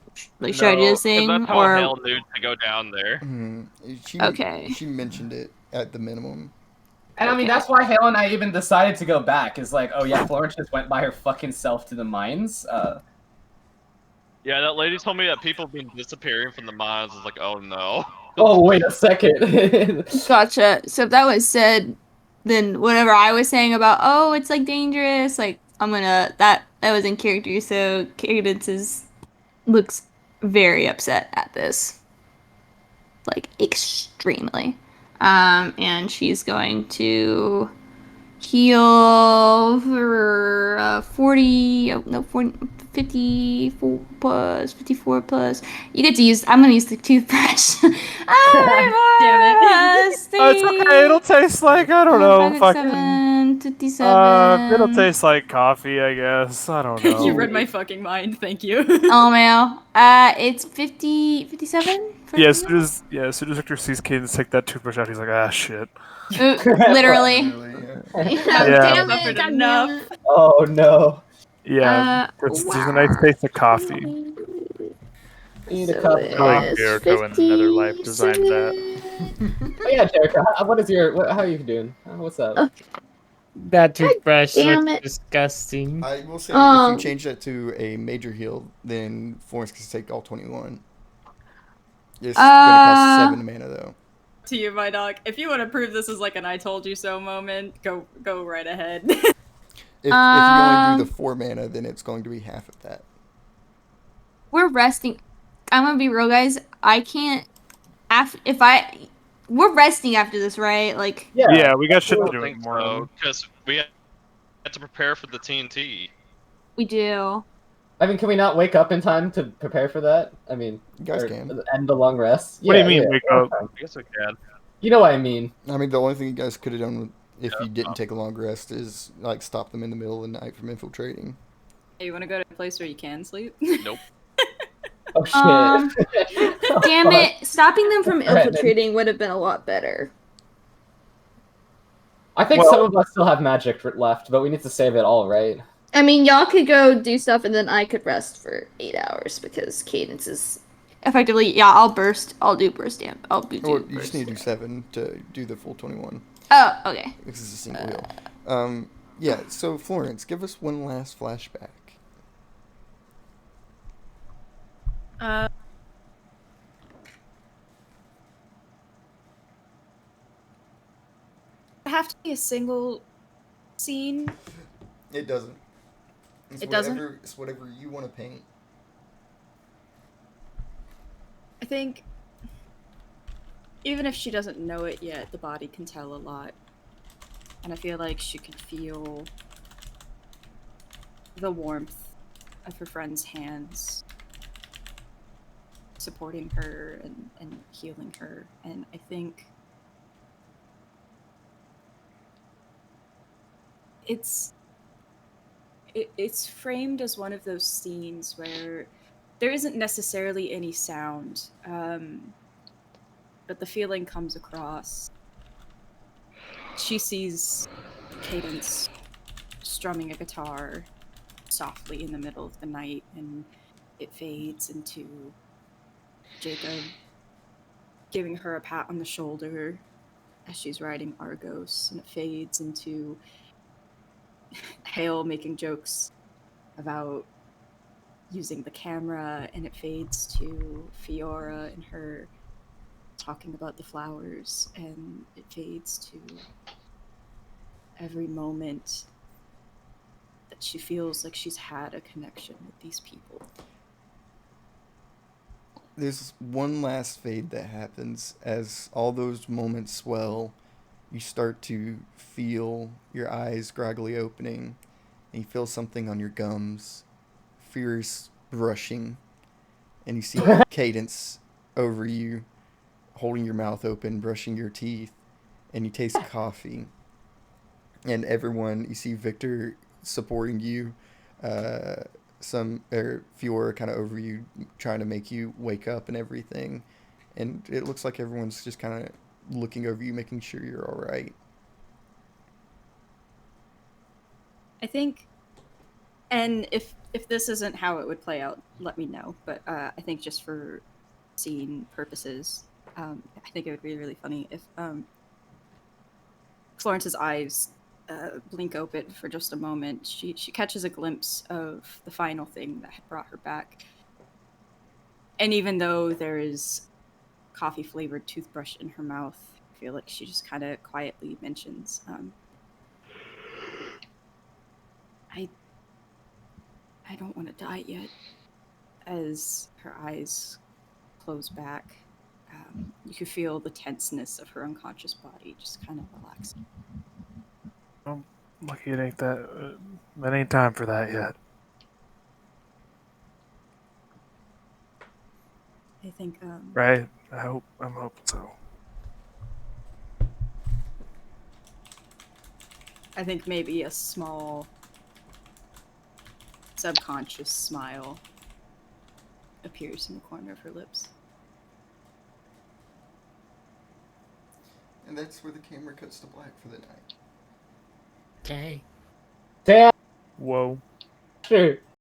should I do this thing?" That's how Hale knew to go down there. She mentioned it at the minimum. And I mean, that's why Hale and I even decided to go back. Is oh yeah, Florence just went by her fucking self to the mines. Yeah, that lady told me that people have been disappearing from the mines. I was oh no. Oh, wait a second. Gotcha. So if that was said, then whatever I was saying about, oh, it's dangerous, I'm gonna, that was in character, so Cadence looks very upset at this. Extremely. And she's going to heal for 54 plus. You get to use, I'm gonna use the toothbrush. Damn it. Oh, it's okay. It'll taste I don't know. 57. It'll taste like coffee, I guess. I don't know. You read my fucking mind. Thank you. Oh, man. It's 57? Yeah, as soon as Victor sees Cadence take that toothbrush out, he's like, ah, shit. Literally. Yeah. Damn it, enough. Oh no. Yeah, there's a nice taste of coffee. Need a cup. I think Jericho in another life designed that. Oh yeah, Jericho. How are you doing? What's up? That toothbrush damn looks it. disgusting. I will say, if you change that to a major heal, then Florence can take all 21. It's gonna cost 7 mana though. To you, my dog. If you want to prove this is an "I told you so" moment, go right ahead. If you only do the 4 mana, then it's going to be half of that. We're resting. I'm gonna be real, guys. I can't. We're resting after this, right? Yeah, we got shit to I do in think the morning. because we had to prepare for the TNT. We do. I mean, can we not wake up in time to prepare for that? I mean, You guys can. end the long rest. What do you mean, wake up? I guess we can. You know what I mean. I mean, the only thing you guys could have done if you didn't take a long rest is stop them in the middle of the night from infiltrating. Hey, you want to go to a place where you can sleep? Nope. Oh shit. Damn it! Stopping them from infiltrating would have been a lot better. I think some of us still have magic left, but we need to save it all, right? I mean, y'all could go do stuff, and then I could rest for 8 hours because Cadence is effectively. Yeah, I'll burst. I'll do burst damage. Or you just need to do 7 to do the full 21. Oh, okay. This is a single heal. Yeah. So Florence, give us one last flashback. be a single scene. It doesn't. It doesn't? It's whatever you want to paint. I think even if she doesn't know it yet, the body can tell a lot. And I feel like she could feel the warmth of her friend's hands supporting her and healing her. And I think it's framed as one of those scenes where there isn't necessarily any sound, but the feeling comes across. She sees Cadence strumming a guitar softly in the middle of the night, and it fades into Jacob giving her a pat on the shoulder as she's riding Argos, and it fades into Hale making jokes about using the camera, and it fades to Fiora and her talking about the flowers, and it fades to every moment that she feels like she's had a connection with these people. There's one last fade that happens as all those moments swell. You start to feel your eyes groggily opening, and you feel something on your gums, fierce brushing, and you see Cadence over you, holding your mouth open, brushing your teeth, and you taste coffee. And everyone, you see Victor supporting you, Fiora kind of over you, trying to make you wake up and everything. And it looks like everyone's just kind of looking over you, making sure you're all right. I think, and if this isn't how it would play out, let me know. But I think just for scene purposes, I think it would be really funny if Florence's eyes blink open for just a moment. She catches a glimpse of the final thing that had brought her back. And even though there is coffee-flavored toothbrush in her mouth, I feel like she just kind of quietly mentions, I don't want to die yet. As her eyes close back, you can feel the tenseness of her unconscious body just kind of relaxing. Lucky it ain't that. That ain't time for that yet. I think. Right? I'm hoping so. I think maybe a small subconscious smile appears in the corner of her lips. And that's where the camera cuts to black for the night. Okay. Damn. Whoa. Sure.